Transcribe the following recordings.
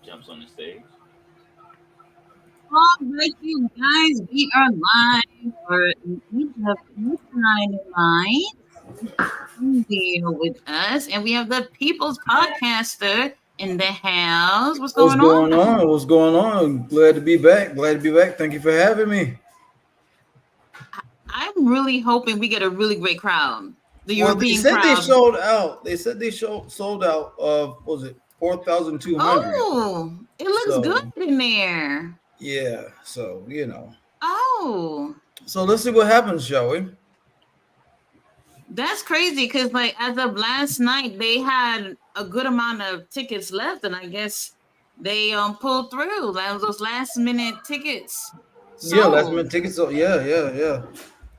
jumps on the stage. All right, you guys, we are live for an AEW Dynamite. Here with us, and we have the People's Podcaster in the house. What's What's going going on? on? What's going on? Glad to be back. Glad to be back. Thank you for having me. I'm really hoping we get a really great crowd. The Well, they European said they crowd. sold out. They said they sold out of was it 4,200. Oh, it looks good So in there. yeah. So Oh, So let's see what happens, shall we? that's crazy because, like, as of last night, they had a good amount of tickets left, and I guess they pulled through. That was those last minute tickets Yeah, last sold. minute tickets. So yeah.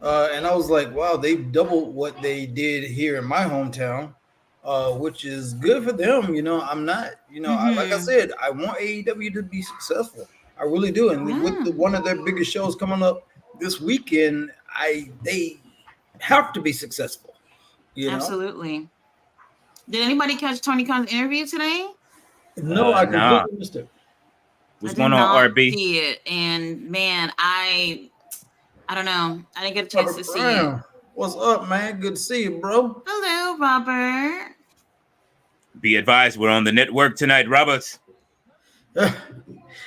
And I was like, wow, they doubled what they did here in my hometown, which is good for them. I'm not, like I Mm-hmm. said, I want AEW to be successful. I really do. And with Yeah, one of their biggest shows coming up this weekend, they have to be successful. You know. absolutely. Did anybody catch Tony Khan's interview today? No, I Nah. completely missed it. I What's did going on, not RB? see it, and man, I don't know. I didn't get a chance to Robert see it. Brown, what's up, man? Good to see you, bro. Hello, Robert. Be advised, we're on the network tonight, Roberts.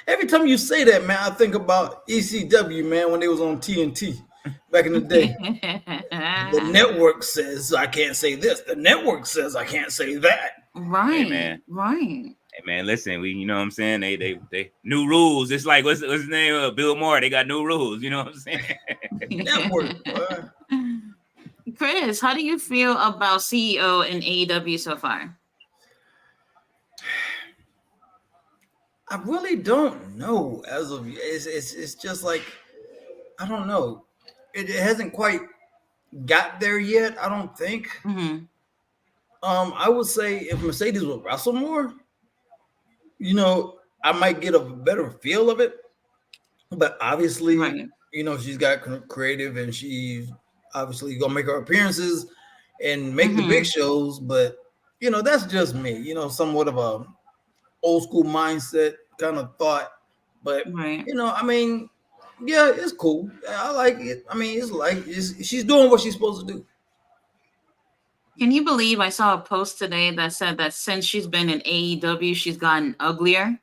Every time you say that, man, I think about ECW, man, when they was on TNT back in the day. The network says I can't say this. The network says I can't say that. Hey Right, man, right. hey man, listen, you know what I'm saying? They new rules. It's like what's his name? Bill Maher. They got new rules. You know what I'm saying? Network, boy. Chris, how do you feel about CEO and AEW so far? I really don't know as of it's just like I don't know. It hasn't quite got there yet. I don't think. Mm-hmm. I would say if Mercedes would wrestle more, I might get a better feel of it. But obviously, Right. she's got creative, and she's obviously gonna make her appearances and make the big Mm-hmm. shows. But that's just me. Somewhat of a old school mindset kind of thought. But Right. I mean, yeah, it's cool. I like it. I mean, she's doing what she's supposed to do. Can you believe I saw a post today that said that since she's been in AEW, she's gotten uglier?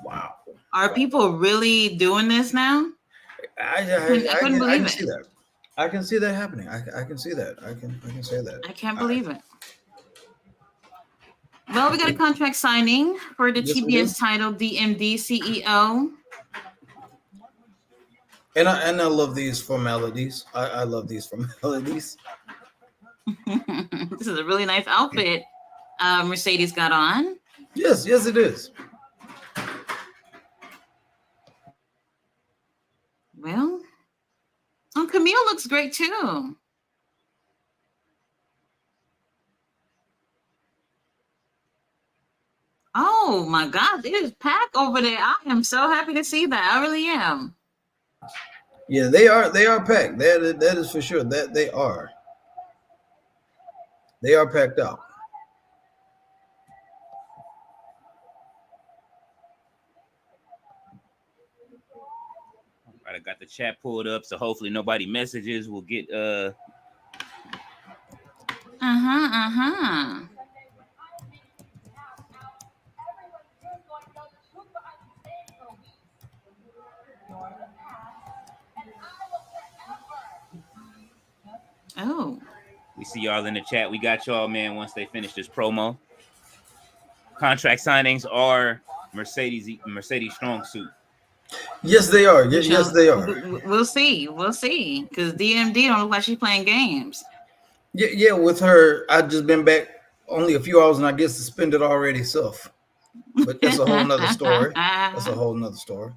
Wow. Are people really doing this now? I couldn't I believe can it. see that. I can see that happening. I can see that. I can say that. I can't I, believe it. Well, we got a contract signing for the yes, we do. TBS title, DMD CEO. And I love these formalities. I love these formalities. This is a really nice outfit Mercedes got on. Yes, it is. Well, Camille looks great too. Oh my God, it is packed over there. I am so happy to see that. I really am. Yeah, they are packed. That is for sure. That they are packed out. All right, I got the chat pulled up, so hopefully nobody messages. We'll get Uh-huh. Oh. We see y'all in the chat. We got y'all, man. Once they finish this promo, contract signings are Mercedes strong suit. Yes, they are. Yes, they are. We'll see. We'll see. Because DMD don't look like she's playing games. Yeah. With her, I've just been back only a few hours, and I get suspended already. So, but that's a whole nother story. That's a whole nother story.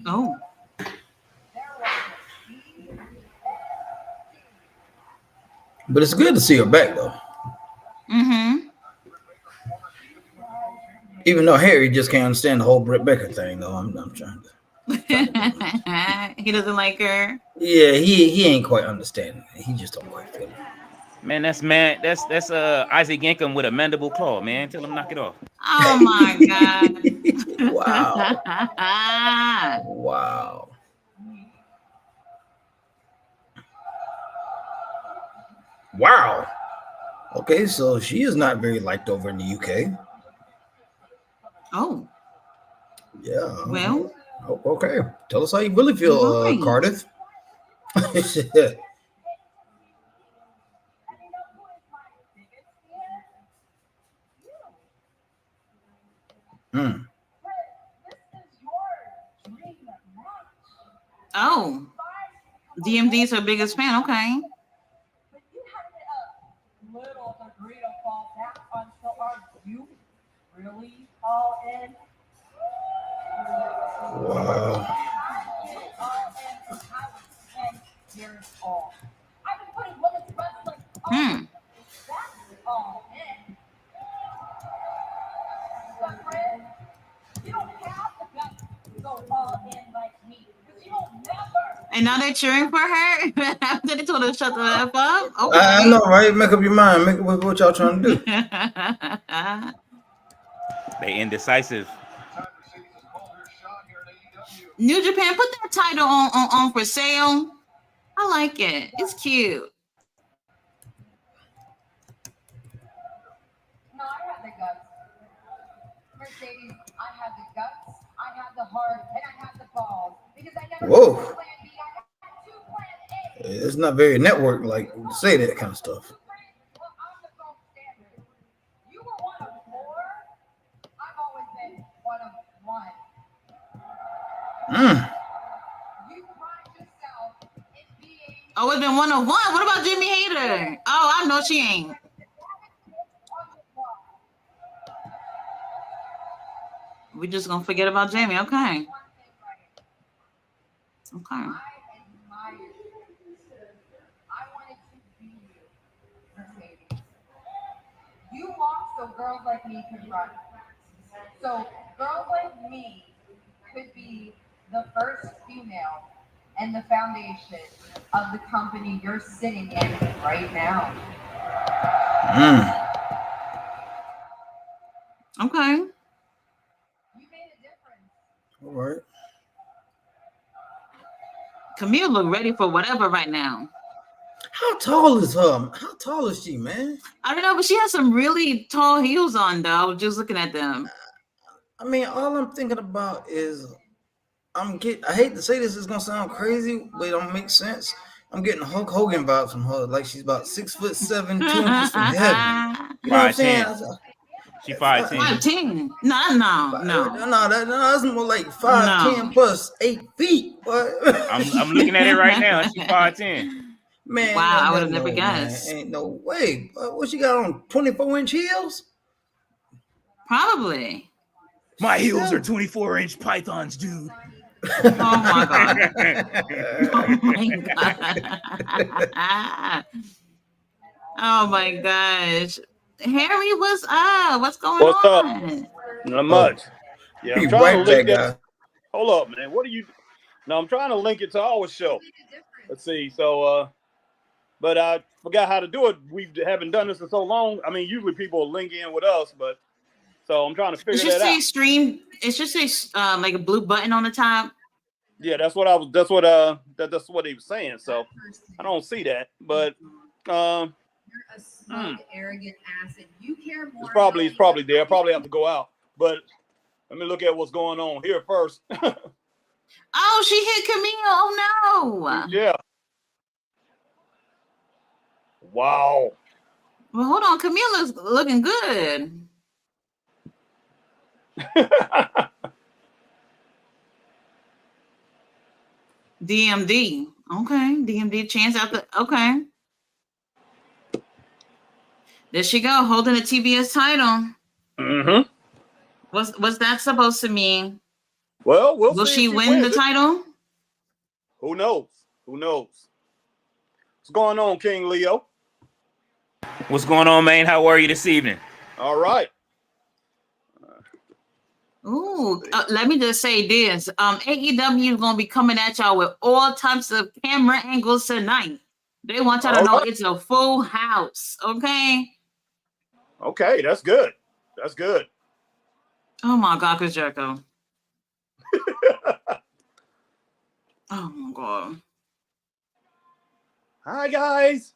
Oh. But it's good to see her back, though. Mm-hmm. Even though Harry just can't understand the whole Britt Baker thing, though. I'm trying to. He doesn't like her. Yeah, he ain't quite understanding. He just don't quite feel it. Man, that's Isaac Yankum with a mandible claw, man. Tell him knock it off. Oh my god. Wow. Wow. Wow. Okay, so she is not very liked over in the UK. Oh. Yeah. Well. Okay. Tell us how you really feel, Right. Cardiff. Oh. DMD is her biggest fan. Okay. Little degree to fall back on. So are you really all in? Wow. All in for how 10 years old. I've been putting women's wrestling on. That's all in. But friend, you don't have the guts to go all in like me. Because you will never. And now they're cheering for her after they told her to shut the F up. I Okay. know, right? Make up your mind. Make what y'all trying to do. They indecisive. New Japan, put that title on for sale. I like it. It's cute. No, I have the guts. Mercedes, I have the guts, I have the heart, and I have the balls. Because I never Whoa. had plan B, I had two plan A. It's not very network like to say that kind of stuff. Well, I'm the gold standard. You were one of four. I've always been one of one. You pride yourself in being Oh, it's been 101. What about Jimmy Hater? Oh, I know she ain't. We just gonna forget about Jamie. Okay. one thing right. Okay. I admire you. I wanted to be you, Mercedes. You walk so girls like me could run. So girls like me could be the first female and the foundation of the company you're sitting in right now. Okay. You made a difference. All right. Camille look ready for whatever right now. How tall is her? How tall is she, man? I don't know, but she has some really tall heels on, though. I was just looking at them. I mean, all I'm thinking about is I hate to say this, it's gonna sound crazy, but it don't make sense. I'm getting Hulk Hogan vibes from her, like she's about 6'7", 2 inches from heaven. You know what I'm saying? 5'10". She 5'10". 5'10". No. That's more like 5'10" plus 8 feet. What? I'm looking at it right now. She 5'10". Man, wow, I would have no, never man, guessed. ain't no way. What she got on? 24-inch heels? Probably. My heels are 24-inch pythons, dude. Oh my god. Oh my god. Oh my gosh. Harry, what's up? What's going What's up? on? Not much. Yeah, Be I'm trying right to link back, that. guys. Hold up, man. What are you? No, I'm trying to link it to our show. Let's see. So, but I forgot how to do it. We haven't done this in so long. I mean, usually people will link in with us, but so I'm trying to figure It should that say out. stream. It should say like a blue button on the top. Yeah, that's what that's what he was saying. So I don't see that, but You're a smug, arrogant ass, and you care more. it's probably there. I probably have to go out, but let me look at what's going on here first. Oh, she hit Camille. Oh no. Yeah. Wow. Well, hold on. Camille is looking good. DMD. Okay. DMD chance out the okay. There she go, holding a TBS title. Mm-hmm. What's that supposed to mean? Well, Will she win the title? Who knows? Who knows? What's going on, King Leo? What's going on, man? How are you this evening? All right. Ooh, let me just say this. AEW is gonna be coming at y'all with all types of camera angles tonight. They want y'all to All know right. it's a full house, okay? Okay, that's good. That's good. Oh my God, Chris Jericho. Oh my God. Hi guys.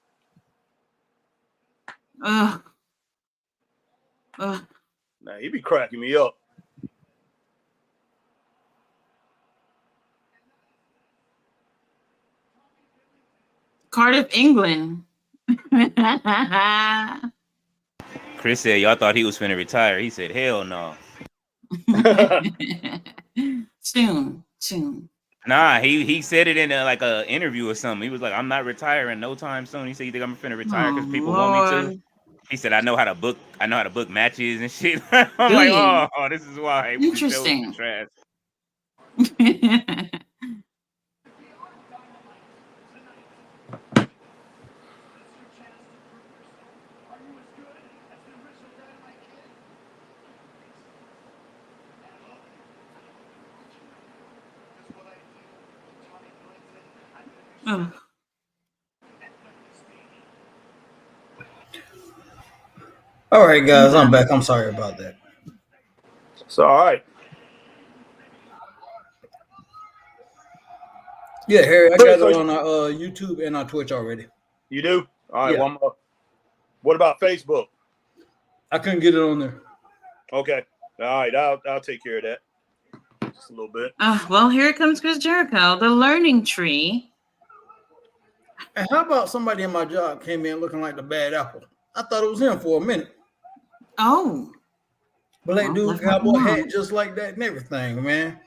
Ugh. Nah, he be cracking me up. Cardiff, England. Chris said y'all thought he was finna retire. He said, "Hell no." Soon. Nah, he said it in like a interview or something. He was like, "I'm not retiring no time soon." He said, "You think I'm finna retire because Oh people want me to?" Lord. He said, "I know how to book matches and shit." I'm Do like, you? "Oh, this is why we just sell Interesting. trash." Ugh. All right, guys, I'm back. I'm sorry about that. It's all right. Yeah, Harry, I Chris, got it on our YouTube and our Twitch already. you do? All right. Yeah. One more. What about Facebook? I couldn't get it on there. Okay. All right. I'll take care of that. Just a little bit. Well, here comes Chris Jericho, the learning tree. And how about somebody in my job came in looking like the bad apple? I thought it was him for a minute. Oh. Black Well, dude, left cowboy alone. hat, just like that and everything, man.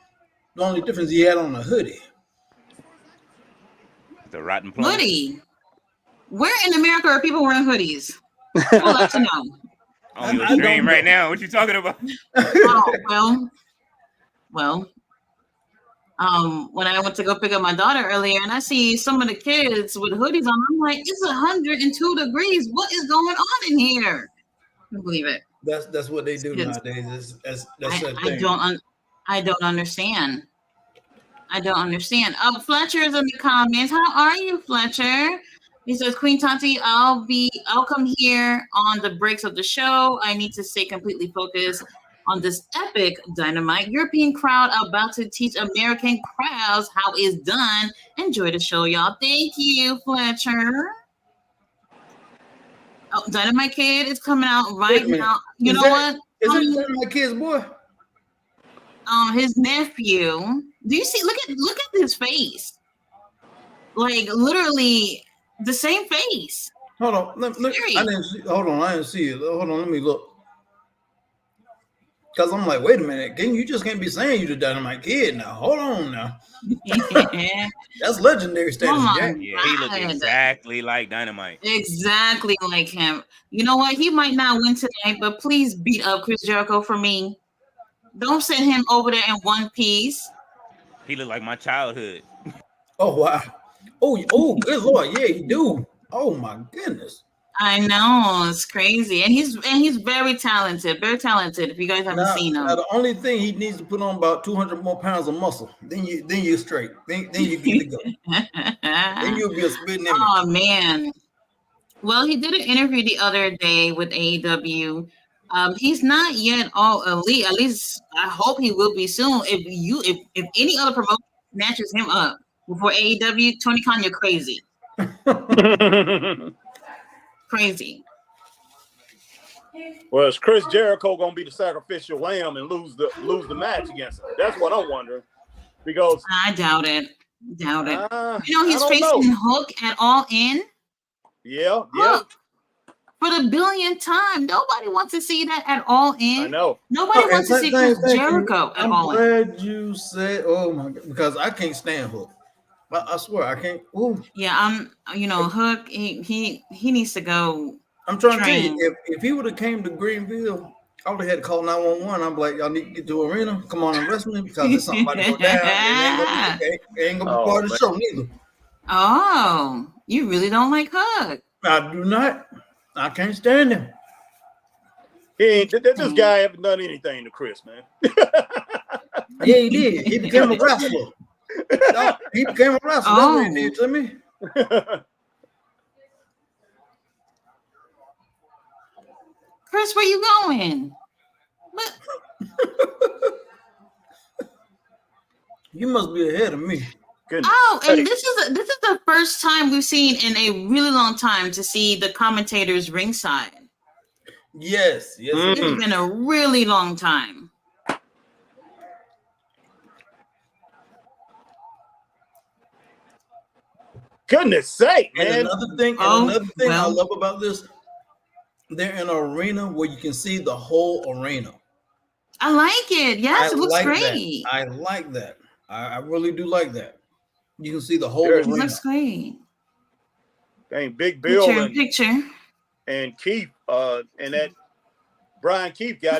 The only difference he had on a hoodie. The rotten plum. Hoodie. Where in America are people wearing hoodies? I would like to know. On your I don't stream right know. now. What you talking about? Oh, well. When I went to go pick up my daughter earlier, and I see some of the kids with hoodies on, I'm like, it's 102 degrees. What is going on in here? I can't believe it. That's what they do Kids. nowadays. That's that I thing. don't understand. I don't understand. Fletcher's in the comments. How are you, Fletcher? He says, Queen Tati, I'll come here on the breaks of the show. I need to stay completely focused on this epic Dynamite European crowd about to teach American crowds how it's done. Enjoy the show, y'all. Thank you, Fletcher. Oh, Dynamite Kid is coming out right now. You know what? Is it my kid's boy? His nephew. Do you see? Look at his face. Like literally the same face. Hold on. Look, I didn't see. Hold on. I didn't see it. Hold on. Let me look. Because I'm like, wait a minute. You just can't be saying you the Dynamite Kid now. Hold on now. That's legendary status, Jack. Yeah, he looked exactly like Dynamite. Exactly like him. You know what? He might not win tonight, but please beat up Chris Jericho for me. Don't send him over there in one piece. He looked like my childhood. Oh wow. Oh, good Lord. Yeah, you do. Oh my goodness. I know, it's crazy. And he's very talented. Very talented. If you guys haven't seen him. Now the only thing he needs to put on about 200 more pounds of muscle. Then you're straight. Then you get to go. Then you'll be a spitting image. Oh man. Well, he did an interview the other day with AEW. He's not yet all elite. At least I hope he will be soon. If any other promotion snatches him up before AEW, Tony Khan, you're crazy. Crazy. Well, is Chris Jericho gonna be the sacrificial lamb and lose the match against him? That's what I'm wondering. Because I doubt it. He's I facing Hook at All In. Yeah. For the billionth time. Nobody wants to see that at All In. I know. Nobody wants to see Chris Jericho at All In. I'm glad you said, oh my God, because I can't stand Hook. I swear I can't. Ooh. Yeah, Hook, he needs to go. I'm trying to tell you, if he would have came to Greenville, I would have had to call 911. I'm like, y'all need to get to the arena. Come on and wrestle me because there's something about to go down. It ain't gonna be part of the show neither. Oh, you really don't like Hook? I do not. I can't stand him. This guy haven't done anything to Chris, man. Yeah, he did. He became a wrestler. No, he became a wrestler. That's what he did to me. Chris, where you going? What? You must be ahead of me. Goodness. Oh, and this is the first time we've seen in a really long time to see the commentators ringside. Yes. It's been a really long time. Goodness sake, man. And another thing I love about this, they're in an arena where you can see the whole arena. I like it. Yes, it looks great. I like that. I really do like that. You can see the whole It It arena. looks great. Dang, Big Bill Picture. and Keith, and that Brian Keith guy,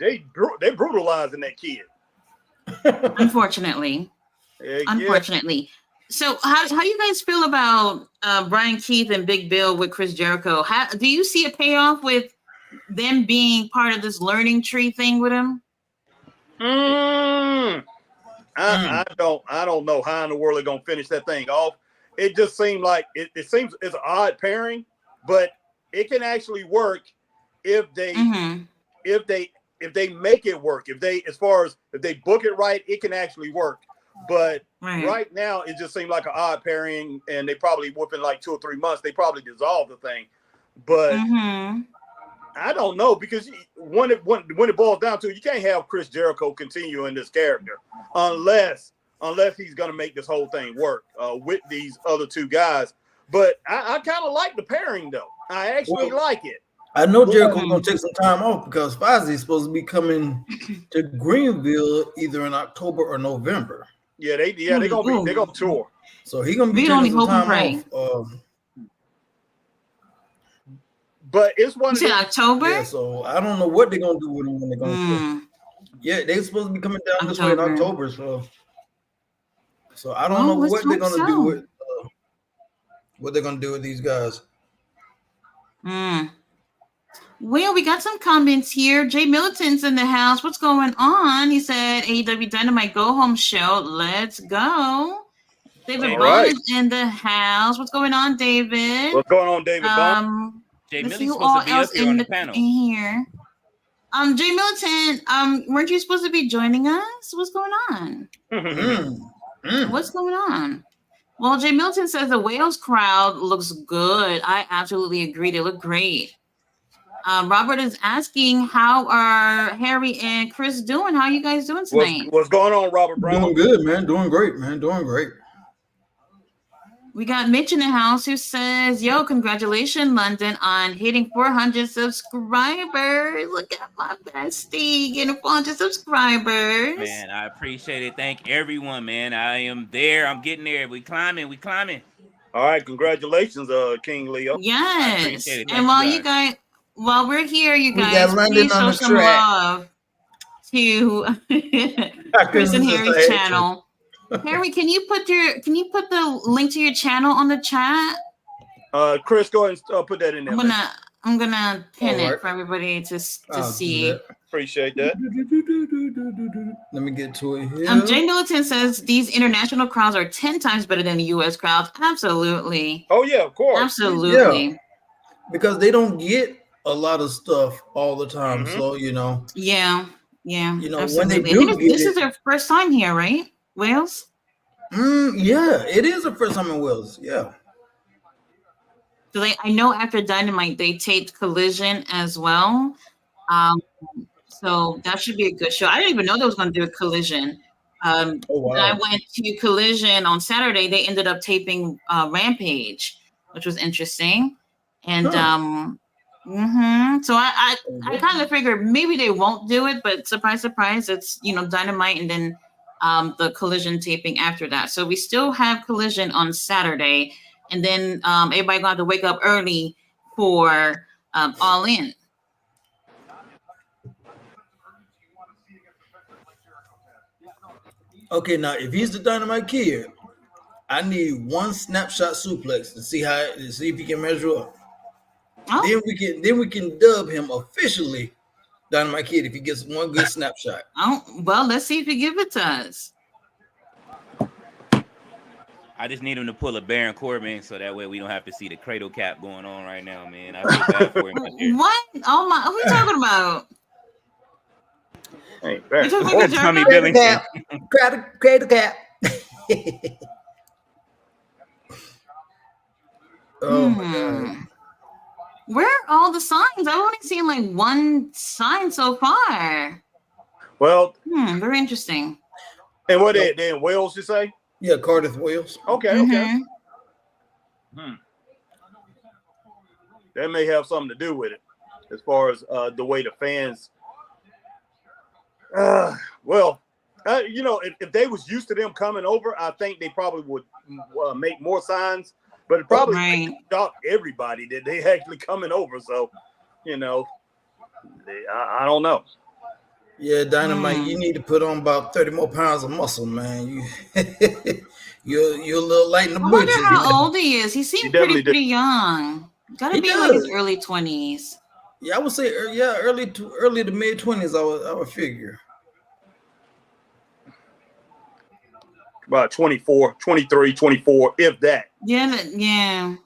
they brutalizing that kid. Unfortunately. Unfortunately. So how you guys feel about Brian Keith and Big Bill with Chris Jericho? Do you see a payoff with them being part of this learning tree thing with him? I don't know how in the world they're gonna finish that thing off. It just seemed like it seems it's an odd pairing, but it can actually work if they if they make it work. If they book it right, it can actually work. But right now, it just seemed like an odd pairing, and they probably within like 2 or 3 months, they probably dissolve the thing. But I don't know, because when it boils down to it, you can't have Chris Jericho continue in this character unless he's going to make this whole thing work with these other two guys. But I kind of like the pairing, though. I actually like it. I know Jericho's going to take some time off because Fozzy's supposed to be coming to Greenville either in October or November. Yeah, they're gonna tour. So he's gonna be taking some time off. But it's one of October. Yeah, so I don't know what they're gonna do with him when they're gonna. Yeah, they're supposed to be coming down this way in October. So I don't know what they're gonna do with what they're gonna do with these guys. Well, we got some comments here. Jay Milton's in the house. What's going on? He said AEW Dynamite Go Home Show. Let's go. David Bond is in the house. What's going on, David? What's going on, David Bond? Jay Milton's supposed to be up here on the panel. Here. Jay Milton, weren't you supposed to be joining us? What's going on? What's going on? Well, Jay Milton says the Wales crowd looks good. I absolutely agree. They look great. Robert is asking, how are Harry and Chris doing? How are you guys doing tonight? What's going on, Robert Brown? Doing good, man. Doing great, man. Doing great. We got Mitch in the house who says, yo, congratulations, London, on hitting 400 subscribers. Look at my bestie getting 400 subscribers. Man, I appreciate it. Thank everyone, man. I am there. I'm getting there. We climbing. All right, congratulations, King Leo. Yes. And while we're here, you guys, please show some love to Chris and Harry's channel. Harry, can you put the link to your channel on the chat? Chris, go ahead and put that in there. I'm gonna pin it for everybody to see. Appreciate that. Let me get to it here. Jay Milton says these international crowds are 10 times better than the U.S. crowds. Absolutely. Oh yeah, of course. Absolutely. Yeah. Because they don't get a lot of stuff all the time, so Yeah. Absolutely. When they do, this is their first time here, right? Wales? Yeah, it is the first time in Wales. Yeah. So I know after Dynamite they taped Collision as well. So that should be a good show. I didn't even know they was going to do a Collision. When I went to Collision on Saturday, they ended up taping Rampage, which was interesting. And so I kind of figured maybe they won't do it, but surprise, surprise, it's Dynamite and then the Collision taping after that. So we still have Collision on Saturday, and then everybody gonna have to wake up early for All In. Okay, now if he's the Dynamite Kid, I need one snapshot suplex to see if he can measure up. Oh. Then we can dub him officially Dynamite Kid, if he gets one good snapshot. Oh, well, let's see if he give it to us. I just need him to pull a Baron Corbin so that way we don't have to see the cradle cap going on right now, man. I feel bad for him. What? Oh my! Who are you talking about? Hey, You talking about Jericho? Tommy Billington. Cradle cap. Oh my God. Where are all the signs? I've only seen like one sign so far. Well, Very interesting. and what they in Wales, you say? Yeah, Cardiff Wales. Okay. Mhm. That may have something to do with it, as far as the way the fans. If they was used to them coming over, I think they probably would make more signs. But it probably shocked everybody that they actually coming over. So, I don't know. Yeah, Dynamite, you need to put on about 30 more pounds of muscle, man. You're a little light in the I wonder britches. how old he is. He seems pretty young. Gotta be like his early 20s. Yeah, I would say early to mid 20s. I would figure. About 24, 23, 24, if that. Yeah.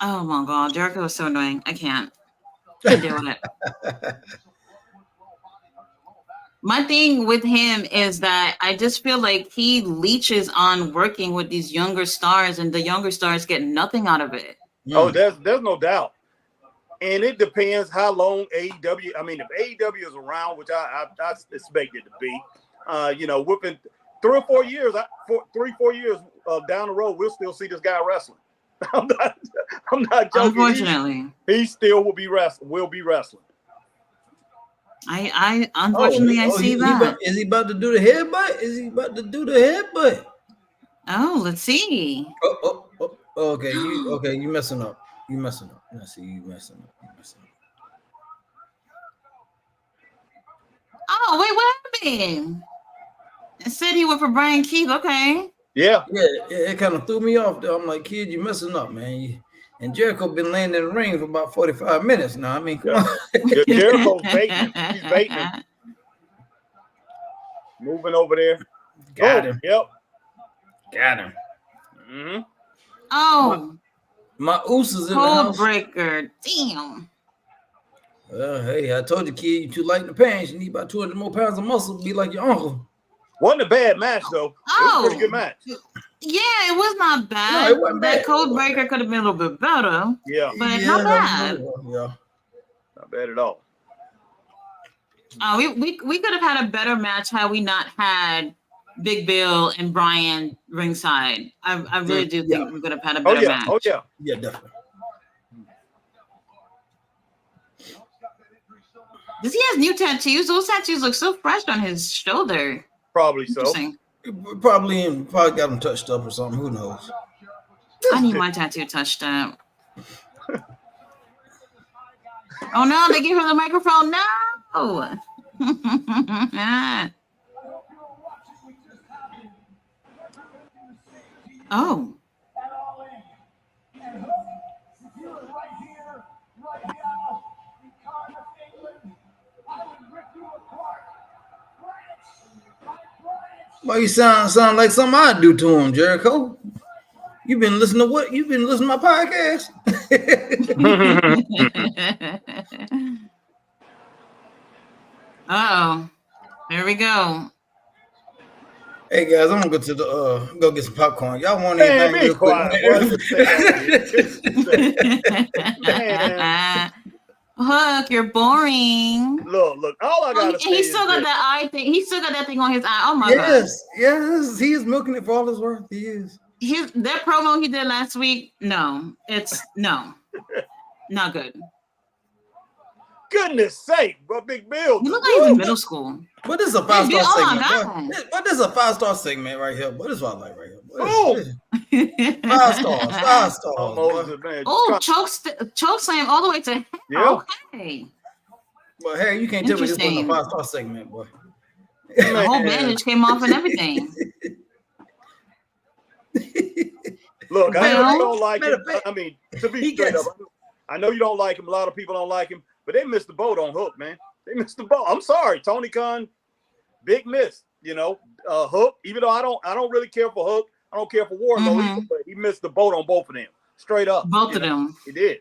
Oh my God, Jericho is so annoying. I can't deal with it. My thing with him is that I just feel like he leeches on working with these younger stars, and the younger stars get nothing out of it. Oh, there's no doubt. And it depends how long AEW. I mean, if AEW is around, which I expect it to be, within 3 or 4 years, 3-4 years down the road, we'll still see this guy wrestling. I'm not joking. Unfortunately, he still will be wrestling. I unfortunately I see that. Is he about to do the headbutt? Oh, let's see. Oh, okay. You messing up. I see you messing up. Oh, wait, what happened? It said he went for Brian Keith. Okay. Yeah. It kind of threw me off though. I'm like, kid, you messing up, man. And Jericho been laying in the ring for about 45 minutes now. I mean, come on. Jericho's baiting. He's baiting. Moving over there. Got him. Yep. Got him. Mm-hmm. Oh. My Usos in the house. Breaker. Damn. Well, hey, I told you, kid, you too light in the pants. You need about 200 more pounds of muscle to be like your uncle. Wasn't a bad match, though. It was a pretty good match. Yeah, it was not bad. No, it wasn't that bad. Code Breaker could have been a little bit better. Yeah. But not bad. Yeah. Not bad at all. We could have had a better match had we not had Big Bill and Brian ringside. I really do think we could have had a better match. Oh, yeah. Yeah, definitely. Does he have new tattoos? Those tattoos look so fresh on his shoulder. Probably so. Probably got them touched up or something. Who knows? I need my tattoo touched up. Oh no, they gave her the microphone. No. Oh. Why you sound like something I'd do to him, Jericho? You've been listening to what? You've been listening to my podcast? Uh-oh. Here we go. Hey guys, I'm gonna go to the go get some popcorn. Y'all want anything real quick? Hook, you're boring. Look. All I gotta say he still got that eye thing. He still got that thing on his eye. Oh my god. Yes. He is milking it for all his worth. He is. That promo he did last week. No, not good. Goodness sake, but Big Bill. You look like he's in middle school. But this is a 5-star segment. God. But this is a 5-star segment right here. But this is what I like right here. Oh. 5 stars. 5 stars. Oh, choke slam all the way to hell. Yeah. Okay. Well, Harry, you can't tell me this wasn't a 5-star segment, boy. The whole bandage came off and everything. Look, I know Well, you don't like him. matter of fact, I mean, to be he straight gets- up, I know you don't like him. A lot of people don't like him, but they missed the boat on Hook, man. They missed the boat. I'm sorry, Tony Khan, big miss. You know, Hook. Even though I don't really care for Hook, I don't care for Wardlow either, but he missed the boat on both of them, straight up. both of them. He did.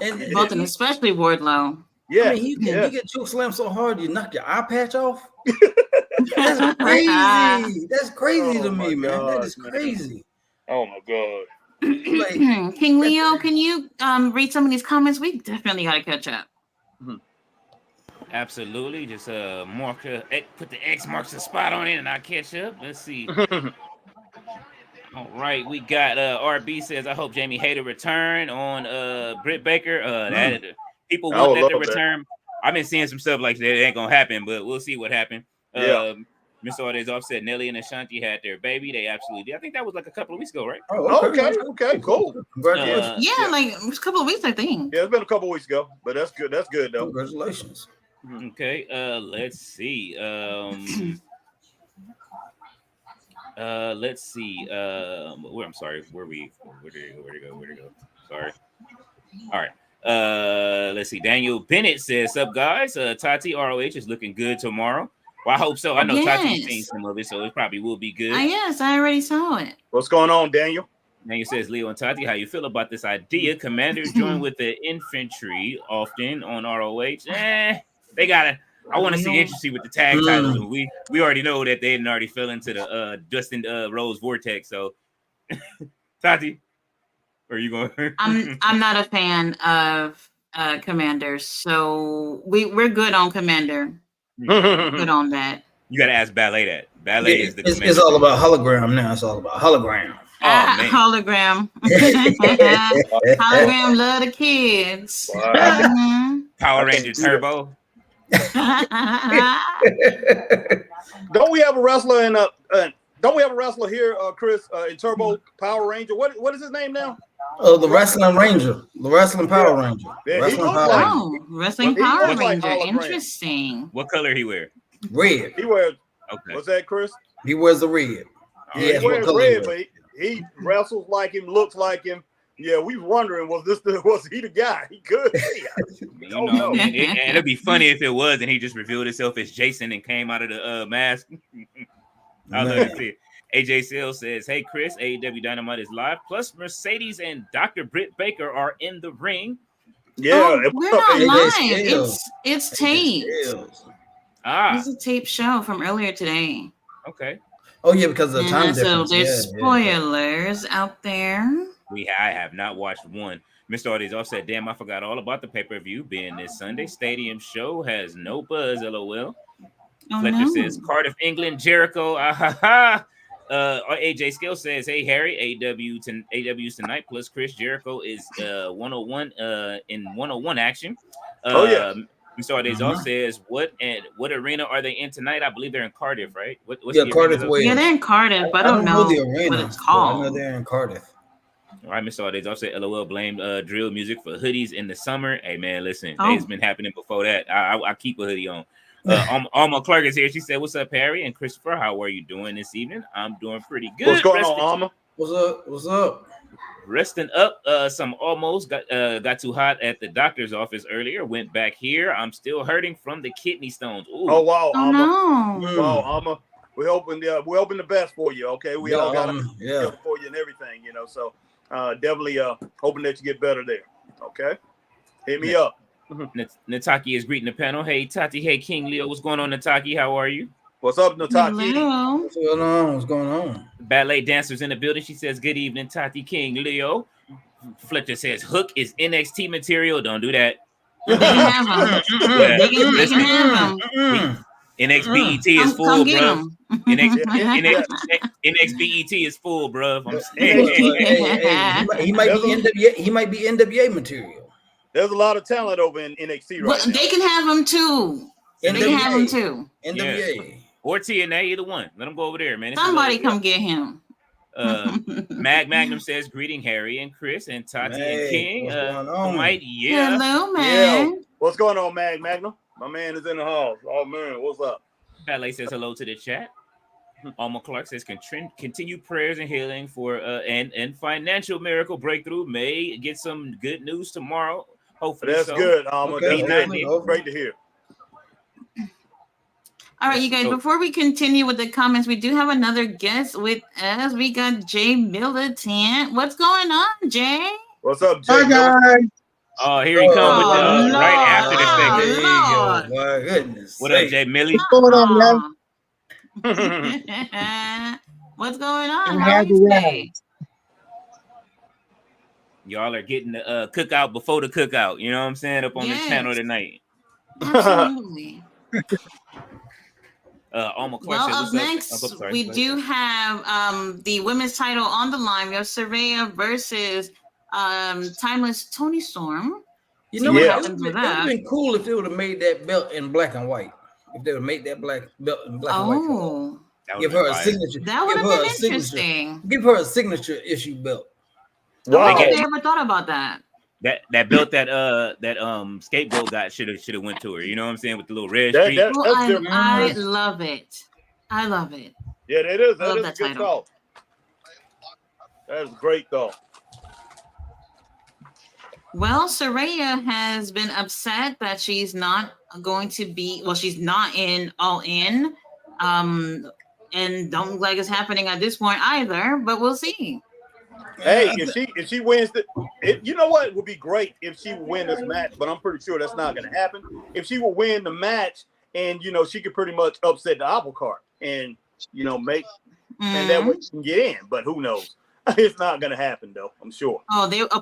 And Both of them, especially Wardlow. Yeah, I mean, you get choke slammed so hard you knock your eye patch off. That's Ah. crazy. That's crazy Oh to my me, man. That is gosh, man. crazy. Oh my god. Like, King Leo, can you read some of these comments? We definitely got to catch up. Absolutely. Just mark put the X marks the spot on it, and I catch up. Let's see. All right, we got RB says, I hope Jamie Hayter return on Britt Baker. That people I want would that to love that. return. I've been seeing some stuff like that. It ain't gonna happen, but we'll see what happens. Yeah. Mr. Ordez offset Nelly and Ashanti had their baby. They absolutely did. I think that was like a couple of weeks ago, right? Okay, cool. Congratulations. Yeah, like it was a couple of weeks, I think. Yeah, it's been a couple weeks ago, but that's good. That's good though. Congratulations. Okay, let's see. Let's see. I'm sorry. Where did it go? Sorry. All right. Let's see. Daniel Bennett says, "Sup guys? Tati ROH is looking good tomorrow. Well, I hope so. I know Tati's seen some of it, so it probably will be good." Yes, I already saw it. What's going on, Daniel? Daniel says, "Leo and Tati, how you feel about this idea? Commanders join with the infantry often on ROH. They gotta. I want to see interesting with the tag titles. And we already know that they already fell into the Dustin Rose vortex. So, Tati, are you going? I'm not a fan of Commanders, so we're good on Commander. Good on that. You got to ask Ballet that. Ballet is the. It's all about hologram now. It's all about hologram. Oh, man. Hologram. Hologram love the kids. Wow. Power Ranger Turbo. Don't we have a wrestler in don't we have a wrestler here, Chris, in Turbo Power Ranger? What is his name now? Oh, the Wrestling Ranger. The Wrestling Power Ranger. Yeah, he Wrestling looks Power like- Ranger. Wrestling He Power looks like Ranger. hologram. Interesting. What color he wear? Red. He wears Okay. what's that, Chris? He wears the red. All He right. wears what color red, he but he wrestles like him, looks like him. Yeah, we was wondering, was he the guy? He could be. You Oh, know, no. and it'd be funny if it was, and he just revealed himself as Jason and came out of the mask. I love to see it. AJ Sales says, "Hey Chris, AEW Dynamite is live. Plus Mercedes and Dr. Britt Baker are in the ring." Yeah, we're not AJ live. Styles. It's taped. Ah, It's a tape show from earlier today. okay. Oh yeah, because of the time So difference. there's Yeah. spoilers out there. I have not watched one. Mr. Ordez offset, damn, I forgot all about the pay-per-view being this Sunday. Stadium show has no buzz, LOL. Oh, Fletcher no. says, Cardiff, England, Jericho. Ah, ha, ha. AJ Skill says, "Hey Harry, AEW's tonight plus Chris Jericho is 101 in 101 action." Oh, yeah. Mr. Ordez off says, "What arena are they in tonight?" I believe they're in Cardiff, right? What's Yeah, the Cardiff arena? Way. Yeah, they're in Cardiff, but I don't know the arena. what it's but I know called. they're in Cardiff. All right, Mr. Ordez offset, LOL blamed drill music for hoodies in the summer. Hey man, listen, Oh. it's been happening before that. I keep a hoodie on. Alma Clark is here. She said, "What's up, Harry and Christopher? How are you doing this evening?" I'm doing pretty good. What's going on, Resting- Alma? What's up? Resting up. Some almost got too hot at the doctor's office earlier. Went back here. I'm still hurting from the kidney stones. Ooh. Oh wow, Oh Alma. no. Wow, Alma. We're hoping the best for you. Okay, we all got yeah. help for you and everything, you know. So definitely hoping that you get better there. Okay, hit me up. Nataki is greeting the panel. Hey Tati. Hey King Leo. What's going on, Nataki? How are you? What's up, Nataki? Hello. What's going on? What's going on? Ballet dancers in the building. She says, "Good evening, Tati, King Leo." Fletcher says, "Hook is NXT material. Don't do that." They can have them. Yeah. They can Listen, have them. NXBET is full, Come get bro. them. NXBET is full, bro. I'm Well, saying. he might be NWA. He might be NWA material. There's a lot of talent over in NXT Well, right now. they can have them too. They can have them too. NWA. Or TNA, either one. Let them go over there, man. This is Somebody over come get him. Mag Magnum says, "Greeting Harry and Chris and Tati and Hey, King." what's going on? White, yeah. Hello, man. What's going on, Magnum? My man is in the house. Oh man, what's up? Ballet says hello to the chat. Alma Clark says, continue prayers and healing for and financial miracle breakthrough. May get some good news tomorrow. Hopefully, That's so. good, Alma. Okay, That's Hopefully. good. Great to hear. All right, you guys, before we continue with the comments, we do have another guest with us. We got Jay Militant. What's going on, Jay? What's up, Jay? Hi, guys. Oh, here he comes with the right after the There segment. you go. My goodness. What up, Jay Millie? What's going on, guys? What's going on? I'm How are happy you to today? Y'all are getting the cookout before the cookout. You know what I'm saying? Up on the channel tonight. Absolutely. Alma Clark Well, said, up what's next, up? we do have the women's title on the line. We have Saraya versus Timeless Tony Storm. You know what what? happens with It would have that. been cool if they would have made that belt in black and white. If they would have made that black belt in black and white color. Oh, Give her a signature. that would give have her been a signature. interesting. Give her a signature issue belt. I don't Wow. think they ever thought about that. That belt that scapegoat got should have went to her. You know what I'm saying? With the little red That- streak. that- Well, That's different. I love it. I love it. Yeah, that is. I love That is that a good title. thought. That is a great thought. Well, Saraya has been upset that she's not going to be. Well, she's not in All In, and don't look like it's happening at this point either. But we'll see. Hey, if she wins you know what would be great if she win this match, but I'm pretty sure that's not going to happen. If she will win the match, and she could pretty much upset the apple cart, and make and that way she can get in. But who knows? It's not going to happen though. I'm sure.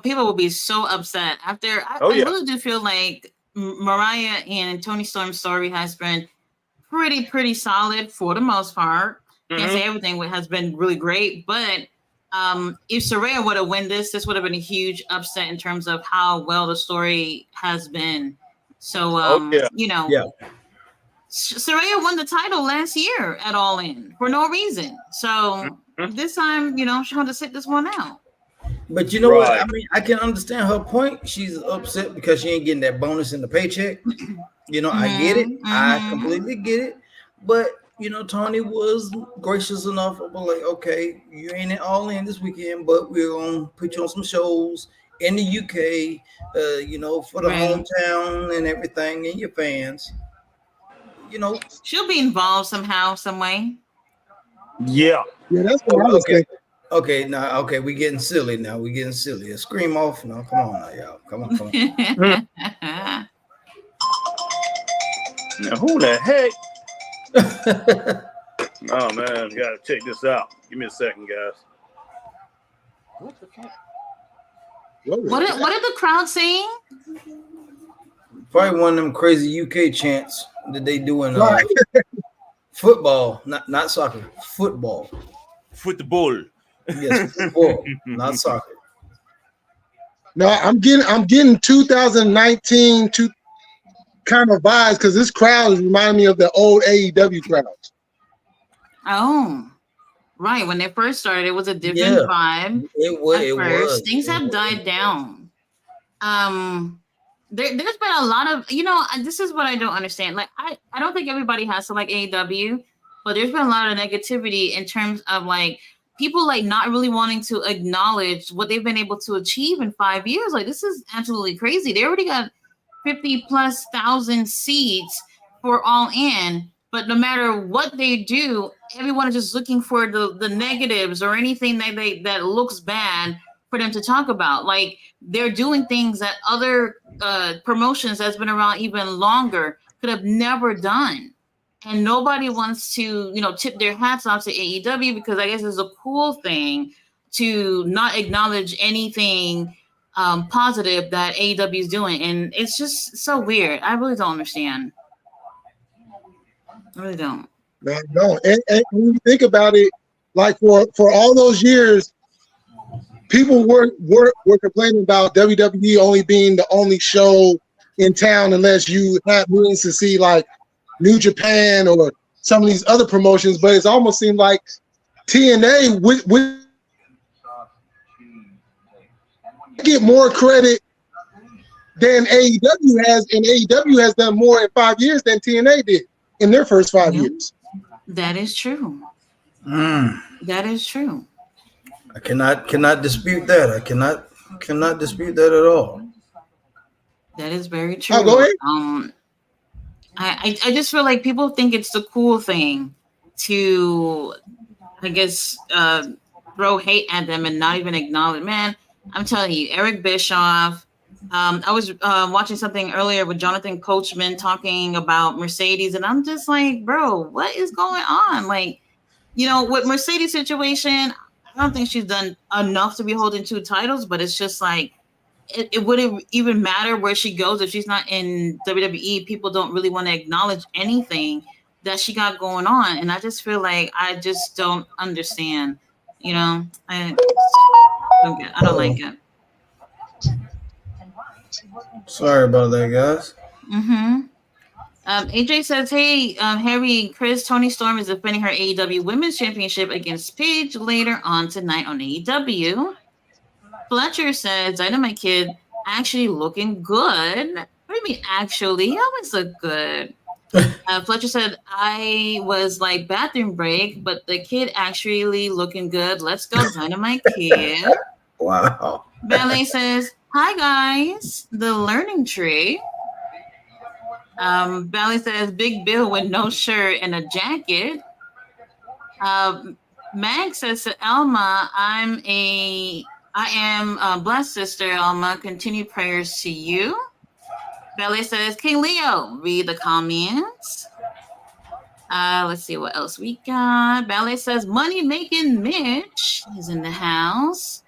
People will be so upset after. I really do feel like Mariah and Tony Storm's story has been pretty solid for the most part. Can't say everything has been really great, but if Saraya would have won this would have been a huge upset in terms of how well the story has been. So, Saraya won the title last year at All In for no reason. So this time, she wanted to sit this one out. But you know what? I mean, I can understand her point. She's upset because she ain't getting that bonus in the paycheck. I get it. I completely get it. But Tony was gracious enough of like, okay, you ain't All In this weekend, but we're gonna put you on some shows in the UK, for the hometown and everything, and your fans. She'll be involved somehow, some way. Yeah, that's what I was thinking. Okay, now, we getting silly now. We getting silly. Scream off now. Come on now, y'all. Come on. Now, who the heck? Oh man, gotta check this out. Give me a second, guys. What the fuck? What did the crowd saying? Probably one of them crazy UK chants that they do in football, not soccer, football. Football. Yes, football, not soccer. No, I'm getting 2019 kind of vibes because this crowd is reminding me of the old AEW crowds. Oh, right. When they first started, it was a different vibe. It was. Things have died down. There's been a lot of, this is what I don't understand. Like, I don't think everybody has to like AEW, but there's been a lot of negativity in terms of like people like not really wanting to acknowledge what they've been able to achieve in 5 years. Like, this is absolutely crazy. They already got 50,000+ seats for All In, but no matter what they do, everyone is just looking for the negatives or anything that looks bad for them to talk about. Like, they're doing things that other promotions that's been around even longer could have never done. And nobody wants to, tip their hats off to AEW because I guess it's a cool thing to not acknowledge anything positive that AEW is doing. And it's just so weird. I really don't understand. I really don't. Man, no. And when you think about it, like for all those years, people were complaining about WWE only being the only show in town unless you had means to see like New Japan or some of these other promotions. But it's almost seemed like TNA would get more credit than AEW has, and AEW has done more in 5 years than TNA did in their first 5 years. That is true. That is true. I cannot dispute that. I cannot dispute that at all. That is very true. Oh, go ahead. I just feel like people think it's the cool thing to, I guess, throw hate at them and not even acknowledge. Man, I'm telling you, Eric Bischoff. I was watching something earlier with Jonathan Coachman talking about Mercedes, and I'm just like, bro, what is going on? Like, with Mercedes situation, I don't think she's done enough to be holding 2 titles, but it's just like, it wouldn't even matter where she goes if she's not in WWE. People don't really want to acknowledge anything that she got going on, and I just feel like I just don't understand. I don't like it. Sorry about that, guys. AJ says, hey, Harry, Chris, Toni Storm is defending her AEW Women's Championship against Paige later on tonight on AEW. Fletcher says, Dynamite Kid actually looking good. What do you mean actually? He always look good. Fletcher said, I was like bathroom break, but the kid actually looking good. Let's go, Dynamite Kid. Wow. Ballet says, hi guys, the learning tree. Ballet says, Big Bill with no shirt and a jacket. Mag says to Elma, I am blessed, sister Elma. Continued prayers to you. Ballet says, King Leo, read the comments. Let's see what else we got. Ballet says, money making Mitch is in the house.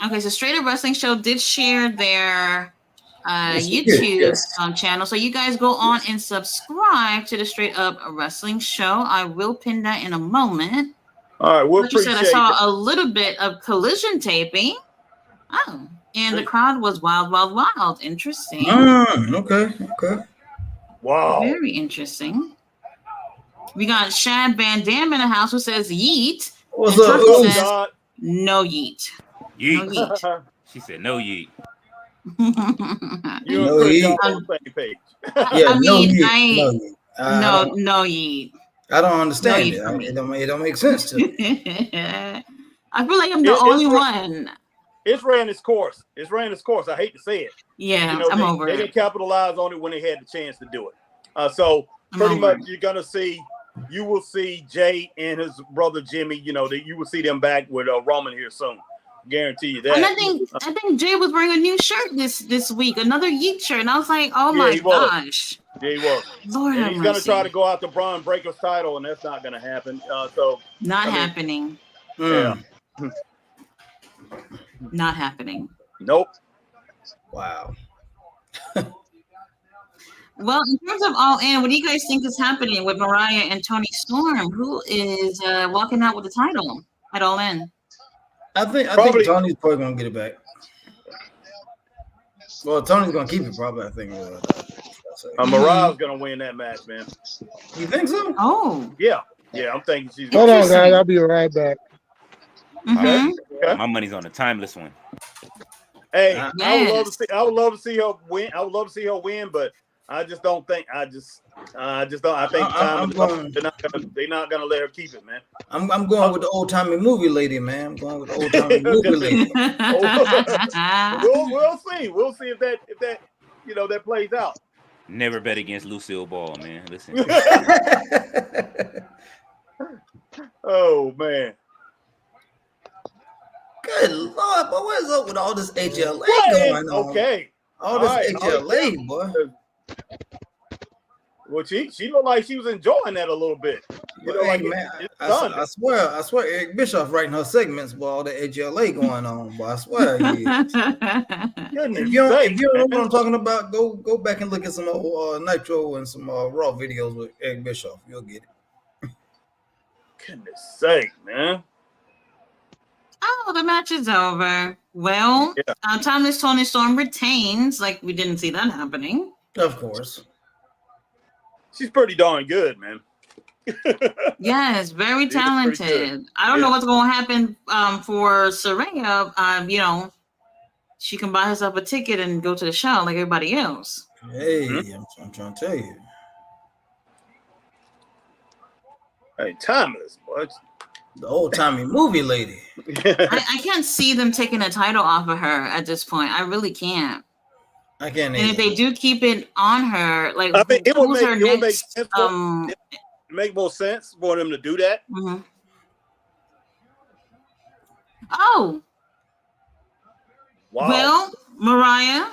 Okay, so Straight Up Wrestling Show did share their YouTube channel. So you guys go on and subscribe to the Straight Up Wrestling Show. I will pin that in a moment. All right, we'll like you said, I saw that. a little bit of collision taping. Oh, and the crowd was wild, wild, wild. Interesting. Okay. Wow. Very interesting. We got Shad Van Dam in the house who says yeet. What's and up? Tucker says, no yeet. Yeet. No yeet. She said no yeet. You No and Chris yeet. on the same page. Yeah, no yeet. yeet. I don't understand No it. It don't make sense to me. I feel like I'm the only one. It's ran its course. I hate to say it. Yeah, I'm over it. They didn't capitalize on it when they had the chance to do it. So pretty much you will see Jay and his brother Jimmy, you will see them back with Roman here soon. Guarantee you that. And I think Jay was wearing a new shirt this week, another yeet shirt, and I was like, oh my gosh. Yeah, he was. Lord and have he's going to mercy. try to go out to Braun Breaker's title, and that's not going to happen. Happening. Yeah. Not happening. Nope. Wow. Well, in terms of All In, what do you guys think is happening with Mariah and Toni Storm, who is walking out with the title at All In? I think Tony's probably gonna get it back. Well, Tony's gonna keep it probably. I think. Mariah's gonna win that match, man. You think so? Oh. Yeah. I'm thinking she's. Hold on, guys. I'll be right back. Mm-hmm. Okay. My money's on the timeless one. Hey, yes. I would love to see her win. But I just don't think. I think they're not gonna let her keep it, man. I'm going with the old timey movie lady, man. I'm going with the old timey movie lady. We'll see. We'll see if that that plays out. Never bet against Lucille Ball, man. Listen. Oh man. Good Lord, but what's up with all this HLA going on? Okay. All this HLA, boy. Well, she looked like she was enjoying that a little bit. Man, I swear, Eric Bischoff writing her segments with all the HLA going on. But I swear, if you don't know what I'm talking about, go back and look at some old Nitro and some Raw videos with Eric Bischoff. You'll get it. Goodness sake, man. Oh, the match is over. Well, Timeless Toni Storm retains. Like, we didn't see that happening. Of course. She's pretty darn good, man. Yes, very talented. I don't know what's going to happen for Saraya. She can buy herself a ticket and go to the show like everybody else. Hey, I'm trying to tell you. Hey, timeless, boy. The old timey movie lady. I can't see them taking a title off of her at this point. I really can't. I can't. And if they do keep it on her, like I mean, who's her would make next? sense it make more sense for them to do that. Mhm. Oh, Wow. well, Mariah.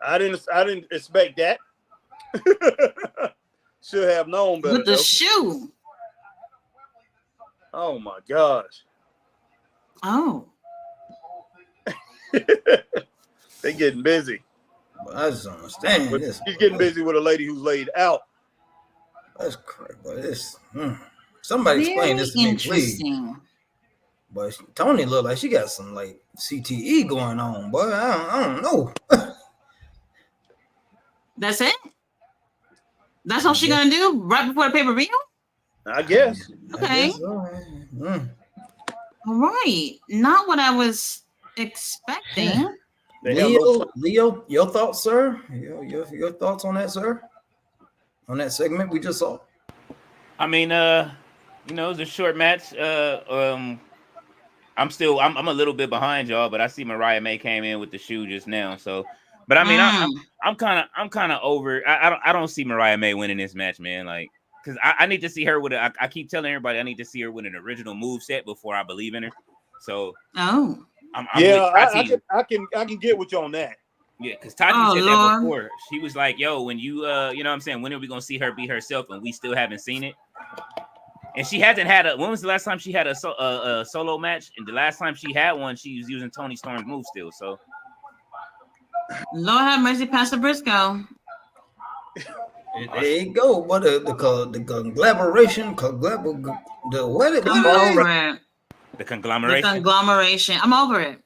I didn't expect that. Should have known better. With the shoe. Oh my gosh. Oh. They getting busy. I just don't understand But this. he's getting busy with a lady who's laid out. That's crazy. But this, somebody explain this to me, please. But Tony look like she got some like CTE going on, boy. I don't know. That's it? That's all she gonna do right before the pay-per-view? I guess. Okay. All right. Not what I was expecting. Leo, your thoughts, sir? Your thoughts on that, sir? On that segment we just saw? I mean, you know, it's a short match. I'm a little bit behind y'all, but I see Mariah May came in with the shoe just now. So, but I mean, I'm kind of over. I don't see Mariah May winning this match, man. Like, because I need to see her with I keep telling everybody I need to see her with an original move set before I believe in her. So, I can get with you on that. Yeah, because Tati said that before. She was like, "Yo, when you you know what I'm saying, when are we gonna see her be herself?" And we still haven't seen it. And she hasn't had when was the last time she had a solo match? And the last time she had one, she was using Tony Storm's move still. So, Lord have mercy, Pastor Briscoe. There you go. What the conglomeration? The conglomeration. The conglomeration. I'm over it.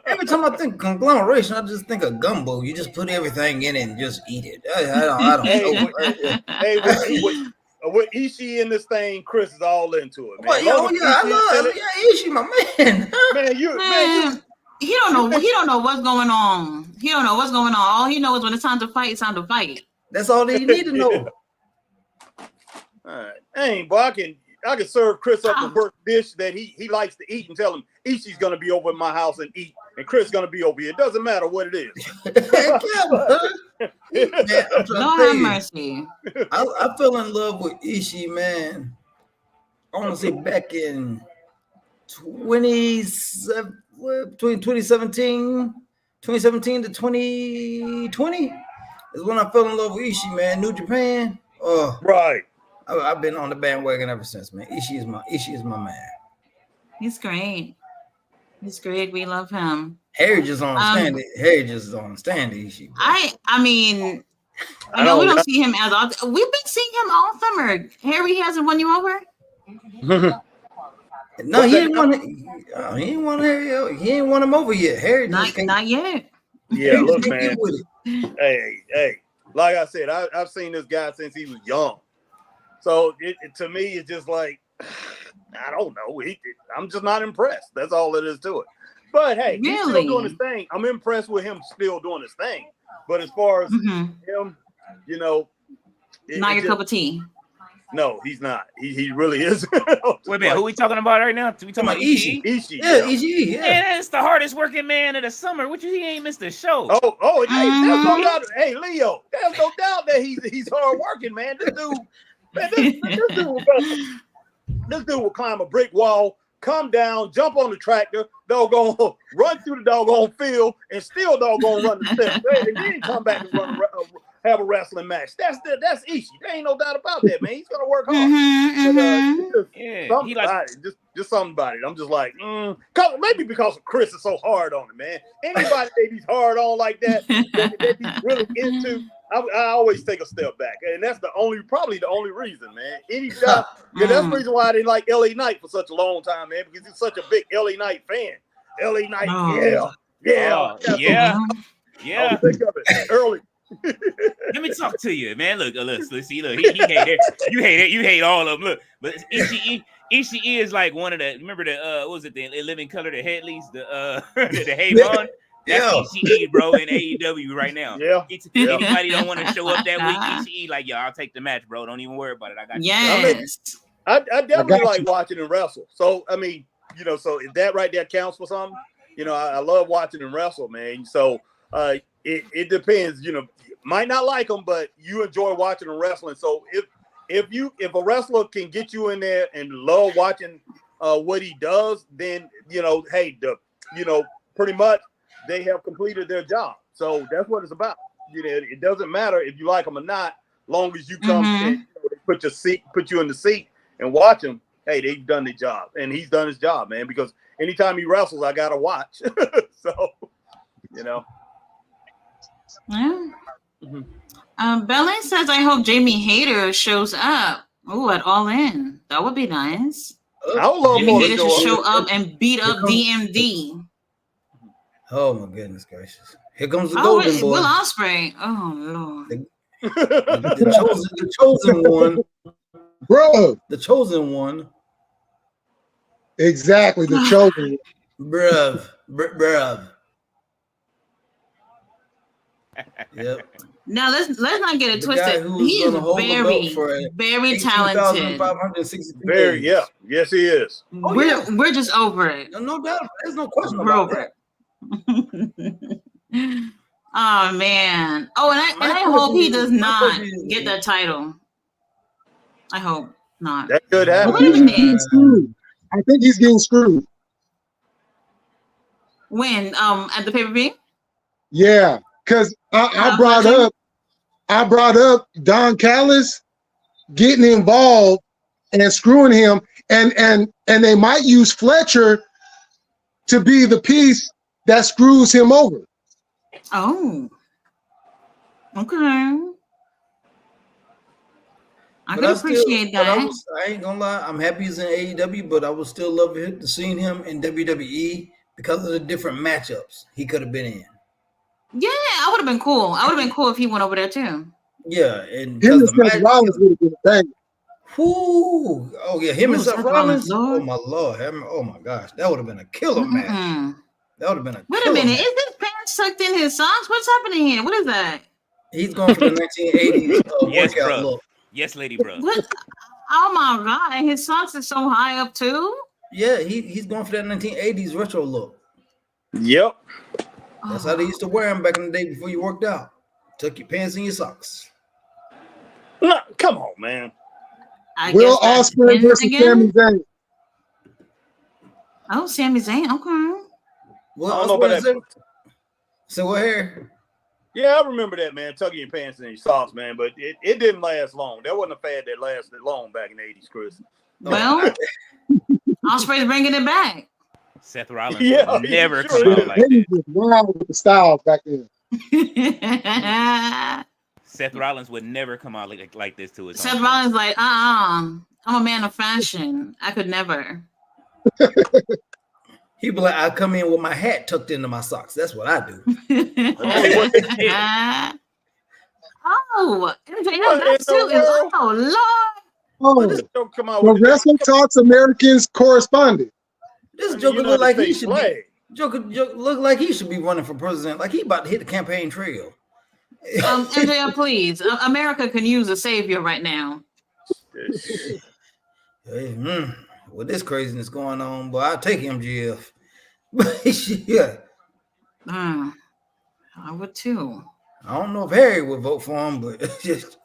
Every time I think conglomeration, I just think of gumbo. You just put everything in it and just eat it. I don't know. With Ishii in this thing, Chris is all into it, man. I love Ishii, my man. He don't know what's going on. He don't know what's going on. All he knows when it's time to fight, it's time to fight. That's all that you need to know. All right. Hey, boy, I can serve Chris up a work dish that he likes to eat and tell him Ishii's gonna be over at my house and eat, and Chris gonna be over here. It doesn't matter what it is. Lord have mercy. I fell in love with Ishii, man. I want to say back in between 2017 to 2020 is when I fell in love with Ishii, man. New Japan. Oh, right. I've been on the bandwagon ever since, man. Ishii is my man. He's great. He's great. We love him. Harry just on stand. Harry just is on stand. Ishii. I mean, I know we don't see him as often. We've been seeing him all summer. Harry hasn't won you over. No, he ain't won Harry. He ain't won him over yet. Harry not yet. Yeah, look, man. Hey. Like I said, I've seen this guy since he was young. So to me, it's just like, I don't know. I'm just not impressed. That's all it is to it. But hey, he's still doing his thing. I'm impressed with him still doing his thing. But as far as him, you know, not your cup of tea. No, he's not. He really is. Wait a minute, who are we talking about right now? We talking about Ishii? Ishii. Yeah, Ishii. Yeah, that's the hardest working man of the summer. He ain't missed a show. Oh, hey, there's no doubt. Hey, Leo, there's no doubt that he's hard working, man. This dude, this dude will climb a brick wall, come down, jump on the tractor, doggone run through the doggone field, and still doggone run the steps. And then come back and have a wrestling match. That's Ishii. There ain't no doubt about that, man. He's gonna work hard. Just somebody. I'm just like, maybe because Chris is so hard on him, man. Anybody that he's hard on like that he's really into, I always take a step back, and that's probably the only reason, man. That's the reason why I didn't like LA Knight for such a long time, man, because he's such a big LA Knight fan. LA Knight, yeah. I think of it early. Let me talk to you, man. Look, see, he hate it. You hate all of them. Look, but Ishii is like one of the. Remember the what was it? The Living Color, the Headleys, the Hayvon. That's Yeah. Ishii, bro, in AEW right now. Yeah. Anybody don't want to show up that week, Ishii, like, yo, I'll take the match, bro. Don't even worry about it. I got you. Yes. I definitely got like you. watching him wrestle. So I mean, so if that right there counts for something, I love watching him wrestle, man. So it depends. Might not like him, but you enjoy watching him wrestling. So if a wrestler can get you in there and love watching what he does, then hey, pretty much they have completed their job. So that's what it's about. It doesn't matter if you like him or not, long as you come and they put you in the seat and watch him. Hey, they've done their job, and he's done his job, man. Because anytime he wrestles, I gotta watch. So, Yeah. Belen says, "I hope Jamie Hayter shows up. Oh, at All In. That would be nice. I would love Jamie more Hayter to should show up. show up and beat up DMD. Oh my goodness gracious! Here comes the Oh, golden boy, Will Ospreay. Oh Lord. the chosen one, Bro, the chosen one, exactly. The chosen. bruv. Yep. Now let's not get it The guy twisted. who was He is gonna hold the belt for very talented. 18,562 Very, days. yeah, yes, he is. Oh, We're just over it. No doubt. There's no question We're about over that. it. Oh man. Oh, and I My hope he question does is- my not question is- get that title. I hope not. That could I happen. Wait a think he's minute. getting screwed. I think he's getting screwed. When at the pay-per-view? Yeah, because I brought up Don Callis getting involved and screwing him, and they might use Fletcher to be the piece that screws him over. Oh. Okay. I But can appreciate that. I ain't gonna lie. I'm happy he's in AEW, but I would still love to see him in WWE because of the different matchups he could have been in. Yeah, I would have been cool. I would have been cool if he went over there too. Yeah, and Him because and the Seth match. Rollins would have been a bang. Whoo! Oh yeah, him and Ooh, Seth Seth Rollins. Rollins, Lord. Oh my lord! Oh my gosh, that would have been a killer match. Mm-mm. That would have been a. Wait a killer minute. match. Is this pants tucked in his socks? What's happening here? What is that? He's going for the 1980s Yes, workout bruh. look. Yes, lady, bro. What? Oh my god! And his socks are so high up too. Yeah, he's going for that 1980s retro look. Yep. That's how they used to wear them back in the day before you worked out. Tuck your pants in your socks. No, come on, man. I Will guess that's Ospreay Vince versus Sami Zayn. Oh, Sami Zayn. Okay. Well, I don't know about that. So what here? Yeah, I remember that, man. Tucking your pants in your socks, man. But it didn't last long. That wasn't a fad that lasted long back in the 80s, Chris. Well, Ospreay's bringing it back. Seth Rollins Yeah, would never sure come out is. like that. They was wild with the styles back then. Seth Rollins would never come out like this to his Seth own Rollins like, I'm a man of fashion. I could never. He'd be like, I come in with my hat tucked into my socks. That's what I do. Oh, What that in suit the is, world? oh Lord. Oh, Don't come out the with the Wrestling Talks Americans correspondent. This Joker look like he should flag. be. Joker look like he should be running for president. Like he about to hit the campaign trail. MJF, please. America can use a savior right now. Hey, with this craziness going on, boy, I'll take MGF. Yeah, I would too. I don't know if Harry would vote for him, but just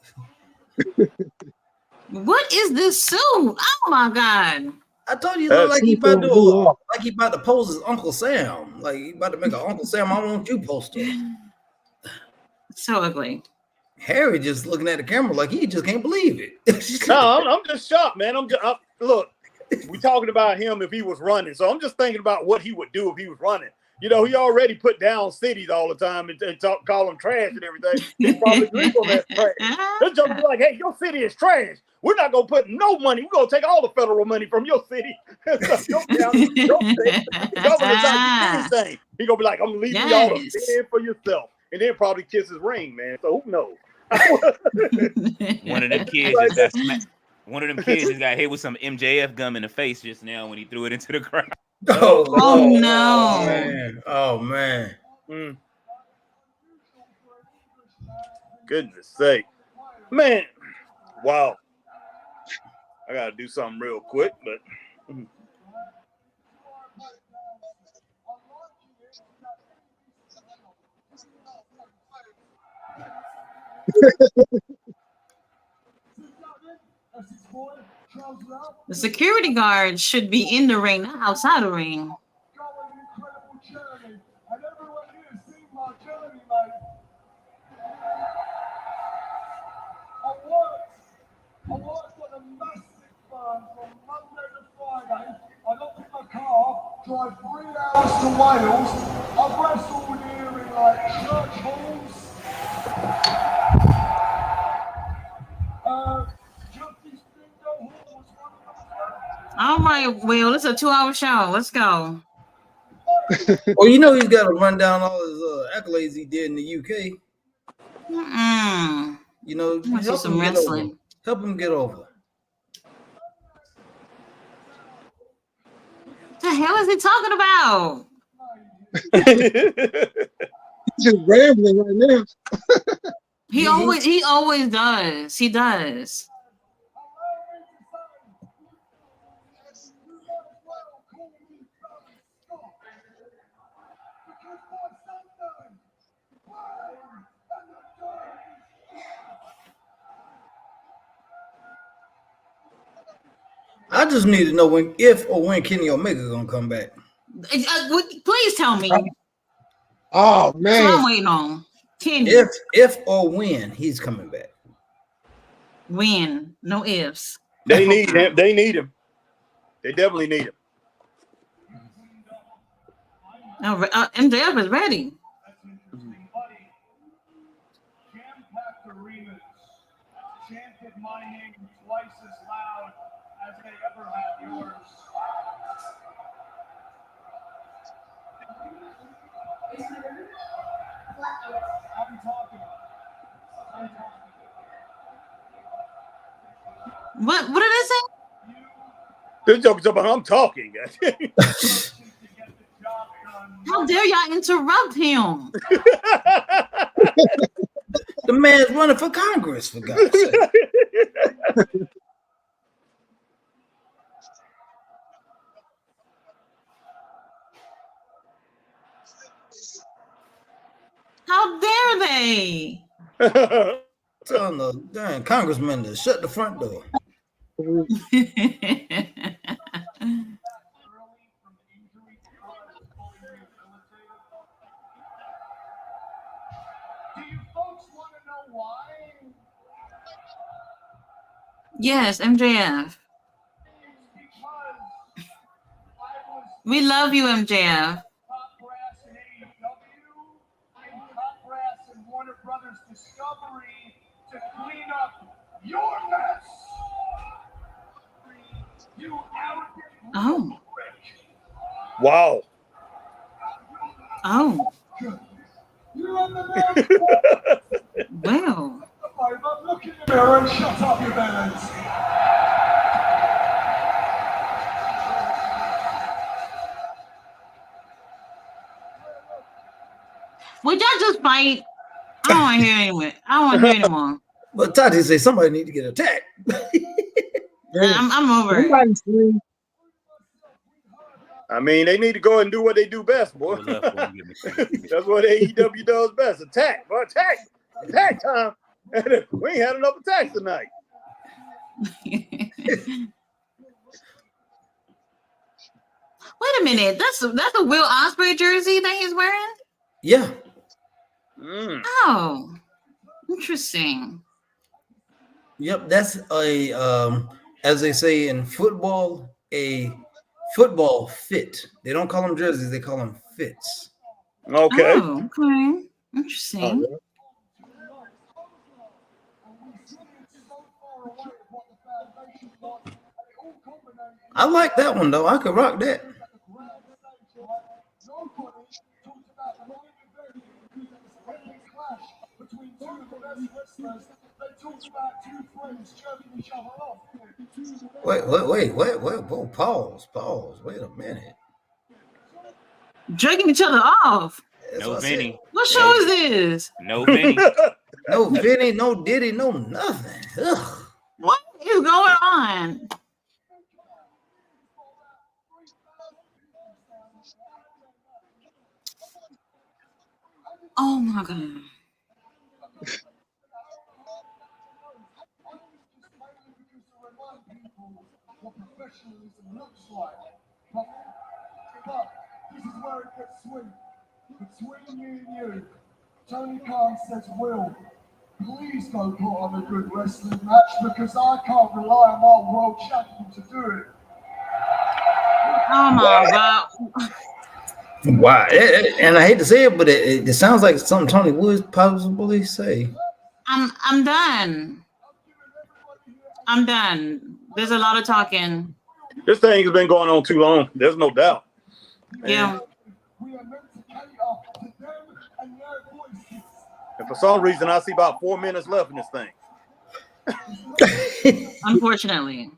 What is this suit? Oh my god. I told you, look like he about to pose as Uncle Sam. Like he about to make an Uncle Sam I want you poster. So ugly. Harry just looking at the camera like he just can't believe it. No, I'm just shocked, man. Look, we talking about him if he was running, so I'm just thinking about what he would do if he was running. You know, he already put down cities all the time and call them trash and everything. He probably agree on that trash. This joke be like, hey, your city is trash. We're not gonna put no money. We're gonna take all the federal money from your city. Your county, your state. The governor's not doing anything. He gonna be like, I'm leaving y'all to fend for yourself, and then probably kiss his ring, man. So who knows? One of them kids just got smacked. One of them kids just got hit with some MJF gum in the face just now when he threw it into the crowd. Oh, no. Oh man. Goodness sake. Man. Wow. I got to do something real quick, but. The security guard should be in the ring, not outside the ring. I worked on a massive farm from Monday to Friday. I got in my car, drive 3 hours to Wales. I've wrestled here in like church halls. Justice Bingo Hall was one of them. All right, Will, it's a 2-hour show. Let's go. Well, you know he's got to run down all his accolades he did in the UK. You know, help him get over. Help him get over. What the hell is he talking about? He's just rambling right now. He always does. He does. I just need to know if or when Kenny Omega gonna come back. Please tell me. Oh man, that's what I'm waiting on. Kenny. If or when he's coming back. When? No ifs. They need him. They need him. They definitely need him. MJF is ready. Jam-packed arenas chanted my name twice as loud as they ever had yours. I'm talking. What did I say? This joke's about I'm talking. How dare y'all interrupt him? The man's running for Congress, for God's sake. How dare they? Telling the darn congressman to shut the front door. Yes, MJF. We love you, MJF. Warner Brothers Discovery to clean up your mess. You arrogant prick. Wow. Oh. You're on the man. Well. Look in the mirror and shut up your villains. Would y'all just fight? I don't want to hear anymore. I don't want to hear anymore. But Tati say somebody need to get attacked. I'm over it. I mean, they need to go and do what they do best, boy. That's what AEW does best. Attack. Well, attack. Attack time. We ain't had enough attacks tonight. Wait a minute. That's a Will Ospreay jersey that he's wearing? Yeah. Oh, interesting. Yep, that's a as they say in football, a football fit. They don't call them jerseys, they call them fits. Okay. Oh, okay. Interesting. I like that one though. I could rock that. Wait. Whoa, pause. Wait a minute. Jerking each other off. That's No what I Vinny. said. What show is this? No Vinny. No Vinny, no Diddy, no nothing. Ugh. What is going on? Oh my god. What professionalism looks like. But this is where it gets sweet. Between me and you, Tony Khan says, Will, please go put on a good wrestling match because I can't rely on my world champion to do it. Oh my god. Wow. And I hate to say it, but it sounds like something Tony would possibly say. I'm done. I'm done. There's a lot of talking. This thing has been going on too long. There's no doubt. Yeah. We are meant to cater to them and their voices. And for some reason, I see about 4 minutes left in this thing. Unfortunately.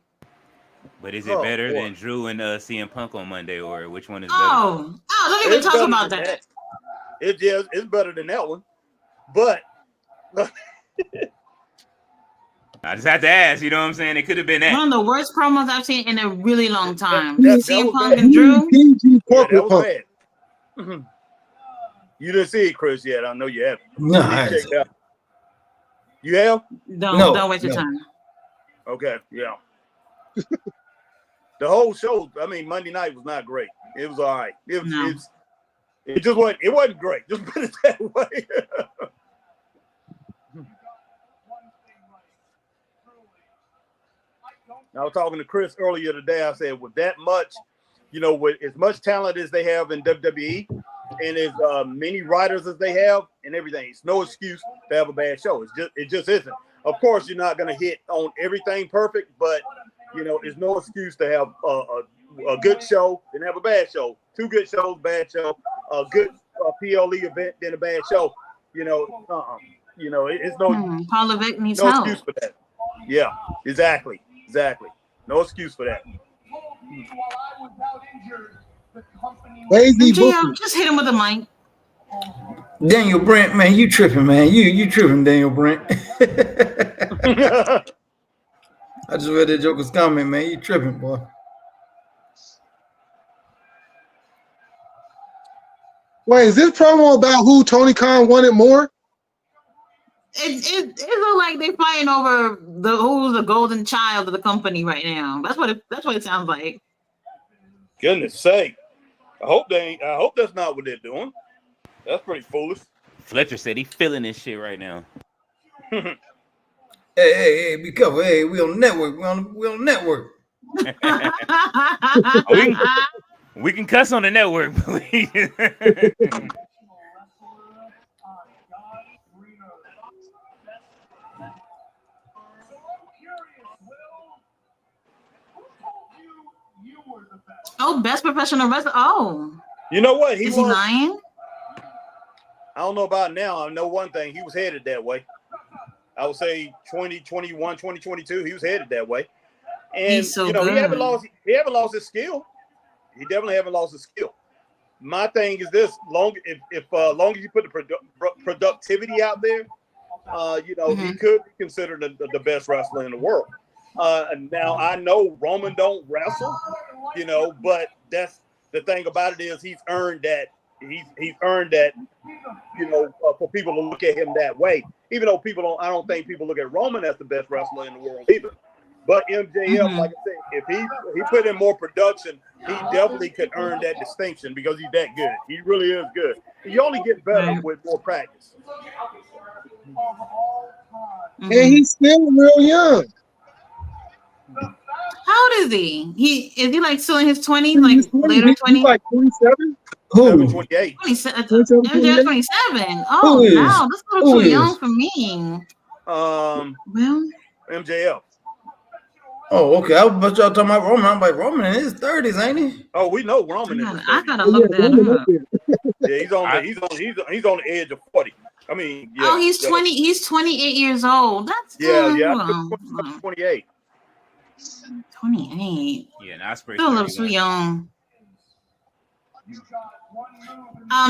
But is it better than Drew and CM Punk on Monday, or which one is better? Oh, don't even talk about that. It's better than that one. But I just had to ask, you know what I'm saying? It could have been that. One of the worst promos I've seen in a really long time. That CM was Punk bad. and Drew. Yeah, that was bad. You didn't see it, Chris, yet. I know you haven't. No, You have? Don't waste your time. Okay, yeah. The whole show, I mean, Monday night was not great. It was all right. It just wasn't. It wasn't great. Just put it that way. I was talking to Chris earlier today. I said, with that much, with as much talent as they have in WWE and as many writers as they have and everything, it's no excuse to have a bad show. It just isn't. Of course, you're not going to hit on everything perfect, but it's no excuse to have a good show and have a bad show. 2 good shows, bad show. A good PLE event, then a bad show. It's no. Paul Levesque needs no help. excuse for that. Yeah, exactly. No excuse for that. Lazy MJF, just hit him with a mic. Daniel Brent, man, you tripping, man. You tripping, Daniel Brent. I just read that Joker's comment, man. You tripping, boy. Wait, is this promo about who Tony Khan wanted more? It looks like they're fighting over who's the golden child of the company right now. That's what it sounds like. Goodness sake. I hope that's not what they're doing. That's pretty foolish. Fletcher said he's feeling this shit right now. Hey, be careful. Hey, we on the network. We on the network. We can cuss on the network, please. Oh, best professional wrestler. Oh. You know what? Is he lying? I don't know about now. I know one thing. He was headed that way. I would say 2021, 2022, he was headed that way. And he's so good. he haven't lost his skill. He definitely haven't lost his skill. My thing is this: long as you put the productivity out there, he could be considered the best wrestler in the world. Now I know Roman don't wrestle, but that's the thing about it is he's earned that. He's earned that, for people to look at him that way. Even though I don't think people look at Roman as the best wrestler in the world either. But MJF, like I said, if he put in more production, he definitely could earn that distinction because he's that good. He really is good. You only get better with more practice. And he's still real young. How old is he? Is he like still in his 20s, like later 20s? He's like 27. Who? 28. MJF 27. Oh, wow, that's a little too young for me. Well, MJF. Oh, okay. I was y'all talking about Roman. I'm like, Roman in his 30s, ain't he? Oh, we know Roman. I gotta look that up. Yeah, he's on the edge of 40. I mean, yeah. Oh, he's 20. He's 28 years old. That's 28. 28. Yeah, and Ospreay Still a little too young.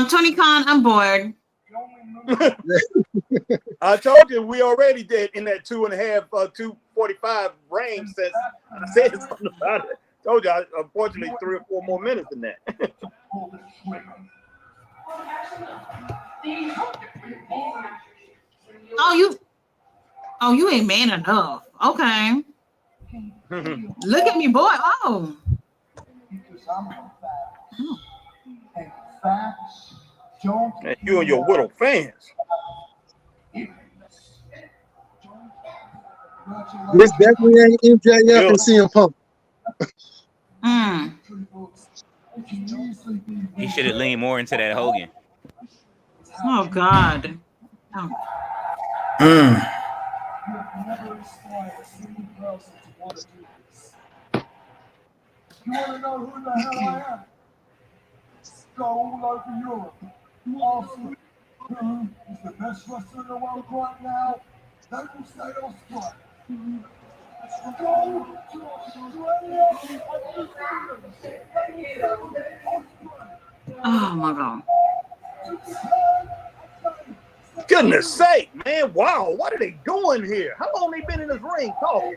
Tony Khan, I'm bored. I told you we already did in that 2.5, 2:45 range. Since I said something about it. Told you, unfortunately, 3 or 4 more minutes than that. You ain't man enough. Okay. Look at me, boy. Oh. And you and your widow fans. This definitely ain't MJF and CM Punk. He should have leaned more into that Hogan. Oh God. Oh. You want to know who the hell I am? Go all over Europe. Arsenal, who is the best wrestler in the world right now? They will stay on strike. Go to Australia. Oh my God. Goodness sake, man. Wow, what are they doing here? How long they been in this ring talking?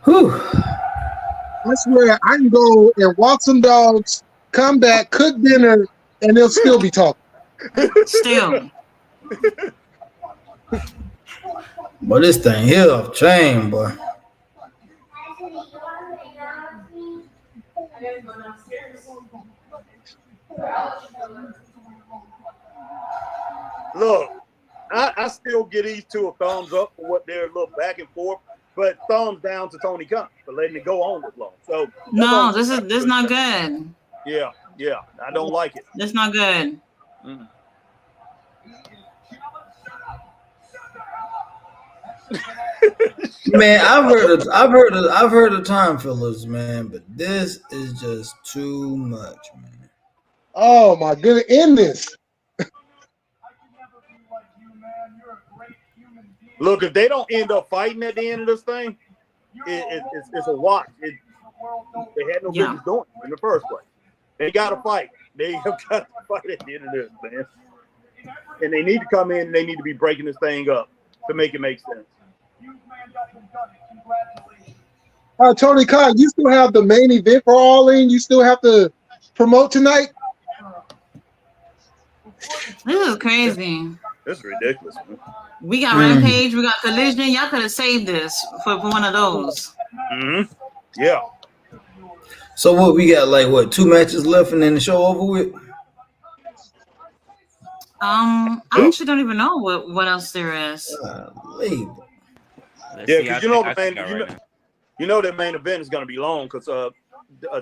Whew. I swear I can go and walk some dogs, come back, cook dinner, and they'll still be talking. Still. But this thing here off chain, boy. Look, I still give these two a thumbs up for what they're a little back and forth, but thumbs down to Tony Khan for letting it go on this long. So no, this is not good. Yeah, I don't like it. That's not good. Mm. Man, I've heard of time fillers, man, but this is just too much, man. Oh my goodness, end this. Look, if they don't end up fighting at the end of this thing, it's a watch. They had no business doing it in the first place. They got to fight. They have got to fight at the end of this, man. And they need to come in and they need to be breaking this thing up to make it make sense. Tony Khan, you still have the main event for All In? You still have to promote tonight? This is crazy. This is ridiculous, man. We got Rampage, we got Collision. Y'all could have saved this for one of those. Mm-hmm. Yeah. So what we got? Like what? 2 matches left and then the show over with? I actually don't even know what else there is. Yeah, because you know that main event is going to be long because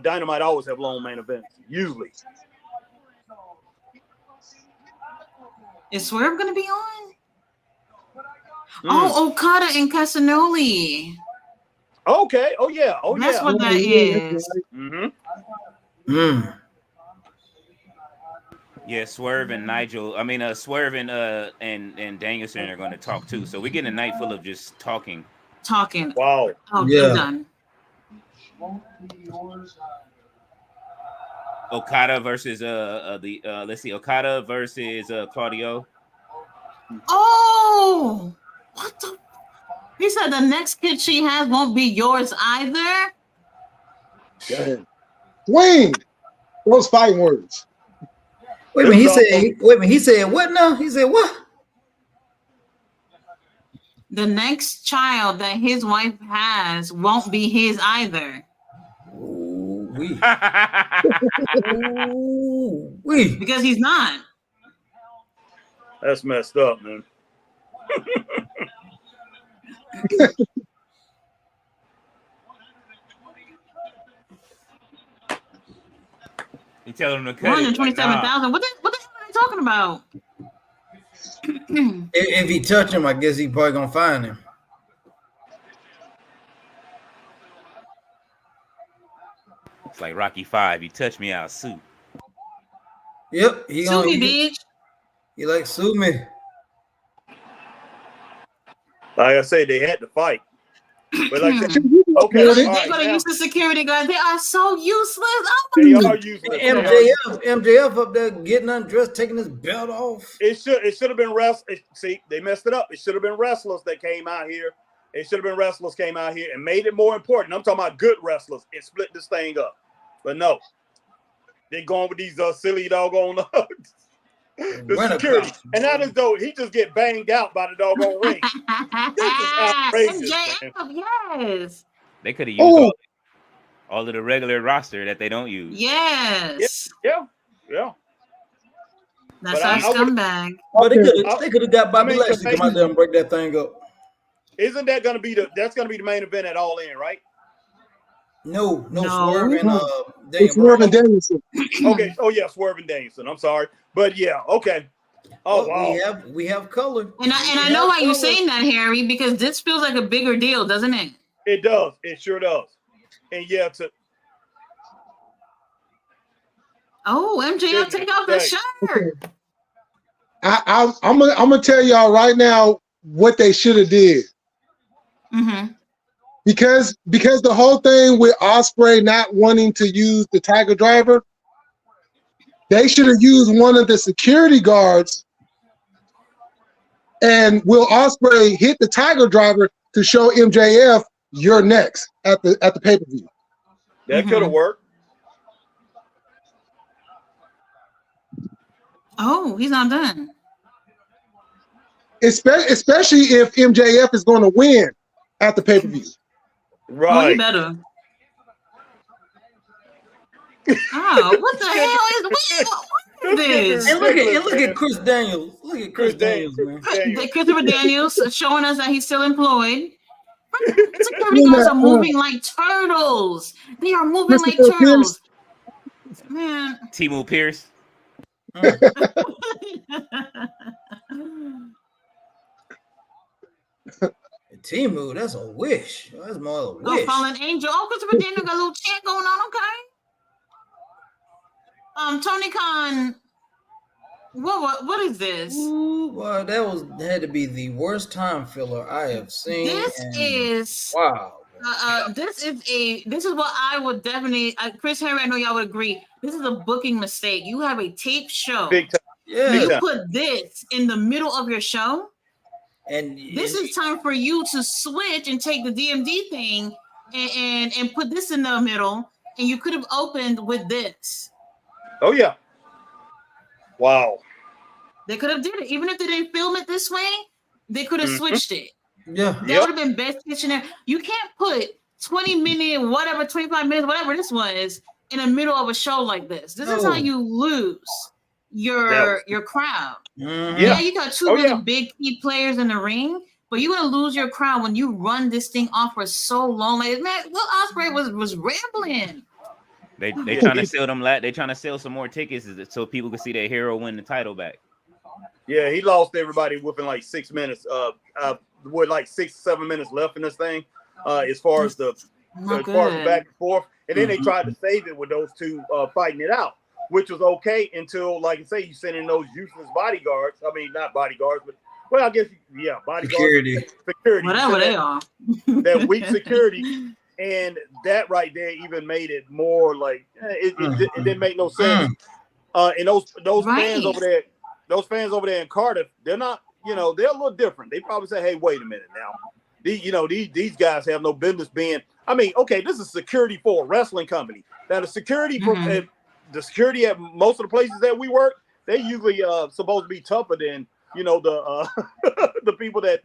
Dynamite always have long main events usually. Is Swerve going to be on? Oh, Okada and Casanoli. Okay. Oh yeah. That's what that is. Mm-hmm. Yeah, Swerve and Swerve and Danielson are going to talk too. So we're getting a night full of just talking. Wow. Oh, yeah. Done. Okada versus Okada versus Claudio. Oh, what the? He said the next kid she has won't be yours either. Wayne, those fighting words. Wait a minute, he said what now? He said what? The next child that his wife has won't be his either. Because he's not. That's messed up, man. You tell him to cut 127,000. What the hell are they talking about? If he touch him, I guess he probably gonna find him. It's like Rocky 5. You touch me, I'll sue. Yep, sue me, bitch. He like sue me. Like I said, they had to fight. But like I said, Okay, all They're right, gonna now, use the security guards. They are so useless. Oh they my are God. useless. MJF up there getting undressed, taking his belt off. It should have been wrestlers. See, they messed it up. It should have been wrestlers that came out here. It should have been wrestlers came out here and made it more important. I'm talking about good wrestlers and split this thing up. But no, they going with these silly doggone the security. And that is though he just get banged out by the doggone ring. This is outrageous, man. MJF, yes. They could have used all of the regular roster that they don't use. Yes. Yeah. That's But our I would- scumbag. But they could have got Bobby Lashley to come out there and break that thing up. Isn't that going to be that's going to be the main event at All In, right? No, No. Swerve and It's Swerve and Danielson. Okay. Oh yeah, Swerve and Danielson. I'm sorry, but yeah. Okay. Oh wow. We have color. And I know why you're saying that, Harry, because this feels like a bigger deal, doesn't it? It does. It sure does. And yeah, MJF, take off the shirt. I'm gonna tell y'all right now what they should have did. Mm-hmm. Because the whole thing with Ospreay not wanting to use the Tiger Driver, they should have used one of the security guards, and Will Ospreay hit the Tiger Driver to show MJF you're next at the pay-per-view. That could have worked. Oh, he's not done. Especially if MJF is going to win at the pay-per-view. Right. Oh, you better. Oh, what the hell is this? And look at Chris Daniels. Look at Chris Daniels, man. Christopher Daniels showing us that he's still employed. Security guards are moving like turtles. They are moving like turtles. Man. Timu Pierce. Timu, that's a wish. That's more of a wish. Fallen Angel. Oh, Christopher Daniels got a little chant going on. Okay. Tony Khan. What is this? Ooh, well, that had to be the worst time filler I have seen. This is wow. This is what I would definitely. Chris Henry, I know y'all would agree. This is a booking mistake. You have a tape show. Big time. Yeah. You put this in the middle of your show. And this is time for you to switch and take the DMD thing and put this in the middle, and you could have opened with this. Oh yeah. Wow. They could have did it. Even if they didn't film it this way, they could have switched it. Yeah. That would have been best picture there. You can't put 20 minutes, whatever, 25 minutes, whatever this was, in the middle of a show like this. This is how you lose your crowd. Yeah, you got two really big key players in the ring, but you're gonna lose your crowd when you run this thing off for so long. Like, man, Will Ospreay was rambling. They trying to sell them. They trying to sell some more tickets so people can see their hero win the title back. Yeah, he lost everybody within like 6 minutes. With like 6-7 minutes left in this thing. As far as the back and forth, and then they tried to save it with those two fighting it out, which was okay until, like I say, you send in those useless bodyguards. I mean, not bodyguards, but I guess bodyguards, security, whatever they are. That weak security. And that right there even made it more like it didn't make no sense. And those fans over there in Cardiff, they're not, they're a little different. They probably say, "Hey, wait a minute now. These guys have no business being." I mean, okay, this is security for a wrestling company. Now the security the security at most of the places that we work, they usually supposed to be tougher than the the people that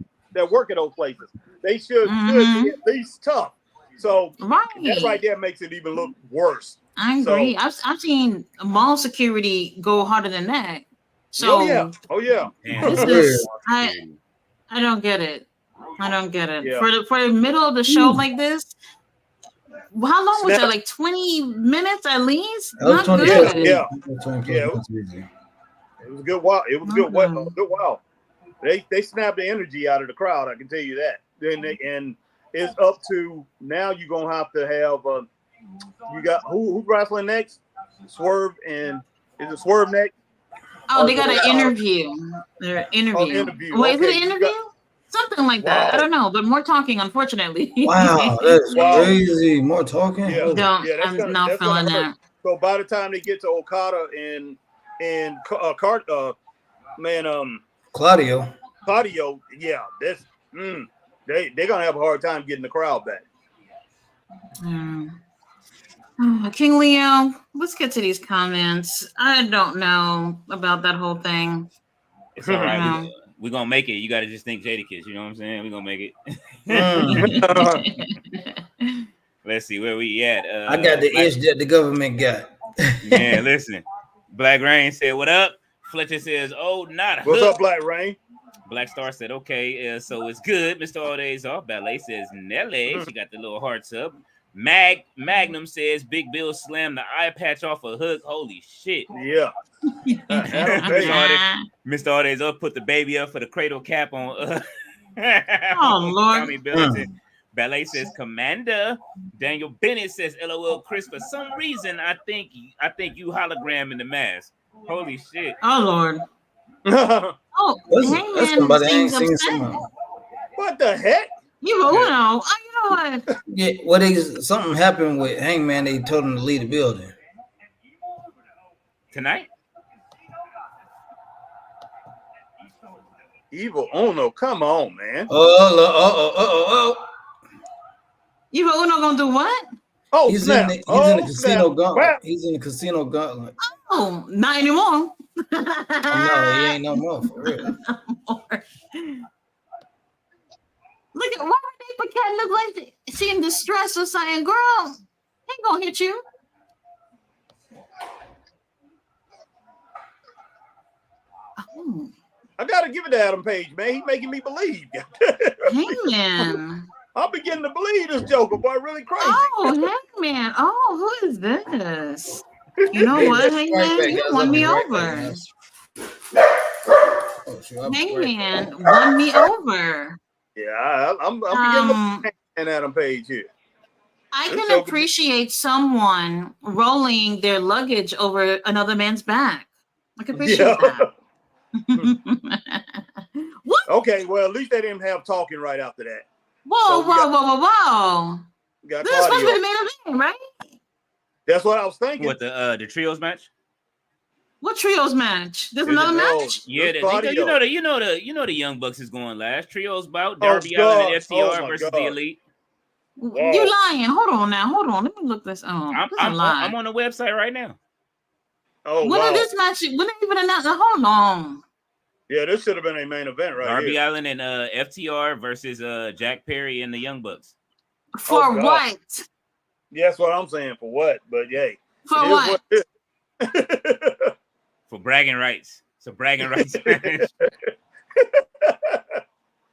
work at those places. They should be at least tough. So that right there makes it even look worse. I agree. I've seen mall security go harder than that. So oh yeah. This is I don't get it. Yeah. For the middle of the show like this. How long was that? Like 20 minutes at least? Not good. Yeah. It was a good while. It was a good while. They snapped the energy out of the crowd. I can tell you that. And it's up to now. You're gonna have to have. You got who's wrestling next? Swerve and is it Swerve next? Oh, they got an interview. They're interviewing. Wait, is it an interview? Something like that. I don't know, but more talking, unfortunately. Wow, that's Wow. crazy. More talking. Yeah. Holy- Don't. Yeah, I'm not that's feeling gonna hurt. that. So by the time they get to Okada and Claudio. Claudio, yeah, they're gonna have a hard time getting the crowd back. King Leo, let's get to these comments. I don't know about that whole thing. It's all right. No. We're gonna make it. You gotta just think Jadakiss, you know what I'm saying? We're gonna make it. Let's see where we at. I got the itch that the government got. Man, listen. Black Rain said, "What up?" Fletcher says, "Oh, not What's hook." up, Black Rain? Black Star said, "Okay, so it's good." Mr. All Days Off. Ballet says, "Nelly." She got the little hearts up. Magnum says, "Big Bill slammed the eye patch off a hook." Holy shit! Yeah. Mr. All Days Off put the baby up for the cradle cap on. Oh Lord! Tommy Billington. Ballet says, "Commander." Daniel Bennett says, "LOL, Chris. For some reason, I think you hologram in the mask." Holy shit! Oh Lord! Oh, That's somebody I ain't seen somehow. What the heck? You know what? Yeah, something happened with Hangman. They told him to leave the building tonight. Evil Uno, come on, man. Oh. Evil Uno gonna do what? Oh, he's snap. in the casino gauntlet. Crap. He's in the casino gauntlet. Oh, not anymore. No, he ain't no more for real. No more. Look at why would Cat look like she in distress or saying, "Girl, ain't gonna hit you." Oh. I gotta give it to Adam Page, man. He's making me believe. Hangman. I'm beginning to believe this Joker, boy, really crazy. Oh, Hangman. Oh, who is this? You know what, Hangman? You won me over. Hangman won me over. Yeah, I'm beginning to believe Adam Page here. I can appreciate someone rolling their luggage over another man's back. I can appreciate that. What? Okay, well, at least they didn't have talking right after that. Whoa. This is supposed to be the main event, right? That's what I was thinking. What, the trios match? What trios match? There's another match? Yeah, you know the Young Bucks is going last. Trios bout Darby Allin and FTR versus the Elite. Wow. You lying. Hold on. Let me look this up. I'm on the website right now. Oh, when wow. did this match? When did even announce? Hold on. Yeah, this should have been a main event, right? Darby Allin and FTR versus Jack Perry and the Young Bucks. For what? Yeah, that's what I'm saying. For what? But yay. For what? For bragging rights. It's a bragging rights match.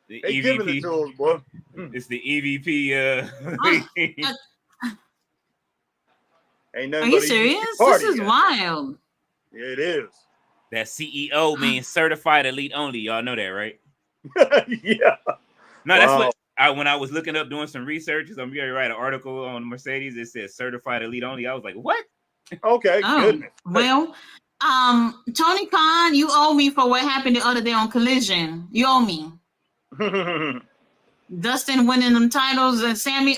The they EVP. giving it to us, boy. It's the EVP. Ain't nothing. Are you serious? This is wild. Yeah, it is. That CEO means certified elite only. Y'all know that, right? Yeah. No, that's what when I was looking up doing some research, I'm going to write an article on Mercedes. It says certified elite only. I was like, what? Okay, goodness. Well, Tony Khan, you owe me for what happened the other day on Collision. You owe me. Dustin winning them titles and Sammy,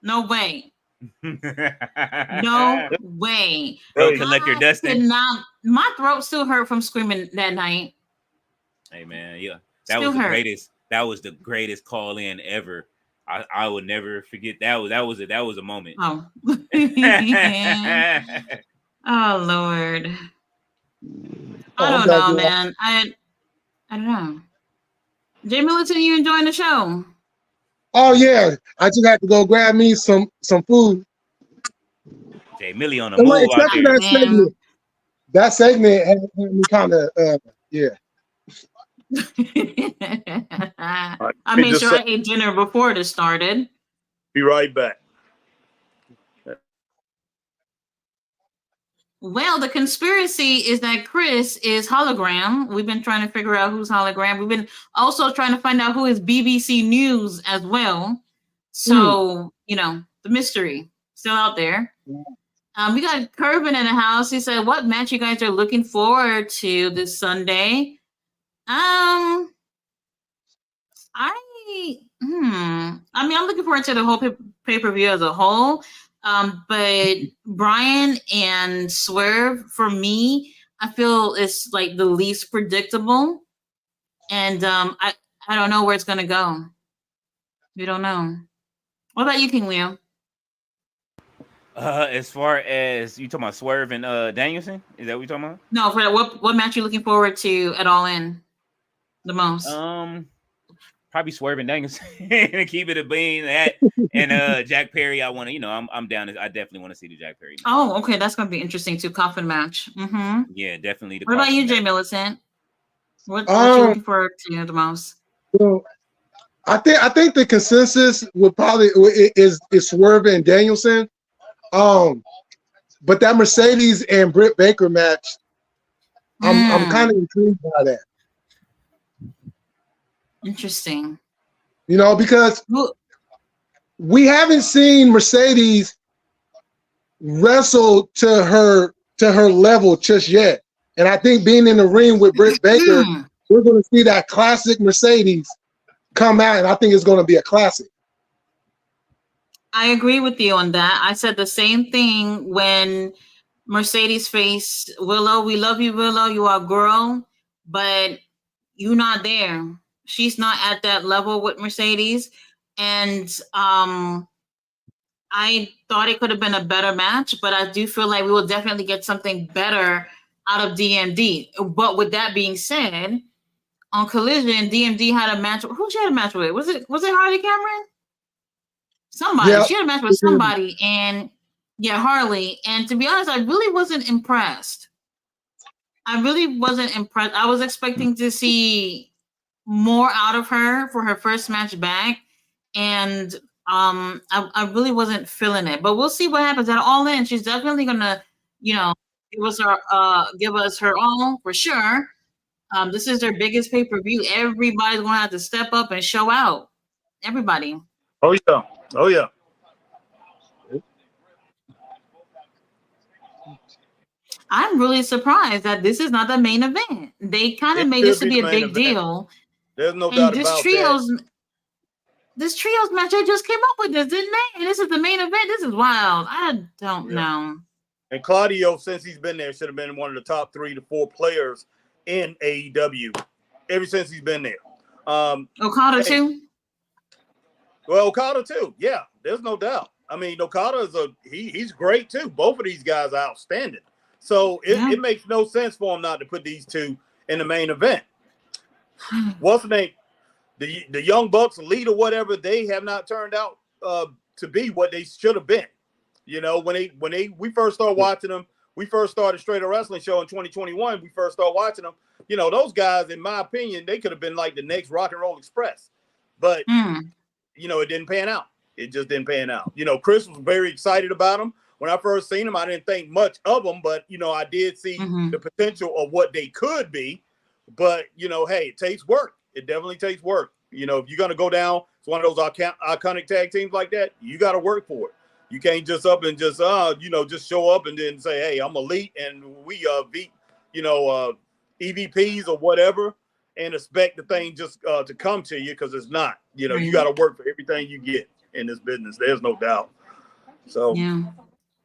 no way. No way. Bro, collector Dustin. My throat still hurt from screaming that night. Hey man, yeah. That was the greatest call in ever. I would never forget that was a moment. Oh. Oh Lord. I don't know, man. I don't know. Jay Militant, you enjoying the show? Oh yeah. I just had to go grab me some food. Jay Millie on the move out there. That segment had me kind of yeah. I made sure I ate dinner before this started. Be right back. Well, the conspiracy is that Chris is hologram. We've been trying to figure out who's hologram. We've been also trying to find out who is BBC News as well. So, the mystery still out there. We got Curvin in the house. He said, what match you guys are looking forward to this Sunday? I mean, I'm looking forward to the whole pay-per-view as a whole. But Brian and Swerve, for me, I feel it's like the least predictable. And I don't know where it's gonna go. We don't know. What about you, King Leo? As far as you talking about Swerve and Danielson, is that what you talking about? No, for what match you looking forward to at All In the most? Probably Swerve and Danielson and keep it a bean. That and Jack Perry. I want to, I'm down. I definitely want to see the Jack Perry match. Oh, okay, that's gonna be interesting too. Coffin match. Mm-hmm. Yeah, definitely. What about you, Jay Millicent? What you looking forward to the most? Well, I think the consensus would probably is Swerve and Danielson. But that Mercedes and Britt Baker match, I'm kind of intrigued by that. Interesting. Because we haven't seen Mercedes wrestle to her level just yet. And I think being in the ring with Britt Baker, we're going to see that classic Mercedes come out, and I think it's going to be a classic. I agree with you on that. I said the same thing when Mercedes faced Willow. We love you, Willow. You are a girl, but you're not there. She's not at that level with Mercedes. And I thought it could have been a better match, but I do feel like we will definitely get something better out of DMD. But with that being said, on Collision, DMD had a match. Who she had a match with? Was it Harley Cameron? Somebody. Yep. She had a match with somebody, and Harley. And to be honest, I really wasn't impressed. I was expecting to see more out of her for her first match back, and I really wasn't feeling it. But we'll see what happens at All In. She's definitely gonna, give us her all for sure. This is their biggest pay-per-view. Everybody's gonna have to step up and show out. Everybody. Oh yeah. I'm really surprised that this is not the main event. They kind of made this to be a big deal. There's no doubt about that. This trios match they just came up with this, didn't they? And this is the main event. This is wild. I don't know. And Claudio, since he's been there, should have been one of the top 3 to 4 players in AEW ever since he's been there. Okada too. Well, Okada too. Yeah, there's no doubt. I mean, Okada is he's great too. Both of these guys are outstanding. So it makes no sense for him not to put these two in the main event. What's the name? The Young Bucks, lead or whatever, they have not turned out to be what they should have been. When we first started watching them, we first started Straight Up Wrestling Show in 2021. We first started watching them. Those guys, in my opinion, they could have been like the next Rock and Roll Express. But, it didn't pan out. It just didn't pan out. Chris was very excited about them. When I first seen them, I didn't think much of them, but, I did see the potential of what they could be. But, hey, it takes work. It definitely takes work. If you're going to go down, it's one of those iconic tag teams like that, you got to work for it. You can't just up and just show up and then say, hey, I'm elite and we beat, EVPs or whatever and expect the thing just to come to you, because it's not. You got to work for everything you get in this business. There's no doubt. So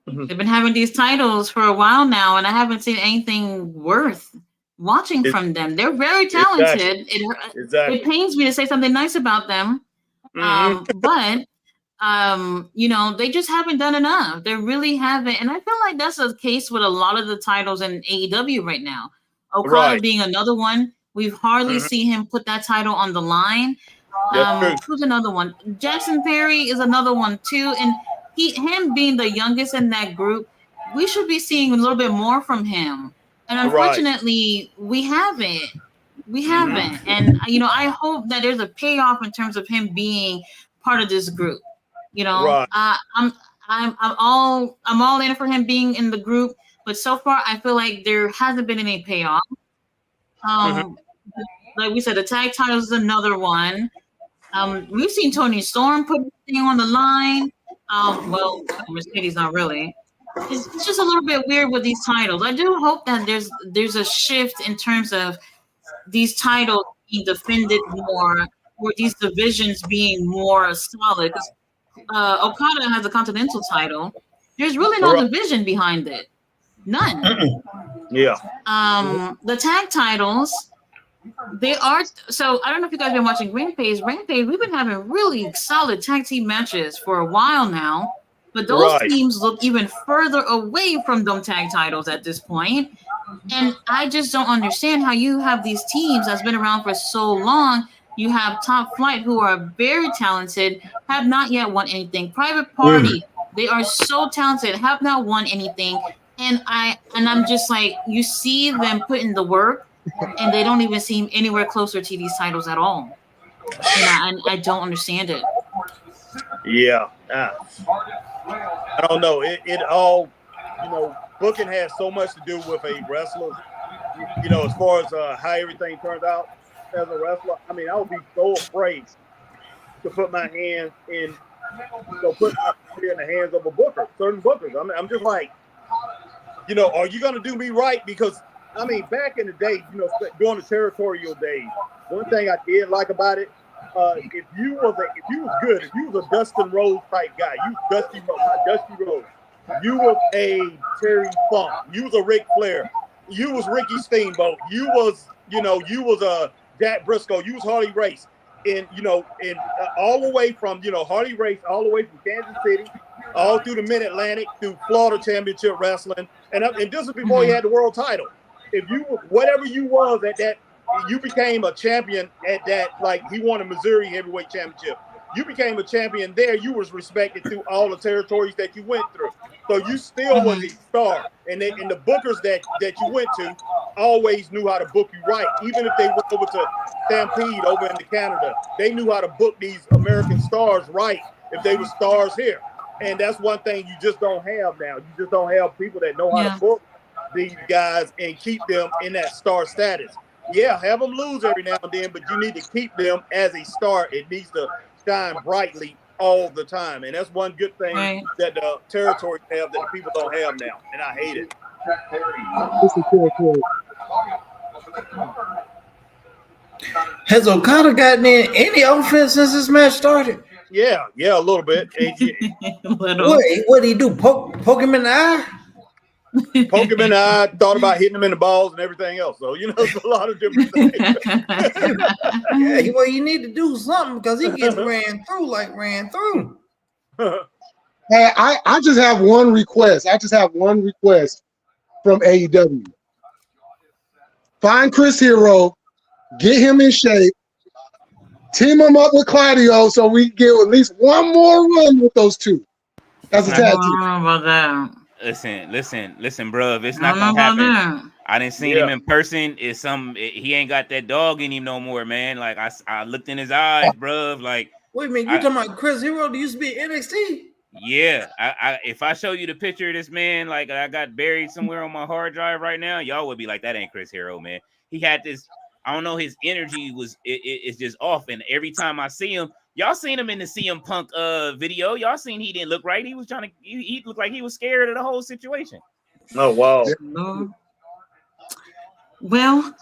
they've been having these titles for a while now, and I haven't seen anything worth watching from them. They're very talented. Exactly. It pains me to say something nice about them, but they just haven't done enough. They really haven't, and I feel like that's the case with a lot of the titles in AEW right now. Okada being another one. We've hardly seen him put that title on the line. Who's another one? Jackson Perry is another one too, and him being the youngest in that group, we should be seeing a little bit more from him. And unfortunately, we haven't. And I hope that there's a payoff in terms of him being part of this group. I'm all in for him being in the group, but so far I feel like there hasn't been any payoff. Like we said, the tag titles is another one. We've seen Tony Storm put thing on the line. Well, Mercedes not really. It's just a little bit weird with these titles. I do hope that there's a shift in terms of these titles being defended more for these divisions being more solid. Because Okada has a Continental title. There's really no division behind it. None. Yeah. The tag titles, they are. So I don't know if you guys have been watching Rampage. Rampage, we've been having really solid tag team matches for a while now. But those teams look even further away from them tag titles at this point. And I just don't understand how you have these teams that's been around for so long. You have Top Flight, who are very talented, have not yet won anything. Private Party, they are so talented, have not won anything. And I'm just like, you see them put in the work, and they don't even seem anywhere closer to these titles at all. And I don't understand it. Yeah. I don't know. It all, booking has so much to do with a wrestler. As far as how everything turned out as a wrestler. I mean, I would be so afraid to put my hand in, put my career in the hands of a booker, certain bookers. I'm just like, are you going to do me right? Because, I mean, back in the day, during the territorial days, one thing I did like about it, if you was good, if you was a Dustin Rhodes type guy, Dusty Rhodes, you was a Terry Funk, you was a Ric Flair, you was Ricky Steamboat, you was a Jack Briscoe, you was Harley Race, and all the way from Harley Race, all the way from Kansas City, all through the Mid Atlantic, through Florida Championship Wrestling, and this was before he had the world title. If you whatever you was at that. You became a champion at that, like he won a Missouri heavyweight championship. You became a champion there. You was respected through all the territories that you went through. So you still was a star. And the bookers that you went to always knew how to book you right. Even if they went over to Stampede over in Canada, they knew how to book these American stars right if they were stars here. And that's one thing you just don't have now. You just don't have people that know how to book these guys and keep them in that star status. Yeah, have them lose every now and then, but you need to keep them as a star. It needs to shine brightly all the time. And that's one good thing that the territories have that the people don't have now. And I hate it. Has Okada gotten in any offense since this match started? Yeah, a little bit. What did he do? Poke him in the eye? Poke him in the eye, thought about hitting him in the balls and everything else. So, it's a lot of different things. Well, you need to do something because he gets ran through. Hey, I just have one request. From AEW. Find Chris Hero, get him in shape, team him up with Claudio so we get at least one more run with those two. That's a tag team. I don't know about that. Listen, bro. If it's not gonna happen, I didn't see him in person. He ain't got that dog in him no more, man. Like I looked in his eyes, bro. Like, wait a minute, you talking about Chris Hero? That used to be NXT? Yeah, I if I show you the picture of this man, like I got buried somewhere on my hard drive right now, y'all would be like, that ain't Chris Hero, man. He had this. I don't know. His energy it's just off, and every time I see him. Y'all seen him in the CM Punk video. Y'all seen he didn't look right. He was he looked like he was scared of the whole situation. Oh, wow. Well,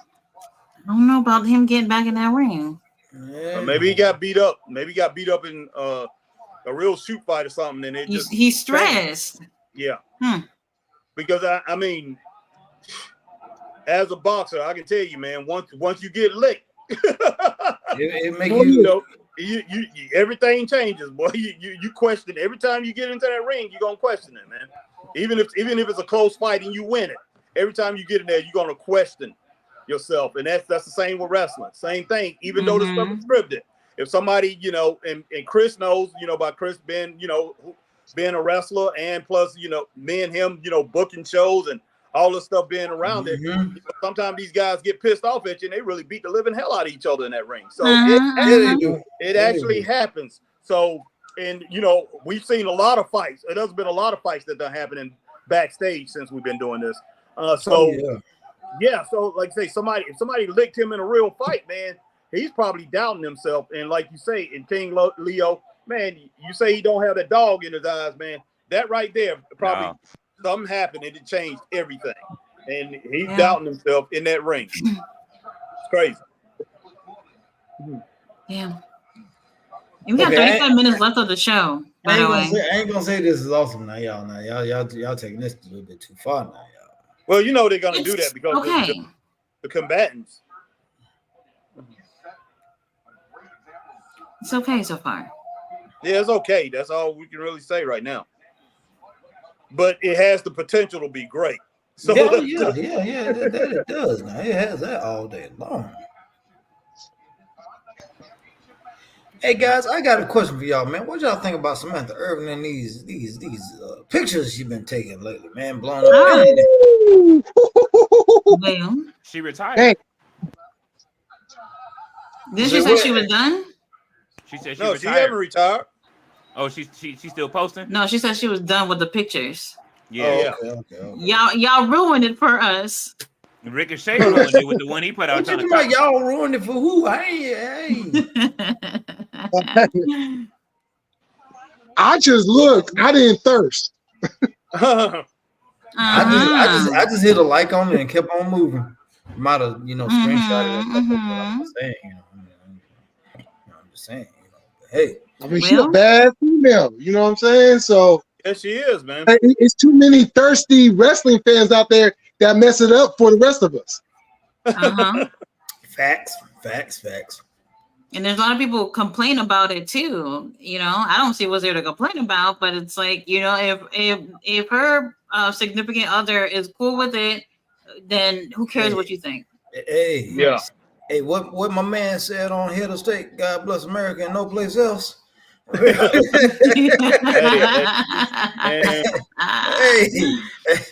I don't know about him getting back in that ring. Maybe he got beat up. Maybe he got beat up in a real shoot fight or something. And he's stressed. Yeah. Because, I mean, as a boxer, I can tell you, man, once you get licked, it make you everything changes, boy. You question every time you get into that ring. You're gonna question it, man. Even if it's a close fight and you win it, every time you get in there, you're gonna question yourself, and that's the same with wrestling. Same thing. Even though the stuff is scripted, if somebody and Chris knows about Chris being being a wrestler, and plus me and him booking shows and all this stuff being around it. Sometimes these guys get pissed off at you and they really beat the living hell out of each other in that ring. So it actually happens. So, and we've seen a lot of fights. There's been a lot of fights that are happening backstage since we've been doing this. So like I say, if somebody licked him in a real fight, man, he's probably doubting himself. And like you say, in King Leo, man, you say he don't have that dog in his eyes, man. That right there probably. Something happened and it changed everything. And he's doubting himself in that ring. It's crazy. Yeah. And we got 35 minutes left of the show, by the way. I ain't gonna say this is awesome now, y'all. Now, y'all taking this a little bit too far now, y'all. Well, you know they're gonna do that because okay. the combatants. It's okay so far. Yeah, it's okay. That's all we can really say right now. But it has the potential to be great. So yeah. That it does now. It has that all day long. Hey guys, I got a question for y'all, man. What y'all think about Samantha Irvin and these pictures she's been taking lately, man? Blowing up. Well, she retired. Hey. Didn't she say she was done? She said no, she haven't retired. Oh, she still posting? No, she said she was done with the pictures. Yeah. Okay. Y'all ruined it for us. Ricochet ruined it with the one he put out. What you about y'all ruined it for who? Hey. I just looked. I didn't thirst. I just hit a like on it and kept on moving. Might have, screenshot it. I'm just saying, I'm just saying, hey. I mean, she's a bad female. You know what I'm saying? So yes, she is, man. It's too many thirsty wrestling fans out there that mess it up for the rest of us. Facts. And there's a lot of people complain about it too. I don't see what's there to complain about, but it's like, if her significant other is cool with it, then who cares what you think? Hey, yeah. Hey, what my man said on Head of State, God bless America and no place else. Hey,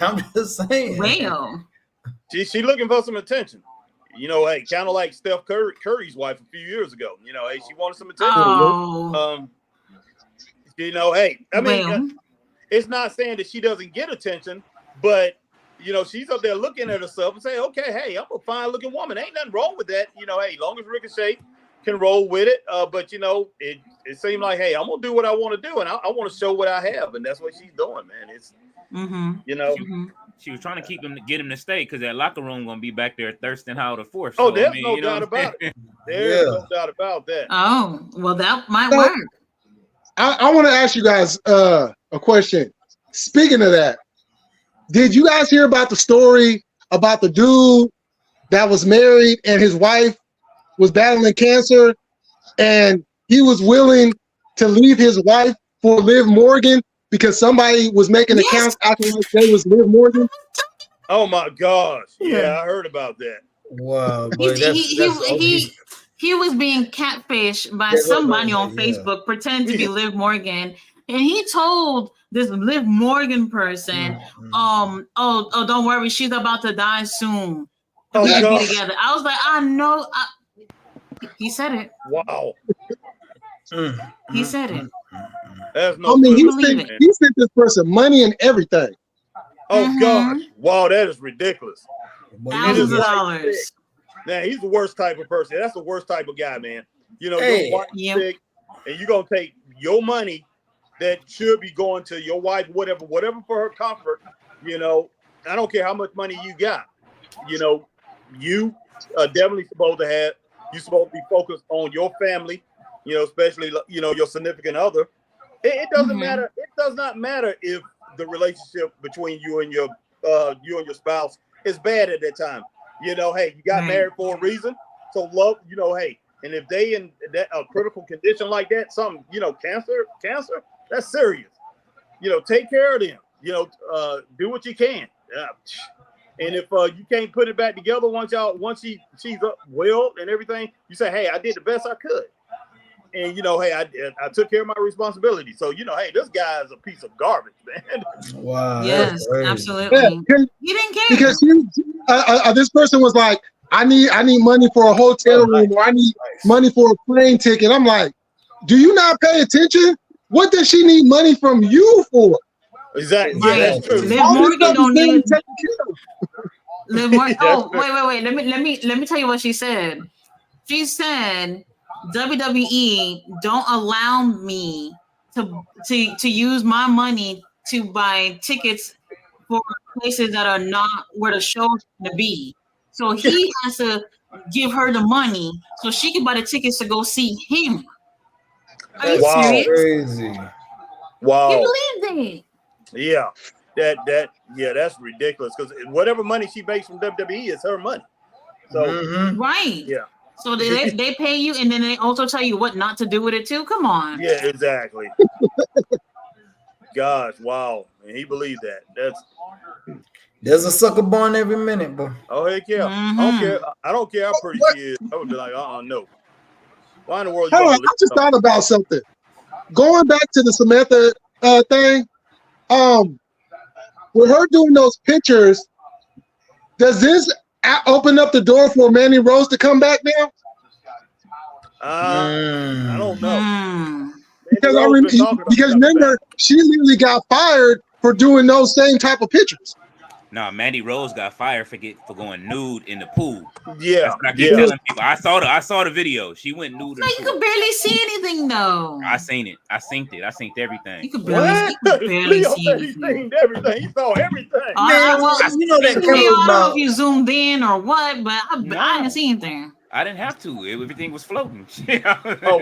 I'm just saying. Well, she looking for some attention. Hey, kind of like Steph Curry's wife a few years ago. Hey, she wanted some attention. Oh. Hey, I mean, it's not saying that she doesn't get attention, but she's up there looking at herself and saying, okay, hey, I'm a fine looking woman. Ain't nothing wrong with that. Hey, long as Ricochet can roll with it. But it seemed like, hey, I'm gonna do what I want to do, and I want to show what I have, and that's what she's doing, man. It's she was trying to get him to stay because that locker room gonna be back there thirsting how to force. Oh, there's no doubt about it. There's no doubt about that. Oh, well, that might work. I want to ask you guys a question. Speaking of that, did you guys hear about the story about the dude that was married and his wife was battling cancer, and he was willing to leave his wife for Liv Morgan because somebody was making accounts acting like they was Liv Morgan? Oh my gosh! Yeah, I heard about that. Wow, he was being catfished by somebody on Facebook pretending to be Liv Morgan, and he told this Liv Morgan person, don't worry, she's about to die soon. We can be together. I was like, I know. He said it. Wow. He said it. There's no. I mean, he sent this person money and everything. Oh gosh! Wow, that is ridiculous. Thousands of dollars. Now he's the worst type of person. That's the worst type of guy, man. Your wife's sick, and you're gonna take your money that should be going to your wife, whatever for her comfort. I don't care how much money you got. You definitely supposed to have. You're supposed to be focused on your family. Especially your significant other. It doesn't matter. It does not matter if the relationship between you and your spouse is bad at that time. Hey, you got married for a reason. So love, hey, and if they in that a critical condition like that, something, cancer, that's serious. Take care of them. Do what you can. And if you can't put it back together once she's up well and everything, you say, hey, I did the best I could. And hey, I took care of my responsibility. So hey, this guy is a piece of garbage, man. Wow. Yes, absolutely. Yeah, he didn't care because this person was like, I need money for a hotel room, or I need money for a plane ticket. I'm like, do you not pay attention? What does she need money from you for? Exactly. Right. Yeah, that's true. Liv Morgan don't need. Liv Morgan. Oh, wait. Let me tell you what she said. She said, WWE don't allow me to use my money to buy tickets for places that are not where the show's going to be. So he has to give her the money so she can buy the tickets to go see him. Are you That's serious? crazy. Wow. You believe that? Yeah. That's ridiculous because whatever money she makes from WWE is her money. So Right. yeah. So they pay you and then they also tell you what not to do with it too. Come on. Yeah, exactly. Gosh, wow. And he believed that. There's a sucker born every minute, boy. Oh heck yeah. I don't care how pretty she is. I would be like, no. Why in the world you Hold gonna on, I believe just thought about something. Going back to the Samantha thing, with her doing those pictures, does this open up the door for Mandy Rose to come back now? I don't know. Because remember, she literally got fired for doing those same type of pictures. No, Mandy Rose got fired for going nude in the pool. Yeah, that's what I keep telling people. I saw the video. She went nude. So you could barely see anything though. I seen it. I synced it. I synced everything. You could barely see anything. Everything. He saw everything. You know that I don't know if you zoomed in or what, but I didn't see anything. I didn't have to. Everything was floating. Oh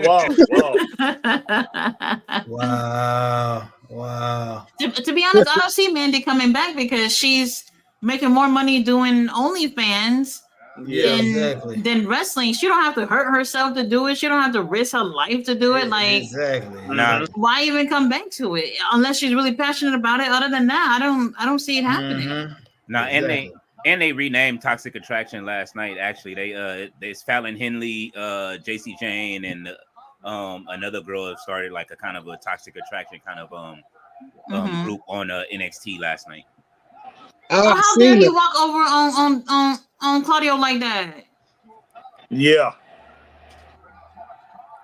wow. To be honest, I don't see Mandy coming back because she's making more money doing OnlyFans than wrestling. She don't have to hurt herself to do it. She don't have to risk her life to do it. Like, why even come back to it unless she's really passionate about it? Other than that, I don't see it happening. Now, and they renamed Toxic Attraction last night. Actually, there's Fallon Henley, JC Jane, and another girl have started like a kind of a Toxic Attraction kind of group on NXT last night. How dare you walk over on Claudio like that? Yeah.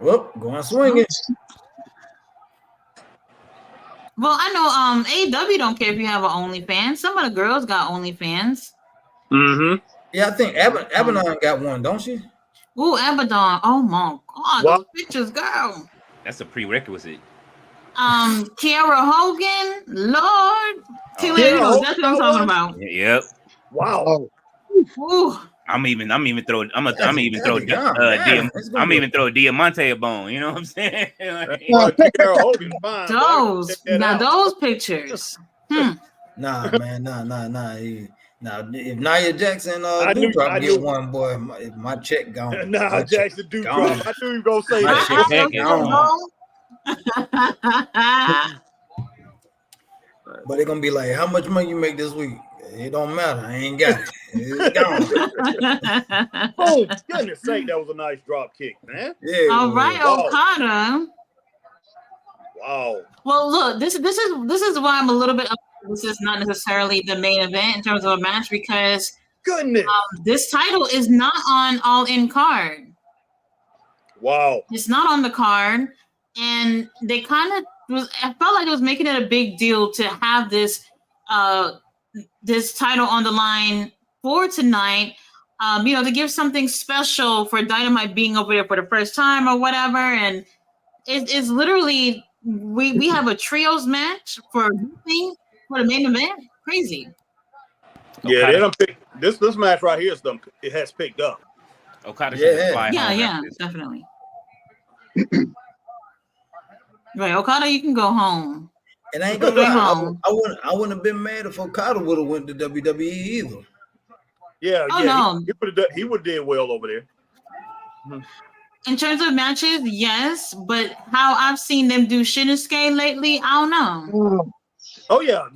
Well, going swinging. Well, I know AEW don't care if you have an OnlyFans. Some of the girls got OnlyFans. Yeah, I think Abaddon got one, don't she? Ooh, Abaddon. Oh my God, those pictures, girl. That's a prerequisite. Kiara Hogan, Lord. That's what I'm talking about. Yep. Wow. Ooh. I'm even throw Diamante a bone. You know what I'm saying? Those pictures. Nah, man, nah. Now, if Nia Jackson Dewdrop get one, boy, my check gone. Nah, Jackson Dewdrop. I knew you were gonna say that. But they're gonna be like, how much money you make this week? It don't matter. I ain't got it. It's gone. Oh, goodness sake, that was a nice drop kick, man. Yeah. All right, Okada. Wow. Well, look, this is why I'm a little bit. This is not necessarily the main event in terms of a match because this title is not on All In card. Wow. It's not on the card, and they kind of I felt like it was making it a big deal to have this this title on the line for tonight. To give something special for Dynamite being over there for the first time or whatever, and it's literally we have a trios match for the main event. Crazy. Yeah, they don't pick this match right here. It has picked up. Okada, yeah, definitely. Right, Okada, you can go home. And I ain't gonna lie, I wouldn't have been mad if Okada would have went to WWE either. Yeah, no. He would have did well over there. In terms of matches, yes, but how I've seen them do Shinsuke lately, I don't know. Oh yeah.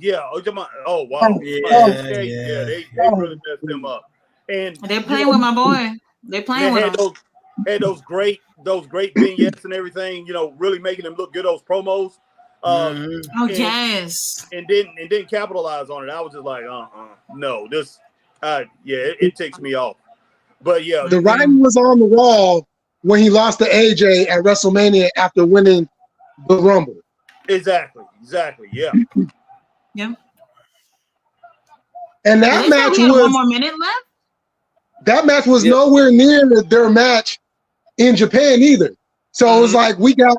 Oh wow. Yeah, they really messed him up. And they're playing with my boy. They're playing with him. Had those great vignettes and everything, really making them look good, those promos. Yes. And didn't capitalize on it. I was just like, no, this it takes me off. But yeah. The writing was on the wall when he lost to AJ at WrestleMania after winning the Rumble. Exactly, yeah. Yep. And that match was 1 more minute left. That match was nowhere near their match in Japan either. So it was like we got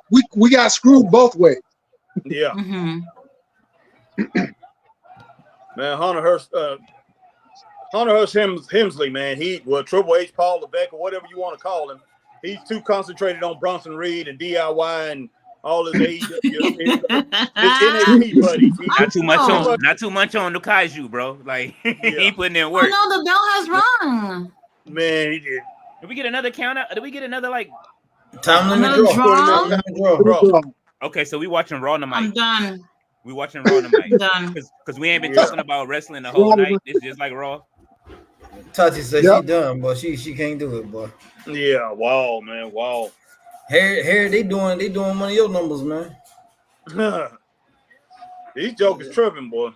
screwed both ways. Yeah. Man, Hunter Hearst Hunter Hearst Hemsley, man. Triple H, Paul Levesque, or whatever you want to call him. He's too concentrated on Bronson Reed and DIY and all his AEW, his NXT buddies. Not too much on the Kaiju, bro. Like he putting in work. Oh no, the bell has rung. Man, he did. Did we get another count out? Did we get another like time limit draw? Okay, so we watching Raw tonight. I'm done. We watching Raw tonight. Done. Because we ain't been talking about wrestling the whole night. It's just like Raw. Tati said she done, but she can't do it, boy. Yeah, wow, man, wow. Harry, they doing one of your numbers, man. These jokers tripping, boy.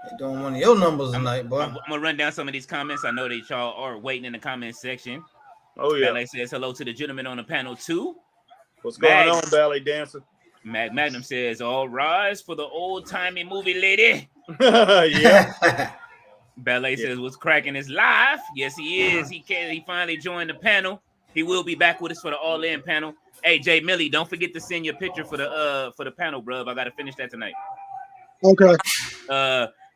They doing one of your numbers tonight, boy. I'm gonna run down some of these comments. I know that y'all are waiting in the comment section. Oh yeah. Ballet says hello to the gentleman on the panel too. What's going on, ballet dancer? Magnum says, all rise for the old timey movie lady. Yeah. Ballet says, what's cracking is live. Yes, he is. He finally joined the panel. He will be back with us for the All In panel. Hey, Jay Millie, don't forget to send your picture for the panel, bruv. I gotta finish that tonight. Okay.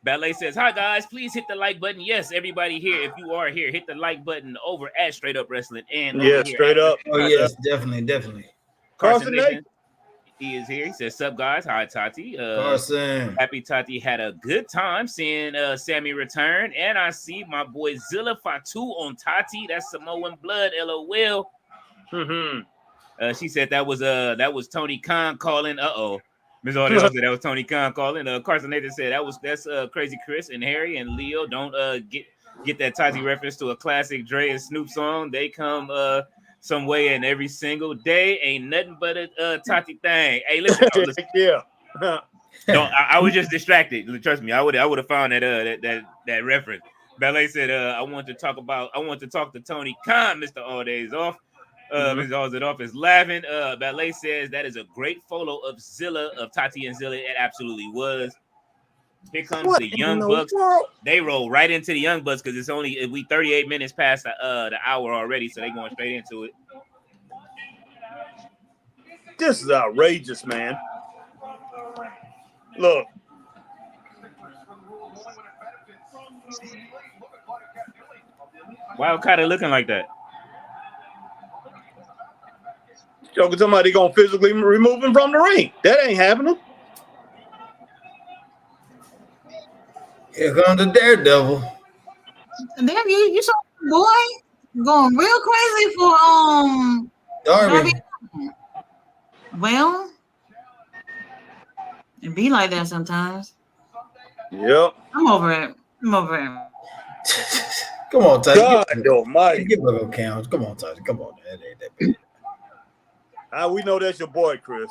Ballet says, hi guys, please hit the like button. Yes, everybody here, if you are here, hit the like button over at Straight Up Wrestling and straight up. Oh yes, definitely. Carson Nathan, he is here. He says, sup guys, hi Tati. Carson. Happy Tati had a good time seeing Sammy return, and I see my boy Zilla Fatu on Tati. That's Samoan blood, LOL. She said that was Tony Khan calling. Ms. Aldis said that was Tony Khan calling. Carson Nathan said that's Crazy Chris and Harry and Leo. Don't get that Tati reference to a classic Dre and Snoop song. They come some way and every single day. Ain't nothing but a Tati thing. Hey, listen. Yeah. I was just distracted. Trust me, I would have found that reference. Ballet said, I want to talk to Tony Khan. Mr. All Days Off. Mr. All Days Off is laughing. Ballet says that is a great photo of Tati and Zilla. It absolutely was. Here comes the Young Bucks. They roll right into the Young Bucks because we 38 minutes past the hour already, so they going straight into it. This is outrageous, man. Look. Why Okada looking like that? Joker somebody gonna physically remove him from the ring. That ain't happening. Here comes the Daredevil. Damn, you saw the boy going real crazy for Darby. Well, it be like that sometimes. Yep. I'm over it. Come on, Tati. God almighty. Give a little count. Come on, Tati. Come on. That ain't that bad. We know that's your boy, Chris.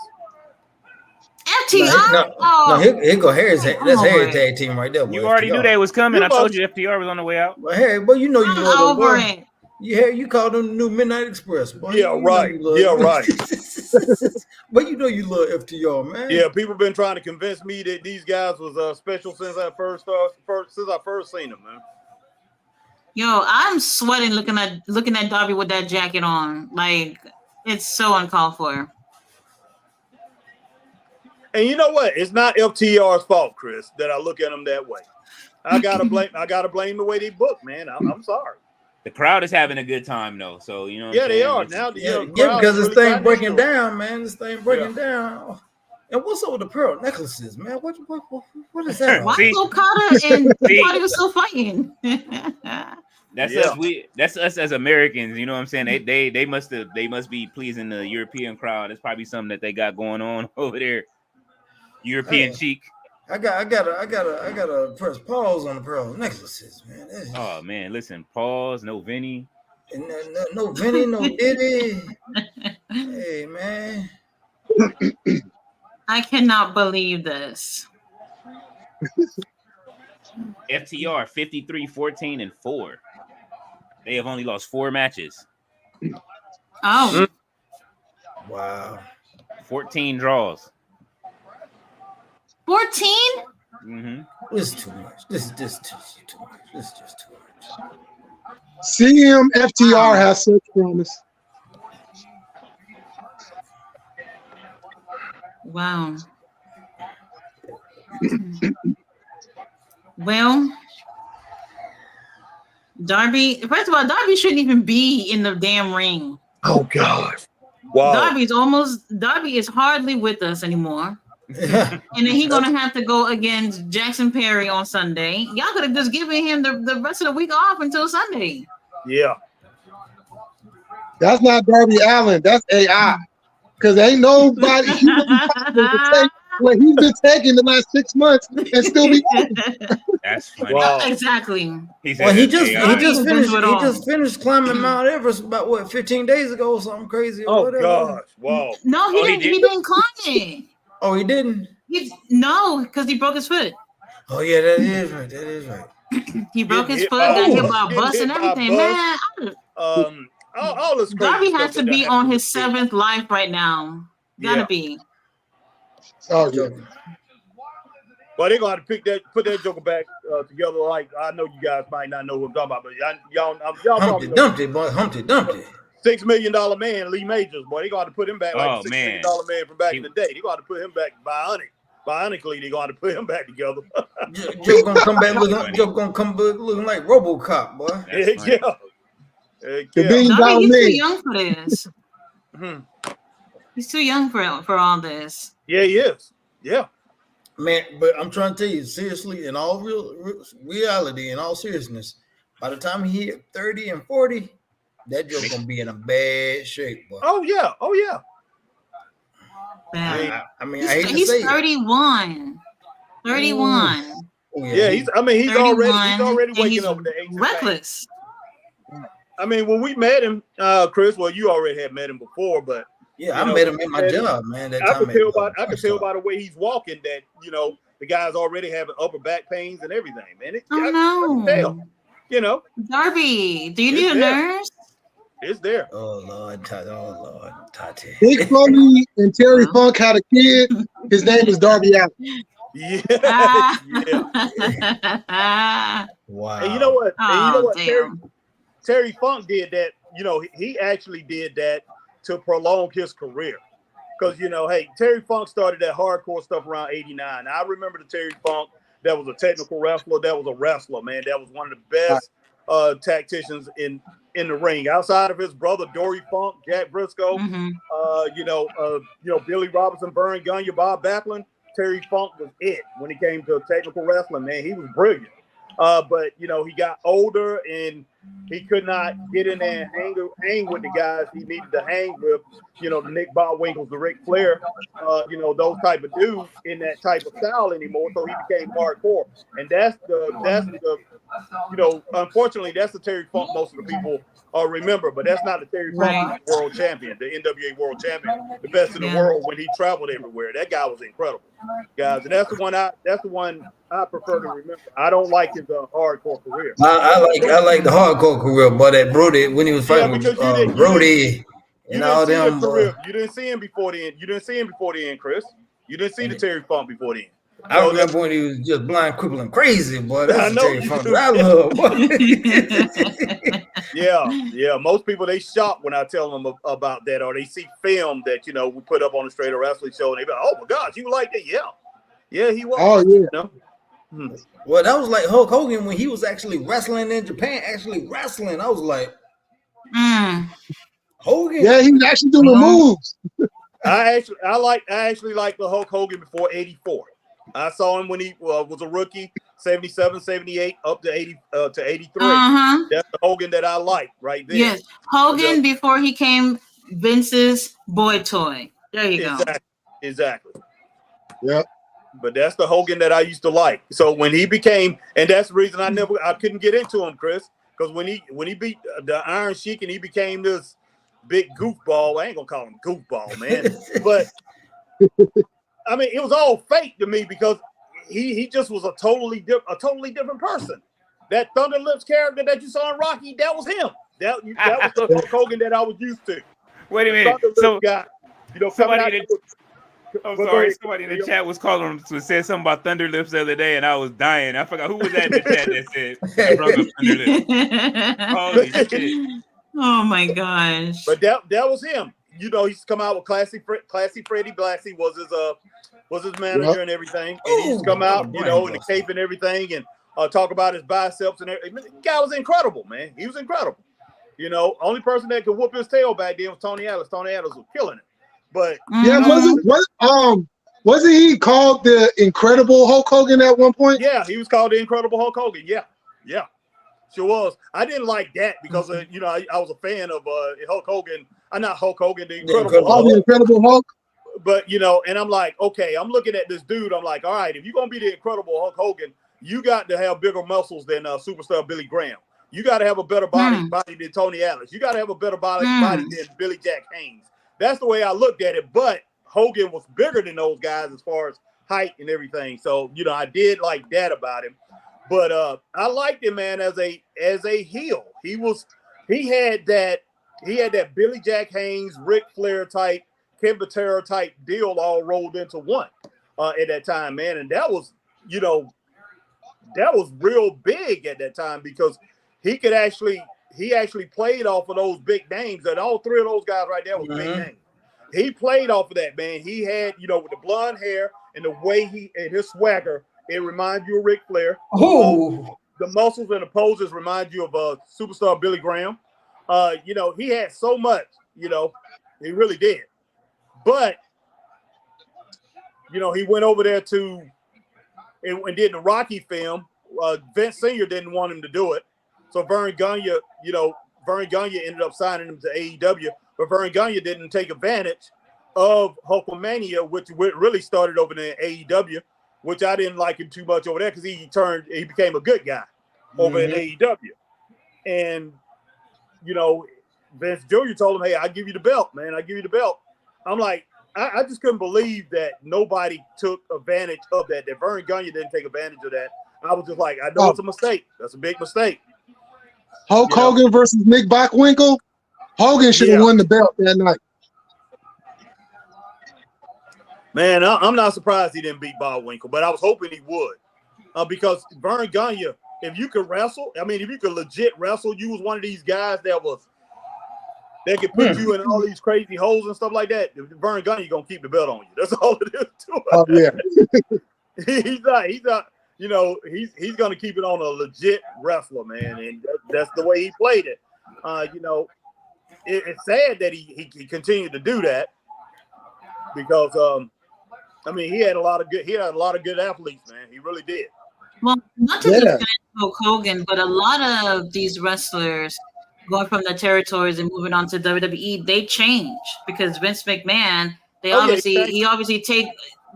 FTR. No, here go Harry's. That's Harry's tag team right there. Boy. You already knew they was coming. I told you FTR was on the way out. But Harry, boy, you know you love I'm over them, boy. it. You called them the new Midnight Express, boy. Yeah, right. Yeah, right. But you know you love FTR, man. Yeah, people been trying to convince me that these guys was special since I first seen them, man. Yo, I'm sweating looking at Darby with that jacket on. Like, it's so uncalled for. And you know what? It's not FTR's fault, Chris, that I look at them that way. I gotta blame the way they book, man. I'm sorry. The crowd is having a good time though, so you know. Yeah, they are now. Because this thing breaking down, man. This thing breaking down. And what's up with the pearl necklaces, man? What is that? Why is Okada and Okada was still fighting? That's us as Americans. You know what I'm saying? They must be pleasing the European crowd. It's probably something that they got going on over there. European chic. I gotta press pause on the pearl necklaces, man. Oh man, listen, pause. No Vinny. No Vinny, no Diddy. Hey man. I cannot believe this. FTR 53-14-4. They have only lost 4 matches. Oh. Wow. 14 draws. 14? Mm-hmm. This is too much. This is just too much. This is just too much. CM FTR has such promise. Wow. Well, Darby. First of all, Darby shouldn't even be in the damn ring. Oh God! Wow. Darby is hardly with us anymore. And then he's gonna have to go against Jackson Perry on Sunday. Y'all could have just given him the rest of the week off until Sunday. Yeah. That's not Darby Allin. That's AI. Because ain't nobody what he's been taking the last 6 months and still be. That's funny. Wow. Exactly. He just finished climbing Mount Everest about 15 days ago or something crazy. Or whatever. Gosh! Wow. No, he didn't climb it. Oh, he didn't. No, because he broke his foot. Oh yeah, that is right. He broke his foot, got hit by a bus and everything. Man, all this Darby has to be on his 7th life right now. Gotta be. Oh yeah. Well, they're gonna have to put that joker back together. Like, I know you guys might not know who I'm talking about, but y'all Humpty Dumpty, boy, Humpty Dumpty. $6 million man, Lee Majors, boy. They got to put him back like $6 million man from back in the day. They got to put him back bionically. They got to put him back together. Joe gonna come back looking like RoboCop, boy. He's too young for this. He's too young for all this. Yeah, he is. Yeah. Man, but I'm trying to tell you, seriously, in all reality, in all seriousness, by the time he hit 30 and 40, that joke gonna be in a bad shape, boy. Oh yeah. I mean, I hate to he's say 31. 31. Yeah, he's already waking up with the age. Reckless. I mean, when we met him, Chris, well, you already had met him before, but yeah, I met him at my job, man. I could tell by the way he's walking that the guy's already having upper back pains and everything, man. Darby, do you need a nurse? It's there. Oh Lord, Tati. Big Funny and Terry Funk had a kid. His name is Darby Allin. Yeah. Wow. And you know what? Terry Funk did that. He actually did that to prolong his career. Because, Terry Funk started that hardcore stuff around 89. I remember the Terry Funk that was a technical wrestler. That was a wrestler, man. That was one of the best tacticians in the ring. Outside of his brother, Dory Funk, Jack Briscoe, Billy Robinson, Vern Gagne, Bob Backlund, Terry Funk was it when it came to technical wrestling, man. He was brilliant. But he got older and he could not get in there and hang with the guys he needed to hang with, the Nick Bockwinkel's, the Ric Flair, those type of dudes in that type of style anymore. So he became hardcore. And that's the unfortunately, that's the Terry Funk most of the people remember, but that's not the Terry Funk world champion, the NWA world champion, the best in the world when he traveled everywhere. That guy was incredible, guys. And that's the one I prefer to remember. I don't like his hardcore career. I like the hardcore career, but that Brody when he was fighting with Brody and all them. You didn't see him before then. You didn't see him before then, Chris. You didn't see the Terry Funk before then. I remember when he was just blind, crippling, crazy, boy. That's the Terry Funk I love, boy. Yeah. Most people, they shock when I tell them about that, or they see film that we put up on the Straight Up Wrestling Show, and they be like, "Oh my gosh, you like that?" Yeah, he was. Oh yeah. Well, that was like Hulk Hogan when he was actually wrestling in Japan. Actually wrestling, I was like, Hogan. Yeah, he was actually doing moves. I actually like the Hulk Hogan before '84. I saw him when he was a rookie, 77, 78, up to 80 to 83. That's the Hogan that I like right there. Yes, Hogan before he came Vince's boy toy. There you go. Exactly. Yep. But that's the Hogan that I used to like. So when he became, and that's the reason I couldn't get into him, Chris, because when he beat the Iron Sheik and he became this big goofball, I ain't gonna call him goofball, man, but. I mean, it was all fake to me because he just was a totally different person. That Thunder Lips character that you saw in Rocky, that was him. That was the Hulk Hogan that I was used to. Wait a minute. So guy, somebody in the chat was calling him to say something about Thunder Lips the other day, and I was dying. I forgot who was that in the chat that said I brought up Thunder Lips. Holy shit! Oh my gosh! But that was him. He's come out with Classy Freddie Blassie was his manager and everything. And he's come out, in the cape and everything. And talk about his biceps and everything. The guy was incredible, man. He was incredible. You know, only person that could whoop his tail back then was Tony Atlas. Tony Atlas was killing it. But Yeah, wasn't he called the Incredible Hulk Hogan at one point? yeah, he was called the Incredible Hulk Hogan. Yeah, sure was. I didn't like that because you know I was a fan of Hulk Hogan. Not Hulk Hogan, the Incredible Hulk. The Incredible Hulk. But you know, and I'm like, okay, I'm looking at this dude. I'm like, all right, if you're gonna be the Incredible Hulk Hogan, you got to have bigger muscles than superstar Billy Graham. You got to have a better body than Tony Atlas. You got to have a better body than Billy Jack Haynes. That's the way I looked at it. But Hogan was bigger than those guys as far as height and everything. So, you know, I did like that about him. But I liked him, man, as a heel. He had that Billy Jack Haynes, Ric Flair type, Ken Patera type deal all rolled into one at that time, man. And that was, you know, that was real big at that time because he actually played off of those big names, and all three of those guys right there was big names. He played off of that, man. He had, you know, with the blonde hair and the way and his swagger, it reminds you of Ric Flair. Oh, the muscles and the poses remind you of superstar Billy Graham. You know, he had so much, you know, he really did. But, you know, he went over there and did the Rocky film. Vince Sr. didn't want him to do it. So Vern Gagne ended up signing him to AEW, but Vern Gagne didn't take advantage of Hulkamania, which really started over in AEW, which I didn't like him too much over there because he became a good guy over in AEW. And, you know, Vince Jr. told him, hey, I'll give you the belt, man. I'll give you the belt. I'm like, I just couldn't believe that nobody took advantage of that Vern Gagne didn't take advantage of that. I was just like, I know it's a mistake. That's a big mistake. Hulk Hogan versus Nick Bockwinkel. Hogan should have won the belt that night. Man, I'm not surprised he didn't beat Bockwinkel, but I was hoping he would. Because Vern Gagne, if you could wrestle, I mean, if you could legit wrestle, you was one of these guys that could put you in all these crazy holes and stuff like that. Vern Gagne gonna keep the belt on you. That's all it is to it. Oh yeah. he's not. You know, he's going to keep it on a legit wrestler, man, and that's the way he played it. You know, it's sad that he continued to do that because, I mean, he had a lot of good athletes, man. He really did. Well, not to defend Hulk Hogan, but a lot of these wrestlers going from the territories and moving on to WWE, they change because Vince McMahon,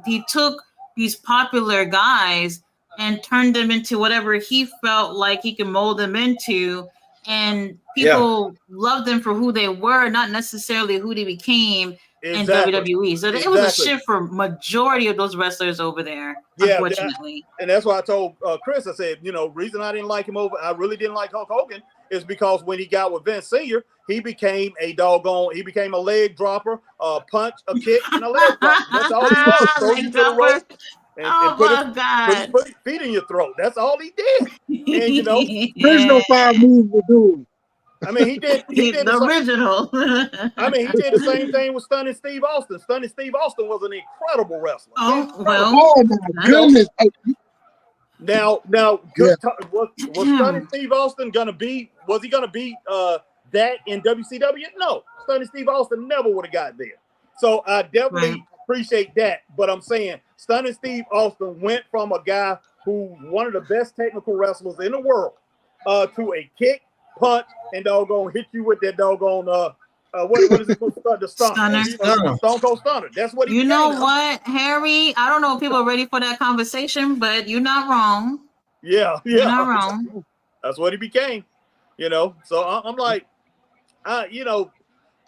he took these popular guys and turned them into whatever he felt like he could mold them into. And people loved them for who they were, not necessarily who they became in WWE. So it was a shift for majority of those wrestlers over there, unfortunately. And that's why I told Chris, I said, you know, reason I really didn't like Hulk Hogan is because when he got with Vince Sr., he became a leg dropper, a punch, a kick, and a leg dropper. That's all he was. Throw you to the rope. And put his feet in your throat. That's all he did. And you know, there's no 5 moves to do. I mean, he did the original. I mean, he did the same thing with Stunning Steve Austin. Stunning Steve Austin was an incredible wrestler. Oh my goodness. Now, was Stunning Steve Austin gonna be? Was he gonna beat that in WCW? No, Stunning Steve Austin never would have got there. So I definitely appreciate that. But I'm saying Stunning Steve Austin went from a guy who one of the best technical wrestlers in the world to a kick, punch, and doggone hit you with that doggone what is it called? The stunner. Stone Cold Stunner. That's what he You know what, Harry? I don't know if people are ready for that conversation, but you're not wrong. Yeah. You're not wrong. That's what he became. You know, so I'm like, you know,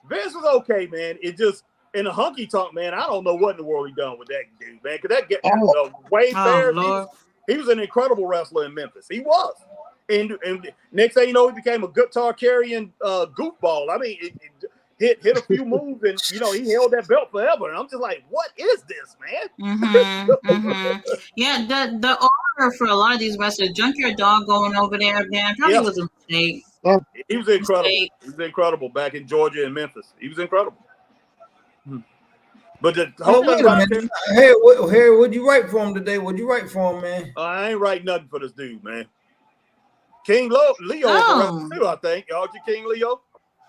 Vince was okay, man. It just in the hunky tonk, man. I don't know what in the world he done with that dude, man. Because Wade Barrett, he was an incredible wrestler in Memphis. He was. And next thing you know, he became a guitar carrying goofball. I mean, it hit a few moves, and you know he held that belt forever. And I'm just like, what is this, man? Yeah, the order for a lot of these wrestlers, Junkyard Dog going over there, man, probably was a mistake. He was incredible. He was incredible back in Georgia and Memphis. He was incredible. But the Oh, whole thing wait a about minute. Harry, what'd you write for him today? What'd you write for him, man? I ain't writing nothing for this dude, man. King Leo is a rapper too, I think. Aren't you King Leo?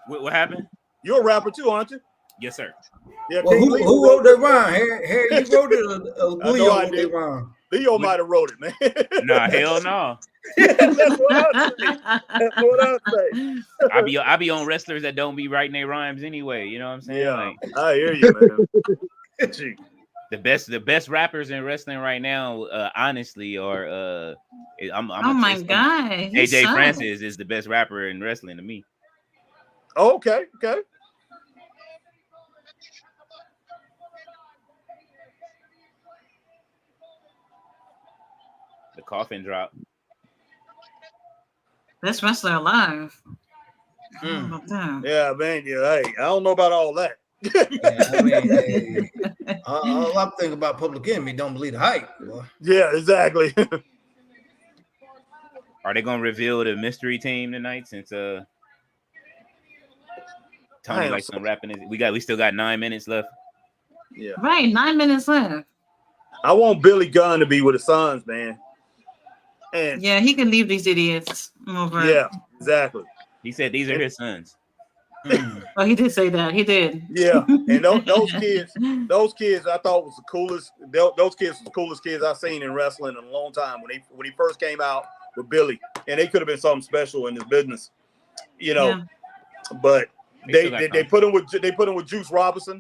What happened? You're a rapper too, aren't you? Yes, sir. Yeah, Well, King who Leo wrote that rhyme? Harry, you wrote it. I know Leo I wrote did. that rhyme. Leo might have wrote it, man. Nah, hell no. Yeah, that's what I say. That's what I say. I be on wrestlers that don't be writing their rhymes anyway. You know what I'm saying? Yeah, Like I hear you, man. Gee. the best rappers in wrestling right now, honestly, are Oh my God. He AJ sucks. Francis is the best rapper in wrestling to me. Oh, okay. The coffin drop. Best wrestler alive. How about that? Yeah, man. Yeah, hey, I don't know about all that. Yeah, I mean, hey, all I'm thinking about Public Enemy, don't believe the hype. Boy. Yeah, exactly. Are they gonna reveal the mystery team tonight? Since Tony likes some rapping. We still got 9 minutes left. Yeah. Right, 9 minutes left. I want Billy Gunn to be with the Suns, man. And yeah, he can leave these idiots over. Yeah, exactly. He said these are his sons. Oh, he did say that. He did. Yeah, and those kids, I thought was the coolest. Those kids were the coolest kids I've seen in wrestling in a long time. When he first came out with Billy, and they could have been something special in this business, you know. Yeah. But they put him with Juice Robinson.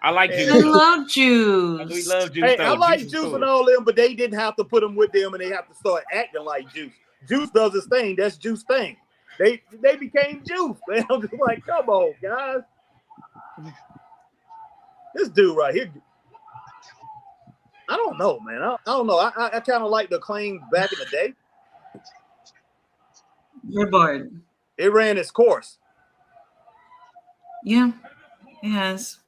I like Juice. I love Juice. We love Juice. Hey, I like Juice and all them, but they didn't have to put him with them, and they have to start acting like Juice. Juice does his thing. That's Juice thing. They became Juice. Man, I'm just like, come on, guys. This dude right here. I don't know, man. I don't know. I kind of like the Acclaim back in the day. You're bored. It ran its course. Yeah, it has.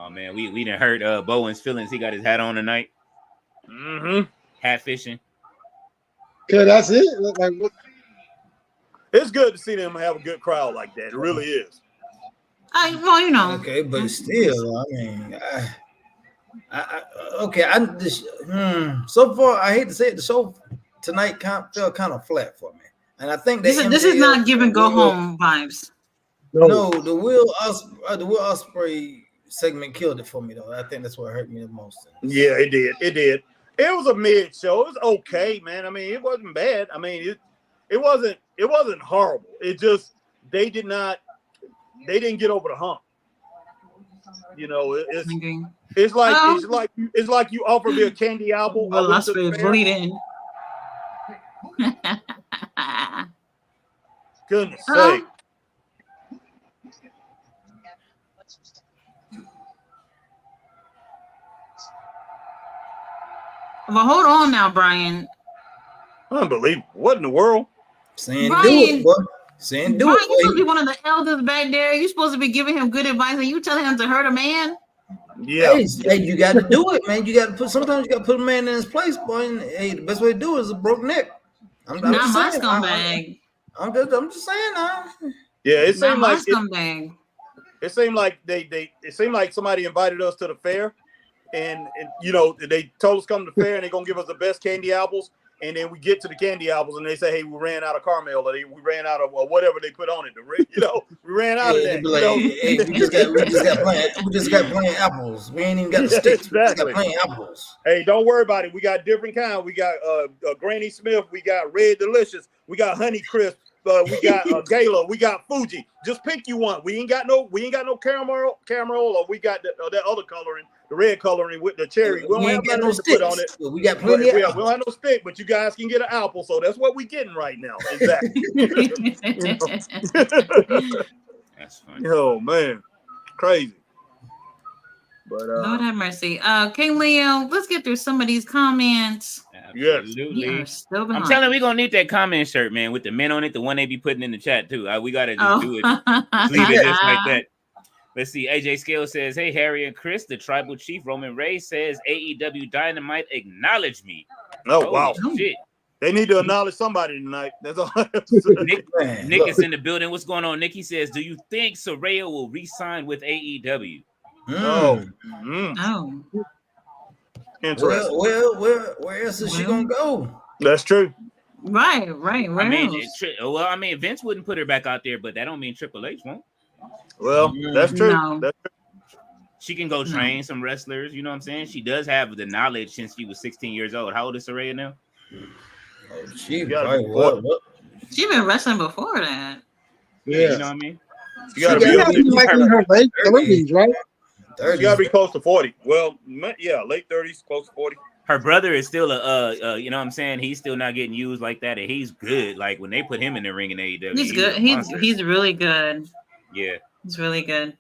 Oh man, we done hurt Bowen's feelings. He got his hat on tonight. Hat fishing. Okay, that's it. Like, it's good to see them have a good crowd like that. It really is. Well, you know. Okay, but still, I mean, so far, I hate to say it, the show tonight felt kind of flat for me, and I think this is not give and go home vibes. No, the Will Ospreay segment killed it for me though. I think that's what hurt me the most. Yeah, it did. It was a mid show. It was okay, man. I mean, it wasn't bad. I mean, it wasn't horrible. It just they didn't get over the hump. You know, it's like you offer me a candy apple. Well, Ospreay is bleeding. Goodness sake. Well, hold on now, Brian. Unbelievable. What in the world? Saying Brian, do it, boy. Saying do Brian, it. You're supposed to be one of the elders back there. You're supposed to be giving him good advice, and you tell him to hurt a man. Yeah. Hey, you got to do it, man. Sometimes you got to put a man in his place, boy. And, hey, the best way to do it is a broke neck. I'm not my scumbag. I'm just saying now. Yeah, it seemed like scumbag. It seemed like it seemed like somebody invited us to the fair, and you know they told us come to the fair and they're gonna give us the best candy apples, and then we get to the candy apples and they say, hey, we ran out of caramel, or we ran out of whatever they put on it. We ran out of that. Hey, we just got plain apples. We ain't even got the sticks. Exactly. We just got plain apples. Hey, don't worry about it. We got different kind. We got Granny Smith. We got Red Delicious. We got Honey Crisp. We got Gala. We got Fuji. Just pick you one. We ain't got no caramel, or we got that other coloring, the red coloring with the cherry. We don't have nothing to put on it. We got plenty. We don't have no stick, but you guys can get an apple. So that's what we getting right now. Exactly. That's funny. Oh man, crazy. But Lord have mercy. King Leo, let's get through some of these comments. Absolutely. I'm telling you, we're gonna need that comment shirt, man, with the men on it, the one they be putting in the chat too. We gotta just do it. Leave it just like that. Let's see. AJ Scale says, hey, Harry and Chris, the tribal chief Roman Reigns says AEW Dynamite acknowledge me. Oh wow. Shit. They need to acknowledge somebody tonight. That's all I have to say. Nick is in the building. What's going on? Nick, he says, do you think Saraya will re-sign with AEW? Oh. Oh. Interesting. Where else is she gonna go? That's true. Right. I mean, Vince wouldn't put her back out there, but that don't mean Triple H won't. Well, that's true. No. That's true. She can go train some wrestlers. You know what I'm saying? She does have the knowledge since she was 16 years old. How old is Saraya now? Oh, she gotta probably be She been wrestling before that. Yeah, you know what I mean? You gotta be like in her late 30s, right? You gotta be close to 40. Well, yeah, late 30s, close to 40. Her brother is still you know what I'm saying? He's still not getting used like that, and he's good. Like when they put him in the ring in AEW, He's good. He's really good. Yeah, he's really good.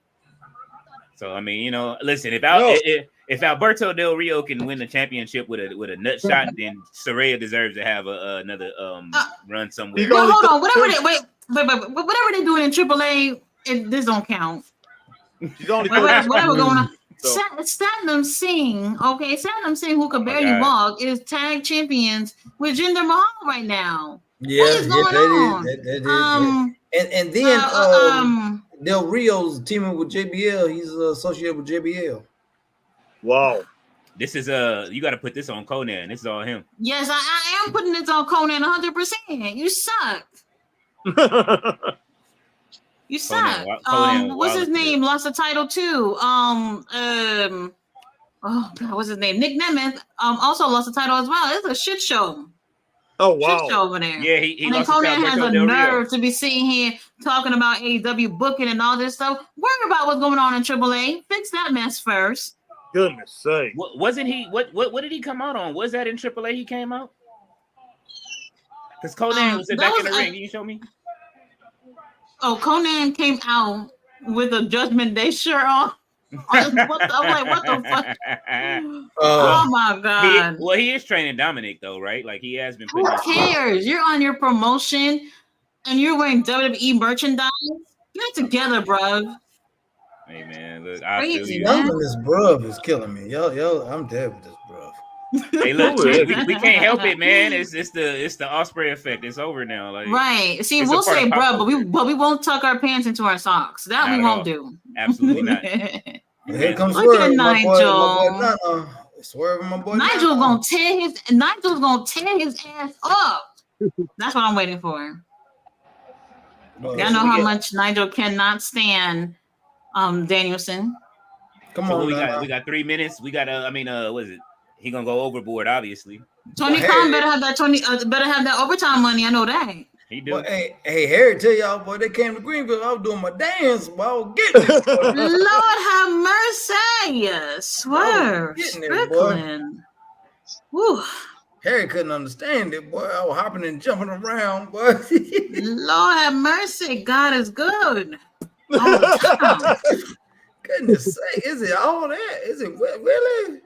So I mean, you know, listen, if Alberto Del Rio can win the championship with a nut shot, then Saraya deserves to have another run somewhere. Well, hold on, whatever they're doing in AAA, this don't count. She's only whatever going on. Satnam Singh, who could barely walk, is tag champions with Jinder Mahal right now. Yeah, what is going on? That is. And then Del Rio's teaming with JBL. He's associated with JBL. Wow. This is you got to put this on Conan. This is all him. Yes, I am putting this on Conan 100%. You suck. You suck. What's his name? Lost the title too. Oh God, what's his name? Nick Nemeth. Also lost the title as well. It's a shit show. Oh wow. Shit show over there. Yeah, he and then Conan has a nerve to be sitting here talking about AEW booking and all this stuff. Worry about what's going on in AAA. Fix that mess first. Goodness sake. Wasn't he? What did he come out on? Was that in AAA? He came out because Conan was back in the ring. Can you show me? Oh, Conan came out with a Judgment Day shirt on. I'm like, what the fuck? Oh my God. He is training Dominic though, right? Like he has been. Who cares? You're on your promotion and you're wearing WWE merchandise. Get it together, bro. Hey man, look, I feel you. This bruv is killing me. Yo, I'm dead with this bruv. Hey, look, we can't help it, man. It's the Osprey effect. It's over now. Like, right. See, we'll say bruv, but we won't tuck our pants into our socks. That we won't do. Absolutely not. Here comes Swerve, Nigel. Swerve, my boy. Nigel's gonna tear his ass up. That's what I'm waiting for. Y'all know how much Nigel cannot stand Danielson. Come on, we got 3 minutes. We got what is it? He gonna go overboard, obviously. Tony Khan better have that overtime money. I know that. He do. Well, hey, Harry, tell y'all, boy, they came to Greenville. I was doing my dance, boy. I was getting it. Lord have mercy. Swerve. Strickland. Whew. Harry couldn't understand it, boy. I was hopping and jumping around, boy. Lord have mercy. God is good. All the time. Goodness sake, is it all that? Is it really?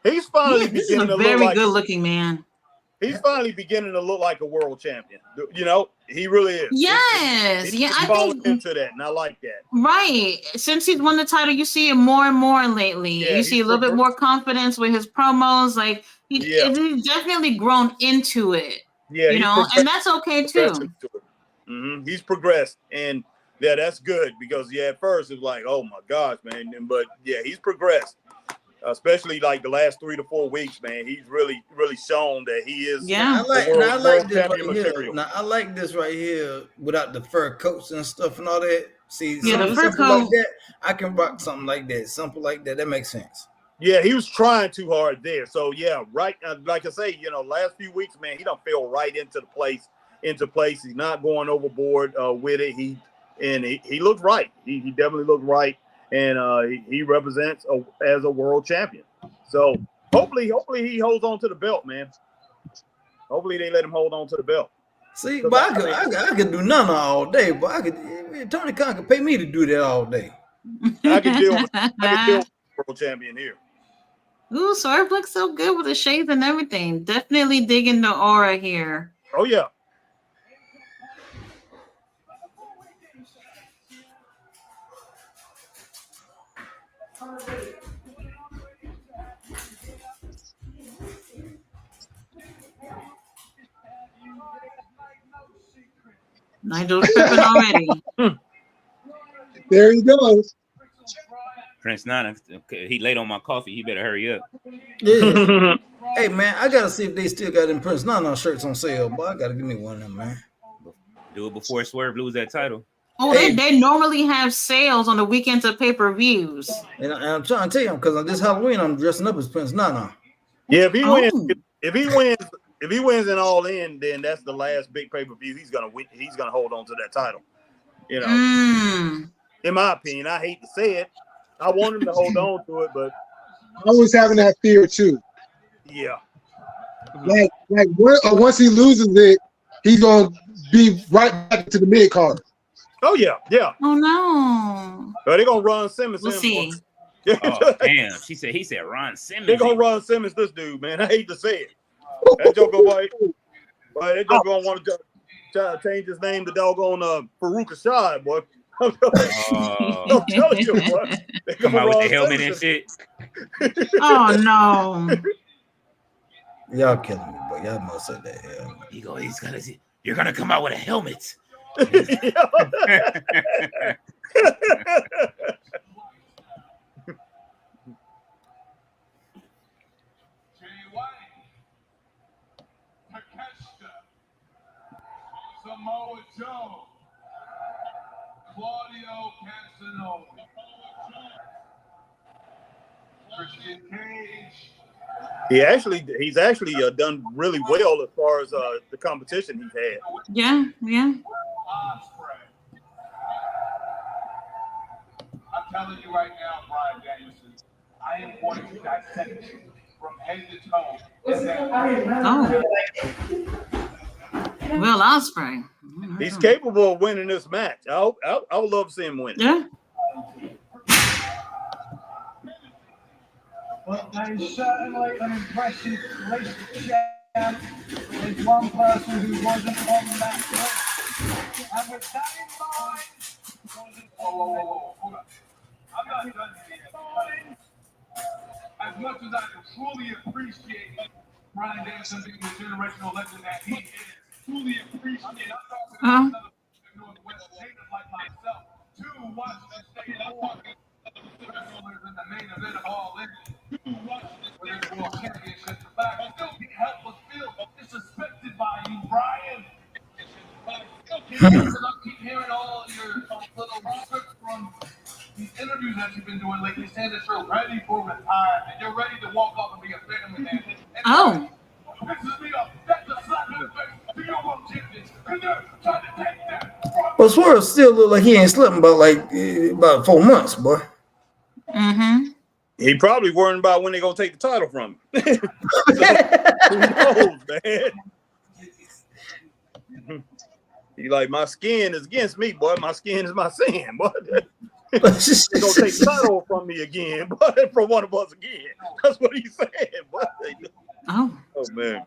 He's finally This is a very good looking man. He's finally beginning to look like a world champion. You know, he really is. Yes. He's falling into that, and I like that. Right. Since he's won the title, you see it more and more lately. Yeah, you see a little bit more confidence with his promos. Like he's definitely grown into it. Yeah, you know, and that's okay too. He's progressed, and yeah, that's good because at first it was like, oh my gosh, man, but yeah, he's progressed. Especially like the last 3 to 4 weeks, man, he's really shown that he is. Yeah, I like this right here. Now I like this right here without the fur coats and stuff and all that. See, the fur coat like that, I can rock something like that, simple like that. That makes sense. Yeah, he was trying too hard there. So yeah, right. Like I say, last few weeks, man, he don't feel right into place. He's not going overboard with it. He looked right. He definitely looked right. And he represents as a world champion. So hopefully he holds on to the belt, man. Hopefully they let him hold on to the belt. See, but I could do none all day, but Tony Khan could pay me to do that all day. I could deal with world champion here. Ooh, Swerve looks so good with the shades and everything. Definitely digging the aura here. Oh yeah. Nigel's tripping already. There he goes. Prince Nana, he late on my coffee. He better hurry up. Yeah. Hey man, I gotta see if they still got them Prince Nana shirts on sale. Boy, I gotta give me one of them, man. Do it before Swerve lose that title. Oh, Hey. they normally have sales on the weekends of pay-per-views. And I'm trying to tell you, because on this Halloween, I'm dressing up as Prince Nana. Yeah, if he wins, Oh. if he wins in All In, then that's the last big pay-per-view he's gonna win. He's gonna hold on to that title. You know, in my opinion, I hate to say it, I want him to hold on to it, but I was having that fear too. yeah. Like once he loses it, he's gonna be right back to the mid card. Oh yeah. Oh no. But they're gonna run Simmons. We'll see. Oh damn! He said Ron Simmons. They're gonna run Simmons. This dude, man. I hate to say it. That joker boy. That joker gonna want to try to change his name to doggone Farouk Ashad, boy. I'm telling you, boy. They Come gonna out with run the helmet Simmons. and shit. Oh no. Y'all killing me, boy. Y'all must have that hell. He's gonna see. You're gonna come out with a helmet. Samoa Joe, Claudio Castagnoli, Christian Cage. He's actually done really well as far as the competition he's had. Yeah. Ospreay. I'm telling you right now, Brian Danielson, I am going to dissect you from head to toe. Oh. Will Ospreay. He's capable of winning this match. I would love to see him win. Yeah. But there's certainly an impressive relationship with one person who wasn't on that list. And with that in mind, whoa, hold on. I'm not done yet. As much as I truly appreciate Brian Danielson being the generational legend that he is, truly appreciate I'm talking about Northwest natives like myself to watch and stay on in the main event of All In. To watch this World Championship. But I still can't help but feel disrespected by you, Brian. Because I keep hearing all your little scripts from these interviews that you've been doing lately, saying that you're ready for retirement. You're ready to walk off and be a family man. Oh. But Swerve still look like he ain't slept about 4 months, boy. Mm-hmm. He probably worrying about when they're gonna take the title from him. Who knows, man? He like, my skin is against me, boy. My skin is my sin, boy. They're gonna take the title from me again, but from one of us again. That's what he's saying, boy. Oh man.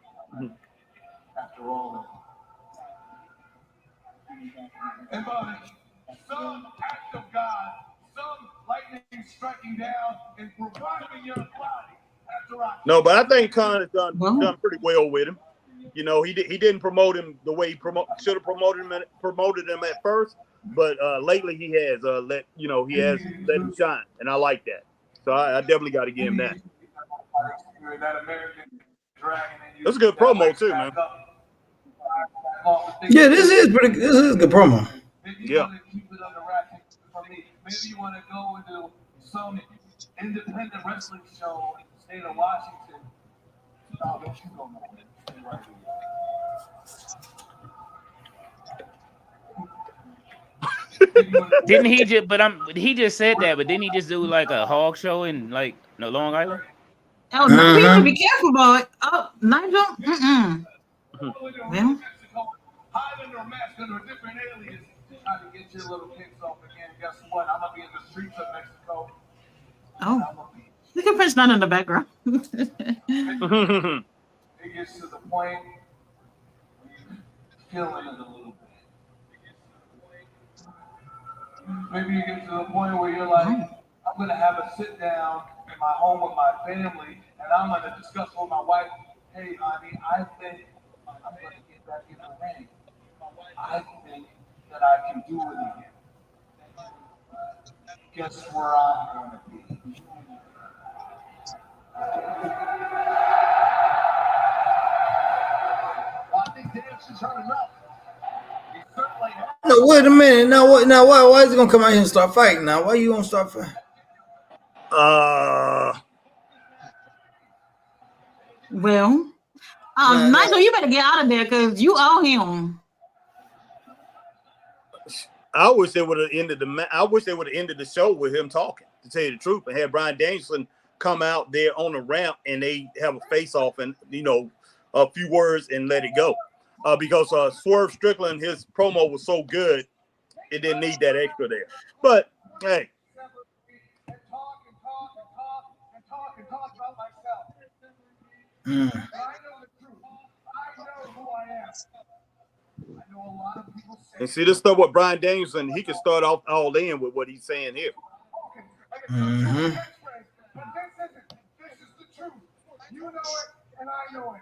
After all, and by some act of God, some lightning striking down and reviving your body after I. No, but I think Khan has done pretty well with him. You know, he didn't promote him the way he should have promoted him at first, but lately he has let him shine, and I like that. So I definitely got to give him that. That's a good promo too, man. Yeah, this is a good promo. Yeah. Maybe you want to go into some independent wrestling show in the state of Washington. No, don't you go nowhere. Stay right here. Didn't he just? He just said that. But didn't he just do like a hog show in like Long Island? Oh, no, you gotta be careful, boy. Oh, Nigel. Well. Hide under a mask under a different alias. Try to get your little kicks off again. Guess what? I'm gonna be in the streets of Mexico. Oh, look at Prince Nana in the background. It gets to the point where you're killing it a little bit. Maybe you get to the point where you're like, I'm gonna have a sit down in my home with my family, and I'm gonna discuss with my wife. Hey, honey, I think I'm gonna get back in the ring. I think that I can do it again. Guess where I'm going to be? I think Dance has heard enough. He certainly has. No, wait a minute. Now what? Now why is he gonna come out here and start fighting? Now why you gonna start fighting? Well, Nah, Michael, you better get out of there because you owe him. I wish they would have ended the show with him talking, to tell you the truth, and had Bryan Danielson come out there on the ramp and they have a face off and a few words and let it go. Because Swerve Strickland, his promo was so good, it didn't need that extra there. But hey, And talk about myself. Mm. But I know the truth. I know who I am. I know a lot of people say. and see this stuff with Bryan Danielson, he can start off all in with what he's saying here. Mm-hmm. But this isn't. This is the truth. You know it, and I know it.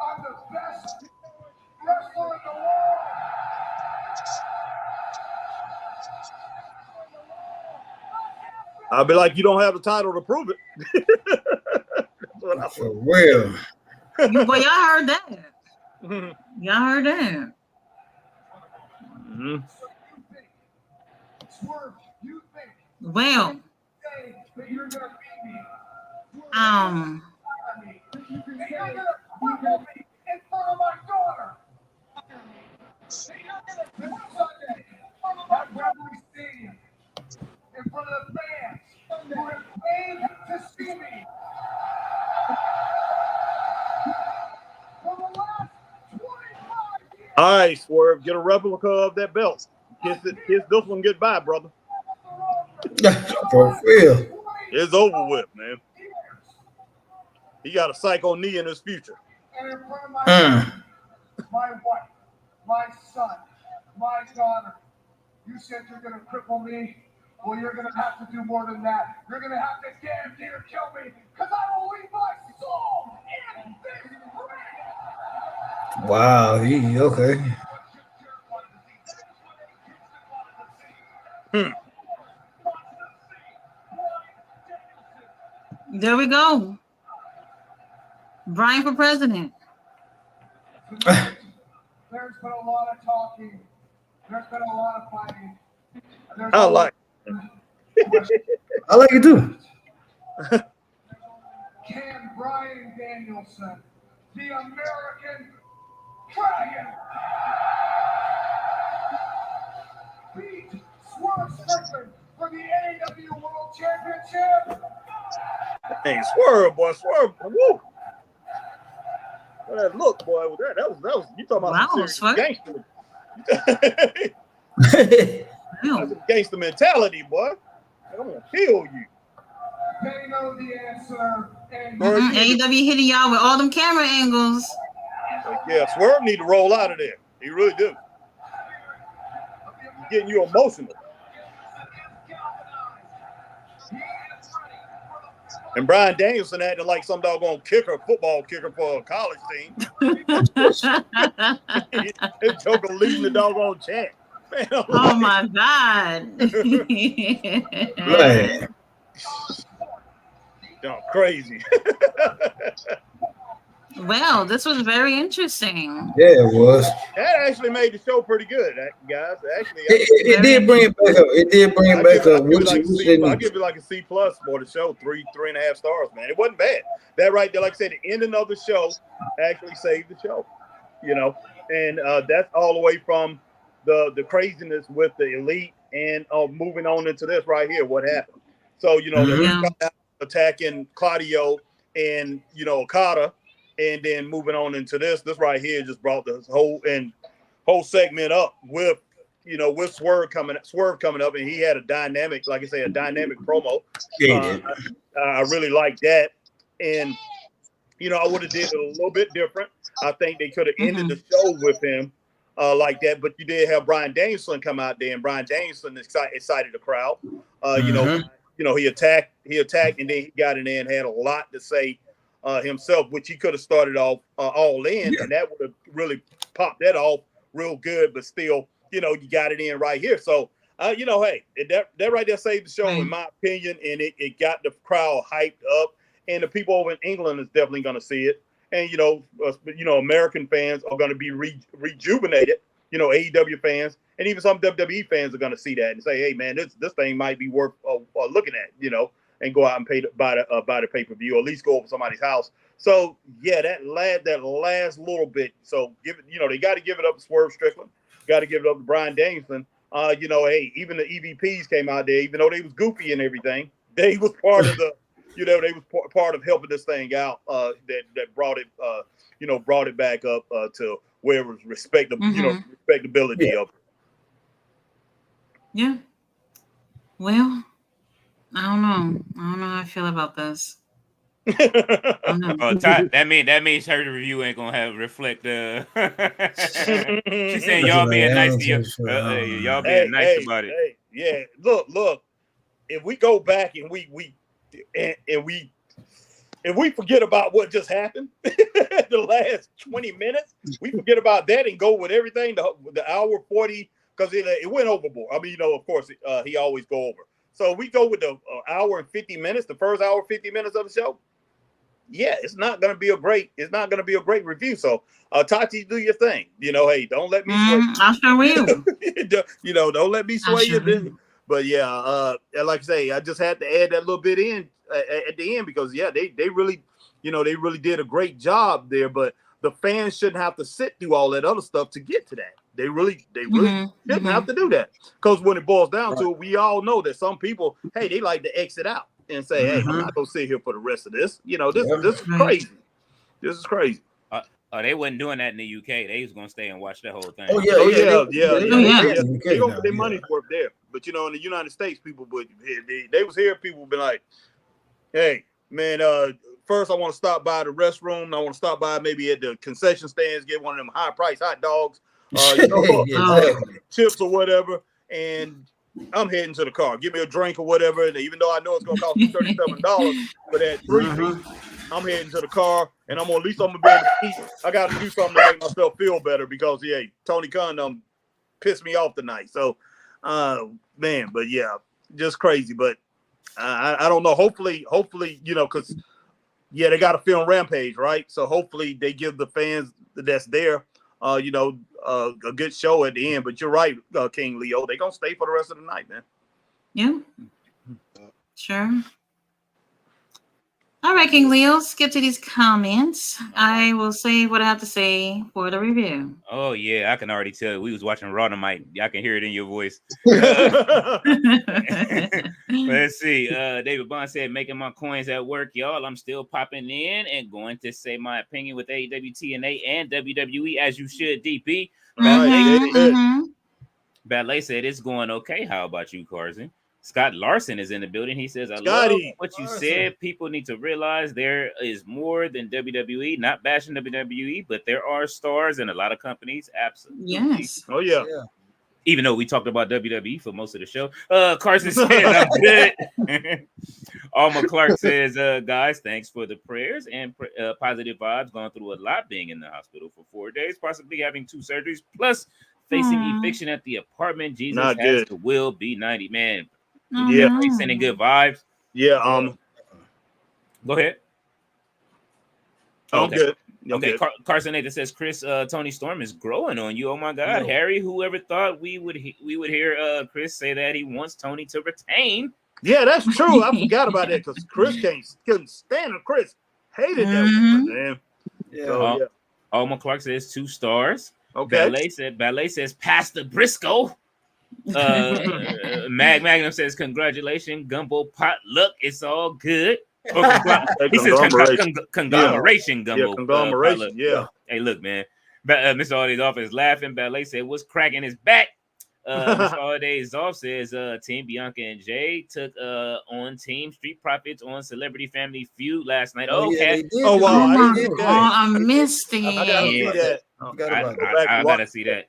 I'm the best wrestler in the world. I'll be like, you don't have the title to prove it. That's what I For real. Well, y'all heard that. Mhm. Y'all heard that. Mhm. Swerve, you think Well, say that you're gonna beat me. um, And you're gonna cripple me in front of my daughter. This Sunday at Wembley Stadium, in front of the fans who have paid to see me. For the last 25 years. All right, Swerve, get a replica of that belt. Kiss this one goodbye, brother. For real. It's over with, man. He got a psycho knee in his future. And in front of my Mm. my wife, my son, my daughter. You said you're gonna cripple me. Well, you're gonna have to do more than that. You're gonna have to damn near kill me, because I will leave my soul in this ring. Wow. Okay. there we go. Brian for president. There's been a lot of talking. There's been a lot of fighting. There's I like I like it too. Can Bryan Danielson, the American Dragon, beat Swerve Strickland for the AEW World Championship? Hey, Swerve, boy, Swerve. Woo. Look, boy, with that was you talking about Wow, some serious Swerve. gangster. Wow. That's a gangster mentality, boy. I'm gonna kill you. They know the answer. And AEW hitting y'all with all them camera angles. Like, yeah, Swerve need to roll out of there. He really do. He's getting you emotional. And Bryan Danielson acting like some doggone football kicker for a college team. This joker leading the doggone chant. Man, Oh my God. Right. y'all crazy. Well, this was very interesting. Yeah, it was. That actually made the show pretty good, guys. Actually, It did bring it back up. It did bring it back up. I'll give it like a C+ for the show, 3.5 stars, man. It wasn't bad. That right there, like I said, the ending of the show actually saved the show, and that's all the way from the craziness with the Elite and moving on into this right here. What happened? So the Elite attacking Claudio and Okada. And then moving on into this right here just brought this whole segment up with Swerve coming up, and he had a dynamic, like I say, a dynamic promo. I really like that, and I would have did it a little bit different. I think they could have ended the show with him like that, but you did have Bryan Danielson come out there, and Bryan Danielson excited the crowd. He attacked, and then he got in there and had a lot to say. Himself, which he could have started off all in, and that would have really popped that off real good, but still, you got it in right here. So, hey, that right there saved the show, in my opinion, and it got the crowd hyped up, and the people over in England is definitely going to see it. And, American fans are going to be rejuvenated, AEW fans, and even some WWE fans are going to see that and say, hey, man, this thing might be worth looking at, and go out and buy the pay-per-view, or at least go over somebody's house. So, yeah, that last little bit. So, they got to give it up to Swerve Strickland. Got to give it up to Bryan Danielson. Hey, even the EVPs came out there, even though they was goofy and everything. They was part of the, they was part of helping this thing out. That brought it back up to where it was respectability of. Yeah. Well, I don't know how I feel about this. That means her review ain't gonna reflect. She's saying y'all being nice to y'all being nice about it. Hey, yeah. Look. If we go back and we forget about what just happened, the last 20 minutes, we forget about that and go with everything. The hour 40, because it went overboard. I mean, of course, he always go over. So we go with the hour and 50 minutes, the first hour 50 minutes of the show. Yeah, it's not going to be a great review. So, Tati, do your thing. Hey, don't let me sway you. I sure will. Don't let me sway you. But yeah, like I say, I just had to add that little bit in at the end because they really, they really did a great job there. But the fans shouldn't have to sit through all that other stuff to get to that. They really shouldn't have to do that, because when it boils down to it, we all know that some people, hey, they like to exit out and say, hey, I'm not gonna sit here for the rest of this. This is crazy. This is crazy. They wasn't doing that in the UK. They was gonna stay and watch the whole thing. Yeah. They gonna get their money's worth there. But in the United States, people would they was here. People would be like, hey, man, first I want to stop by the restroom. I want to stop by maybe at the concession stands, get one of them high price hot dogs, chips or whatever, and I'm heading to the car. Give me a drink or whatever. And even though I know it's gonna cost me $37 for that 3-piece, I'm heading to the car, and at least I'm gonna be able to eat. I got to do something to make myself feel better because Tony Khan pissed me off tonight. So, man, but yeah, just crazy. But I don't know. Hopefully, because they got to film Rampage, right? So hopefully they give the fans that's there, a good show at the end. But you're right, King Leo. They gonna stay for the rest of the night, man. Yeah. Sure. All right, King Leo, let's get to these comments. I will say what I have to say for the review. Oh, yeah, I can already tell. We was watching Dynamite. I can hear it in your voice. Let's see. David Bond said, making my coins at work, y'all. I'm still popping in and going to say my opinion with AEW, TNA, and WWE, as you should, DP. Ballet said, it's going okay. How about you, Carson? Scott Larson is in the building. He says, I love what you said. People need to realize there is more than WWE. Not bashing WWE, but there are stars in a lot of companies. Absolutely. Yes. Oh, yeah. Even though we talked about WWE for most of the show. Carson said, I'm good. Alma Clark says, guys, thanks for the prayers and positive vibes. Going through a lot, being in the hospital for 4 days, possibly having 2 surgeries, plus facing eviction at the apartment. Jesus Not has good. the will be 90, man. Yeah, sending good vibes. Yeah. Go ahead. I'm good. Okay. Carson Nathan says, Chris, Tony Storm is growing on you. Oh my God, Harry! Whoever thought we would hear Chris say that he wants Tony to retain? Yeah, that's true. I forgot about that because Chris couldn't stand him. Chris hated that man. Yeah. Alma Clark says 2 stars. Okay. Ballet says Pastor Briscoe. Magnum says, congratulations, gumbo potluck. It's all good. He says conglomeration gumbo. Yeah, conglomeration. Hey, look, man. Mr. Holidays off is laughing. Ballet said, what's cracking his back? Mr. Holidays off says, Team Bianca and Jay took on Team Street Profits on Celebrity Family Feud last night. Okay. Oh, wow. I missed it. I gotta see that. I gotta see that.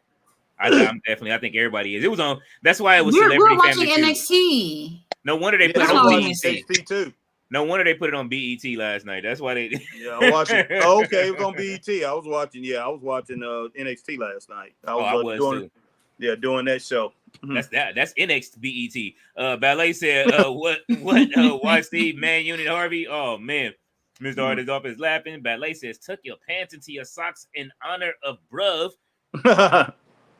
I'm definitely. I think everybody is. It was on. That's why it was. We're Celebrity watching Family NXT. No wonder they put it on on NXT too. No wonder they put it on BET last night. That's why they. Yeah, I watched it. Oh, okay, it was on BET. I was watching NXT last night. I was too. doing that show. That's NXT BET. Ballet said, what why Steve Man Unit Harvey? Oh man. Mr. Hart is off his lapping. Ballet says, tuck your pants into your socks in honor of bruv.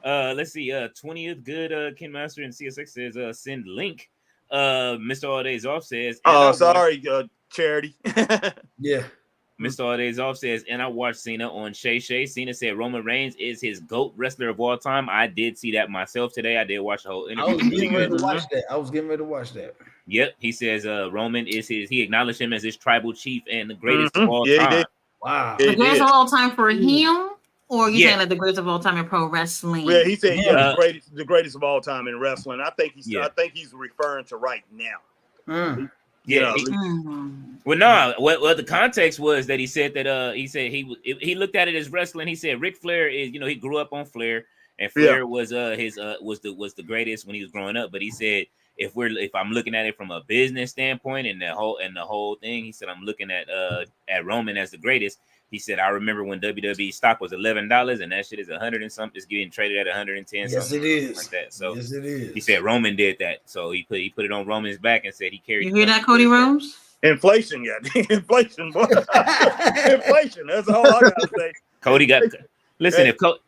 Let's see. 20th good Ken Master and CSX says send link. Mr. All Days Off says, sorry, Charity. Yeah. Mr. All Days Off says, and I watched Cena on Shay Shay. Cena said Roman Reigns is his GOAT wrestler of all time. I did see that myself today. I did watch the whole interview. I was getting ready to watch that. Yep. He says Roman is he acknowledged him as his tribal chief and the greatest of all time. He did. Wow. The greatest of all time for him? Or you saying like the greatest of all time in pro wrestling? Yeah, he said the greatest of all time in wrestling. I think he's referring to right now. Yeah. Well, no. What the context was that he said that he said he looked at it as wrestling. He said Ric Flair is he grew up on Flair, and Flair was was the greatest when he was growing up. But he said if I'm looking at it from a business standpoint and the whole thing, he said I'm looking at Roman as the greatest. He said, I remember when WWE stock was $11 and that shit is 100 and something. It's getting traded at 110. Yes, it is. Like that. So yes, it is. He said Roman did that. So he put it on Roman's back and said he carried. You hear that, Cody Rhodes? Inflation, inflation, boy. Inflation. That's all I gotta say. Cody got listen. If Cody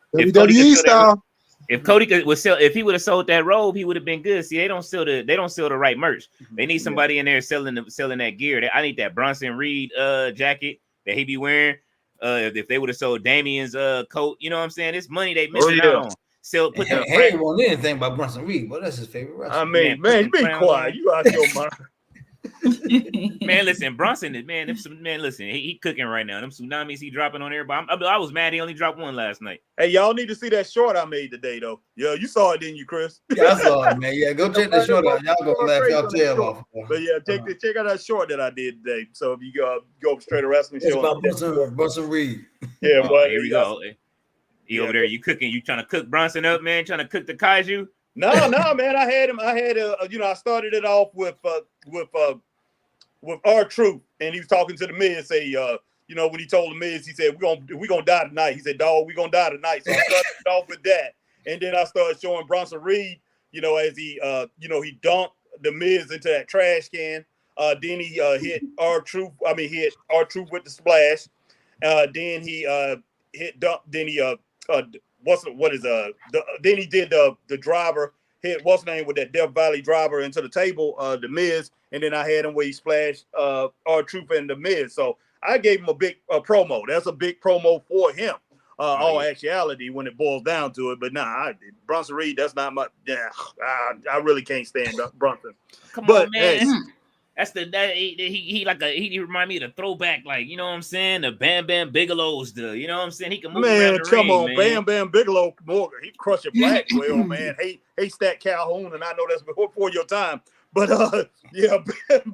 would sell, if he would have sold that robe, he would have been good. See, they don't sell the right merch. They need somebody in there selling that gear. I need that Bronson Reed jacket that he be wearing. If they would have sold Damien's coat, you know what I'm saying? It's money they missing out on. Hey, won't anything about Bronson Reed, but that's his favorite wrestler. I mean, man, be quiet. You out your mind. Man, listen, Bronson, listen, he cooking right now. Them tsunamis he dropping on everybody. I was mad he only dropped one last night. Hey, y'all need to see that short I made today, though. Yeah, you saw it, didn't you, Chris? Yeah, I saw it, man. Yeah, go check that short out. Y'all gonna laugh y'all tail off. But yeah, check out that short that I did today. So if you go straight to wrestling it's show, about Bronson Reed. Yeah, boy, here we go. He over there. You cooking? You trying to cook Bronson up, man? Trying to cook the kaiju? No, man. I had I started it off with R-Truth, and he was talking to the Miz. Say, when he told the Miz, he said, "We gonna die tonight." He said, "Dog, we gonna die tonight." So I started off with that, and then I started showing Bronson Reed, as he, he dunked the Miz into that trash can. Then he hit R-Truth. He hit R-Truth with the splash. Then he hit dump. Then he then he did the driver. Hit what's name with that Death Valley driver into the table, the Miz, and then I had him where he splashed R-Truth and the Miz. So I gave him a big promo. That's a big promo for him. All actuality when it boils down to it. But Bronson Reed, that's not my. Yeah, I really can't stand Bronson. Come on, man. That's he remind me of the throwback, like, you know what I'm saying? The Bam Bam Bigelow's you know what I'm saying? He can move around the ring, man. Bam Bam Bigelow Morgan. He crushed it Blackwell, man. Hey, Stat Calhoun, and I know that's before your time. But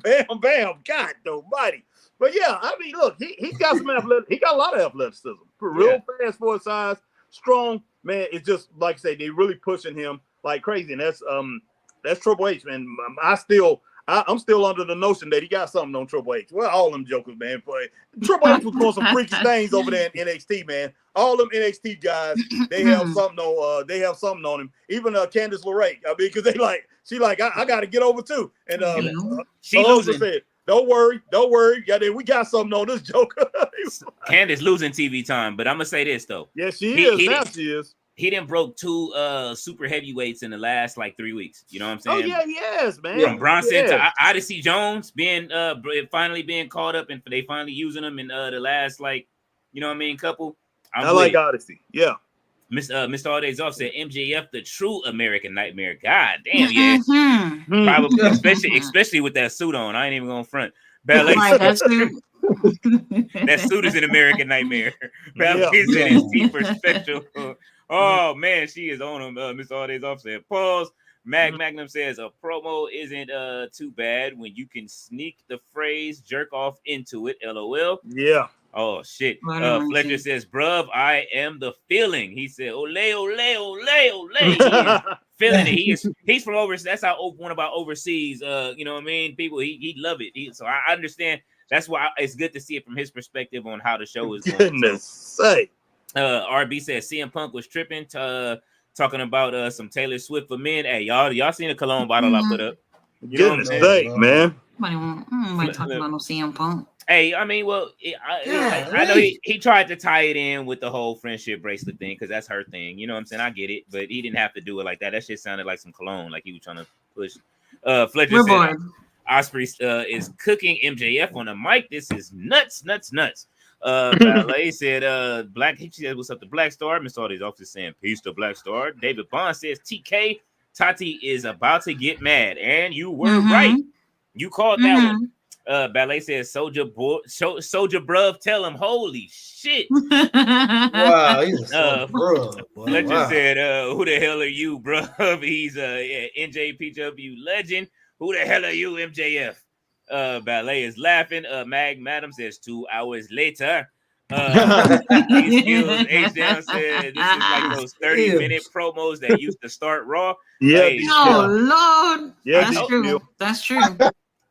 Bam Bam, God almighty. But yeah, I mean, look, he got some he got a lot of athleticism. Real fast for his size, strong, man. It's just like I say, they really pushing him like crazy. And that's Triple H, man. I'm still under the notion that he got something on Triple H. Well, all them jokers, man. But Triple H was doing some freaky things over there in NXT, man. All them NXT guys, they have something on. They have something on him. Even Candice LeRae. I mean, because she I got to get over too. And she losing. Said, don't worry. Yeah, we got something on this joker. Candice losing TV time, but I'm gonna say this though. Yeah, she is. She is. He didn't broke 2 super heavyweights in the last like 3 weeks. You know what I'm saying? Oh yeah, yes, man. From Bronson to Odyssey Jones finally being caught up, and they finally using him in the last couple. I like Odyssey. Yeah. Mr. All Days Off said MJF the true American Nightmare. God damn, yeah. Probably especially with that suit on. I ain't even gonna front. That suit is an American Nightmare. Ballet said his teeth are special. Oh man, she is on him. Mr. All Days Off said, pause. Magnum says a promo isn't too bad when you can sneak the phrase jerk off into it. LOL. Yeah. Oh shit. Fletcher says, bruv, I am the feeling. He said, ole, ole, ole, ole. He is feeling it. He's from overseas. That's how one about overseas. You know what I mean? People, he love it. So I understand. That's why it's good to see it from his perspective on how the show is going. Goodness sake. RB says CM Punk was tripping talking about some Taylor Swift for men. Hey, y'all seen the cologne bottle I put up? You Goodness sake, man. Nobody talking about no CM Punk. Hey, I mean, well, I know he tried to tie it in with the whole friendship bracelet thing because that's her thing. You know what I'm saying? I get it, but he didn't have to do it like that. That shit sounded like some cologne, like he was trying to push. Fletcher said Osprey is cooking MJF on the mic. This is nuts. Ballet said, she said, what's up to Black Star? Miss All these officers saying peace to Black Star. David Bond says, TK, Tati is about to get mad. And you were right. You called that one. Ballet says, Soldier bruv, tell him, holy shit. Wow, he's a bruv. Fletcher said, who the hell are you, bruv? He's a NJPW legend. Who the hell are you, MJF? Ballet is laughing. Madam says 2 hours later. These skills, H-Down said this is like those 30-minute promos that used to start Raw. Yeah. Hey, Lord. Yeah, that's true.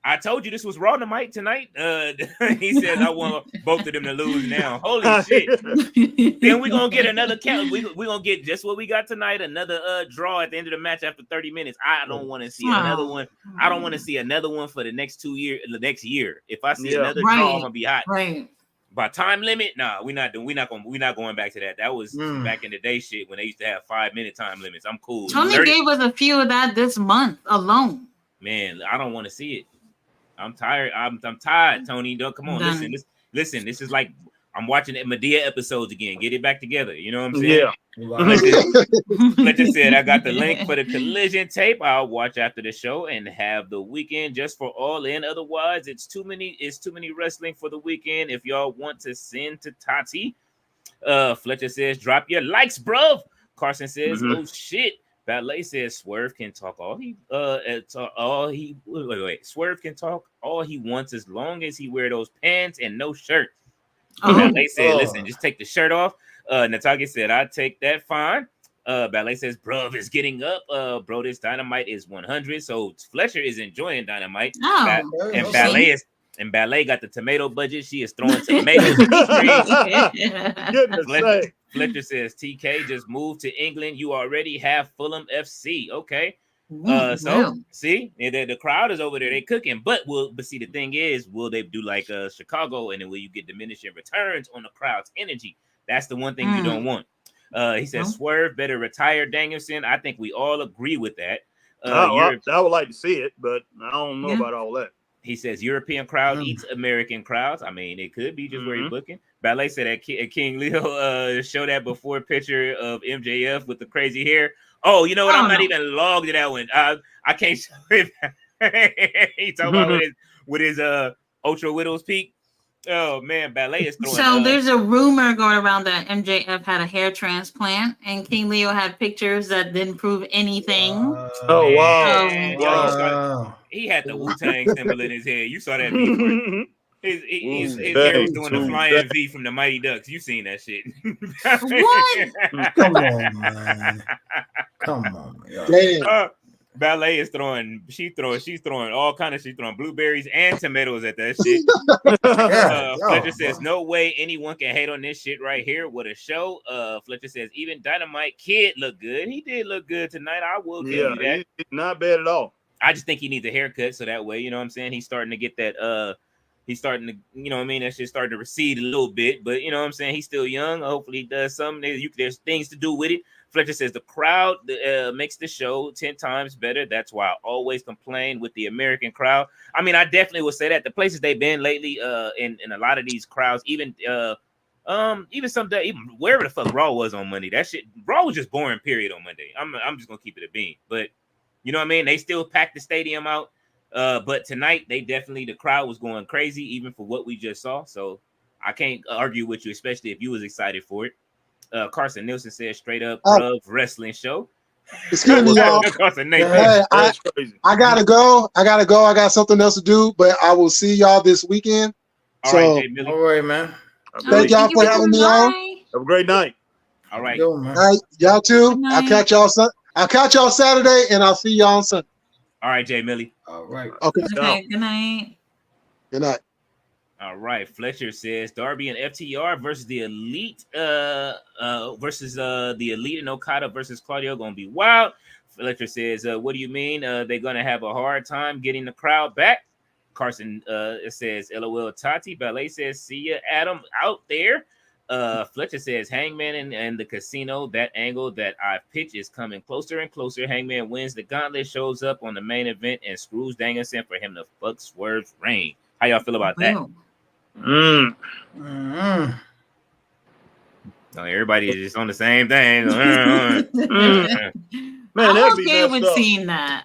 I told you this was Raw Dynamite tonight. He says I want both of them to lose now. Holy shit. Then we're going to get another count. We're going to get just what we got tonight, another draw at the end of the match after 30 minutes. I don't want to see another one. I don't want to see another one for the next year. If I see another draw, I'm going to be hot. Right. By time limit, nah, we're not going back to that. That was back in the day shit when they used to have 5-minute time limits. I'm cool. Tony gave us a few of that this month alone. Man, I don't want to see it. I'm tired. I'm tired, Tony. Don't come on. Listen. This is like I'm watching the Medea episodes again. Get it back together. You know what I'm saying? Yeah. Fletcher said, I got the link for the collision tape. I'll watch after the show and have the weekend just for All In. Otherwise, it's too many wrestling for the weekend. If y'all want to send to Tati, Fletcher says, drop your likes, bro. Carson says, oh shit. Ballet says Swerve can talk Swerve can talk all he wants as long as he wear those pants and no shirt. Ballet said, listen, just take the shirt off. Natagi said, I take that fine. Ballet says, bruv is getting up. Bro, this Dynamite is 100. So Fletcher is enjoying Dynamite. Ballet got the tomato budget. She is throwing tomatoes. Fletcher says, TK, just moved to England. You already have Fulham FC. Okay. See, the crowd is over there. They cooking. But see, the thing is, will they do like Chicago, and then will you get diminishing returns on the crowd's energy? That's the one thing you don't want. He says, Swerve better retire Danielson. I think we all agree with that. I would like to see it, but I don't know about all that. He says European crowd eats American crowds. I mean, it could be just where he's booking. Ballet said that King Leo show that before picture of MJF with the crazy hair. Oh, you know what? I'm not even logged to that one. I can't show it. He talking about with his Ultra Widow's Peak. Oh man, Ballet is throwing. So there's a rumor going around that MJF had a hair transplant, and King Leo had pictures that didn't prove anything. Oh wow! He had the Wu-Tang symbol in his head. You saw that before. His hair was doing the flying V from the Mighty Ducks. You seen that shit? What? Come on, man. Come on, man. Ballet is throwing. She's throwing all kind of. She's throwing blueberries and tomatoes at that shit. Fletcher says, "No way anyone can hate on this shit right here. What a show!" Fletcher says, "Even Dynamite Kid looked good. He did look good tonight. I will give you that. He's not bad at all. I just think he needs a haircut so that way, you know what I'm saying. He's starting to get that. He's starting to, you know what I mean. That shit starting to recede a little bit, but you know what I'm saying. He's still young. Hopefully, he does something. There's things to do with it." Fletcher says the crowd makes the show 10 times better. That's why I always complain with the American crowd. I mean, I definitely would say that the places they've been lately, in a lot of these crowds, even someday, even wherever the fuck Raw was on Monday, that shit Raw was just boring. Period on Monday. I'm just gonna keep it a bean. But you know what I mean. They still packed the stadium out. But tonight the crowd was going crazy, even for what we just saw. So I can't argue with you, especially if you was excited for it. Carson Nielsen said straight up wrestling show. Excuse me, y'all. Hey, I gotta go. I got something else to do, but I will see y'all this weekend. All right, man. Thank y'all for having me on. Have a great night. All right. All right, y'all too. I'll catch y'all I'll catch y'all Saturday, and I'll see y'all on Sunday. All right, Jay Millie. All right. Okay. Okay, good night. Good night. All right, Fletcher says Darby and FTR versus the Elite, versus the Elite and Okada versus Claudio gonna be wild. Fletcher says, "What do you mean? They're gonna have a hard time getting the crowd back." Carson it says, "LOL Tati." Ballet says, "See ya, Adam out there." Fletcher says, "Hangman and the casino. That angle that I pitch is coming closer and closer. Hangman wins the gauntlet, shows up on the main event, and screws Danielson for him to fuck Swerve's reign." How y'all feel about that? Mm-hmm. No, everybody is just on the same thing. Man, I'm that'd be okay messed with up. seeing that.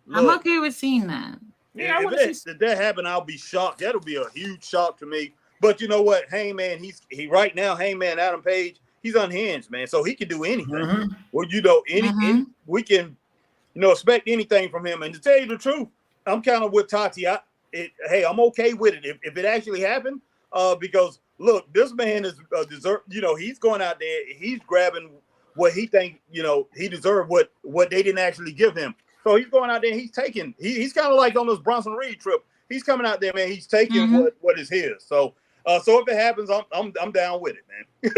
Look, I'm okay with seeing that. Yeah, I if wanna that, see- if that happen, I'll be shocked. That'll be a huge shock to me. But you know what, Hangman, he right now, Hangman Adam Page, he's unhinged, man. So he can do anything. Mm-hmm. Well, any we can, expect anything from him. And to tell you the truth, I'm kind of with Tati. Hey, I'm okay with it if it actually happened. Because look, this man is deserve. He's going out there, he's grabbing what he think he deserved, what they didn't actually give him. So he's going out there, and he's taking. He's kind of like on this Bronson Reed trip. He's coming out there, man. He's taking what is his. So if it happens, I'm down with it, man.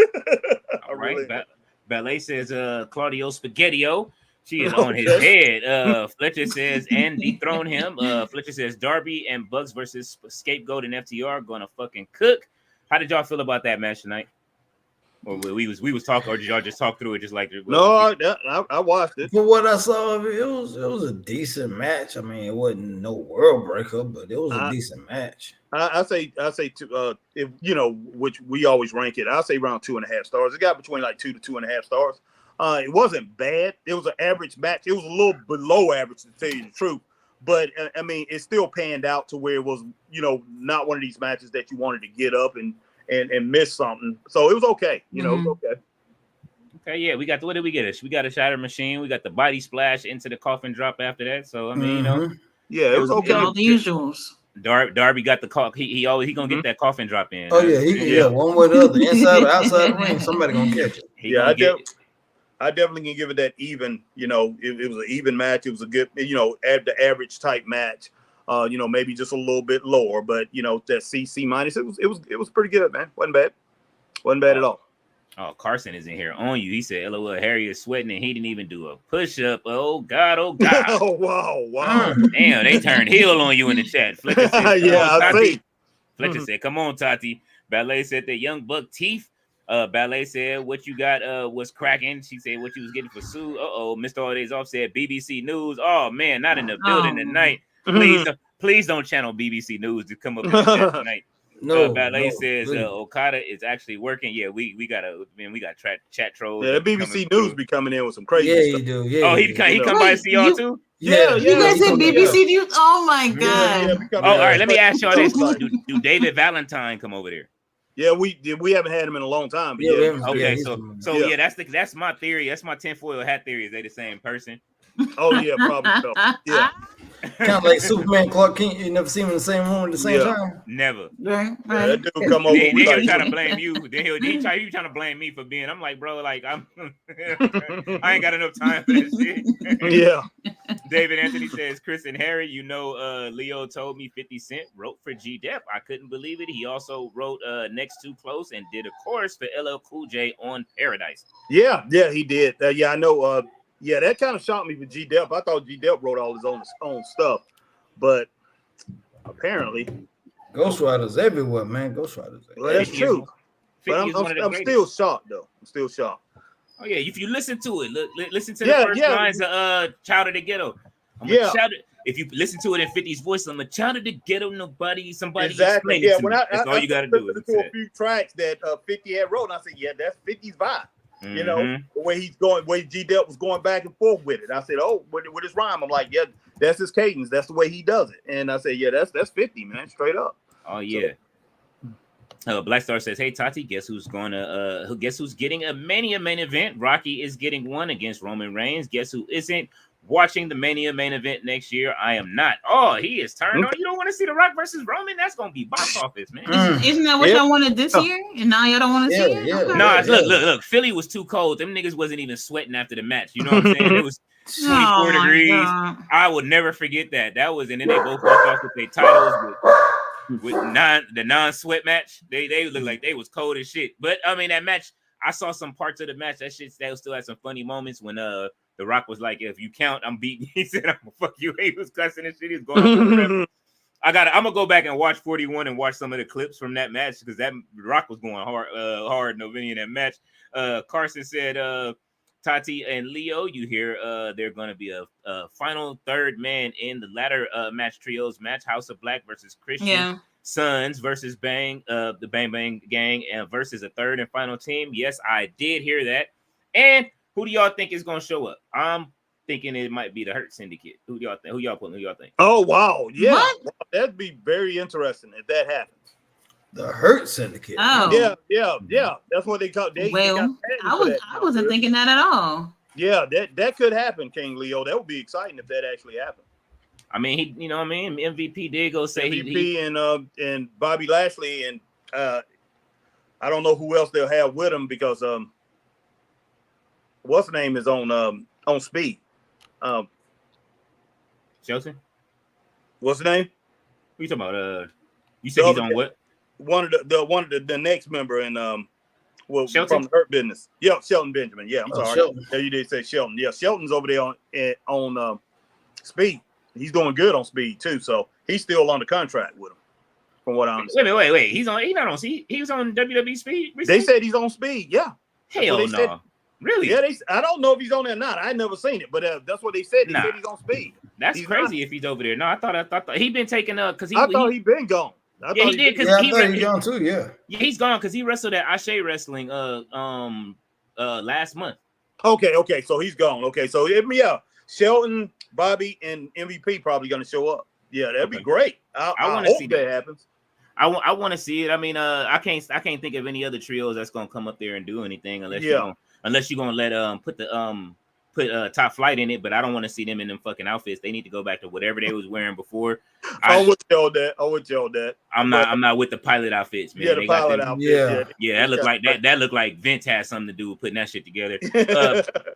All right. Really Ballet says, Claudio Spaghettio. She is on his head. Fletcher says, and dethrone him. Fletcher says, Darby and Bucks versus Scapegoat and FTR gonna fucking cook. How did y'all feel about that match tonight? Or we was talking, or did y'all just talk through it just like? No, I watched it. For what I saw of it, it was a decent match. I mean, it wasn't no world breaker, but it was a decent match. I say if which we always rank it. I say around 2.5 stars. It got between like 2 to 2.5 stars. It wasn't bad. It was an average match. It was a little below average, to tell you the truth. But I mean, it still panned out to where it was, not one of these matches that you wanted to get up and miss something. So it was okay. It was okay. Okay, yeah, we got what did we get? We got a shatter machine. We got the body splash into the coffin drop after that. So I mean, yeah, it was okay. All the usuals. Darby got the call. He gonna get that coffin drop in. Oh yeah, he can one way or the other, inside or outside the ring, somebody gonna catch it. I definitely can give it that even. It was an even match. It was a good, the average type match. Maybe just a little bit lower, but that C minus. It was pretty good, man. Wasn't bad at all. Oh, Carson is in here on you. He said, "LOL, Harry is sweating and he didn't even do a push up." Oh God, oh God. Oh wow. Damn, they turned heel on you in the chat. Fletcher said, yeah, I see. Fletcher said, "Come on, Tati." Ballet said the young buck teeth. Ballet said, "What you got was cracking." She said, "What you was getting for Sue." Mr. All Days Off said, "BBC News." Oh man, not in the building tonight. Please don't channel BBC News to come up in the chat tonight. No, Ballet says please. Okada is actually working. Yeah, we got chat trolls. Yeah, BBC News be coming in with some crazy Yeah, stuff. he do. Yeah. Oh, he come by to see y'all too. Yeah. You guys said BBC News? Oh my God. Yeah, All right. Let me ask y'all this: Do David Valentine come over there? Yeah, we haven't had him in a long time. But Okay, so that's my theory. That's my tinfoil hat theory. Is they the same person? Oh yeah, probably so. Yeah. Kind of like Superman, Clark Kent. You never see him in the same room at the same time. Never. Right. Yeah, that dude come over. Then he'll try to blame you. Then he trying to blame me for being. I'm like, bro, like I ain't got enough time for this shit. Yeah. David Anthony says, Chris and Harry, Leo told me 50 Cent wrote for G-Dep. I couldn't believe it. He also wrote Next Too Close and did a chorus for LL Cool J on Paradise. Yeah, he did. I know. Yeah, that kind of shocked me with G-Dep. I thought G-Dep wrote all his own stuff, but apparently, Ghostwriters everywhere, man. Ghostwriters. Well, that's true. But I'm still shocked, though. I'm still shocked. Oh yeah, if you listen to it, listen to the first lines of Child of the Ghetto. If you listen to it in 50's voice, I'm a child of the ghetto. Somebody exactly. explain Yeah, it to me. That's all you got to do. Listened to a few tracks that 50 had wrote, and I said, yeah, that's 50's vibe. The way he's going, way G-Dep was going back and forth with it. I said, oh, with his rhyme, I'm like, yeah, that's his cadence. That's the way he does it. And I said, yeah, that's 50, man, straight up. Oh yeah. Black Star says, "Hey Tati, guess who's getting a Mania main event? Rocky is getting one against Roman Reigns. Guess who isn't watching the Mania main event next year? I am not. Oh, he is turned on. You don't want to see The Rock versus Roman? That's gonna be box office, man. Isn't that what y'all wanted this year? And now y'all don't want to see it? No, look. Philly was too cold. Them niggas wasn't even sweating after the match. You know what I'm saying? 24 degrees. God. I will never forget that. That was, and then they both walked off with their titles with the non-sweat match. They looked like they was cold as shit. But I mean, that match, I saw some parts of the match. That still had some funny moments when The Rock was like, "If you count, I'm beating." He said, "I'm gonna fuck you." He was cussing and shit. He was going off on the ref. I'm gonna go back and watch 41 and watch some of the clips from that match because that Rock was going hard in the video in that match. Carson said, Tati and Leo, you hear they're going to be a final third man in the ladder match trios match, House of Black versus Christian Sons versus the Bang Bang Gang versus a third and final team. Yes, I did hear that. And who do y'all think is going to show up? I'm thinking it might be the Hurt Syndicate. Who y'all think? Who y'all think? Oh wow, yeah, wow, that'd be very interesting if that happens. The Hurt Syndicate. Oh, yeah. That's what they call. I wasn't thinking that at all. Yeah, that could happen, King Leo. That would be exciting if that actually happened. I mean, MVP did go say MVP and Bobby Lashley and I don't know who else they'll have with him because what's the name is on speed. Shelton. What's the name? Who you talking about? You said he's on what? One of the next member in Shelton? from the Hurt Business. Yeah, Shelton Benjamin. Yeah, I'm sorry. Shelton. Yeah, you did say Shelton. Yeah, Shelton's over there on speed. He's doing good on speed too, so he's still on the contract with him. From what I understand. Wait. He's not on speed. He was on WWE speed. Recently? They said he's on speed. Yeah. Hell no. Said. Really? Yeah, I don't know if he's on there or not. I never seen it, but that's what they said. They said he's on speed. That's crazy if he's over there. No, I thought he'd been taken because I thought he'd been gone. He did because I thought he's gone too. Yeah, he's gone because he wrestled at Ashe Wrestling last month. Okay, so he's gone. Okay, so Shelton, Bobby, and MVP probably gonna show up. Yeah, that'd be great. I want to see that happens. I want to see it. I mean, I can't think of any other trios that's gonna come up there and do anything unless you're gonna let put Top Flight in it, but I don't want to see them in them fucking outfits. They need to go back to whatever they was wearing before. I would tell that. I'm not with the pilot outfits, man. Yeah, the pilot outfits. Yeah, that looked like Vince had something to do with putting that shit together.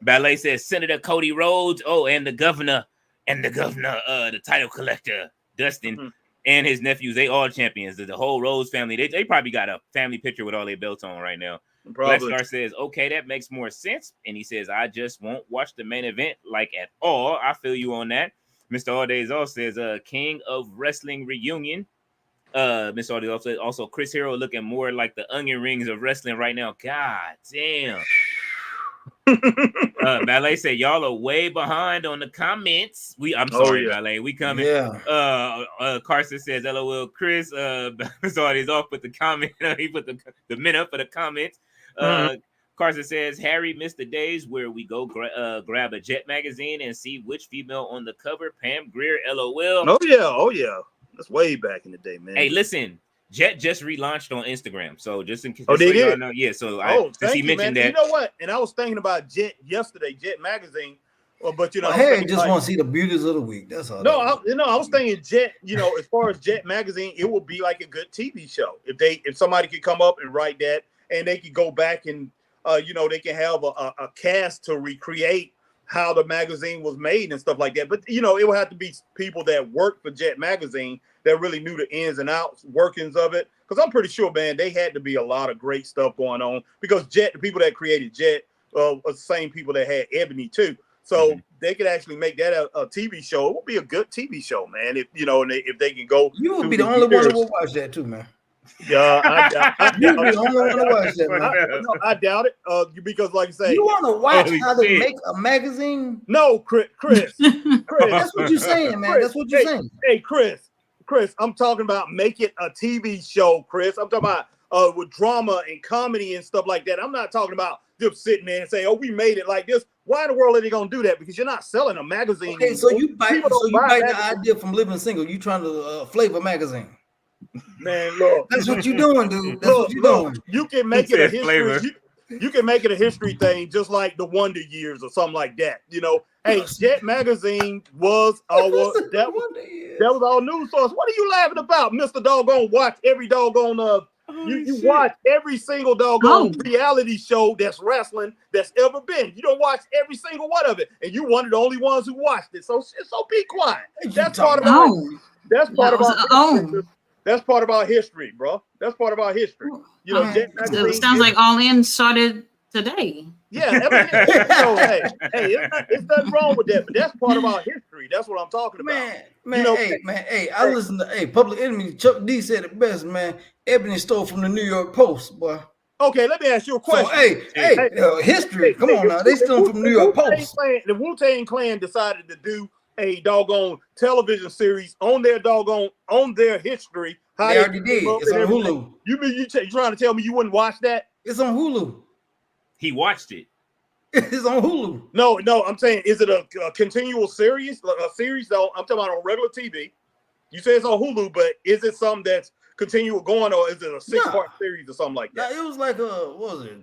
Ballet says Senator Cody Rhodes, and the governor, the title collector, Dustin, and his nephews, they all champions. The whole Rhodes family, they probably got a family picture with all their belts on right now. Blackstar says, okay, that makes more sense. And he says, I just won't watch the main event like at all. I feel you on that. Mr. All Days Off says, King of Wrestling reunion. Mr. All Days Off says, also Chris Hero looking more like the onion rings of wrestling right now. God damn. Ballet said, y'all are way behind on the comments. I'm sorry, Ballet. We coming. Yeah. Carson says, LOL, Chris. Mr. All Days Off put the comment. He put the men up for the comments. Carson says Harry missed the days where we go grab a Jet magazine and see which female on the cover. Pam Grier, LOL. Oh yeah. That's way back in the day, man. Hey, listen, Jet just relaunched on Instagram, so just in case. They did. Know, yeah. So since he mentioned that. You know what? And I was thinking about Jet yesterday, Jet magazine. But Harry just want to see the beauties of the week. That's all. No, I was thinking Jet. As far as Jet magazine, it would be like a good TV show if somebody could come up and write that. And they could go back and, they can have a cast to recreate how the magazine was made and stuff like that. But, it would have to be people that worked for Jet Magazine that really knew the ins and outs, workings of it. Because I'm pretty sure, man, they had to be a lot of great stuff going on. Because Jet, the people that created Jet, are the same people that had Ebony, too. So they could actually make that a TV show. It would be a good TV show, man. If they can go. You would be the only one that will watch that, too, man. Yeah, I doubt it. I doubt it. Because, like I say, you want to watch how they make a magazine? No, Chris. That's what you're saying, man. That's what you're saying. Hey, Chris, I'm talking about make it a TV show, Chris. I'm talking about with drama and comedy and stuff like that. I'm not talking about them sitting there and saying, "Oh, we made it like this." Why in the world are they gonna do that? Because you're not selling a magazine. Okay, so you bite the idea from Living Single. You trying to flavor magazine. Man, look, that's what you're doing, dude. That's what you're doing. You can make it a history. You can make it a history thing, just like the Wonder Years or something like that. Hey, Jet Magazine was that was all news source. What are you laughing about, Mr. Doggone? Watch every doggone You watch every single doggone reality show that's wrestling that's ever been. You don't watch every single one of it, and you one of the only ones who watched it. So be quiet. That's part of our. That's part of our. That's part of our history, bro. That's part of our history. You know, it sounds like All In started today. Yeah, hey, it's nothing wrong with that, but that's part of our history. That's what I'm talking about. I listen to Public Enemy. Chuck D said it best, man. Ebony stole from the New York Post, boy. Okay, let me ask you a question. So, history. Come on now, they stole from the New York Post. The Wu-Tang Clan decided to do a doggone television series on their history. They already did. It's on Hulu. You mean you trying to tell me you wouldn't watch that? It's on Hulu. He watched it. It's on Hulu. No, I'm saying, is it a continual series? A series though? I'm talking about on regular TV. You say it's on Hulu, but is it something that's continual going, or is it a 6-part series or something like that? It was like what was it?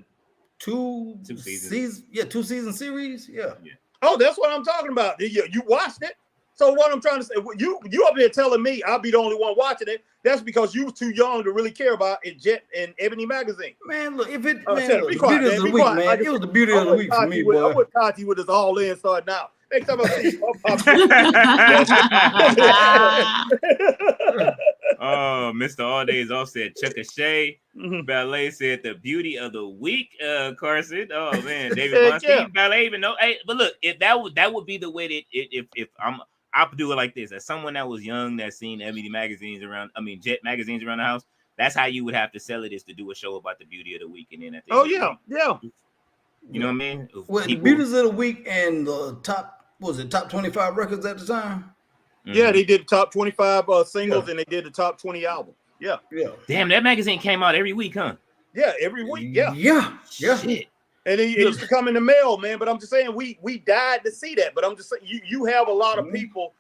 Two seasons. Yeah, 2-season series. Yeah. Oh, that's what I'm talking about. You watched it. So what I'm trying to say, you up there telling me I'll be the only one watching it. That's because you were too young to really care about it. Jet and Ebony magazine. Man, look, if it be quiet, man, be quiet, man. It was the beauty of the week for me, boy. I would Tati with us All In starting out. Next time I see you, oh, Mr. All Days Off said Chuck a Shay. Ballet said the beauty of the week, Carson. Oh man, David Bonstein, Ballet even know. Hey, but look, if that would be the way that if I'll do it like this. As someone that was young that seen Jet magazines around the house, that's how you would have to sell it, is to do a show about the beauty of the week. And then at the end you know what I mean? Well, the beauties of the week and the top 25 records at the time? Yeah, they did the top 25 singles and they did the top 20 albums. Yeah. Damn, that magazine came out every week, huh? Yeah, every week. Yeah. Shit. And it used to come in the mail, man. But I'm just saying, we died to see that. But I'm just saying, you have a lot of people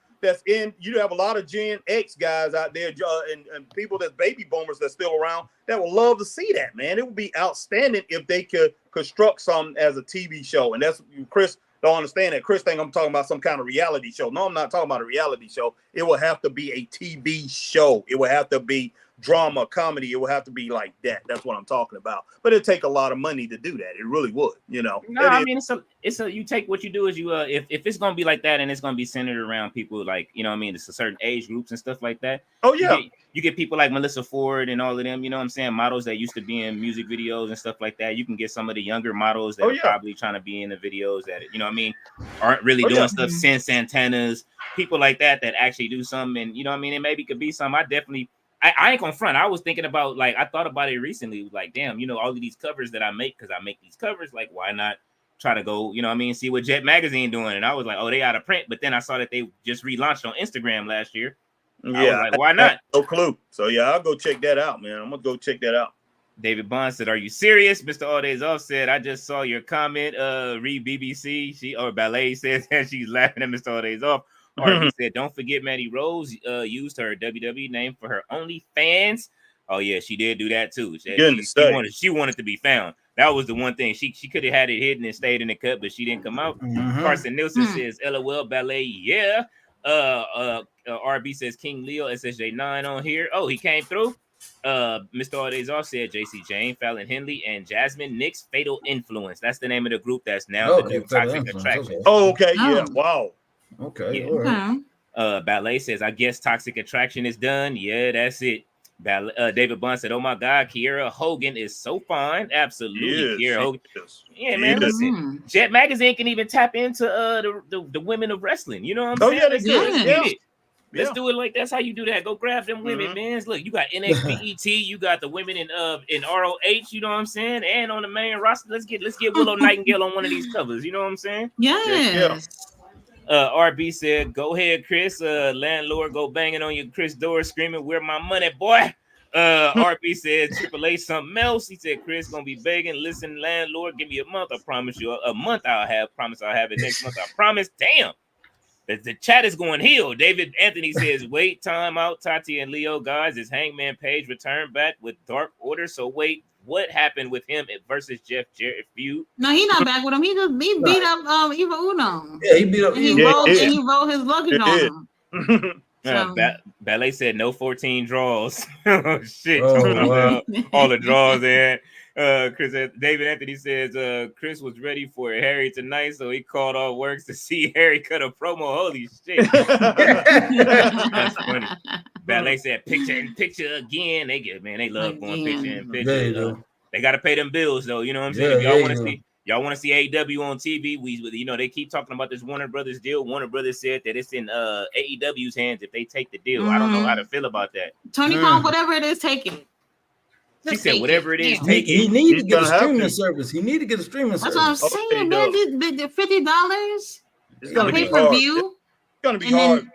you have a lot of Gen X guys out there and people that's baby boomers that's still around that would love to see that, man. It would be outstanding if they could construct something as a TV show. And that's Chris don't understand that. Chris think I'm talking about some kind of reality show. No, I'm not talking about a reality show. It will have to be a TV show. It will have to be drama, comedy. It will have to be like that. That's what I'm talking about. But it'd take a lot of money to do that. It really would, you know. No, I mean, it's a you take what you do is you if it's gonna be like that and it's gonna be centered around people like, you know what I mean, it's a certain age groups and stuff like that. Oh yeah. You get people like Melissa Ford and all of them, you know what I'm saying, models that used to be in music videos and stuff like that. You can get some of the younger models that are probably trying to be in the videos that, you know what I mean, aren't really doing stuff since Santana's, people like that actually do something. And you know what I mean, it maybe could be something. I ain't gonna front. I was thinking about, like, I thought about it recently, like, damn, you know, all of these covers that I make, because I make these covers, like, why not try to go, you know what I mean, see what Jet Magazine doing? And I was like, oh, they out of print. But then I saw that they just relaunched on Instagram last year. I was like, why not? No clue. So yeah, I'll go check that out, man. I'm gonna go check that out. David Bond said, are you serious? Mr. All Days Off said, I just saw your comment. Read BBC. Ballet says that she's laughing at Mr. All Days Off. Or he said, don't forget Maddie Rose used her WWE name for her OnlyFans. Oh yeah, she did do that too. She wanted to be found. That was the one thing. She could have had it hidden and stayed in the cut, but she didn't come out. Carson Nielsen says, LOL Ballet, yeah. RB says King Leo, SSJ9 on here. Oh, he came through. Mr. All Days Off said JC Jane, Fallon Henley, and Jasmine Nick's Fatal Influence. That's the name of the group that's now the new Toxic Attraction. Oh, okay. Yeah. Wow. Okay. Yeah. Right. Ballet says, I guess Toxic Attraction is done. Yeah, that's it. David Bond said, oh my God, Kiera Hogan is so fine. Absolutely. Kiera Hogan. Yeah, man. Listen, Jet Magazine can even tap into the women of wrestling. You know what I'm saying? Yeah, let's get it. Let's do it like that's how you do that. Go grab them women, man. Look, you got NXBET, you got the women in ROH, you know what I'm saying? And on the main roster, let's get Willow Nightingale on one of these covers, you know what I'm saying? Yes. RB said, go ahead, Chris. Landlord go banging on your Chris door screaming, where my money, boy? RB said, Triple H something else. He said, Chris gonna be begging. Listen, landlord, give me a month. I promise you a month I'll have it next month. I promise. Damn. The chat is going heel. David Anthony says, wait, time out. Tati and Leo, guys, is Hangman Page returned back with Dark Order? So wait, what happened with him versus Jeff Jarrett feud? No, he's not back with him. He beat up Evil Uno. Yeah, he beat up. And he rolled his luggage on him. So Ballet said no 14 draws. Oh shit! Oh, Talking wow. about all the draws there. Chris David Anthony says Chris was ready for Harry tonight, so he called all works to see Harry cut a promo. Holy shit! That's funny. Ballet said picture in picture again. They love going picture in picture. There you go. They got to pay them bills though. You know what I'm saying? Yeah, If y'all there want you to go. see. Y'all want to see AEW on TV? They keep talking about this Warner Brothers deal. Warner Brothers said that it's in AEW's hands if they take the deal. I don't know how to feel about that. Tony Khan, whatever it is, take it. She said, whatever it is, Damn. take He it. need to He's get a gonna have streaming to. service. He need to get a streaming That's service. what I'm Oh, saying, there you man. go. The $50 It's gonna be pay per hard. view, It's gonna be and hard.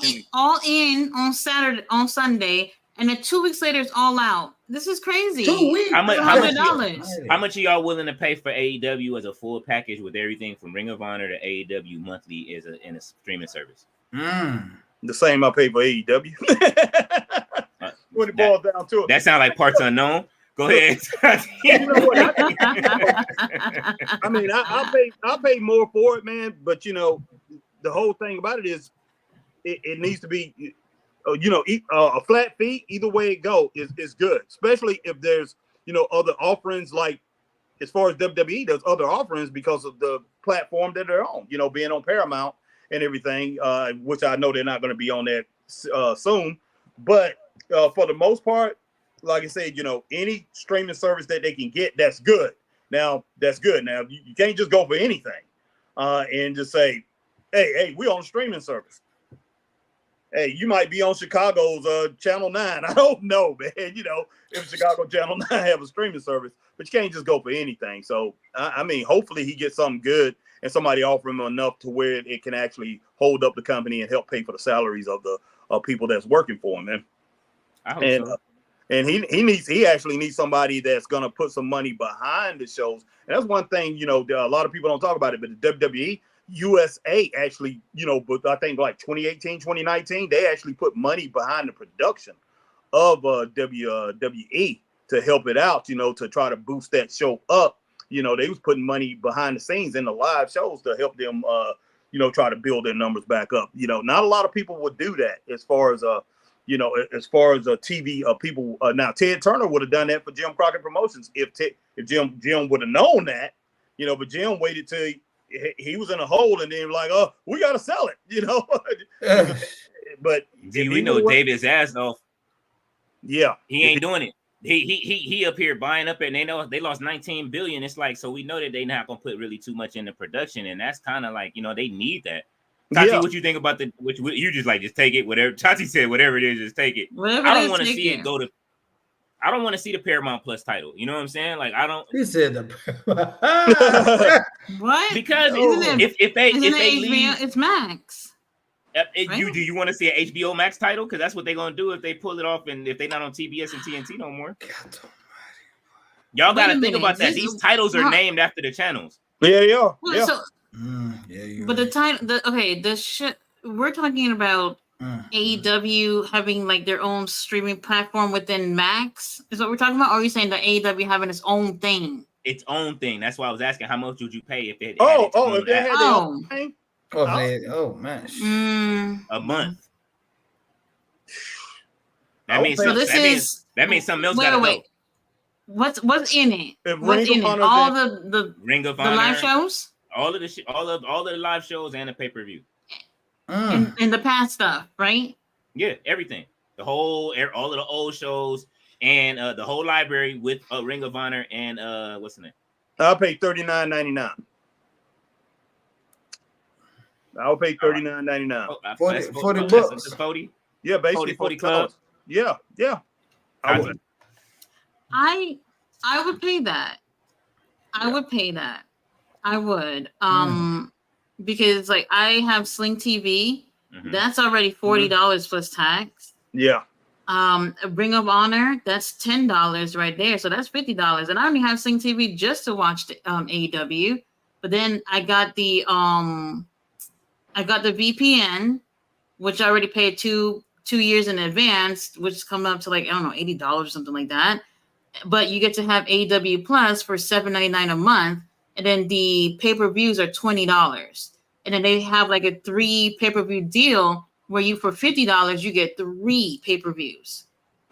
then all in on Saturday, on Sunday, and then 2 weeks later it's all out. This is crazy. 2 weeks. How much $100. are y'all willing to pay for AEW as a full package with everything from Ring of Honor to AEW monthly in a streaming service? The same I pay for AEW. When it boils down to it. That sounds like parts unknown. Go ahead. You know what? I mean, I'll pay more for it, man. But you know, the whole thing about it is, it needs to be, a flat fee. Either way it go is good, especially if there's other offerings, like as far as WWE, there's other offerings because of the platform that they're on. Being on Paramount and everything, which I know they're not going to be on that soon. But for the most part, like I said, any streaming service that they can get, that's good. Now, you can't just go for anything and just say, hey, we on a streaming service. Hey, you might be on Chicago's Channel 9. I don't know, man. If Chicago Channel 9 have a streaming service, but you can't just go for anything. So, I mean, hopefully he gets something good and somebody offer him enough to where it can actually hold up the company and help pay for the salaries of the people that's working for him, man. I hope so. And he actually needs somebody that's gonna put some money behind the shows. And that's one thing, a lot of people don't talk about it, but the WWE USA actually, but I think like 2018, 2019, they actually put money behind the production of WWE to help it out, to try to boost that show up. They was putting money behind the scenes in the live shows to help them try to build their numbers back up. Not a lot of people would do that as far as TV people. Now Ted Turner would have done that for Jim Crockett Promotions if Jim would have known that, but Jim waited till he was in a hole and then like, oh, we got to sell it, But we know David's ass off. Yeah, he ain't doing it. He up here buying up, and they know they lost 19 billion. It's like, so we know that they not gonna put really too much into production, and that's kind of like, they need that. Tati, what you think about you just take it, whatever Tati said, whatever it is, just take it. I don't want to see it go to. I don't want to see the Paramount Plus title. You know what I'm saying? Like, I don't. He said what? Because if they leave, it's Max. Do you want to see an HBO Max title? Because that's what they're gonna do if they pull it off, and if they're not on TBS and TNT no more. Y'all got to think about that. These titles are named after the channels. Yeah, yeah. Well, yeah. So, but the title, we're talking about AEW having like their own streaming platform within Max. Is what we're talking about? Or are you saying that AEW having its own thing? Its own thing. That's why I was asking, how much would you pay if it? If they had their own thing. Man. A month. That means something else gotta go. What's in it? What's in it? All the Ring of Honor, the live shows, all of the live shows and the pay-per-view, and the past stuff, right? Yeah, everything. All of the old shows and the whole library with Ring of Honor and what's the name? I'll pay $39.99. I'll pay $39.99. 40 bucks. 40? Yeah, basically 40 clubs. Yeah. I would pay that. I would pay that. I would. Because like I have Sling TV. Mm-hmm. That's already $40 plus tax. Yeah. Ring of Honor, that's $10 right there. So that's $50. And I only have Sling TV just to watch the AEW. But then I got the VPN, which I already paid two years in advance, which is coming up to like, I don't know, $80 or something like that. But you get to have AEW Plus for $7.99 a month. And then the pay-per-views are $20. And then they have like a 3 pay-per-view deal where you for $50 you get 3 pay-per-views.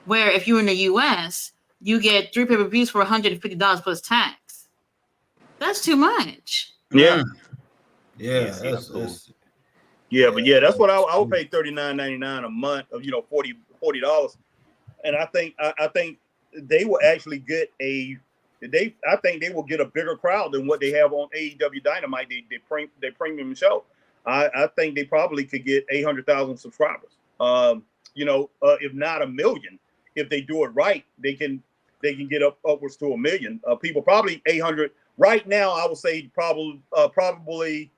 Where if you're in the US, you get 3 pay-per-views for $150 plus tax. That's too much. Yeah. Yeah, see, that's cool. Yeah, but yeah, that's what I would pay $39.99 a month of $40, and I think they will actually get I think they will get a bigger crowd than what they have on AEW Dynamite, their premium show. I think they probably could get 800,000 subscribers. If not 1 million, if they do it right, they can get upwards to 1 million people. Probably 800 right now. I would say probably.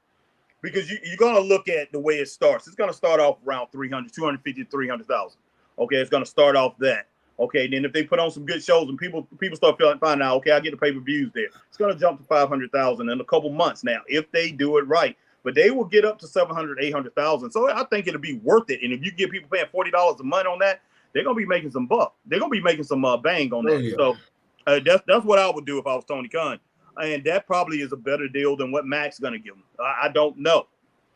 Because you're going to look at the way it starts. It's going to start off around 250 to 300,000. Okay, it's going to start off that. Okay, then if they put on some good shows and people start finding out, okay, I get the pay-per-views there. It's going to jump to 500,000 in a couple months now if they do it right. But they will get up to 700, 800,000. So I think it'll be worth it. And if you get people paying $40 a month on that, they're going to be making some buck. They're going to be making some bang on that. Yeah. So that's what I would do if I was Tony Khan. And that probably is a better deal than what Mac's going to give him. I don't know.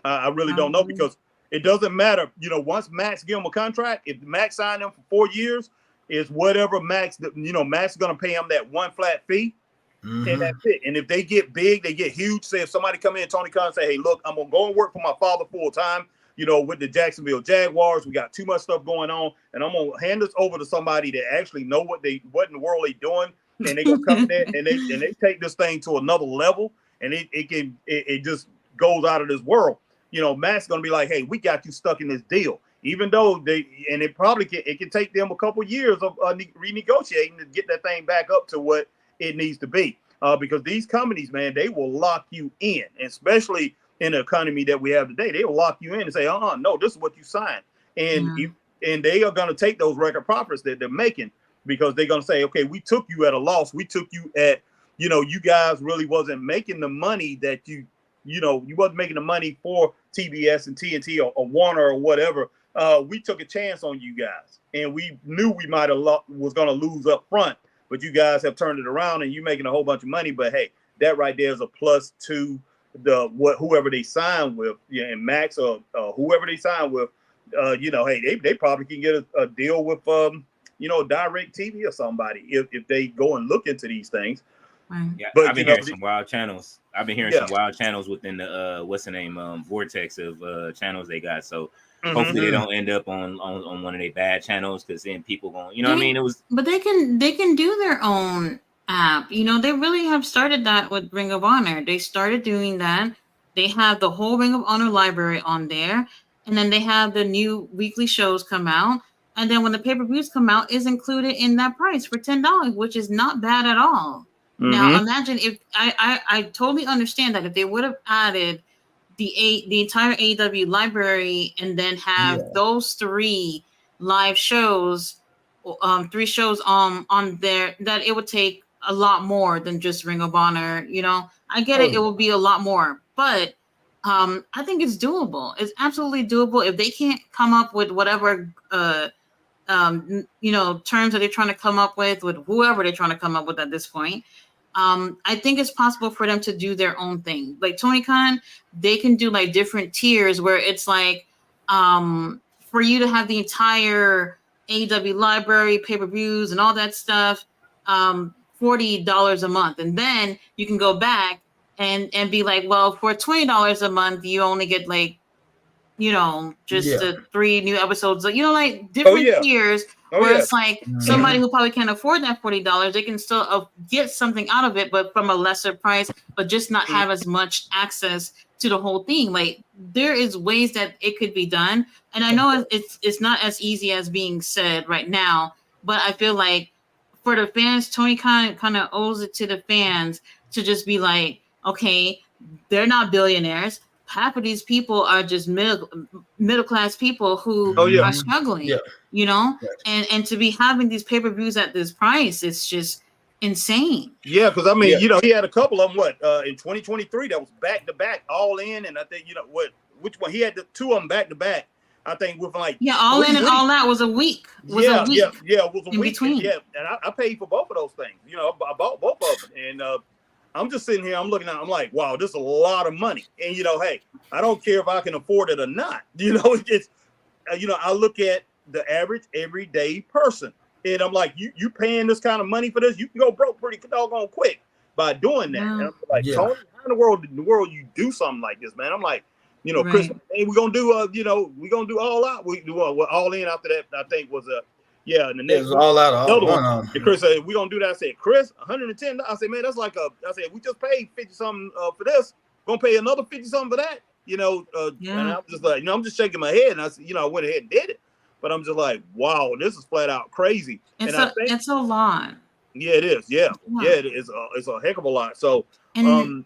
I really don't know, because it doesn't matter. Once Max give him a contract, if Max signed him for 4 years, is whatever Max is going to pay him that one flat fee. Mm-hmm. And that's it. And if they get big, they get huge. Say if somebody come in, Tony Khan say, hey, look, I'm going to go and work for my father full time, with the Jacksonville Jaguars. We got too much stuff going on. And I'm going to hand this over to somebody that actually know what in the world they doing. And they gonna come in there and they take this thing to another level, and it just goes out of this world. Matt's gonna be like, hey, we got you stuck in this deal, even though it probably can take them a couple years of renegotiating to get that thing back up to what it needs to be. Because these companies, man, they will lock you in, especially in the economy that we have today. They will lock you in and say, no, this is what you signed, and they are gonna take those record profits that they're making. Because they're going to say, okay, we took you at a loss. We took you at, you guys really wasn't making the money that you wasn't making the money for TBS and TNT or Warner or whatever. We took a chance on you guys, and we knew we might have was going to lose up front, but you guys have turned it around and you're making a whole bunch of money. But hey, that right there is a plus to whoever they sign with, and Max or whoever they sign with. Hey, they probably can get a deal with Direct TV or somebody if they go and look into these things. Yeah, but I've been hearing some wild channels. I've been hearing some wild channels within the what's the name vortex of channels they got. So hopefully they don't end up on one of their bad channels, because then people going, what I mean? It was, but they can do their own app. They really have started that with Ring of Honor. They started doing that. They have the whole Ring of Honor library on there, and then they have the new weekly shows come out. And then when the pay-per-views come out, is included in that price for $10, which is not bad at all. Mm-hmm. Now, imagine if I totally understand that if they would have added the entire AEW library and then have those 3 live shows, 3 shows on there, that it would take a lot more than just Ring of Honor. I get it; it will be a lot more, but I think it's doable. It's absolutely doable if they can't come up with whatever. Terms that they're trying to come up with whoever they're trying to come up with at this point. I think it's possible for them to do their own thing. Like Tony Khan, they can do like different tiers where it's like for you to have the entire AEW library, pay-per-views, and all that stuff, $40 a month, and then you can go back and be like, well, for $20 a month, you only get like. The 3 new episodes, like different tiers where it's like somebody who probably can't afford that $40, they can still get something out of it, but from a lesser price, but just not have as much access to the whole thing. Like there is ways that it could be done. And I know it's not as easy as being said right now, but I feel like for the fans, Tony Khan kind of owes it to the fans to just be like, okay, they're not billionaires. Half of these people are just middle class people who are struggling, and to be having these pay-per-views at this price, it's just insane. Yeah, because I mean, he had a couple of them in 2023 that was back to back, all in, and I think which one he had the 2 of them back to back. I think with like all in and all that was a week. It was a in week between. Yeah, and I paid for both of those things. I bought both of them, and I'm just sitting here, I'm looking at, I'm like, wow, this is a lot of money. And, hey, I don't care if I can afford it or not. I look at the average everyday person, and I'm like, you paying this kind of money for this? You can go broke pretty doggone quick by doing that. And I'm like, Yeah. Tony, how in the world you do something like this, man? I'm like, Chris, Right. hey, we're gonna do we're gonna do all out. We do all in after that. I think was and the It next was all out of another one one. of And them. Chris said, we're gonna do that. I said, Chris, $110. I said, man, that's like I said, we just paid 50 something for this. Gonna pay another 50 something for that. And I'm just like, I'm just shaking my head. And I said, I went ahead and did it. But I'm just like, wow, this is flat out crazy. It's I think it's a lot. yeah, it is. Yeah, it is. It's a heck of a lot. So, And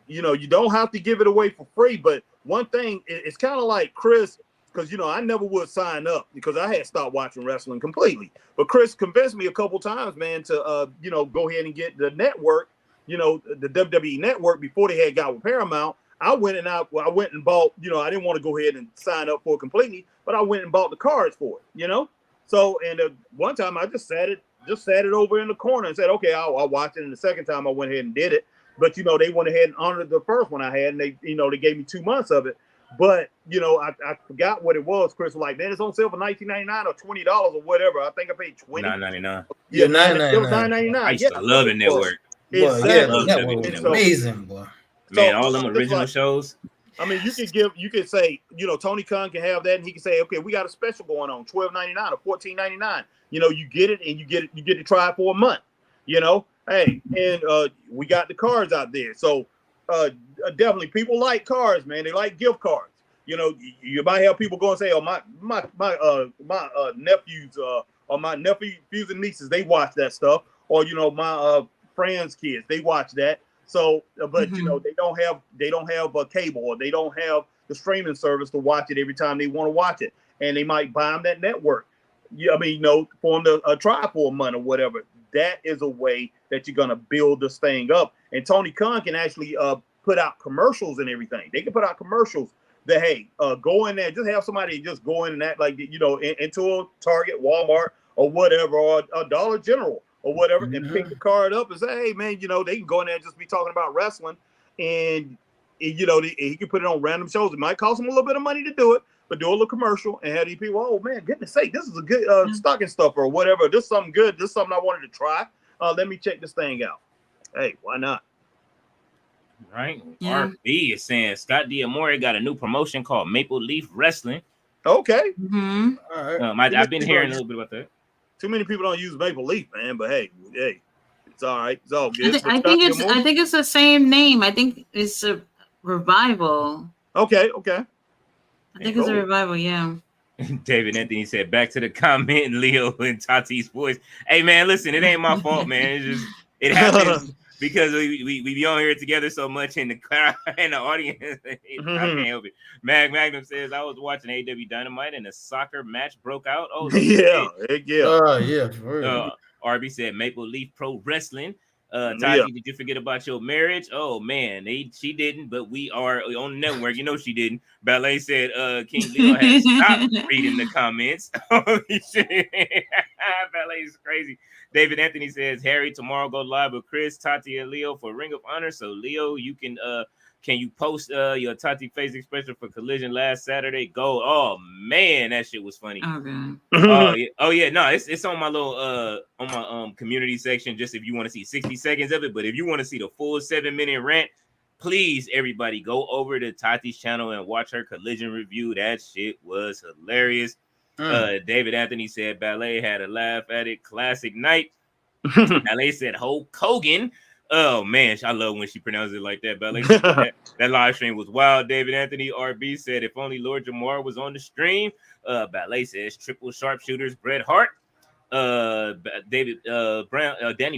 you don't have to give it away for free. But one thing, it's kind of like Chris, because I never would sign up because I had stopped watching wrestling completely. But Chris convinced me a couple times, man, to go ahead and get the network, the WWE network before they had got with Paramount. I went and bought. I didn't want to go ahead and sign up for it completely, but I went and bought the cards for it. So, and one time I just sat it over in the corner and said, okay, I'll watch it. And the second time I went ahead and did it. But, they went ahead and honored the first one I had, and they gave me 2 months of it. But, I forgot what it was. Chris was like, man, it's on sale for $19.99 or $20 or whatever. I think I paid $20. $9.99. Yeah, It was $9.99. I $9.99. used to love the network. Boy, Exactly. yeah, the Love network WWE was Network. amazing, boy. Man, So, all them I'm just original like, shows. I mean, you could say, Tony Khan can have that, and he can say, okay, we got a special going on, $12.99 or $14.99. You get it, and you get to try it for a month. Hey, and we got the cards out there. So definitely, people like cards, man. They like gift cards. You might have people go and say, oh, my nephews or my nephews and nieces, they watch that stuff, or my friends' kids, they watch that. So, but they don't have a cable, or they don't have the streaming service to watch it every time they want to watch it, and they might buy them that network. Yeah, I mean, for them to try for a month or whatever. That is a way that you're gonna build this thing up. And Tony Khan can actually put out commercials and everything. They can put out commercials that hey, go in there, just have somebody just go in and act like into a Target, Walmart, or whatever, or a Dollar General, or whatever, and pick the card up and say, hey man, they can go in there and just be talking about wrestling, and he can put it on random shows. It might cost him a little bit of money to do it, but do a little commercial and have these people, oh man, goodness sake, this is a good stocking stuffer or whatever. This is something good. This is something I wanted to try. Let me check this thing out. Hey, why not? Right. Yeah. RB is saying Scott D'Amore got a new promotion called Maple Leaf Wrestling. Okay. Mm-hmm. All right. I've been hearing a little bit about that. Too many people don't use Maple Leaf, man. But hey, it's all right. It's all good. I think it's the same name. I think it's a revival. Okay. I think it's a revival. Yeah. David Anthony said, back to the comment, Leo and Tati's voice. Hey man, listen, it ain't my fault, man. It happens because we be on here together so much in the crowd and the audience. I can't help it. Magnum says, I was watching AEW Dynamite and a soccer match broke out. Oh yeah. Yeah. For real. RB said Maple Leaf Pro Wrestling. Tati, did you forget about your marriage? Oh man, she didn't, but we are on the network. She didn't. Ballet said King Leo has stopped reading the comments. Holy shit. Ballet is crazy. David Anthony says Harry tomorrow go live with Chris, Tati, and Leo for Ring of Honor. So Leo, you can you post your Tati face expression for Collision last Saturday? Go. Oh man, that shit was funny. Okay. Oh yeah. No, it's on my little on my community section. Just if you want to see 60 seconds of it, but if you want to see the full 7-minute rant, please everybody go over to Tati's channel and watch her Collision review. That shit was hilarious. David Anthony said Ballet had a laugh at it. Classic night. Ballet said Hulk Hogan. Oh man, I love when she pronounces it like that. Ballet said that live stream was wild. David Anthony RB said if only Lord Jamar was on the stream. Ballet says triple sharpshooters Bret Hart. Danny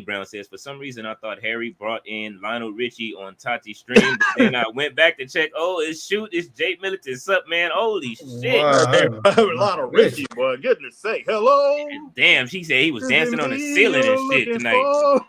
Brown says for some reason I thought Harry brought in Lionel Richie on Tati's stream, but then I went back to check. Oh, it's Jake Militant. What's up, man? Holy shit! Lionel Richie, boy, goodness sake, hello. Damn, she said he was dancing on the ceiling and shit tonight.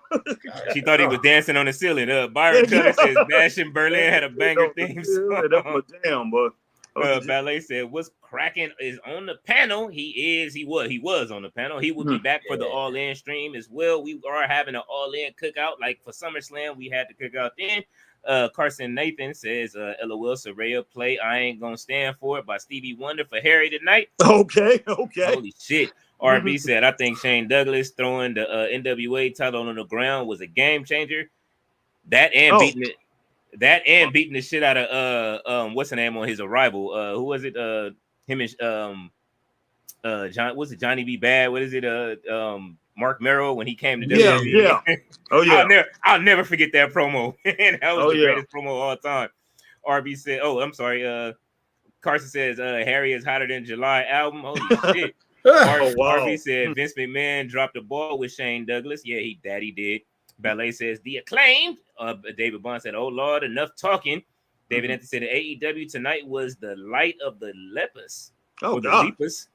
She thought he was dancing on the ceiling. Byron Cutter says Bash in Berlin had a banger theme song. Damn, boy. Ballet said, what's cracking is on the panel. He was on the panel. He will be back for the All In stream as well. We are having an All In cookout. Like for SummerSlam, we had the cookout then. Carson Nathan says, LOL Soraya play I Ain't Gonna Stand For It by Stevie Wonder for Harry tonight. Okay. Holy shit. RB said, I think Shane Douglas throwing the NWA title on the ground was a game changer. That and beating the shit out of what's the name on his arrival? Who was it? Him and John, was it Johnny B. Bad? What is it? Mark Merrill when he came to WWE. Yeah. Oh yeah. I'll never forget that promo. And that was the yeah. greatest promo of all time. RB said, "Oh, I'm sorry." Carson says, "Harry is hotter than July album." Holy shit. Oh, wow. RB said Vince McMahon dropped the ball with Shane Douglas. Yeah, he did. Ballet says the acclaimed. David Bond said, "Oh Lord, enough talking." David Anthony said, "AEW tonight was the light of the lepers." Oh, the God. lepers.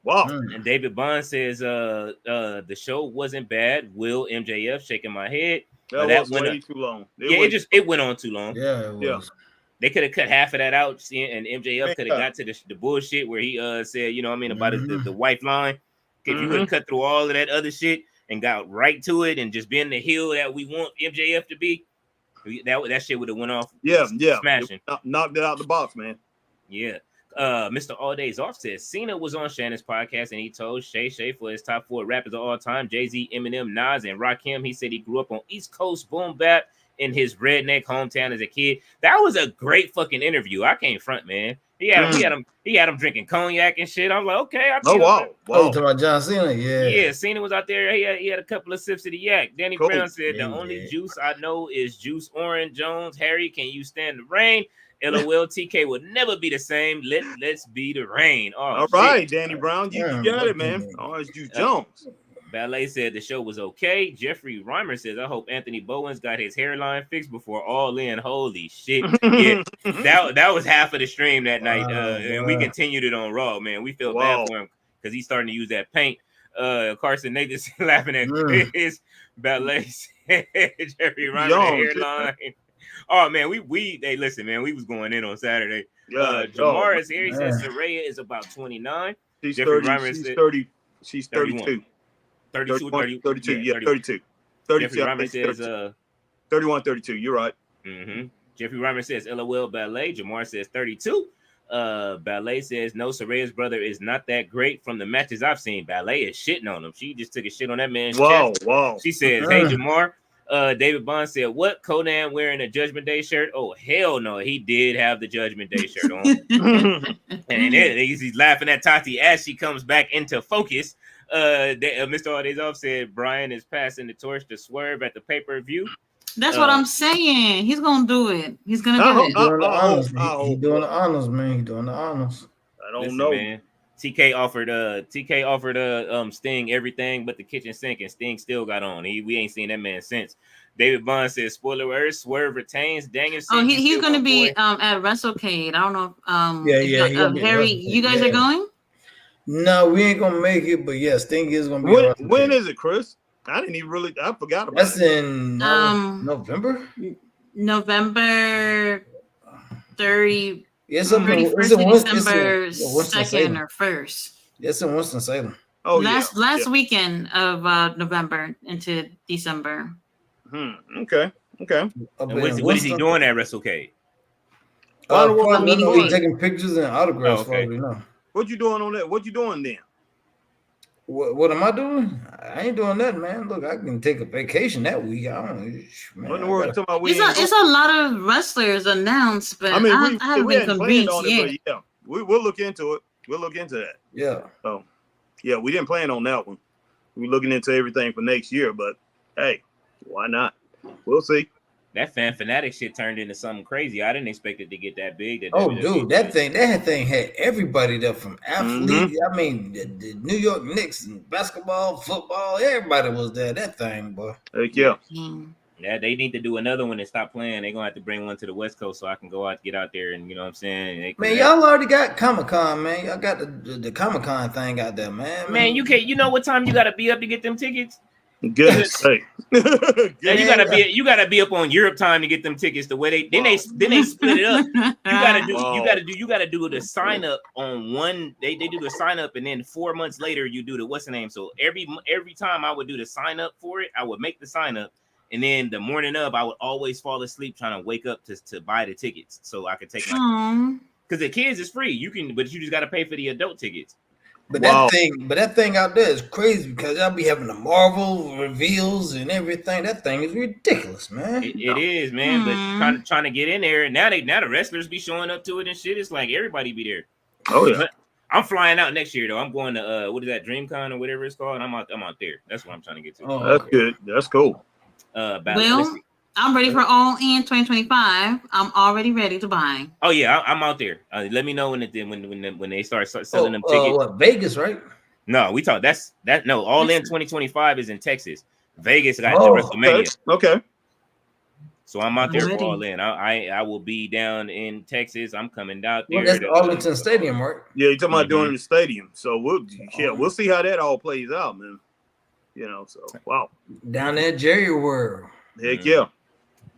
Wow. And David Bond says, the show wasn't bad. Will MJF shaking my head. That was way too long. It went on too long. Yeah, it was. Yeah. They could have cut half of that out, and MJF could have got to the bullshit where he said, you know what I mean, about the wife line. If you would have cut through all of that other shit and got right to it and just been the heel that we want MJF to be, that shit would have went off. Yeah. Smashing. Knocked it out the box, man. Yeah. Mr. All Days Off says Cena was on Shannon's podcast and he told Shay for his top 4 rappers of all time, Jay-Z, Eminem, Nas, and Rakim. He said he grew up on East Coast boom bap in his redneck hometown as a kid. That was a great fucking interview. I can't front, man. He had him drinking cognac and shit. I'm like, okay. Wow. Oh, you talking about John Cena? Yeah, Cena was out there. He had a couple of sips of the yak. Danny Brown said the only juice I know is Juice Orange Jones. Harry, can you stand the rain? LOL TK will never be the same. Let's be the rain. Oh, all right, Danny Brown. You got it, man. Oh, it's Juice Jones. Ballet said the show was okay. Jeffrey Reimer says, I hope Anthony Bowen's got his hairline fixed before All In. Holy shit. Yeah, that was half of the stream that night. And we continued it on Raw, man. We felt bad for him because he's starting to use that paint. Carson Nathan's laughing at Chris. Ballet said Jeffrey Reimer hairline. Oh man, hey, listen, man, we was going in on Saturday. Jamar is here. He says Soraya is about 29. She's Jeffrey 30. Reimer She's said 30. She's 32. 32. 32. Yeah, 32. 32. Jeffrey Reimer says 31, 32. You're right. Jeffrey Reimer says LOL Ballet. Jamar says 32. Ballet says no, Soraya's brother is not that great from the matches I've seen. Ballet is shitting on him. She just took a shit on that man's chest. Wow. She says, hey Jamar. David Bond said, what? Conan wearing a Judgment Day shirt? Oh, hell no. He did have the Judgment Day shirt on. And he's laughing at Tati as she comes back into focus. Mr. All Days Off said, Brian is passing the torch to Swerve at the pay-per-view. That's what I'm saying. He's going to do it. He's going to do it. He's doing the honors, man. He's doing the honors. I don't know. Man. TK offered Sting everything but the kitchen sink, and Sting still got on. We ain't seen that man since. David Bond says, spoiler alert, Swerve retains Danielson. Oh, he's going to be at WrestleCade. I don't know. Harry, you guys are going? No, we ain't gonna make it, but yeah, Sting is gonna be. When is it, Chris? I didn't even I forgot about That's in November. November 30. It's December 2nd or 1st. It's in Winston-Salem. Oh, last weekend of November into December. Okay. And what is he doing at WrestleCade? Probably taking pictures and autographs. Probably, no. What you doing on that? What you doing then? What am I doing? I ain't doing nothing, man. Look, I can take a vacation that week. It's a lot of wrestlers announced, but I haven't been convinced yet. Yeah, we'll look into it. We'll look into that. Yeah. So, yeah, we didn't plan on that one. We're looking into everything for next year, but hey, why not? We'll see. That fan fanatic shit turned into something crazy. I didn't expect it to get that big. Dude, that thing had everybody there from athletes. I mean, the New York Knicks and basketball, football, everybody was there. That thing, boy. Heck yeah. Yeah, they need to do another one and stop playing. They're gonna have to bring one to the West Coast so I can get out there and you know what I'm saying. Y'all already got Comic-Con, man. Y'all got the Comic-Con thing out there, man. Man, you can't. You know what time you gotta be up to get them tickets? Goodness sake. You gotta be up on Europe time to get them tickets. The way they split it up. You gotta do the sign up on one. They do the sign up and then 4 months later you do the what's the name. So every time I would do the sign up for it, I would make the sign up And then the morning of, I would always fall asleep trying to wake up to buy the tickets so I could take my. Because the kids is free. You can, but you just got to pay for the adult tickets. But that thing out there is crazy because y'all be having the Marvel reveals and everything. That thing is ridiculous, man. It is, man. But trying to get in there now. The wrestlers be showing up to it and shit. It's like everybody be there. Oh yeah. But I'm flying out next year though. I'm going to what is that, DreamCon or whatever it's called. I'm out there. That's what I'm trying to get to. Oh, that's good. That's cool. Well, I'm ready for All In 2025. I'm already ready to buy. Oh yeah, I'm out there. Let me know when they start selling them tickets. What, Vegas, right? No, we talk. No. All In 2025 is in Texas. Vegas got the WrestleMania. Okay. So I'm out there for All In. I will be down in Texas. I'm coming out there. Well, that's the Arlington Stadium, right? Yeah, you're talking about doing the stadium. So we'll see how that all plays out, man. You know, so wow. Down there, Jerry World. Heck yeah.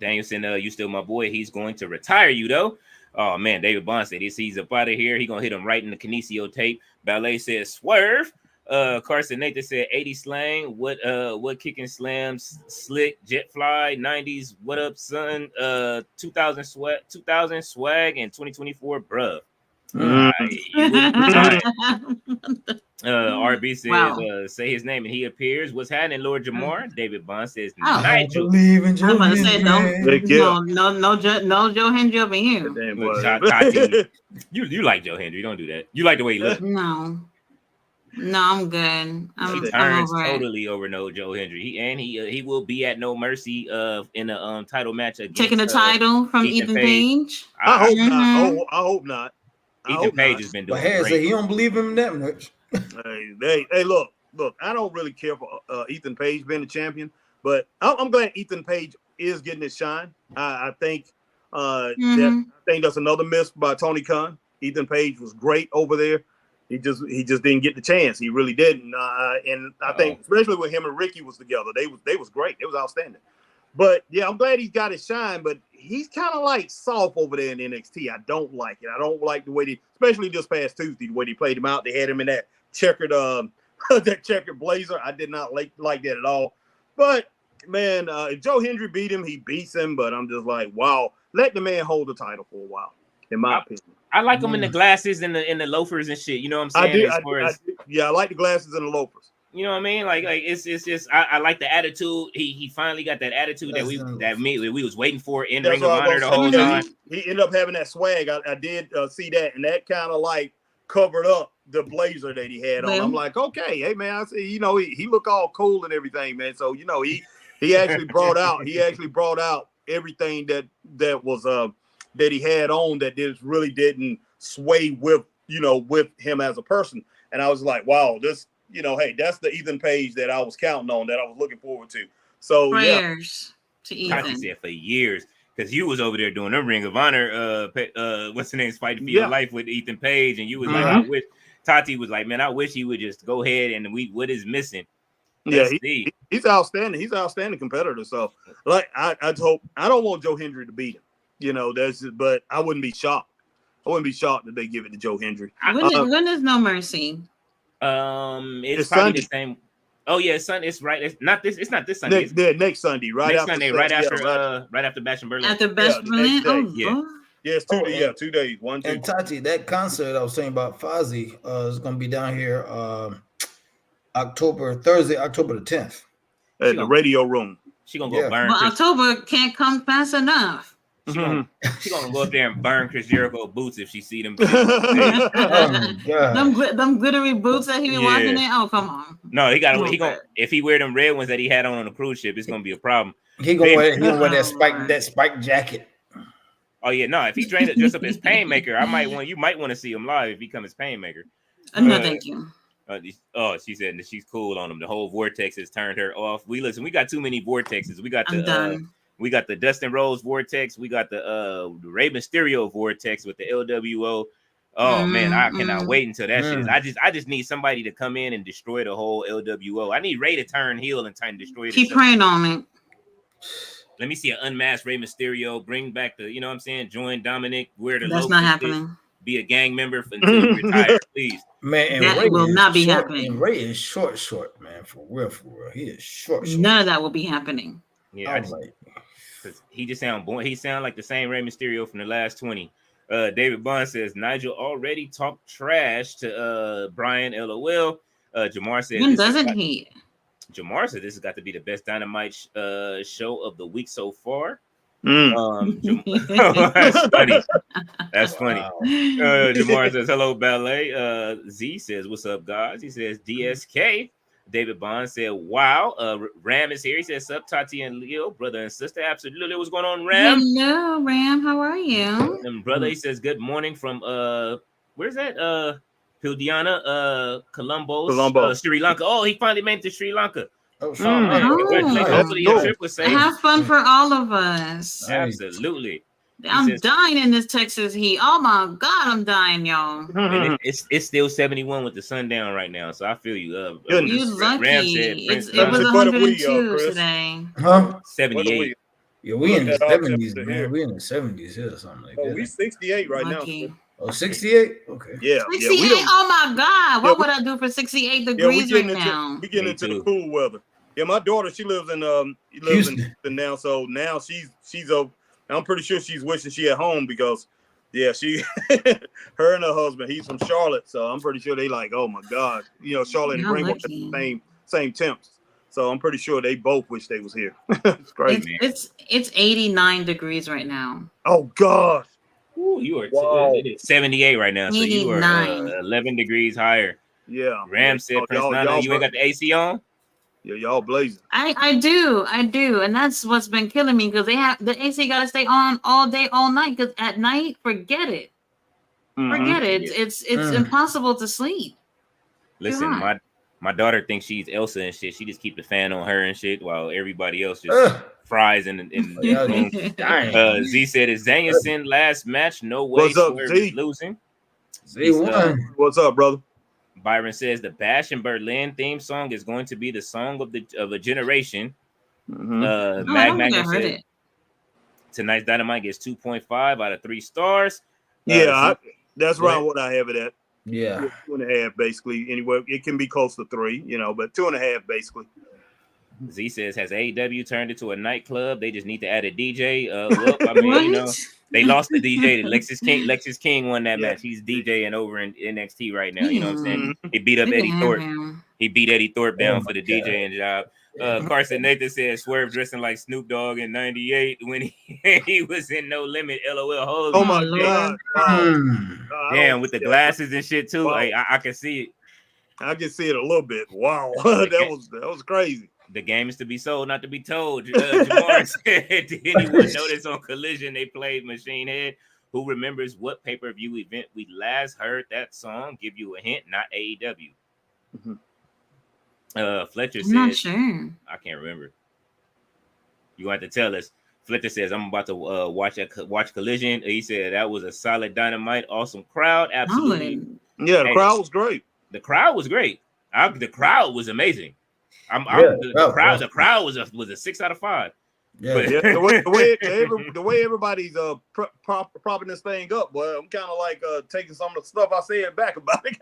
Danielson, you still my boy. He's going to retire you though. Oh man, David Bond said he's up out of here. He gonna hit him right in the Kinesio tape. Ballet says swerve. Carson Nathan said 80 slang. What kicking slams? Slick jet fly 90s. What up, son? 2000 swag and 2024, bruh. RB says say his name and he appears. What's happening, Lord Jamar? David Bond says Nigel. Believe in I'm about to say no Joe Hendry over here. You like Joe Hendry? Don't do that. You like the way he looks? No, I'm good. He turns totally over no Joe Hendry. He will be at No Mercy in a title match against taking the title from Ethan Page. I hope not. I hope not. Ethan Page has been doing great. Said he don't believe him that much. hey, look. I don't really care for Ethan Page being the champion, but I'm glad Ethan Page is getting his shine. I think that's another miss by Tony Khan. Ethan Page was great over there. He just didn't get the chance. He really didn't. And I think especially when him and Ricky was together, they was great. It was outstanding. But yeah, I'm glad he's got his shine, but he's kind of like soft over there in NXT. I don't like it. I don't like the way especially this past Tuesday, the way they played him out. They had him in that checkered blazer. I did not like that at all. But man, if Joe Hendry beat him, he beats him. But I'm just like, wow, let the man hold the title for a while, in my opinion. I like him in the glasses and the loafers and shit. You know what I'm saying? I like the glasses and the loafers. You know what I mean? Like it's just I like the attitude. He finally got that attitude that we was waiting for in Ring of Honor the whole time. He ended up having that swag. I did see that, and that kind of like covered up the blazer that he had on. I'm like, okay, hey man, I see. You know, he look all cool and everything, man. So you know, he actually brought out everything that was that he had on that really didn't sway with him as a person. And I was like, wow, this. You know, hey, that's the Ethan Page that I was counting on, that I was looking forward to. So prayers to Ethan. Tati said for years, because you was over there doing a Ring of Honor, what's the name, fighting for your life with Ethan Page, and you was like, I wish. Tati was like, man, I wish he would just go ahead and what is missing. He's outstanding. He's an outstanding competitor. So, like, I hope I don't want Joe Hendry to beat him. You know, but I wouldn't be shocked. I wouldn't be shocked if they give it to Joe Hendry. When is No Mercy? It's probably Sunday. The same. Oh yeah, it's right. It's not this Sunday. Next Sunday, right next after Sunday, right after Bash in Berlin. After Bash in Berlin. It's 2 days. 2 days. 1, 2. And Tati, that concert I was saying about Fozzy is going to be down here Thursday, October the 10th. At the Radio Room. She gonna go burn. Well, October can't come fast enough. She gonna go up there and burn Chris Jericho boots if she see them. Them glittery boots that he be walking in. Oh, come on. No, he gonna if he wear them red ones that he had on the cruise ship, it's gonna be a problem. He gonna wear that spike jacket. Oh yeah, no. If he dress up as Painmaker, you might want to see him live if he comes as Painmaker. No, thank you. She said that she's cool on him. The whole Vortex has turned her off. We got too many Vortexes. We got the Dustin Rhodes Vortex. We got the Rey Mysterio Vortex with the LWO. Oh man, I cannot wait until that shit. I just need somebody to come in and destroy the whole LWO. I need Rey to turn heel and try and destroy it. Keep praying on it. Let me see an unmasked Rey Mysterio. Bring back you know what I'm saying? Join Dominic. Wear the That's not happening. Be a gang member until you retire, please. Man, and that Ray will not be happening. And Ray is short, man. For real. He is short. None of that will be happening. Yeah, I was like, because he just sound born. He sound like the same Rey Mysterio from the last 20. David Bond says Nigel already talked trash to Brian. LOL. Jamar says When doesn't he? Jamar said this has got to be the best Dynamite show of the week so far. That's That's funny. That's funny. wow. Jamar says hello, ballet. Z says what's up, guys. He says DSK. David Bond said wow. Ram is here. He says sup, Tati and Leo, brother and sister. Absolutely. What's going on, Ram? Hello, Ram. How are you? And brother, he says good morning from where's that? Pildiana, Colombo, Sri Lanka. Oh, he finally made it to Sri Lanka. Oh, Oh shit. man, congratulations. Hopefully your trip was safe. Have fun for all of us. Absolutely. I'm dying in this Texas heat. Oh my God, I'm dying, y'all. And it's still 71 with the sun down right now, so I feel you. You lucky. Ram said, It was 102 today. Huh? 78. Yeah, we in the 70s, man. We in the 70s here or something like that. We 68 right Lucky. now. Oh, 68? Okay. Yeah. 68? Yeah, oh my God. What would I do for 68 degrees right now? We getting into the cool weather. Yeah, my daughter, she lives in Houston now, so now she's I'm pretty sure she's wishing she at home because she her and her husband, he's from Charlotte, so I'm pretty sure they like, oh my God, Charlotte and Greenwood the same temps. So I'm pretty sure they both wish they was here. It's crazy. It's 89 degrees right now. Oh God. Ooh, you are wow. 78 right now, so you are 11 degrees higher. Yeah. Ram said, Prince Nana, you ain't got the AC on? Yeah, y'all blazing. I do, and that's what's been killing me because the AC got to stay on all day, all night. Because at night, forget it. Forget it. It's impossible to sleep. Listen, my daughter thinks she's Elsa and shit. She just keep the fan on her and shit while everybody else just fries in the room. Z said, "Is Danielson last match? No way. What's up, Z? Losing. Z won. What's up, brother?" Byron says the Bash in Berlin theme song is going to be the song of a generation. Magna said tonight's Dynamite gets 2.5 out of 3 stars. That's around what I have it at. Yeah, 2.5 basically. Anyway, it can be close to 3, but 2.5 basically. Z says, has AEW turned into a nightclub? They just need to add a DJ. Well, I mean, they lost the DJ. Lexus King won that match. He's DJing over in NXT right now. You know what I'm saying? He beat up Eddie Thorpe. He beat Eddie Thorpe down for the DJing job. Carson Nathan said Swerve dressing like Snoop Dogg in '98 when he was in No Limit. LOL. Oh my God! Wow. Damn, with the glasses and shit too. Wow. Like, I can see it. I can see it a little bit. Wow, that was crazy. The game is to be sold, not to be told. Jamar said, did anyone notice on Collision they played Machine Head? Who remembers what pay-per-view event we last heard that song? Give you a hint, not AEW. Fletcher said, not sure. I can't remember. You have to tell us. Fletcher says, I'm about to watch Collision. He said that was a solid Dynamite, awesome crowd. Absolutely. Yeah, the crowd was great. The crowd was great. The crowd was amazing. The crowd was a 6 out of 5. Yeah, the way everybody's propping this thing up, boy, I'm kind of like taking some of the stuff I said back about it.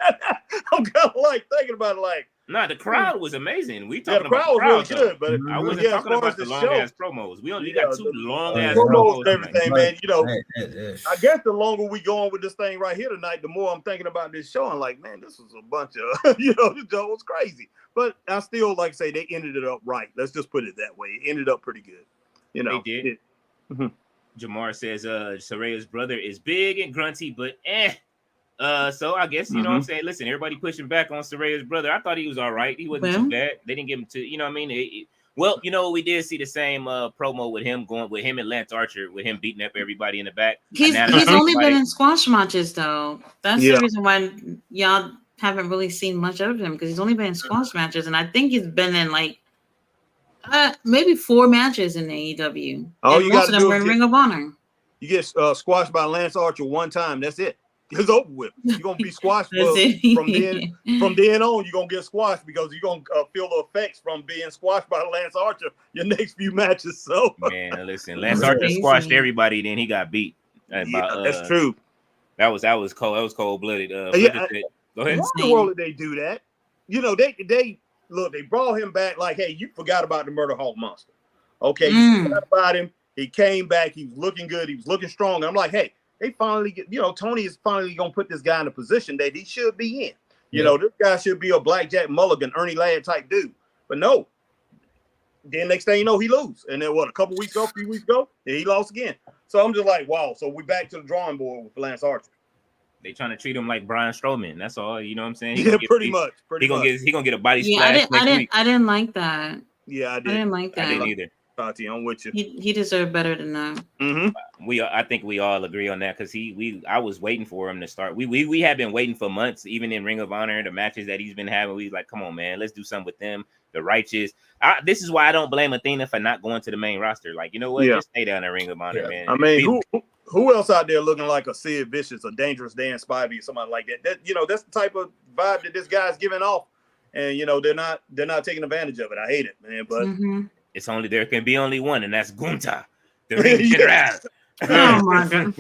I'm kind of like thinking about it like. Nah, the crowd was amazing. We talking the crowd was really good, but I wasn't talking about the long ass promos. We got 2 long ass promos and everything, man. I guess the longer we go on with this thing right here tonight, the more I'm thinking about this show. I'm like, man, this was a bunch of, this show was crazy. But I still like to say they ended it up right. Let's just put it that way. It ended up pretty good. They did. Jamar says Saraya's brother is big and grunty, but so I guess you know what I'm saying. Listen, everybody pushing back on Saraya's brother. I thought he was all right. He wasn't too bad. They didn't give him to, you know what I mean. We did see the same promo with him and Lance Archer, with him beating up everybody in the back. He's only been in squash matches though. That's the reason why y'all haven't really seen much of him, because he's only been in squash matches, and I think he's been in like maybe 4 matches in AEW. Oh, and most of them were in Ring of Honor. You get squashed by Lance Archer one time. That's it. It's over with. You're gonna be squashed from then on. You're gonna get squashed because you're gonna feel the effects from being squashed by Lance Archer your next few matches. So man, listen, Lance Archer squashed everybody, then he got beat. That's true. That was cold. That was cold blooded. Go ahead. Why in the world did they do that? They brought him back like, hey, you forgot about the Murder Hawk Monster. Okay, you forgot about him. He came back. He was looking good. He was looking strong. I'm like, hey, they finally get, Tony is finally going to put this guy in a position that he should be in. You know, this guy should be a Blackjack Mulligan, Ernie Ladd type dude. But no. Then next thing you know, he lose. And then a few weeks ago, he lost again. So I'm just like, wow. So we back to the drawing board with Lance Archer. They trying to treat him like Braun Strowman. That's all. You know what I'm saying? Yeah, pretty much. He gonna get a body Yeah, splash. I didn't like that. Yeah, I did. I didn't like that. I didn't either. Tati, I'm with you. He deserved better than that. I think we all agree on that because I was waiting for him to start. We have been waiting for months, even in Ring of Honor, the matches that he's been having. We like, come on, man, let's do something with them. The Righteous. This is why I don't blame Athena for not going to the main roster. Like, you know what? Just stay down in Ring of Honor, man. I mean, who else out there looking like a Sid Vicious, a Dangerous Dan Spivey, or somebody like that? That's the type of vibe that this guy's giving off, and they're not taking advantage of it. I hate it, man. But it's there can be only one, and that's Gunta, the Ring General. Oh my God.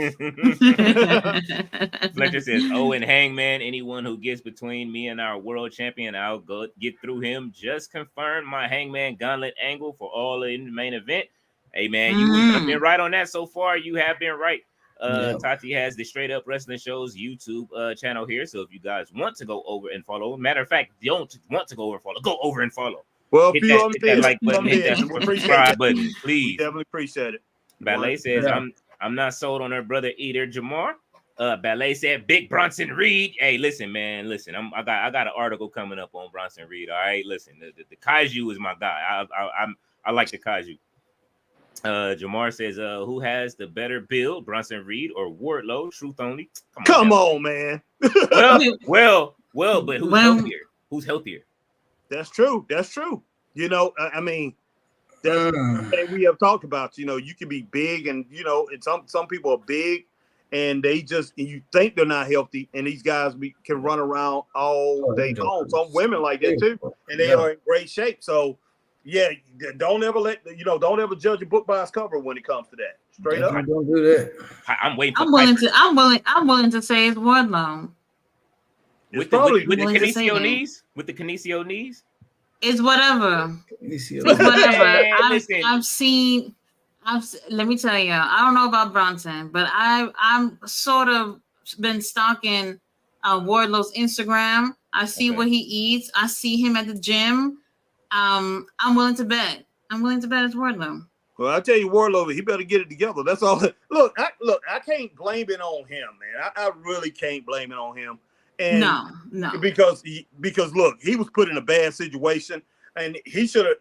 Fletcher says, and Hangman, anyone who gets between me and our world champion, I'll go get through him. Just confirm my Hangman gauntlet angle for all in the main event. Hey man, you have been right on that so far. You have been right. Tati has the Straight Up Wrestling Show's YouTube channel here. So if you guys want to go over and follow, matter of fact, don't want to go over and follow, go over and follow. Well, hit that like button, hit that subscribe button, please. Definitely appreciate it. Ballet says, I'm not sold on her brother either, Jamar. Ballet said, Big Bronson Reed. Hey, listen, man, I got an article coming up on Bronson Reed. All right, listen, the Kaiju is my guy. I like the Kaiju. Jamar says, who has the better build, Bronson Reed or Wardlow? Truth only. Come on, man. well, but who's healthier? Who's healthier? That's true. I mean, that's what we have talked about. You can be big, and and some people are big, and you think they're not healthy, and these guys can run around all day long. Some women like that too, and they are in great shape. So, yeah, don't ever judge a book by its cover when it comes to that. Straight up, don't do that. I'm waiting. I'm willing to say it's Wardlow. With the Kinesio knees? With the Kinesio knees? It's whatever. I've seen. Let me tell you, I don't know about Bronson, but I'm sort of been stalking Wardlow's Instagram. I see what he eats. I see him at the gym. I'm willing to bet. It's Wardlow. Well, I tell you, Wardlow, he better get it together. That's all. Look, I can't blame it on him, man. I really can't blame it on him. And no, because look, he was put in a bad situation, and he should have.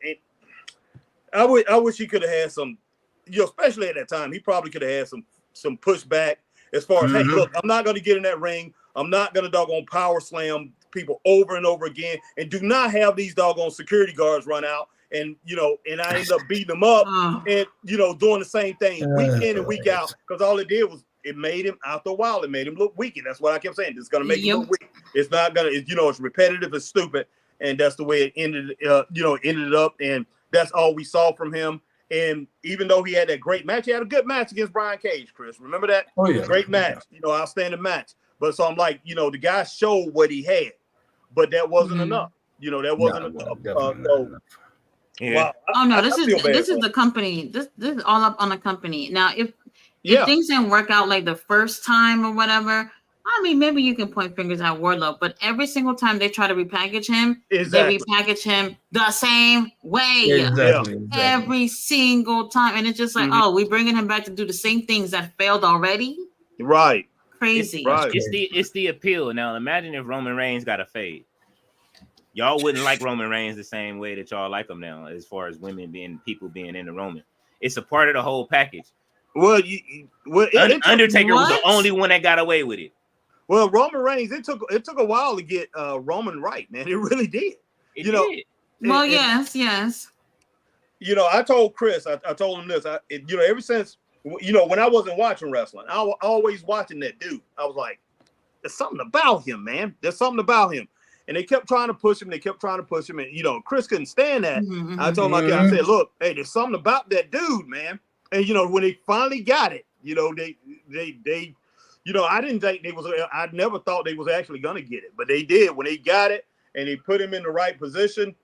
I wish he could have had some, especially at that time, he probably could have had some pushback as far as, hey, look, I'm not going to get in that ring. I'm not going to doggone power slam people over and over again, and do not have these doggone security guards run out, and and I end up beating them up, and doing the same thing week in and week out, because all it did was. It made him, after a while, it made him look weak. And that's what I kept saying. It's going to make him look weak. It's not going to, it's repetitive, it's stupid. And that's the way it ended up. And that's all we saw from him. And even though he had that great match, he had a good match against Brian Cage, Chris. Remember that? Oh, yeah. Great match. Outstanding match. But so I'm like, the guy showed what he had. But that wasn't enough. That wasn't enough. Yeah. Wow. This is the company. This is all up on the company. Now, if things didn't work out like the first time or whatever, I mean, maybe you can point fingers at Wardlow, but every single time they try to repackage him, they repackage him the same way. Exactly. Every single time. And it's just like, we're bringing him back to do the same things that failed already? Right. Crazy. It's the appeal. Now, imagine if Roman Reigns got a fade. Y'all wouldn't like Roman Reigns the same way that y'all like him now, as far as people being into Roman. It's a part of the whole package. Well, Undertaker was the only one that got away with it. Well, Roman Reigns, it took a while to get Roman right, man. It really did. It did. Yes. I told Chris, I told him this. Ever since when I wasn't watching wrestling, I was always watching that dude. I was like, there's something about him, man. There's something about him. And they kept trying to push him. And Chris couldn't stand that. I told him, I said, look, hey, there's something about that dude, man. And when they finally got it, they I never thought they was actually gonna get it, but they did. When they got it and they put him in the right position,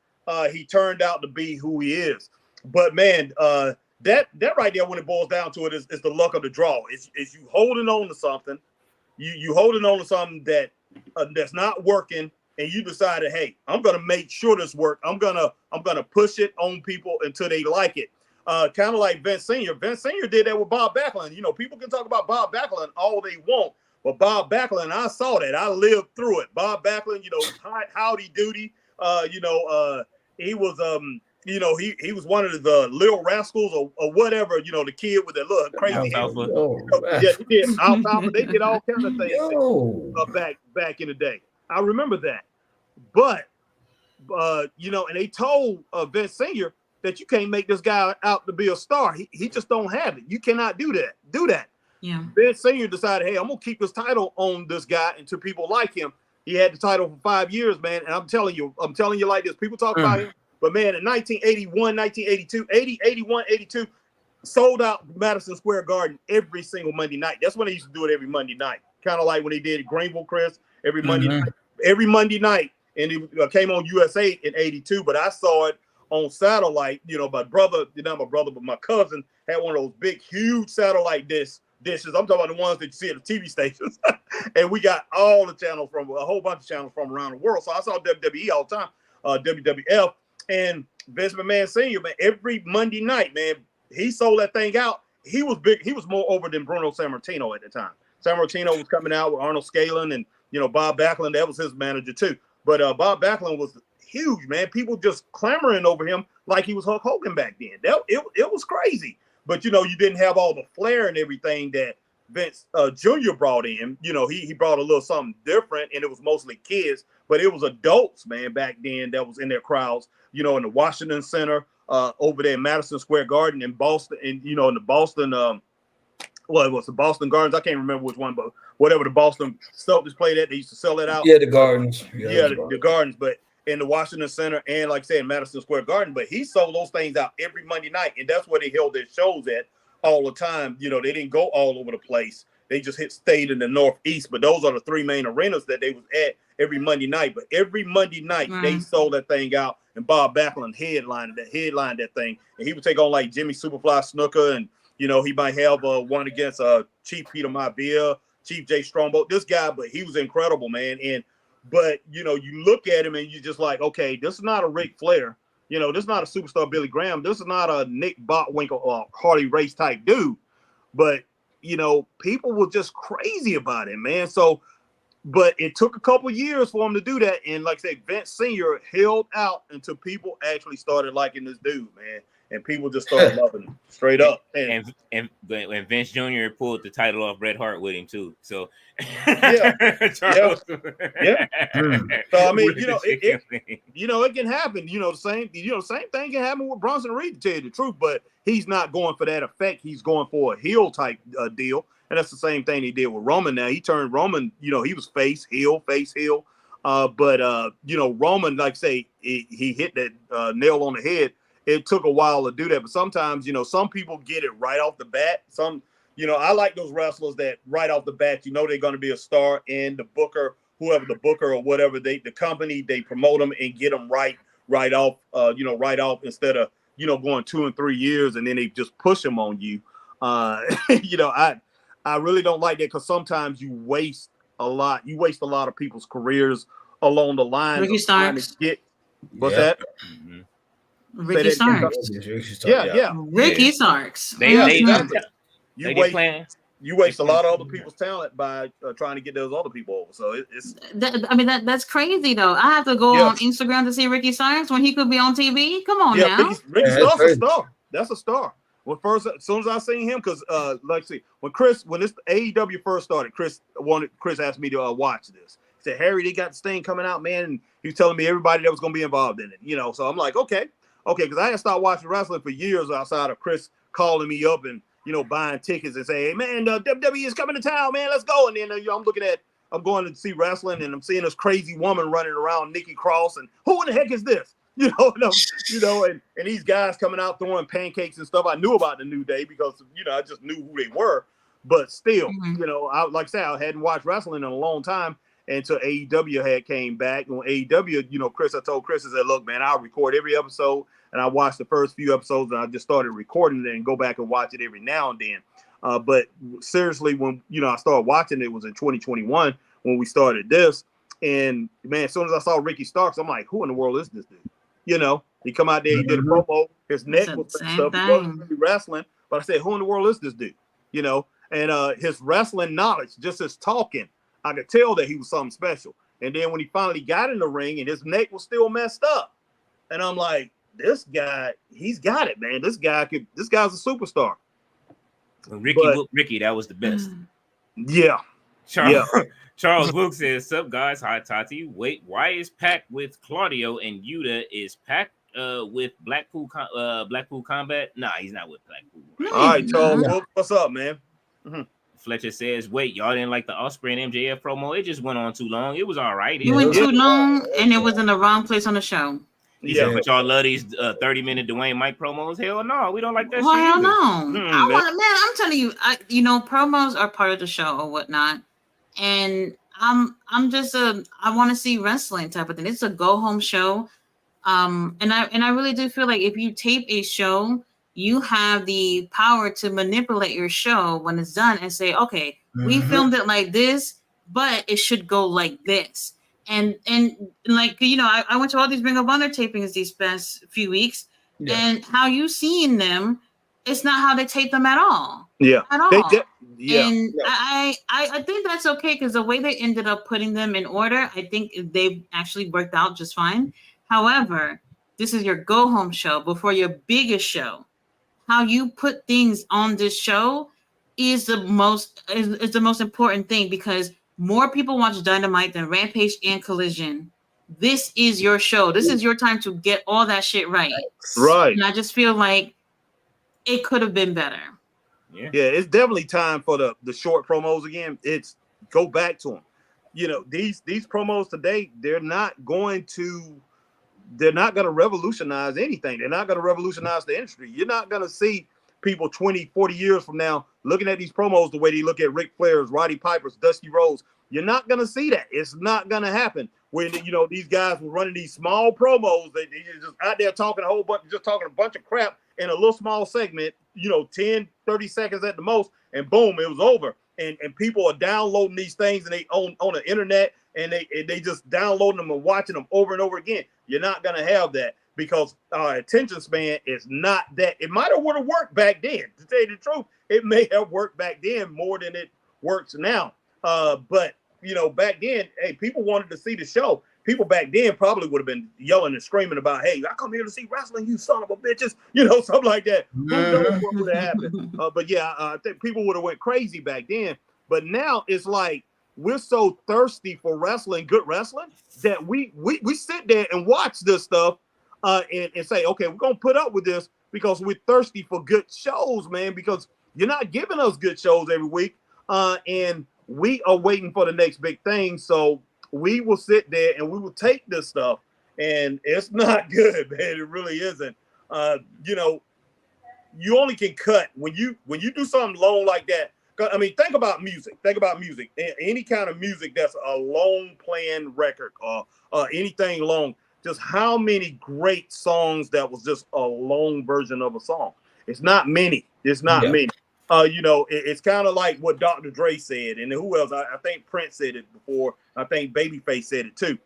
he turned out to be who he is. But man, that right there, when it boils down to it, is the luck of the draw. It's you holding on to something, you holding on to something that's not working, and you decided, hey, I'm gonna make sure this work. I'm gonna push it on people until they like it. Kind of like Vince Sr. Vince Sr. did that with Bob Backlund. You know, people can talk about Bob Backlund all they want, but Bob Backlund, I saw that. I lived through it. Bob Backlund, you know, howdy doody. He was he was one of the Little Rascals or whatever. You know, the kid with the little crazy hair. Yeah, he did Alfalfa. They did all kinds of things back in the day. I remember that. But and they told Vince Sr. that you can't make this guy out to be a star. He just don't have it. You cannot do that. Yeah. Vince Sr. decided, hey, I'm gonna keep this title on this guy until people like him. He had the title for 5 years, man. And I'm telling you like this. People talk about him, but man, in 1981, 1982, 80, 81, 82, sold out Madison Square Garden every single Monday night. That's when they used to do it every Monday night. Kind of like when they did Greenville, Chris, every Monday night. And it came on USA in 82, but I saw it on satellite. You know, my brother, not my brother, but my cousin had one of those big, huge satellite dishes. I'm talking about the ones that you see at the TV stations. And we got all the channels from a whole bunch of channels from around the world. So I saw WWE all the time, WWF. And Vince McMahon Sr., man, every Monday night, man, he sold that thing out. He was big. He was more over than Bruno Sammartino at the time. Sammartino was coming out with Arnold Scaling and, Bob Backlund. That was his manager too. But Bob Backlund was huge, man. People just clamoring over him like he was Hulk Hogan back then. It was crazy. But, you didn't have all the flair and everything that Vince Jr. brought in. He brought a little something different, and it was mostly kids. But it was adults, man, back then that was in their crowds, in the Washington Center, over there in Madison Square Garden in Boston, and, in the Boston, it was the Boston Gardens. I can't remember which one, but whatever the Boston Celtics played at, they used to sell it out. Yeah, the Gardens. The Gardens, but in the Washington Center and, like I said, Madison Square Garden. But he sold those things out every Monday night, and that's where they held their shows at all the time. They didn't go all over the place. They just stayed in the Northeast. But those are the three main arenas that they was at every Monday night. But every Monday night, they sold that thing out, and Bob Backlund headlined that thing. And he would take on, like, Jimmy Superfly Snuka, and, he might have one against Chief Peter Maivia, Chief Jay Strongbow. This guy, but he was incredible, man. But, you look at him and you're just like, okay, this is not a Ric Flair. This is not a superstar Billy Graham. This is not a Nick Botwinkle or Harley Race type dude. But, people were just crazy about him, man. So, but it took a couple years for him to do that. And like I said, Vince Sr. held out until people actually started liking this dude, man. And people just started loving him straight up. And Vince Jr. pulled the title off Bret Hart with him too. So yeah. So I mean, it can happen. The same thing can happen with Bronson Reed, to tell you the truth. But he's not going for that effect. He's going for a heel type deal, and that's the same thing he did with Roman. Now he turned Roman. He was face heel. But Roman, like I say, he hit that nail on the head. It took a while to do that, but sometimes, some people get it right off the bat. Some, I like those wrestlers that right off the bat, they're going to be a star, and the booker, whoever the booker or whatever, the company, they promote them and get them right off, right off, instead of, going 2 and 3 years and then they just push them on you. I really don't like that, because sometimes you waste a lot of people's careers along the line. Ricky Starks. What's that? Mm-hmm. Ricky Starks. Yeah. Ricky Starks. You waste a lot of other people's talent by trying to get those other people over. So that's crazy though. I have to go on Instagram to see Ricky Starks when he could be on TV. Come on now. Ricky Starks is a star. That's a star. As soon as I seen him, because when this AEW first started, Chris asked me to watch this. He said, Harry, they got this thing coming out, man, and he was telling me everybody that was going to be involved in it. So I'm like, okay, because I had started watching wrestling for years outside of Chris calling me up and buying tickets and saying, hey, man, WWE is coming to town, man, let's go. And then I'm going to see wrestling, and I'm seeing this crazy woman running around, Nikki Cross, and who in the heck is this? And these guys coming out throwing pancakes and stuff. I knew about the New Day because I just knew who they were, but still, I hadn't watched wrestling in a long time until AEW had came back. And when AEW, Chris, I told Chris, I said, look, man, I'll record every episode. and I watched the first few episodes, and I just started recording it and go back and watch it every now and then. But seriously, when I started watching it was in 2021 when we started this, and man, as soon as I saw Ricky Starks, I'm like, who in the world is this dude? He come out there, he did a promo, his neck was messed up, he wasn't really wrestling, but I said, who in the world is this dude? And his wrestling knowledge, just his talking, I could tell that he was something special. And then when he finally got in the ring and his neck was still messed up, and I'm like, this guy, he's got it, man. This guy's a superstar. Ricky, that was the best. Yeah. Charles Book says, "Sup guys, hi Tati. Wait, why is Pac with Claudio and Yuta? Is Pac with Blackpool Combat? Nah, he's not with Blackpool. All right, Charles Book, what's up, man?" Mm-hmm. Fletcher says, "Wait, y'all didn't like the Osprey and MJF promo? It just went on too long. It was all right. It went too long, and it was in the wrong place on the show." Yeah, but y'all love these 30-minute Dwayne Mike promos? Hell no, we don't like that. Well, hell no. I'm telling you, promos are part of the show or whatnot, and I'm just I want to see wrestling type of thing. It's a go home show, and I really do feel like if you tape a show, you have the power to manipulate your show when it's done and say, okay, we filmed it like this, but it should go like this. And like, I went to all these Ring of Honor tapings these past few weeks, and how you seeing them, it's not how they tape them at all. Yeah. At all. And I think that's okay, because the way they ended up putting them in order, I think they've actually worked out just fine. However, this is your go-home show before your biggest show. How you put things on this show is the most important thing, because more people watch Dynamite than Rampage and Collision. This is your show. This is your time to get all that shit right. Right. And I just feel like it could have been better. Yeah, it's definitely time for the short promos again. It's go back to them. These promos today, they're not going to revolutionize anything. They're not going to revolutionize the industry. You're not going to see people 20, 40 years from now looking at these promos the way they look at Ric Flair's, Roddy Piper's, Dusty Rhodes. You're not going to see that. It's not going to happen. When these guys were running these small promos, they just out there talking a bunch of crap in a little small segment, 10, 30 seconds at the most, and boom, it was over. And people are downloading these things, and they on the internet, and they just downloading them and watching them over and over again. You're not going to have that, because our attention span is not that. It might have would have worked back then. To tell you the truth, it may have worked back then more than it works now. But back then, hey, people wanted to see the show. People back then probably would have been yelling and screaming about, "Hey, I come here to see wrestling, you son of a bitches," something like that. Who knows what would have happened? But yeah, I think people would have went crazy back then. But now it's like we're so thirsty for wrestling, good wrestling, that we sit there and watch this stuff and say, okay, we're gonna put up with this because we're thirsty for good shows, man. Because you're not giving us good shows every week, and we are waiting for the next big thing. So we will sit there and we will take this stuff, and it's not good, man. It really isn't. You only can cut when you do something long like that. I mean, think about music. Any kind of music that's a long playing record or anything long. Just how many great songs that was just a long version of a song. It's not many. Many. It's kind of like what Dr. Dre said, and who else? I think Prince said it before. I think Babyface said it too.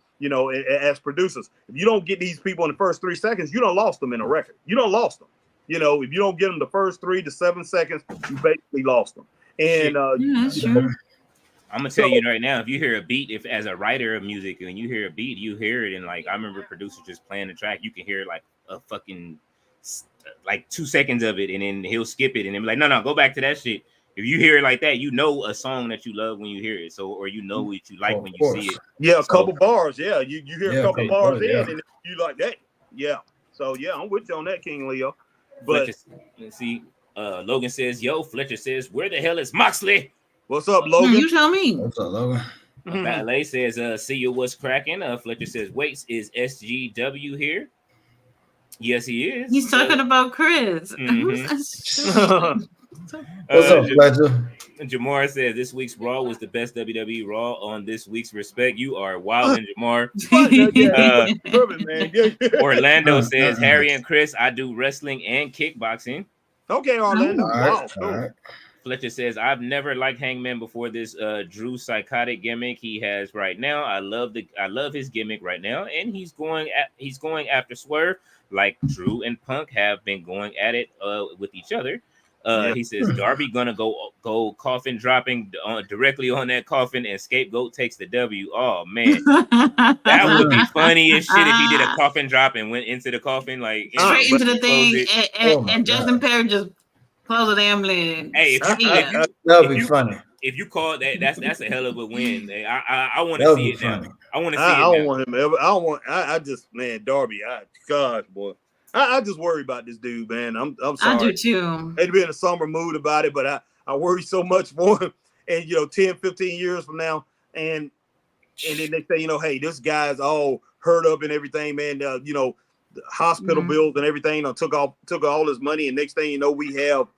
As producers, if you don't get these people in the first 3 seconds, you don't lost them in a record. You don't lost them. If you don't get them the first 3 to 7 seconds, you basically lost them. And sure. I'm gonna tell you right now, if you hear a beat, if as a writer of music, when you hear a beat, you hear it, and like I remember producers just playing the track, you can hear like a fucking like 2 seconds of it, and then he'll skip it, and then be like, no, go back to that shit. If you hear it like that, you know a song that you love when you hear it, or you know what you like when you see it. Yeah, a couple bars. Yeah, you hear a couple bars in, and you like that. Yeah. So yeah, I'm with you on that, King Leo. But let's see. Logan says, "Yo," Fletcher says, "Where the hell is Moxley?" What's up, Logan? You tell me. What's up, Logan? Ballet says, "See you, what's cracking?" Fletcher says, "Wait, is SGW here?" Yes, he is. He's talking about Chris. What's up, Fletcher? Jamar says this week's Raw was the best WWE Raw on this week's Respect. You are wild, and Jamar. Perfect, man. Orlando says Harry and Chris, I do wrestling and kickboxing. Okay, Orlando. Wow. All right. Fletcher says I've never liked Hangman before this Drew psychotic gimmick he has right now. I love his gimmick right now, and he's going after Swerve like Drew and Punk have been going at it with each other. He says Darby gonna go coffin dropping directly on that coffin, and Scapegoat takes the W. Oh man, that would be funny as shit if he did a coffin drop and went into the coffin like straight into the thing, and Justin Perry just close the damn lid. Hey, that would be funny. If you call that, that's a hell of a win. I want to see it now. I want to see it. I don't want him ever. I don't want. I just, man, Darby. Gosh, boy. I just worry about this dude, man. I'm sorry. I do too. They'd be in a somber mood about it, but I worry so much for him. And 10, 15 years from now, and then they say, hey, this guy's all hurt up and everything, man. The hospital bills and everything took all his money, and next thing you know, we have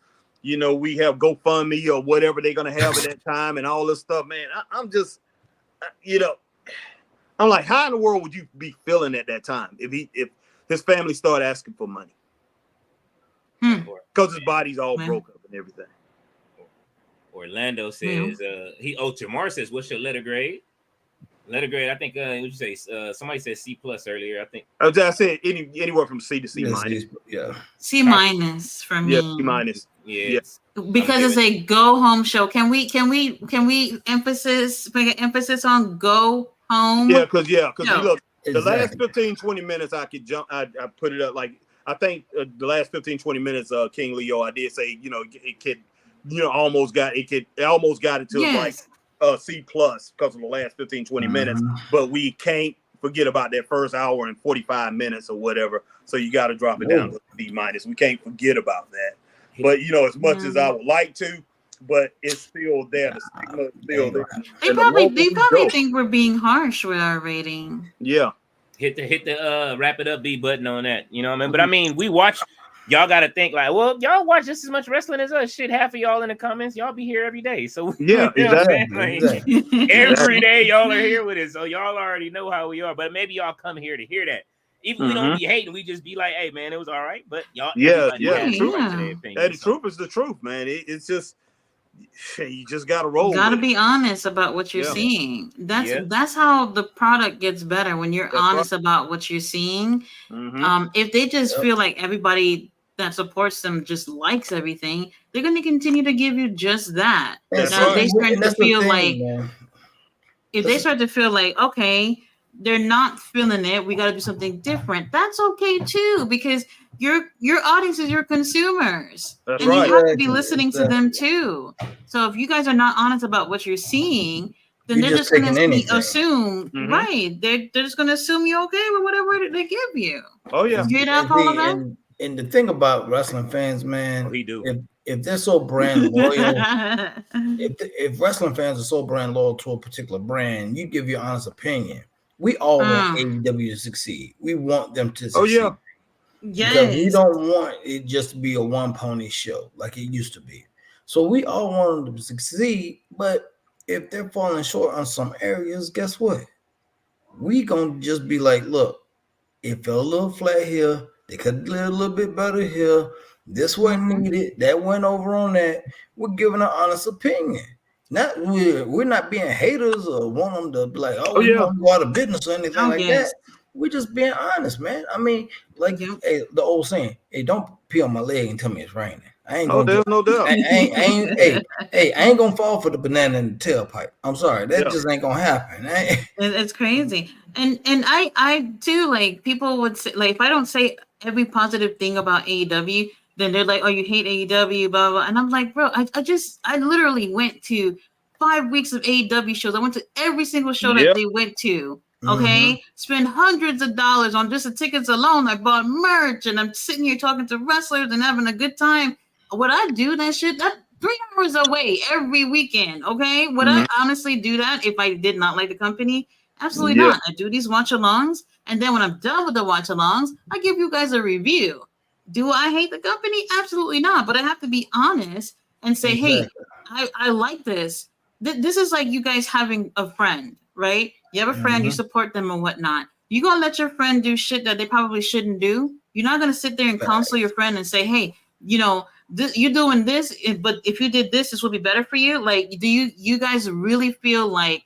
GoFundMe or whatever they're gonna have at that time and all this stuff, man. I'm just, I'm like, how in the world would you be feeling at that time if his family started asking for money? Because his body's all broke up and everything. Orlando says Jamar says, what's your letter grade? Letter grade, I think what you say? Somebody said C+ earlier, I think. I said anywhere from C to C minus. Yeah. C minus for me. Yeah, C minus. Yes. Because it's a go home show. Can we make an emphasis on go home? Yeah, because look, the last 15-20 minutes I could jump. I put it up like I think the last 15-20 minutes, King Leo, I did say it could almost got it to like C+ because of the last 15-20 minutes, but we can't forget about that first hour and 45 minutes or whatever. So you got to drop it down to C minus. We can't forget about that. But as much as I would like to, but it's still there. The stigma is still there. They probably think we're being harsh with our rating. Yeah. Hit the wrap it up B button on that. You know what I mean? But I mean, we watch. Y'all got to think like, well, y'all watch just as much wrestling as us. Shit, half of y'all in the comments, y'all be here every day. So exactly. Every day y'all are here with us, so y'all already know how we are. But maybe y'all come here to hear that. Even we don't be hating, we just be like, hey man, it was all right. But y'all, the truth is the truth, man. It's just you just gotta roll. You gotta be honest about what you're seeing. That's how the product gets better when you're honest about what you're seeing. If they just feel like everybody that supports them just likes everything, they're gonna continue to give you just that. Now, they start to feel like, okay, they're not feeling it, we got to do something different. That's okay too, because your audience is your consumers. That's and right. You have to be listening to them too. So if you guys are not honest about what you're seeing, then they're just going to assume, right? They're just going to assume you're okay with whatever they give you. Oh yeah. You hear that, all of that? And the thing about wrestling fans, man, if they're so brand loyal, if wrestling fans are so brand loyal to a particular brand, you give your honest opinion. We all want AEW to succeed. We want them to succeed. Oh, yeah. Yes. Because we don't want it just to be a one-pony show like it used to be. So we all want them to succeed, but if they're falling short on some areas, guess what? We gonna just be like, look, it fell a little flat here. They could have did a little bit better here. This wasn't needed. That went over on that. We're giving an honest opinion. We're not being haters or want them to be like, we want to go out of business or anything like that. We're just being honest, man. I mean, like the old saying, hey, don't pee on my leg and tell me it's raining. I ain't gonna no doubt. I ain't gonna fall for the banana in the tailpipe. I'm sorry, that just ain't gonna happen. It's crazy. And I too, like, people would say, like, if I don't say every positive thing about AEW, then they're like, oh, you hate AEW, blah, blah. And I'm like, bro, I literally went to 5 weeks of AEW shows. I went to every single show that they went to. Okay. Spend hundreds of dollars on just the tickets alone. I bought merch and I'm sitting here talking to wrestlers and having a good time. Would I do that shit? That's 3 hours away every weekend. Okay. Would I honestly do that if I did not like the company? Absolutely not. I do these watch alongs. And then when I'm done with the watch alongs, I give you guys a review. Do I hate the company? Absolutely not. But I have to be honest and say, hey, Exactly. I like this. This is like you guys having a friend, right? You have a friend, you Mhm. support them and whatnot. You gonna let your friend do shit that they probably shouldn't do? You're not gonna sit there and counsel your friend and say, hey, you're doing this, but if you did this, this would be better for you. Like, do you guys really feel like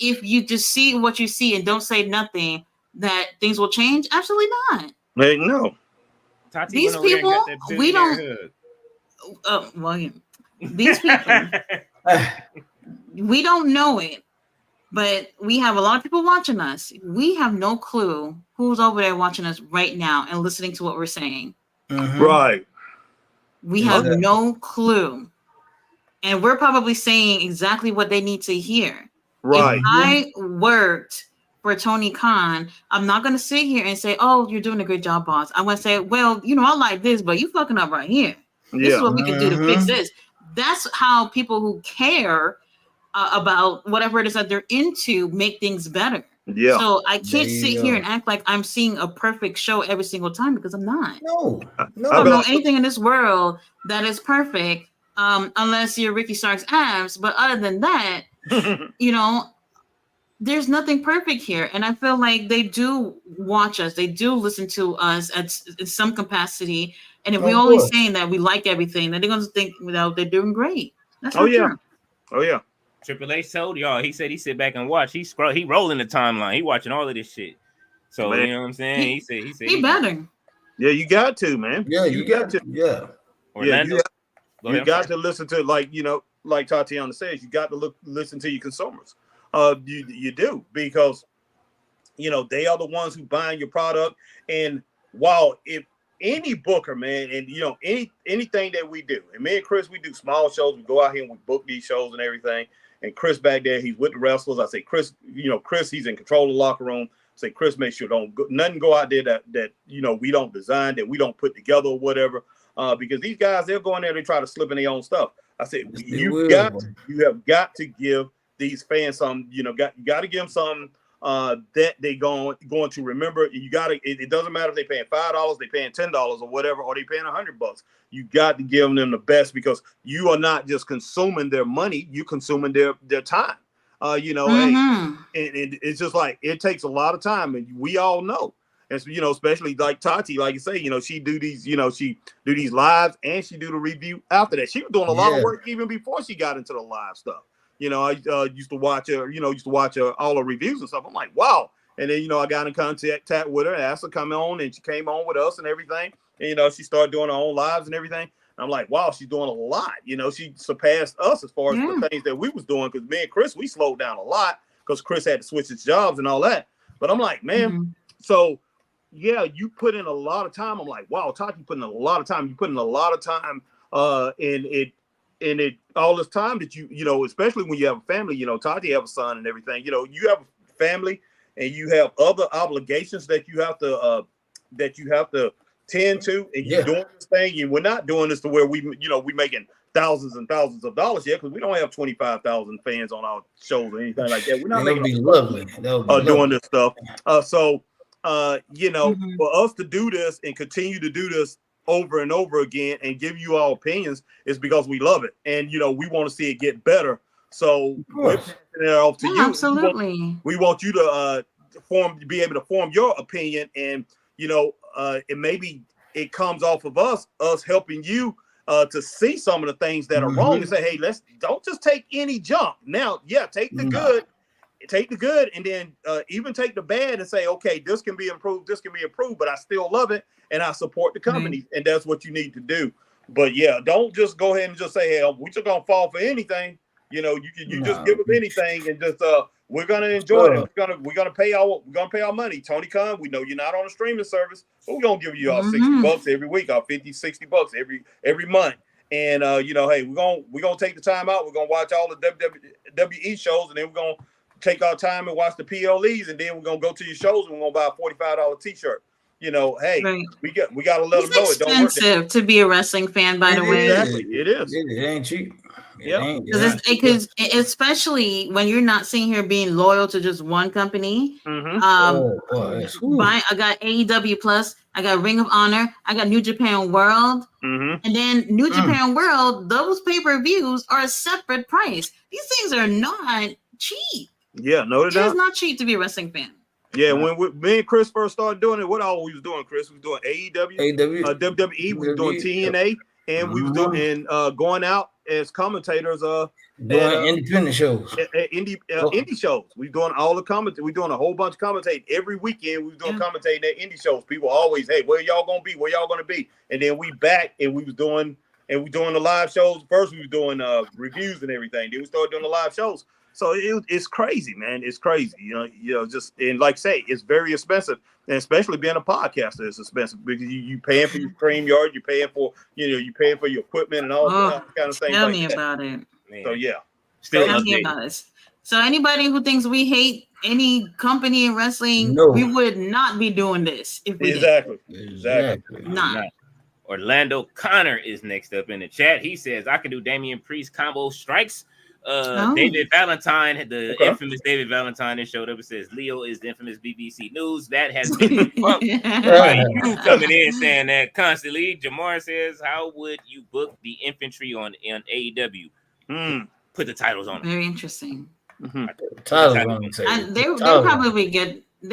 if you just see what you see and don't say nothing, that things will change? Absolutely not. Hey, no. Tati These went over there and people, got that we don't. billionaire Well, these people, hug. we don't know it, but we have a lot of people watching us. We have no clue who's over there watching us right now and listening to what we're saying. Mhm. Right. We have Exactly. no clue. And we're probably saying exactly what they need to hear. Right. If I worked for Tony Khan, I'm not going to sit here and say, oh, you're doing a great job, boss. I'm going to say, well, I like this, but you fucking up right here. This is Yeah. what we can do to fix Mhm. this. That's how people who care about whatever it is that they're into make things better. Yeah. So I There can't sit you here go. and act like I'm seeing a perfect show every single time, because I'm not. No, I I'd don't be know no. like, anything in this world that is perfect, unless you're Ricky Stark's abs. But other than that, you know, there's nothing perfect here. And I feel like they do watch us, they do listen to us in some capacity. And if we Of only course. saying that we like everything, then they're going to think, they're doing great. That's oh not yeah. true. Oh yeah. Triple H told y'all. He said he sit back and watch. He rolling the timeline. He watching all of this shit. So Man. you know what I'm saying. He, He said he better. Yeah, you got to, man. Yeah, You you got got to. yeah. Yeah, Orlando. Go you ahead. I'm got sorry. to listen to, like Tatiana says, you got to listen to your consumers. You do, because they are the ones who buying your product. And while if any booker, man, and anything that we do, and me and Chris, we do small shows, we go out here and we book these shows and everything. And Chris back there, he's with the wrestlers. I say, Chris, Chris, he's in control of the locker room. I say, Chris, make sure nothing go out there that we don't design, that we don't put together or whatever. Because these guys, they'll go in there, they try to slip in their own stuff. I said, Yes, they you will. have got to give these fans some, you got to give them some that they going to remember. You got to. It doesn't matter if they paying $5, they paying $10 or whatever, or they paying $100. You got to give them the best, because you are not just consuming their money, you consuming their time. Hey, Mm-hmm. and it's just like it takes a lot of time, and we all know. And so, especially like Tati, like you say, she do these, she do these lives, and she do the review after that. She was doing a lot of Yeah. work even before she got into the live stuff. I used to watch her, all her reviews and stuff. I'm like, wow. And then, I got in contact with her, asked her to come on, and she came on with us and everything. And, she started doing her own lives and everything. And I'm like, wow, she's doing a lot. She surpassed us as far as Yeah. the things that we was doing, because me and Chris, we slowed down a lot because Chris had to switch his jobs and all that. But I'm like, man, Mm-hmm. so yeah, you put in a lot of time. I'm like, wow, Tati put in a lot of time. You put in a lot of time in it all this time that especially when you have a family, Tati have a son and everything, you have a family and you have other obligations that you have to tend to, and you're doing this thing, and we're not doing this to where we making thousands and thousands of dollars yet, because we don't have 25,000 fans on our shows or anything like that. We're not That'll making be lovely. That'll be doing lovely. this stuff. Mm-hmm. For us to do this and continue to do this over and over again and give you our opinions is because we love it, and we want to see it get better. So we're passing it off to Yeah, you. absolutely. We want you to be able to form your opinion, and and maybe it comes off of us helping you to see some of the things that are wrong, and say, hey, don't just take any junk. Now, take the good. Take the good, and then even take the bad and say, okay, this can be improved, but I still love it, and I support the company. Right. And that's what you need to do. But yeah, don't just go ahead and just say, hey, we just gonna fall for anything. You just give us anything, and just we're gonna enjoy it. We're gonna pay our money. Tony Khan, we know you're not on a streaming service, but we're gonna give you our $60 every week, our $50-$60 every month. And hey, we're gonna take the time out. We're gonna watch all the WWE shows, and then we're gonna take our time and watch the PLEs, and then we're gonna go to your shows, and we're gonna buy a $45 t-shirt. Hey, Right. we gotta let It's them know it don't work. expensive to be a wrestling fan, by the way. Exactly, it is. It ain't cheap. Yeah. Because especially when you're not sitting here being loyal to just one company. Mm-hmm. I got AEW Plus, I got Ring of Honor, I got New Japan World, and then New Japan World. Those pay-per-views are a separate price. These things are not cheap. Yeah, no, it is not cheap to be a wrestling fan. Yeah, when me and Chris first started doing it, what all we was doing, Chris? We was doing AEW, WWE, we was doing TNA, and we was doing going out as commentators doing independent shows. Indie shows. We doing all the commentating. We doing a whole bunch of commentating every weekend. We was doing commentating at indie shows. People always, hey, where y'all gonna be? Where y'all gonna be? And then we back and we doing the live shows. First we was doing reviews and everything. Then we started doing the live shows. So it's crazy, man. It's crazy. You know, just and like say, it's very expensive, and especially being a podcaster, it's expensive because you paying for your StreamYard, you're paying for you paying for your equipment and all kind of things. Tell me about it. So yeah, tell me about it. So anybody who thinks we hate any company in wrestling, we would not be doing this if we did. Exactly. Not. Orlando Connor is next up in the chat. He says, I can do Damian Priest combo strikes. David Valentine, the infamous David Valentine, that showed up and says, Leo is the infamous BBC News. That has been debunked by you coming in saying that constantly. Jamar says, how would you book the infantry on AEW? Put the titles on them. Very interesting. They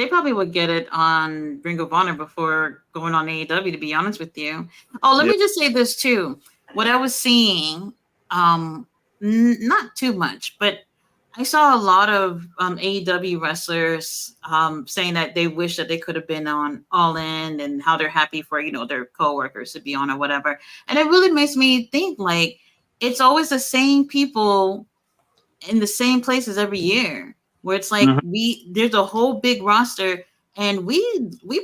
probably would get it on Ring of Honor before going on AEW, to be honest with you. Oh, let me just say this too. What I was seeing, not too much, but I saw a lot of AEW wrestlers saying that they wish that they could have been on All In and how they're happy for, their coworkers to be on or whatever. And it really makes me think like it's always the same people in the same places every year, where it's like there's a whole big roster and we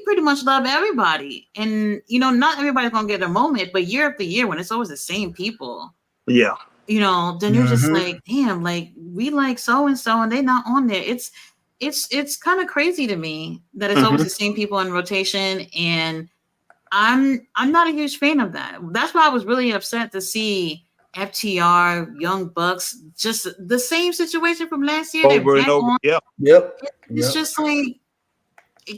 pretty much love everybody. And not everybody's gonna get a moment, but year after year when it's always the same people. Yeah. Then you're just like, damn, like we like so and so and they're not on there. It's kind of crazy to me that it's always the same people in rotation, and I'm not a huge fan of that. That's why I was really upset to see FTR, Young Bucks, just the same situation from last year. Over and over. It's just like,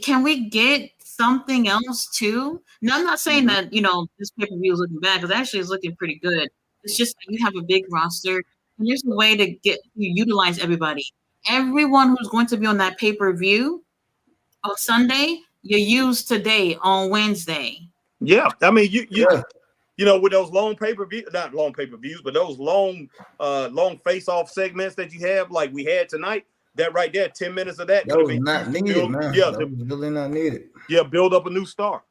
can we get something else too? Now, I'm not saying that, this pay-per-view is looking bad, because actually it's looking pretty good. It's just that you have a big roster, and there's a way to utilize everybody. Everyone who's going to be on that pay-per-view on Sunday, you use today on Wednesday. Yeah. I mean, with those long not long pay-per-views, but those long face-off segments that you have, like we had tonight, that right there, 10 minutes of that was not needed, man. Yeah, that was really not needed. Yeah, build up a new star,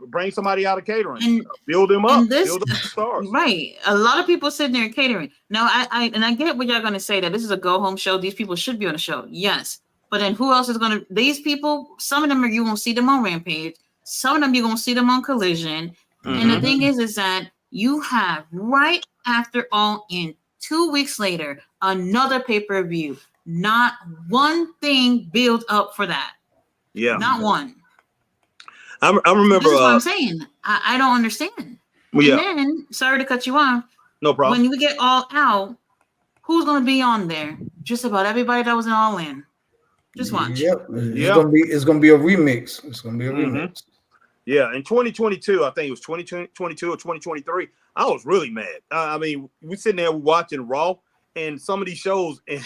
bring somebody out of catering, and build them up, build up the stars. Right. A lot of people sitting there catering. Now, I get what y'all going to say, that this is a go-home show. These people should be on the show. Yes. But then who else is going to, these people, some of them you won't see them on Rampage. Some of them you're going to see them on Collision. And the thing is that you have right after All In, 2 weeks later, another pay-per-view. Not one thing built up for that. Yeah. Not one. I remember. This is what I'm saying. I don't understand. Well, yeah. And then, sorry to cut you off. No problem. When we get All Out, who's going to be on there? Just about everybody that was in All In. Just watch. Yep. It's gonna be a remix. It's gonna be a remix. Yeah, in 2022, I think it was 2022 or 2023. I was really mad. I mean, we sitting there watching Raw and some of these shows, and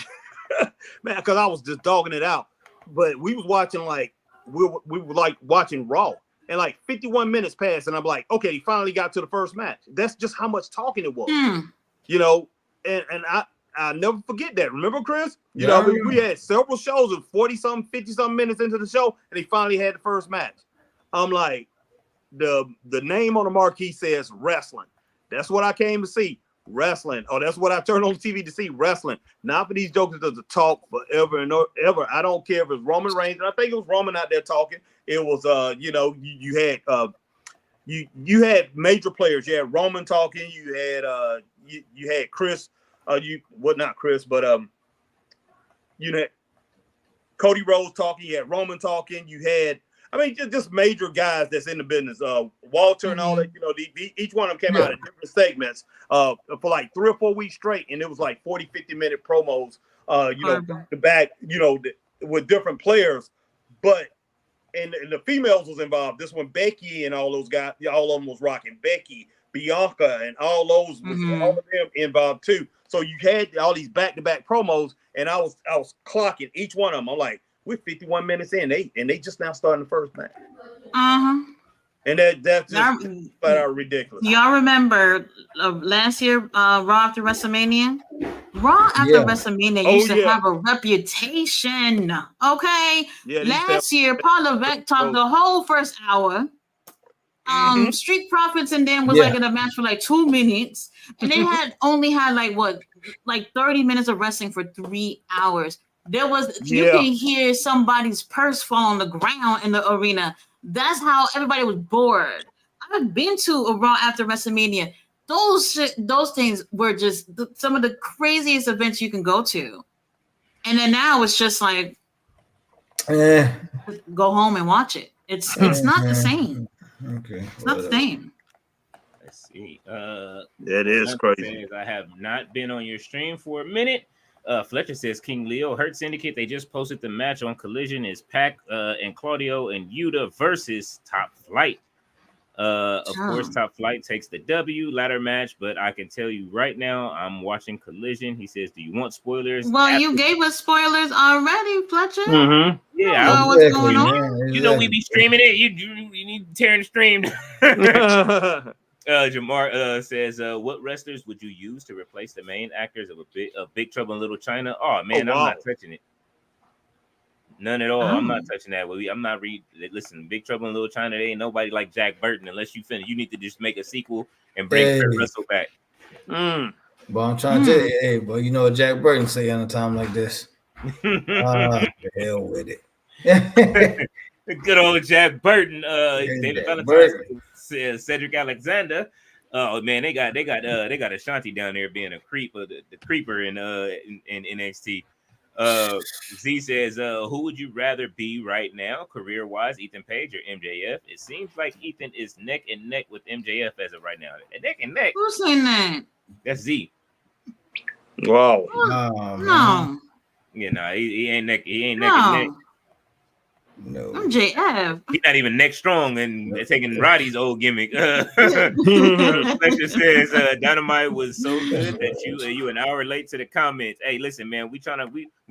man, because I was just dogging it out. But we was watching we were like watching Raw, and like 51 minutes passed, and I'm like, okay, he finally got to the first match. That's just how much talking it was, And I never forget that. Remember, Chris? We had several shows of 40-something, 50-something minutes into the show, and he finally had the first match. I'm like, the name on the marquee says wrestling. That's what I came to see. Wrestling. Oh, that's what I turned on TV to see. Wrestling. Not for these jokers to talk forever and ever. I don't care if it's Roman Reigns. And I think it was Roman out there talking. It was you had major players. You had Roman talking. You had you had Chris. Not Chris, but you had Cody Rhodes talking. You had Roman talking. You had I mean, just major guys that's in the business. Walter and all that. You know, each one of them came out in different segments for like 3 or 4 weeks straight, and it was like 40, 50-minute promos. You know, the back. You know, with different players, but. And the females was involved. This one, Becky and all those guys, all of them was rocking. Becky, Bianca, and all those, all of them involved too. So you had all these back-to-back promos, and I was clocking each one of them. I'm like, we're 51 minutes in, they just now starting the first match. And that's just flat out ridiculous. Y'all remember last year, Raw after WrestleMania? Raw after WrestleMania used to have a reputation. Okay. Yeah, last year, Paul Levesque talked the whole first hour. Street Profits and then was like in a match for like 2 minutes. And they only had like 30 minutes of wrestling for 3 hours. There was you can hear somebody's purse fall on the ground in the arena. That's how everybody was bored. I've been to a Raw after WrestleMania. Those things were just some of the craziest events you can go to. And then now it's just like, go home and watch it. It's not the same. Okay, it's not the same. Let's see. That is crazy. I have not been on your stream for a minute. Fletcher says King Leo Hurt Syndicate. They just posted the match on Collision. Is Pac and Claudio and Yuta versus Top Flight. Of course, Top Flight takes the W ladder match, but I can tell you right now, I'm watching Collision. He says, "Do you want spoilers?" Well, you gave us spoilers already, Fletcher. Yeah, what's going on? You know we be streaming it. You need to tear the stream. Jamar says, "What wrestlers would you use to replace the main actors of Big Trouble in Little China?" Oh man, I'm not touching it. None at all. I'm not touching that. I'm not listen, Big Trouble in Little China. There ain't nobody like Jack Burton unless you finish. You need to just make a sequel and bring Kurt Russell back. But I'm trying to tell you, hey, boy, you know what Jack Burton say on a time like this? The hell with it. Good old Jack Burton. David Valentine says Cedric Alexander. Oh man, they got Ashanti down there being a creeper, the creeper in NXT. Z says, who would you rather be right now, career-wise, Ethan Page or MJF? It seems like Ethan is neck and neck with MJF as of right now. Neck and neck. Who's saying that? That's Z. Wow. No. Yeah, no, he ain't neck. He ain't neck and neck. No. MJF. He's not even neck strong and taking Roddy's old gimmick. Fletcher says Dynamite was so good that you an hour late to the comments. Hey, listen, man, we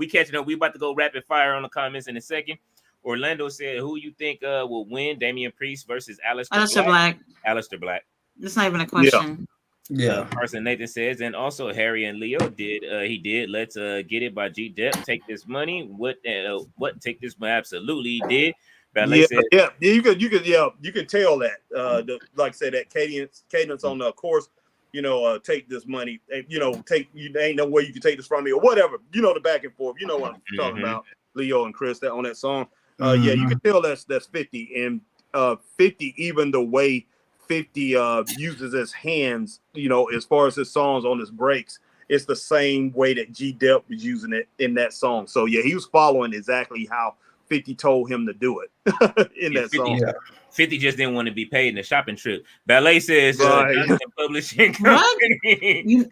catching up. We about to go rapid fire on the comments in a second. Orlando said, who you think will win? Damian Priest versus Aleister Black. Aleister Black. That's not even a question. Yeah. Carson Nathan says, and also Harry and Leo did. He did. Let's get it by G Dep. Take this money. What? Take this money? Absolutely, he did. Ballet said, you can tell that. Like I said, that cadence on the course. You know, take this money. You know, ain't no way you can take this from me or whatever. You know, the back and forth. You know what I'm talking about. Leo and Chris on that song. Yeah, you can tell that's 50 and 50. Even the way 50 uses his hands, you know, as far as his songs on his breaks, it's the same way that G Dep was using it in that song. So yeah, he was following exactly how 50 told him to do it in that 50, song. 50 just didn't want to be paid in a shopping trip. Ballet says publishing company.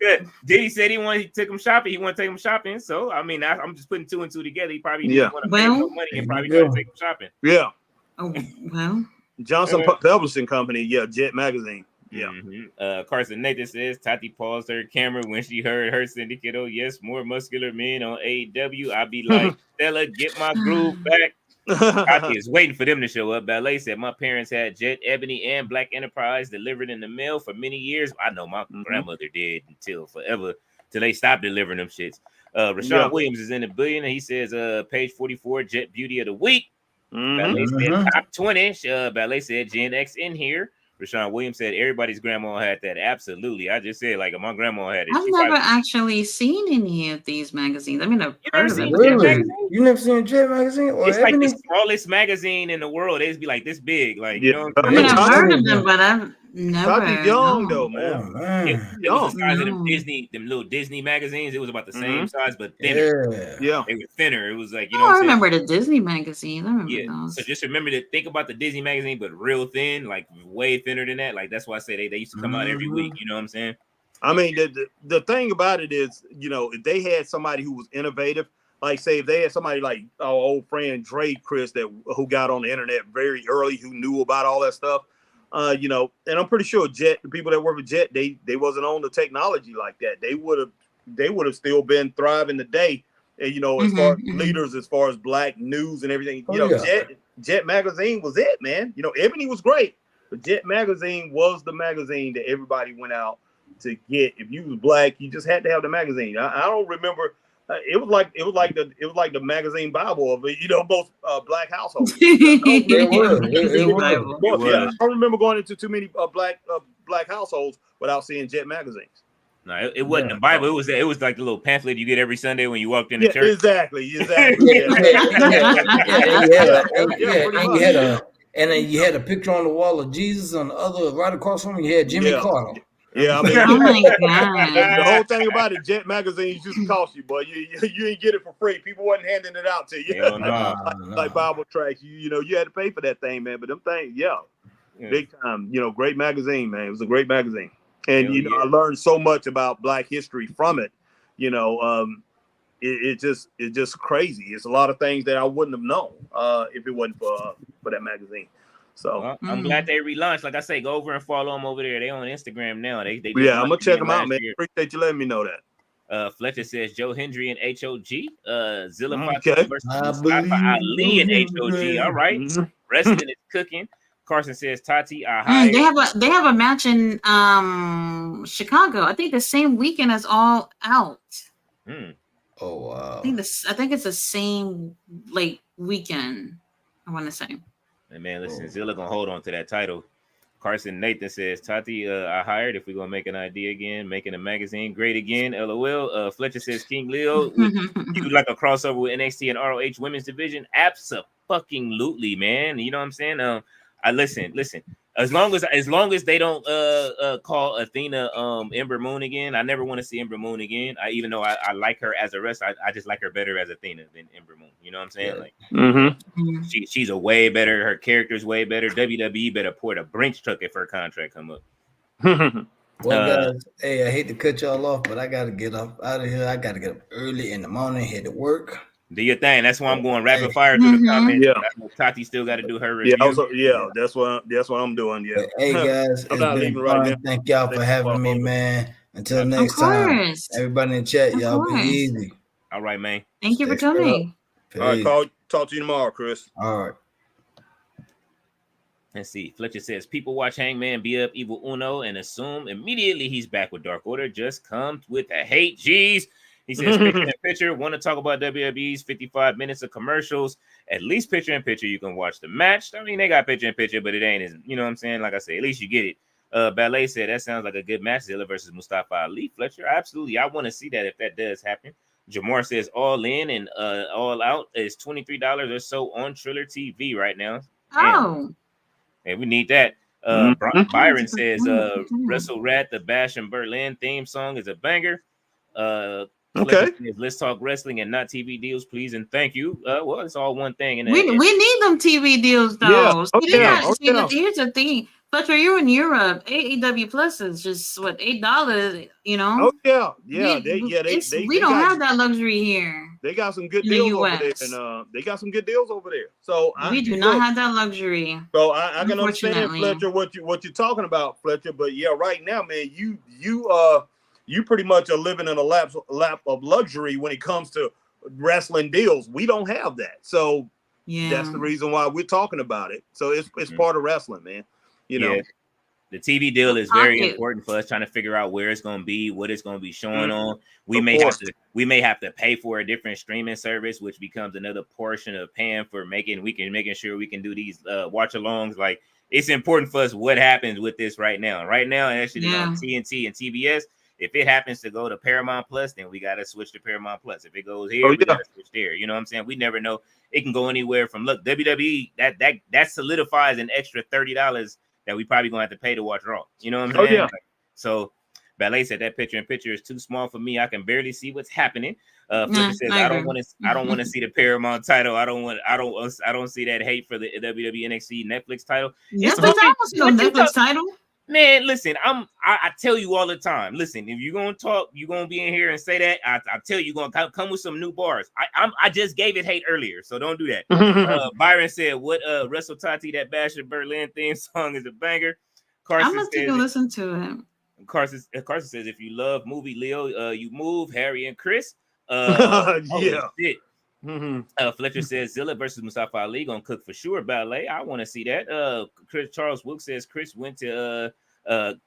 Diddy said he took him shopping. He want to take him shopping. So I mean, I'm just putting 2 and 2 together. He probably didn't want to pay no money and probably try to take him shopping. Yeah. Oh well. Johnson Publishing Company, Jet Magazine. Yeah. Carson Nathan says Tati paused her camera when she heard her syndicate. Oh, yes, more muscular men on AEW. I'll be like, Stella, get my groove back. Tati is waiting for them to show up. Ballet said, my parents had Jet, Ebony, and Black Enterprise delivered in the mail for many years. I know my grandmother did until they stopped delivering them shits. Rashawn Williams is in the billion, and he says, page 44, Jet Beauty of the Week. Ballet said top 20. Ballet said Gen X in here. Rashawn Williams said everybody's grandma had that. Absolutely. I just said, like, my grandma had it. I've never actually seen any of these magazines. I mean, I've heard of it. Really? You never seen Jet Magazine? Or it's like the smallest magazine in the world. They'd be like this big. Like, you know what I mean, I've heard of them, but I've Never. Tati's young No. though, Oh, man. man. It was the size of No. them little Disney magazines. It was about the same size, but thinner. Yeah. Yeah. They were thinner. It was like, you Oh, know what I I'm saying? remember the Disney magazines. I remember Yeah. those. So just remember to think about the Disney magazine, but real thin, like way thinner than that. Like that's why I say they used to come out every week. You know what I'm saying? I mean, the thing about it is, you know, if they had somebody who was innovative, like say if they had somebody like our old friend Dre Chris who got on the internet very early, who knew about all that stuff, you know, and I'm pretty sure the people that work with Jet, they wasn't on the technology like that. They would have still been thriving today. And, you know, as far as leaders, as far as black news and everything, you know, Jet magazine was it, man. You know, Ebony was great, but Jet magazine was the magazine that everybody went out to get. If you was black, you just had to have the magazine. I don't remember. It was like the magazine Bible of most black households. It was. I don't remember going into too many black households without seeing Jet magazines. No, it wasn't the Bible. It was like the little pamphlet you get every Sunday when you walked in the church. Exactly. And then you had a picture on the wall of Jesus, on the other right across from you had Jimmy Carter. Yeah, I mean, oh my God. The whole thing about it, Jet magazines used to cost you, but you didn't get it for free. People wasn't handing it out to you. Like Bible tracks. You had to pay for that thing, man. But them things, big time. Great magazine, man. It was a great magazine, and I learned so much about Black history from it. It's just crazy. It's a lot of things that I wouldn't have known if it wasn't for that magazine. So I'm glad they relaunched. Like I say, go over and follow them over there. They on Instagram now. They I'm gonna check them out, man. Appreciate you letting me know that. Fletcher says Joe Hendry and HOG. Zilla Fox versus Mustafa Ali and HOG. All right, wrestling is cooking. Carson says Tati. They have a match in Chicago. I think the same weekend as All Out. Oh wow! I think it's the same weekend. I want to say. And man, listen, Zilla gonna hold on to that title. Carson Nathan says, Tati, I hired if we're gonna make an idea again, making a magazine great again. LOL. Fletcher says King Leo, you like a crossover with NXT and ROH women's division? Absolutely, man. You know what I'm saying? I listen. As long as they don't call Athena Ember Moon again, I never want to see Ember Moon again. Even though I like her as a wrestler, I just like her better as Athena than Ember Moon. You know what I'm saying? She's a way better. Her character's way better. WWE better pour the Brinks truck if her contract come up. Well, guys, hey, I hate to cut y'all off, but I gotta get up out of here. I gotta get up early in the morning, head to work. Do your thing. That's why I'm going rapid fire through the comments. Yeah, Tati still got to do her review. That's what I'm doing. Yeah. Hey guys, I'm not leaving right now. Thank y'all for having me, man. Until next time, everybody in the chat, y'all be easy. All right, man. Thank you for coming. All right, talk to you tomorrow, Chris. All right. Let's see. Fletcher says people watch Hangman beat up Evil Uno and assume immediately he's back with Dark Order. Just comes with the hate. Jeez. He says, picture in picture, want to talk about WWE's 55 minutes of commercials. At least picture in picture, you can watch the match. I mean, they got picture in picture, but it ain't, you know what I'm saying? Like I said, at least you get it. Ballet said, that sounds like a good match, Zilla versus Mustafa Ali. Fletcher, absolutely. I want to see that if that does happen. Jamar says, all in and all out is $23 or so on Triller TV right now. Oh. Hey, we need that. Byron says, Wrestle Rat, the Bash and Berlin theme song is a banger. Okay. Let's talk wrestling and not TV deals, please and thank you. Well, it's all one thing. We need them TV deals, though. Here's the thing. Fletcher, you're in Europe. AEW Plus is just $8, you know? Oh yeah. We don't have that luxury here. They got some good deals over there, and they got some good deals over there. So we do not have that luxury. So I can understand, Fletcher, what you're talking about, Fletcher. But yeah, right now, man, you pretty much are living in a lap of luxury when it comes to wrestling deals. We don't have that. So that's the reason why we're talking about it. So it's part of wrestling, man. You know, the TV deal is very important for us trying to figure out where it's going to be, what it's going to be showing on. We may have to pay for a different streaming service, which becomes another portion of paying for making sure we can do these watch alongs. Like, it's important for us what happens with this right now. Right now, actually on TNT and TBS. If it happens to go to Paramount Plus, then we got to switch to Paramount Plus. If it goes here, we got to switch there. You know what I'm saying? We never know. It can go anywhere from, look, WWE, that solidifies an extra $30 that we probably gonna have to pay to watch Raw. You know what I'm Oh, saying? yeah. Like, so Ballet said that picture is too small for me. I can barely see what's happening. Fletcher says I don't want to see the Paramount title. I don't see that hate for the WWE NXT Netflix title. Netflix, I don't see no Netflix title. Man, listen, I tell you all the time. Listen, if you're gonna talk, you're gonna be in here and say that. I tell you, you're gonna come with some new bars. I just gave it hate earlier, so don't do that. Byron said, "What Wrestle Tati, that Basher Berlin theme song is a banger." I'm gonna take a listen to it. Carson says, if you love movie Leo, you move Harry and Chris. Yeah. Oh, shit. Fletcher says Zilla versus Mustafa Ali gonna cook for sure. Ballet, I want to see that. Charles Wilkes says Chris went to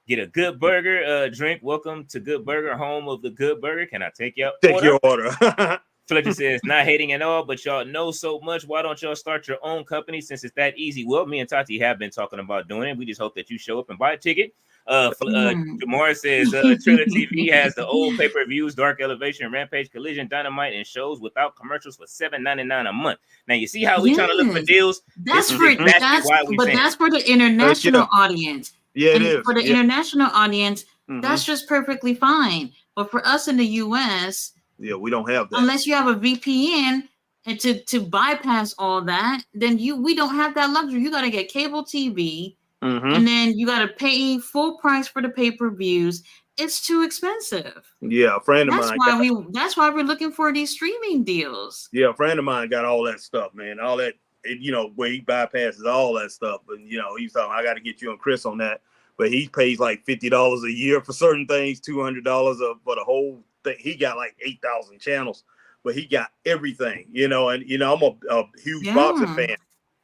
get a good burger drink. Welcome to Good Burger, home of the Good Burger. Can I take your order? Fletcher says not hating at all, but y'all know so much. Why don't y'all start your own company since it's that easy? Well, me and Tati have been talking about doing it. We just hope that you show up and buy a ticket. Jamora says Triller TV has the old pay-per-views, Dark Elevation, Rampage, Collision, Dynamite, and shows without commercials for $7.99 a month. Now you see how we trying to look for deals. That's for the international audience. Yeah, it is. For the international audience, that's just perfectly fine. But for us in the US, we don't have that. Unless you have a VPN and to bypass all that, then we don't have that luxury. You got to get cable TV. And then you got to pay full price for the pay-per-views. It's too expensive. Yeah, a friend of mine. That's why we're looking for these streaming deals. Yeah, a friend of mine got all that stuff, man. All that, where he bypasses all that stuff. And, he's talking, I got to get you and Chris on that. But he pays like $50 a year for certain things, $200 for the whole thing. He got like 8,000 channels, but he got everything, and, I'm a huge boxing fan.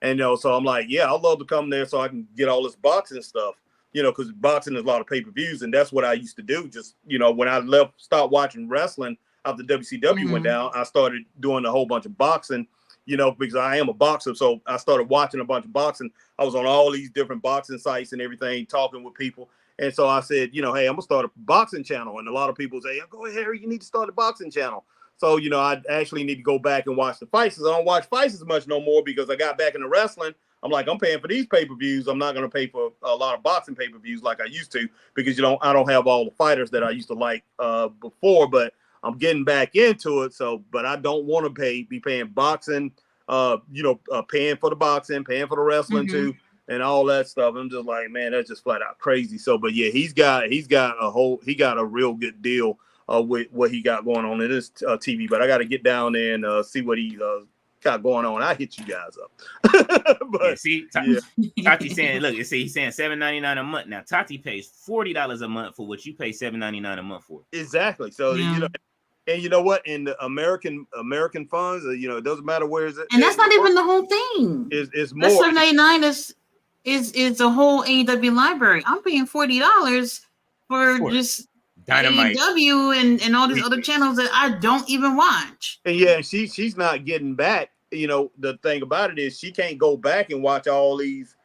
And, so I'm like, yeah, I'd love to come there so I can get all this boxing stuff, because boxing is a lot of pay-per-views. And that's what I used to do. Just, when I stopped watching wrestling after WCW went down, I started doing a whole bunch of boxing, because I am a boxer. So I started watching a bunch of boxing. I was on all these different boxing sites and everything, talking with people. And so I said, hey, I'm going to start a boxing channel. And a lot of people say, go ahead, Harry, you need to start a boxing channel. So, I actually need to go back and watch the fights. I don't watch fights as much no more because I got back into wrestling. I'm like, I'm paying for these pay-per-views. I'm not going to pay for a lot of boxing pay-per-views like I used to because, I don't have all the fighters that I used to like before, but I'm getting back into it. So, but I don't want to be paying boxing, paying for the boxing, paying for the wrestling too, and all that stuff. I'm just like, man, that's just flat out crazy. So, but yeah, he's got a real good deal with what he got going on in this TV, but I got to get down there and see what he got going on. I hit you guys up. But Tati saying, look, he's saying $7.99 a month. Now Tati pays $40 a month for what you pay $7.99 a month for. Exactly. So and you know what? In the American funds, it doesn't matter where it's at. And that's not even the whole thing. It's more. $7.99 is a whole AEW library. I'm paying $40 for just Dynamite, AEW, and all these other channels that I don't even watch. And she's not getting back. The thing about it is she can't go back and watch all these.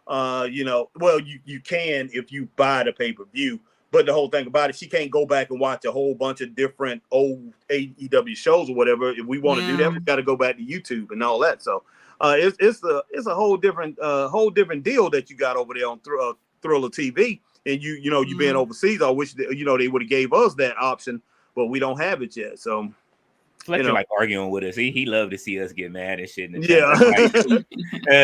Well, you can if you buy the pay-per-view, but the whole thing about it, she can't go back and watch a whole bunch of different old AEW shows or whatever. If we want to do that, we got to go back to YouTube and all that. So it's a whole different deal that you got over there on Thriller TV. And you being overseas, I wish that, they would have gave us that option, but we don't have it yet. So Fletcher like arguing with us. He loved to see us get mad and shit.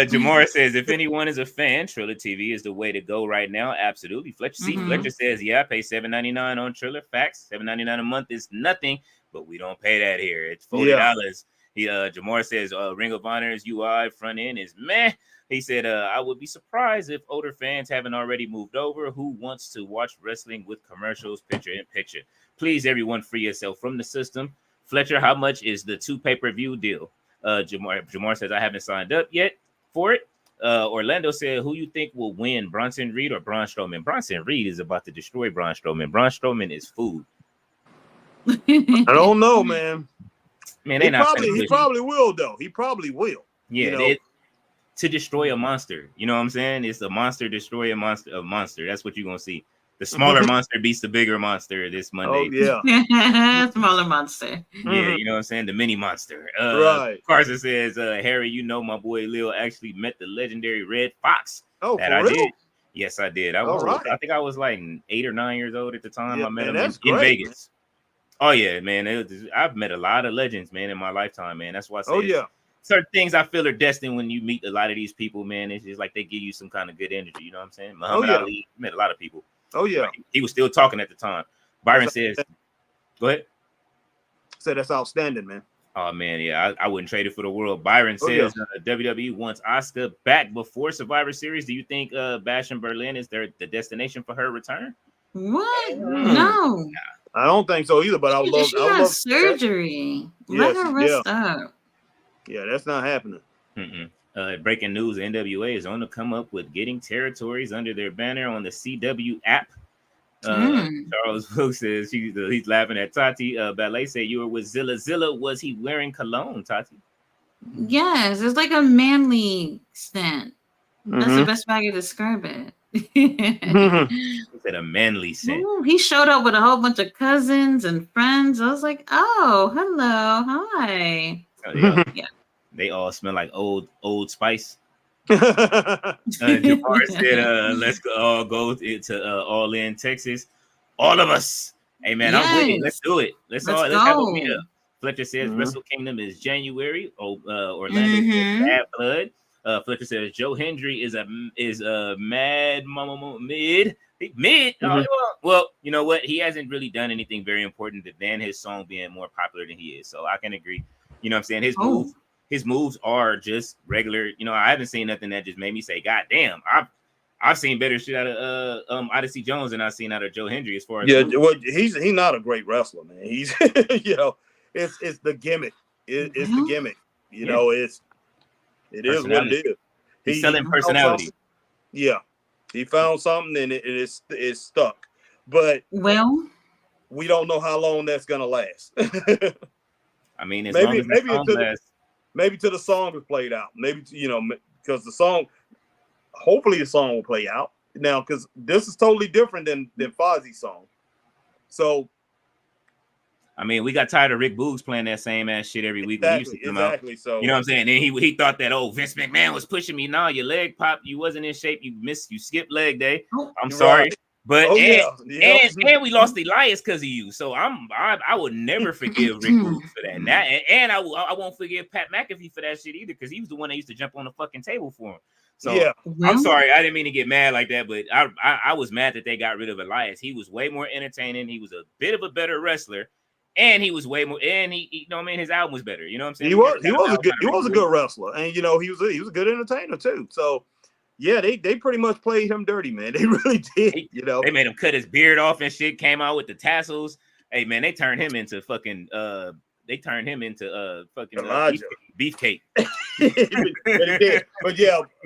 Jamora says, if anyone is a fan, Triller TV is the way to go right now. Absolutely. Fletcher says, I pay $7.99 on Triller. Facts. $7.99 a month is nothing, but we don't pay that here. It's $40. Jamora says, Ring of Honor's UI front end is meh. He said, I would be surprised if older fans haven't already moved over. Who wants to watch wrestling with commercials, picture in picture? Please, everyone, free yourself from the system. Fletcher, how much is the 2 pay-per-view deal? Jamar says, I haven't signed up yet for it. Orlando said, who you think will win, Bronson Reed or Braun Strowman? Bronson Reed is about to destroy Braun Strowman. Braun Strowman is food. I don't know, man. Man, he probably will, though. He probably will. Yeah, to destroy a monster. You know what I'm saying? It's a monster destroy a monster. That's what you're going to see. The smaller monster beats the bigger monster this Monday. Oh, yeah. Smaller monster. Yeah, you know what I'm saying? The mini monster. Right. Carson says, Harry, my boy Leo actually met the legendary Red Fox. Oh, that for I real? did. Yes, I did. All right. I think I was like 8 or 9 years old at the time. Yeah, I met man, him that's in great, Vegas. Oh yeah, man. I've met a lot of legends, man, in my lifetime, man. That's why I say Oh yeah. certain things I feel are destined when you meet a lot of these people, man. It's just like they give you some kind of good energy. You know what I'm saying? Muhammad yeah. Ali met a lot of people. Oh yeah. Like, he was still talking at the time. Byron says, "Go ahead." Said that's outstanding, man. Oh man, yeah, I wouldn't trade it for the world. Byron says WWE wants Asuka back before Survivor Series. Do you think Bash in Berlin is the destination for her return? What? No. I don't think so either. But I would love. She had surgery. Let her rest up. Yeah, that's not happening. Breaking news: NWA is on to come up with getting territories under their banner on the CW app. Charles Hook says he's laughing at Tati. Ballet said you were with Zilla. Zilla, was he wearing cologne, Tati? Yes, it's like a manly scent. That's the best way I can describe it. He said a manly scent. Ooh, he showed up with a whole bunch of cousins and friends. I was like, oh, hello, hi. Yeah. They all smell like old Spice. Jabbar said, let's go to All In Texas. All of us. Hey man, I'm with it. Let's do it. Let's have a meetup. Fletcher says Wrestle Kingdom is January. Orlando says Bad Blood. Fletcher says Joe Hendry is a mad mid. Well, you know what? He hasn't really done anything very important than his song being more popular than he is. So I can agree. You know what I'm saying? His moves are just regular. You know, I haven't seen nothing that just made me say, God damn, I've seen better shit out of Odyssey Jones than I've seen out of Joe Hendry as far as well, he's not a great wrestler, man. He's you know, it's the gimmick. It's the gimmick. You know, it is what it is. He's selling personality. Yeah. He found something and it's stuck. But we don't know how long that's gonna last. I mean, maybe till the song is played out. Maybe because the song, hopefully the song will play out now. Because this is totally different than Fozzie's song. So, I mean, we got tired of Rick Boogs playing that same ass shit every week. When he used to come out. So you know what I'm saying? And he thought that Vince McMahon was pushing me. No, your leg popped. You wasn't in shape. You skipped leg day. I'm sorry. Right. But and we lost Elias because of you. So I would never forgive Rick Boogs for that. And I won't forgive Pat McAfee for that shit either, because he was the one that used to jump on the fucking table for him. So I'm sorry, I didn't mean to get mad like that, but I was mad that they got rid of Elias. He was way more entertaining. He was a bit of a better wrestler, and he was way more. And he you know what I mean, his album was better. You know what I'm saying? He was a good wrestler, and he was a good entertainer too. So. Yeah, they pretty much played him dirty, man. They really did. You know, they made him cut his beard off and shit. Came out with the tassels. Hey, man, they turned him into fucking. Beefcake.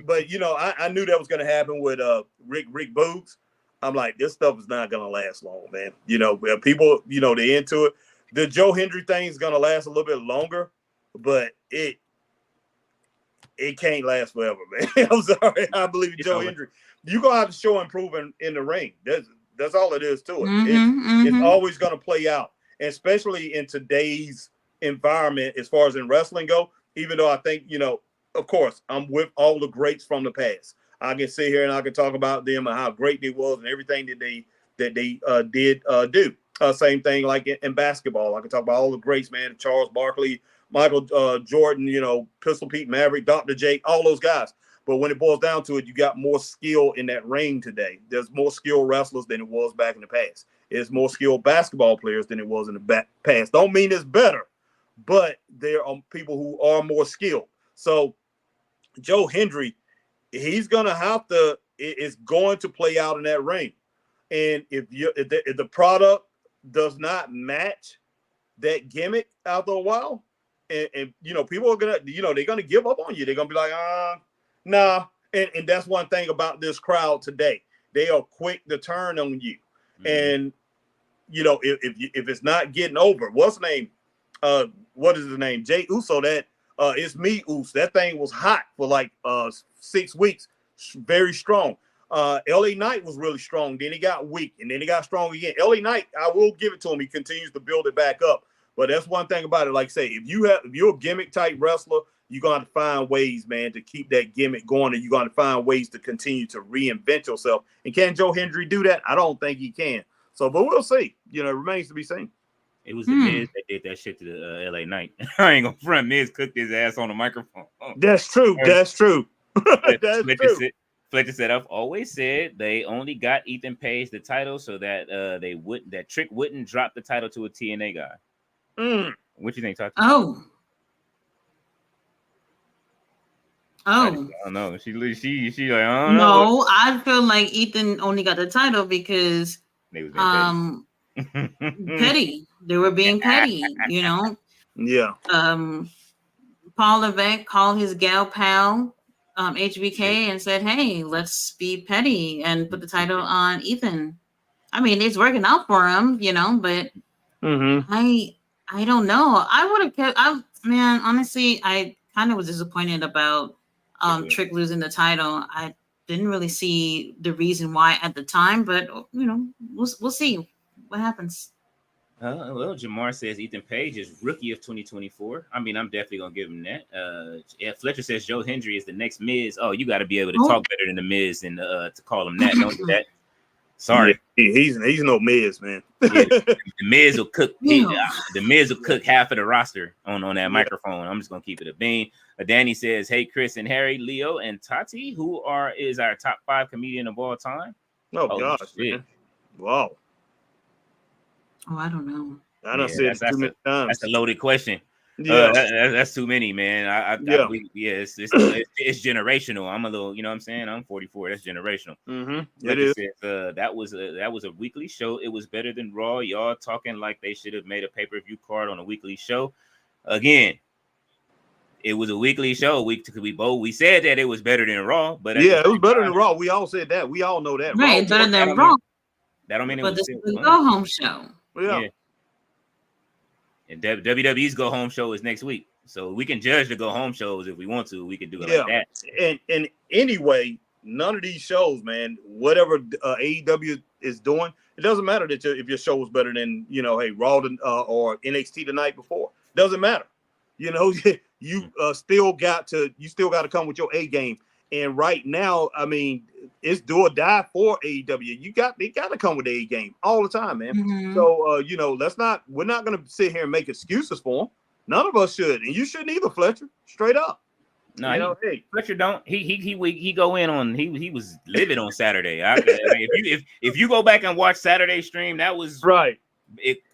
But you know, I knew that was gonna happen with Rick Boogs. I'm like, this stuff is not gonna last long, man. You know, people, you know, they into it. The Joe Hendry thing is gonna last a little bit longer, but it can't last forever, man. I'm sorry. I believe in Joe Hendry. You're gonna have to show improvement in the ring. That's all it is to it. It's always gonna play out, especially in today's environment as far as in wrestling go. Even though I think, you know, of course, I'm with all the greats from the past. I can sit here and I can talk about them and how great they was and everything that they did do. Same thing like in basketball. I can talk about all the greats, man. Charles Barkley, Michael Jordan, you know, Pistol Pete Maverick, Dr. J, all those guys. But when it boils down to it, you got more skill in that ring today. There's more skilled wrestlers than it was back in the past. There's more skilled basketball players than it was in the past. Don't mean it's better, but there are people who are more skilled. So Joe Hendry, he's gonna have to. It's going to play out in that ring, and if the product does not match that gimmick after a while. And you know, people are gonna, you know, they're gonna give up on you. They're gonna be like, nah. And that's one thing about this crowd today. They are quick to turn on you. And you know, if it's not getting over, what's his name? What is his name? Jay Uso. That it's me, Uso. That thing was hot for like 6 weeks. Very strong. LA Knight was really strong. Then he got weak, and then he got strong again. LA Knight, I will give it to him. He continues to build it back up. But that's one thing about it. Like I say, if you're a gimmick type wrestler, you're going to find ways, man, to keep that gimmick going, and you're going to find ways to continue to reinvent yourself. And can Joe Hendry do that? I don't think he can. So, but we'll see. You know, it remains to be seen. It was the Miz that did that shit to the LA Knight. I ain't gonna front. Miz cooked his ass on the microphone. That's true. That's true. That's true. Fletcher said, "I've always said they only got Ethan Page the title so that that Trick wouldn't drop the title to a TNA guy." What you think, Tati? Oh, I don't know. She like, I don't no, know. I feel like Ethan only got the title because They was being petty. They were being petty, you know. Yeah. Paul Levesque called his gal pal HBK and said, "Hey, let's be petty and put the title on Ethan." I mean, it's working out for him, you know, but I don't know. I would have kept. Man, honestly, I kind of was disappointed about Trick losing the title. I didn't really see the reason why at the time, but you know, we'll see what happens. Well, Jamar says Ethan Page is rookie of 2024. I mean, I'm definitely gonna give him that. Fletcher says Joe Hendry is the next Miz. Oh, you got to be able to talk better than the Miz and to call him that. Don't do that. Sorry, he's no Miz, man. The Miz will cook. The Miz will cook half of the roster on that microphone. I'm just gonna keep it a bean. Danny says, "Hey, Chris and Harry, Leo and Tati, who is our top 5 comedian of all time?" Oh gosh, man. Wow. Oh, I don't know. I don't see it too many times. That's a loaded question. Yeah, that's too many, man. It's generational. I'm a little, you know what I'm saying? I'm 44. That's generational. It is. Says, that was a weekly show. It was better than Raw. Y'all talking like they should have made a pay-per-view card on a weekly show. Again, it was a weekly show. We said that it was better than Raw, but it was better than Raw. We all said that. We all know that. Right, better than Raw. That don't mean it but was this is a go-home show. Yeah. And WWE's go home show is next week, so we can judge the go home shows if we want to. We can do it like that. And anyway, none of these shows, man, whatever AEW is doing, it doesn't matter that if your show was better than Raw or NXT the night before. Doesn't matter. You know, you still got to come with your A game. And right now, I mean, it's do or die for AEW. They got to come with the A game all the time, man. So, we're not going to sit here and make excuses for them. None of us should. And you shouldn't either, Fletcher. Straight up. No, Fletcher don't. He go in on, he was livid on Saturday. If you go back and watch Saturday's stream, that was right.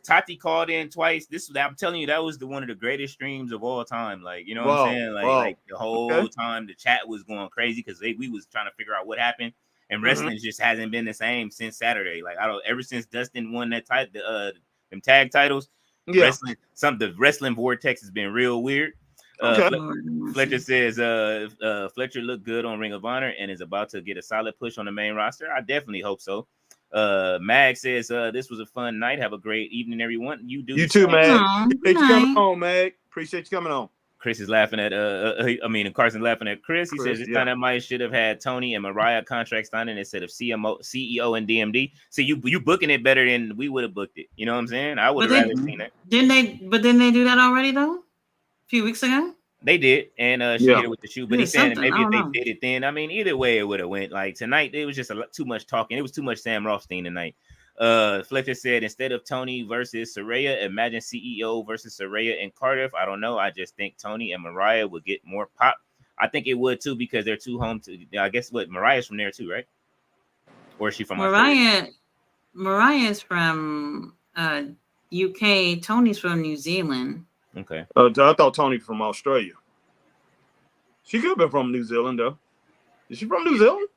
Tati called in twice. I'm telling you, that was one of the greatest streams of all time. Like, you know what I'm saying? Like the whole time the chat was going crazy because we was trying to figure out what happened. And wrestling just hasn't been the same since Saturday. Like ever since Dustin won that them tag titles. Yeah, the wrestling vortex has been real weird. Fletcher says Fletcher looked good on Ring of Honor and is about to get a solid push on the main roster. I definitely hope so. Mag says this was a fun night. Have a great evening, everyone. You too, Mag. Appreciate you coming on, Mag. Appreciate you coming on. Chris is laughing at Carson laughing at Chris. He says this Dynamite should have had Tony and Mariah contract signing instead of CEO and DMD. So you booking it better than we would have booked it. You know what I'm saying? I would have rather seen that. Didn't they do that already though? A few weeks ago? They did, and she did it with the shoe. But he's saying that maybe if they did it then, I mean, either way it would have went. Like tonight, it was just too much talking. It was too much Sam Rothstein tonight. Fletcher said instead of Tony versus Saraya, imagine CEO versus Saraya and Cardiff. I don't know. I just think Tony and Mariah would get more pop. I think it would too because they're too home to. I guess Mariah's from there too, right? Or is she from Australia? Mariah's from UK. Tony's from New Zealand. Okay. I thought Tony from Australia. She could have been from New Zealand, though. Is she from New Zealand?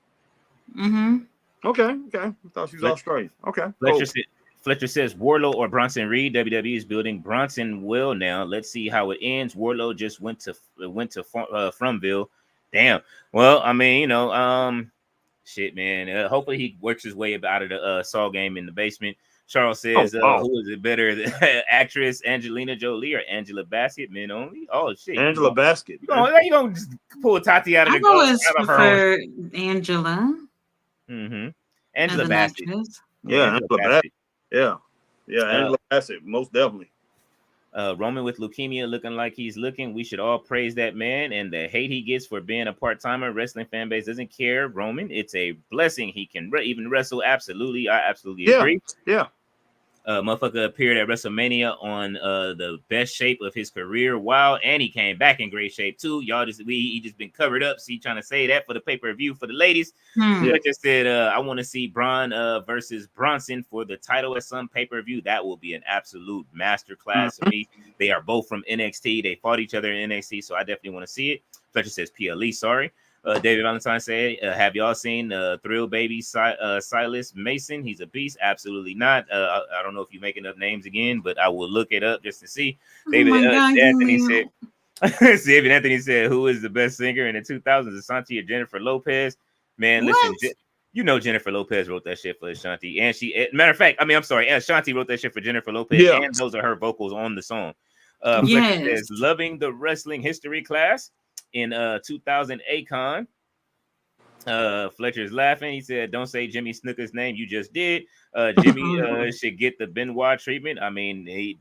Mm-hmm. Okay. I thought she was Australian. Okay. Fletcher says Wardlow or Bronson Reed. WWE is building Bronson will now. Let's see how it ends. Wardlow just went to Fromville. Damn. Well, I mean, shit, man. Hopefully he works his way out of the Saw game in the basement. Charles says, who is it better, the actress Angelina Jolie or Angela Bassett? Men only? Oh, shit. Angela Bassett. You going to just pull Tati out of the go out of her own. Angela. Mm-hmm. Angela Bassett. Yeah, Angela Bassett. Yeah, Angela Bassett, most definitely. Roman with leukemia looking like he's looking. We should all praise that man, and the hate he gets for being a part-timer. Wrestling fan base doesn't care. Roman, it's a blessing. He can even wrestle. Absolutely. I absolutely agree. Yeah. Motherfucker appeared at WrestleMania on the best shape of his career. Wow, and he came back in great shape too. Y'all he just been covered up. See, trying to say that for the pay-per-view for the ladies. Like I said, I want to see Braun versus Bronson for the title at some pay-per-view. That will be an absolute masterclass for me. They are both from NXT. They fought each other in NXT, so I definitely want to see it. Fletcher says PLE, sorry. David Valentine said, have y'all seen Thrill Baby Silas Mason? He's a beast. Absolutely not. I don't know if you're making up names again, but I will look it up just to see. David Anthony said, David Anthony said, who is the best singer in the 2000s, Ashanti or Jennifer Lopez? Man, listen, you know Jennifer Lopez wrote that shit for Ashanti, and matter of fact, I'm sorry, Ashanti wrote that shit for Jennifer Lopez, and those are her vocals on the song. Fletcher says, loving the wrestling history class in 2000 Akon. Fletcher's laughing. He said, don't say Jimmy Snooker's name. You just did. Jimmy should get the Benoit treatment. I mean, I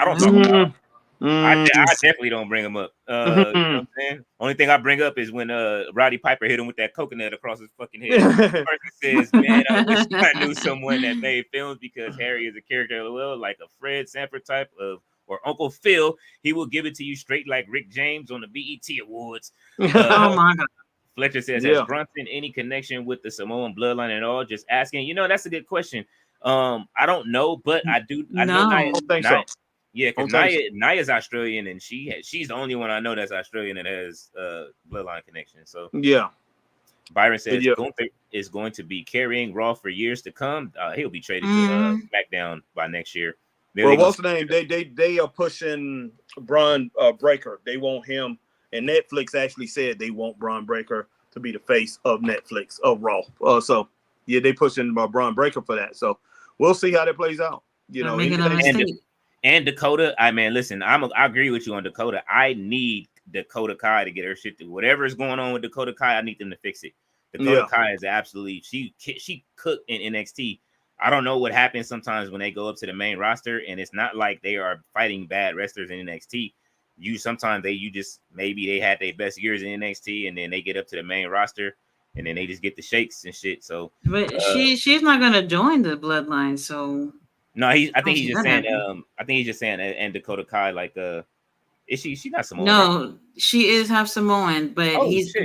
don't talk about I definitely don't bring him up. You know what I'm saying? Only thing I bring up is when Roddy Piper hit him with that coconut across his fucking head. The person says, man, I wish I knew someone that made films, because Harry is a character, well, like a Fred Sanford type of, or Uncle Phil. He will give it to you straight like Rick James on the BET Awards. Oh my God. Fletcher says, has Bronson any connection with the Samoan bloodline at all? Just asking. You know, that's a good question. I don't know, but I do. I know I don't think so. Yeah, because Naya's Australian, and she's the only one I know that's Australian that has bloodline connection. So Byron says Gunther is going to be carrying Raw for years to come. He'll be traded to SmackDown by next year. Well, what's the name? They are pushing Braun Breaker. They want him, and Netflix actually said they want Braun Breaker to be the face of Netflix of Raw. So yeah, they pushing Braun Breaker for that. So we'll see how that plays out. You know, and Dakota. Listen, I agree with you on Dakota. I need Dakota Kai to get her shit to whatever is going on with Dakota Kai. I need them to fix it. Dakota Kai is absolutely she cooked in NXT. I don't know what happens sometimes when they go up to the main roster, and it's not like they are fighting bad wrestlers in NXT. Maybe they had their best years in NXT, and then they get up to the main roster, and then they just get the shakes and shit. So, but she's not gonna join the bloodline. So no, I think he's just saying, and Dakota Kai, like, is she not Samoan? No, right? she is half Samoan, but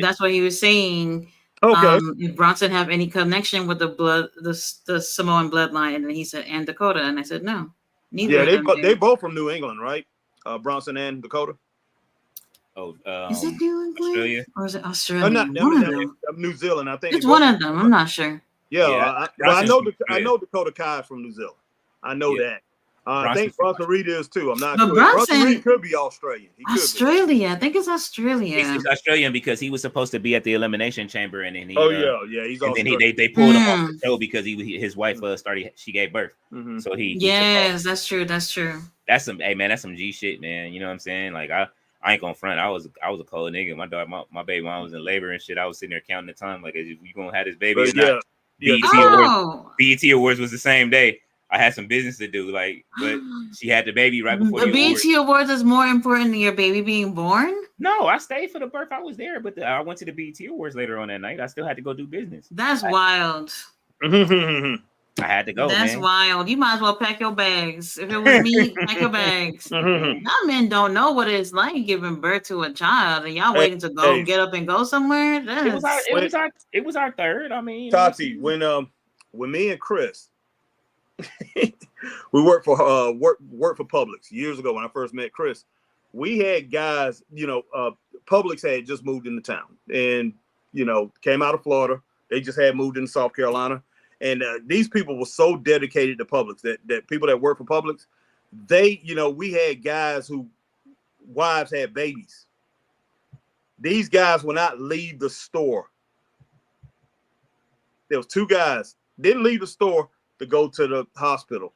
that's what he was saying. Okay. If Bronson have any connection with the Samoan bloodline, and then he said, and Dakota, and I said no. Neither. Yeah, they both from New England, right? Bronson and Dakota. Oh, is it New England? Australia, or is it Australia? New Zealand. I think it's one of them. I'm not sure. Yeah, I know Dakota Kai is from New Zealand. I know that. I think Bronson Reed is too. I'm not sure. Bronson Reed could be Australian. Australia. I think it's Australia. He's Australian because he was supposed to be at the Elimination Chamber, and then he. He's and then they pulled him off the show because his wife she gave birth. Mm-hmm. So he. Yes, that's true. That's true. That's some that's some G shit, man. You know what I'm saying? Like I ain't gonna front. I was a cold nigga. My daughter, my baby mom was in labor and shit. I was sitting there counting the time, like, is we gonna have this baby or not? BET Awards was the same day. I had some business to do, but she had the baby right before the BET Awards is more important than your baby being born? No, I stayed for the birth. I was there, but I went to the BET Awards later on that night. I still had to go do business. That's wild. I had to go. That's wild. You might as well pack your bags. If it was me, pack your bags. Y'all men don't know what it's like giving birth to a child, and y'all waiting to go get up and go somewhere. It was our third. I mean, Tati, when me and Chris. We worked for Publix years ago when I first met Chris. We had guys, Publix had just moved into town and, came out of Florida. They just had moved into South Carolina. And these people were so dedicated to Publix that people that work for Publix, we had guys who wives had babies. These guys would not leave the store. There was two guys, didn't leave the store to go to the hospital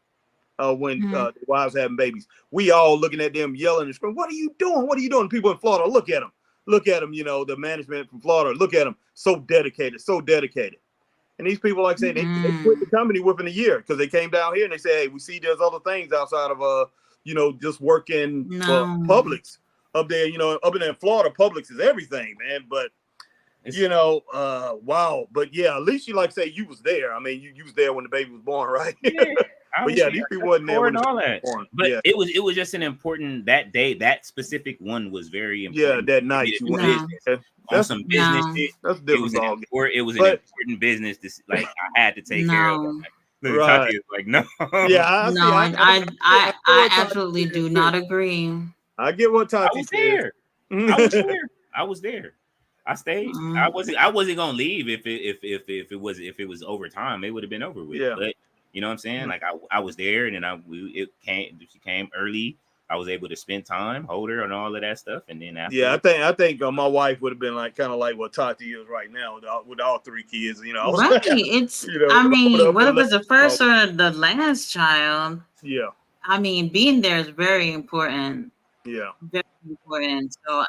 when the wives having babies. We all looking at them, yelling and screaming, "What are you doing? What are you doing?" People in Florida, look at them. The management from Florida, look at them. So dedicated. And these people, like I said, they quit the company within a year because they came down here and they said, "Hey, we see there's other things outside of just working for No. Publix up there. Up in Florida, Publix is everything, man. But wow. But yeah, at least you like say you was there. I mean, you was there when the baby was born, right? Yeah. But yeah, these people wasn't there when and all that. born. But yeah. it was just an important that day. That specific one was very important. Yeah, that night you went. On some business shit. That's It was different. it was an important business. I had to take care of. Look, right. Tati is like, no. Yeah, I absolutely do not agree. I get what Tati said. I was there. I stayed. I wasn't gonna leave if it was overtime. It would have been over with. Yeah. But you know what I'm saying? Like I was there, and then she came early. I was able to spend time, hold her, and all of that stuff. And then after, I think my wife would have been kind of like what Tati is right now with all three kids. Right? It's I mean, whether it's the first or the last child. Yeah. I mean, being there is very important. Yeah. Very important. So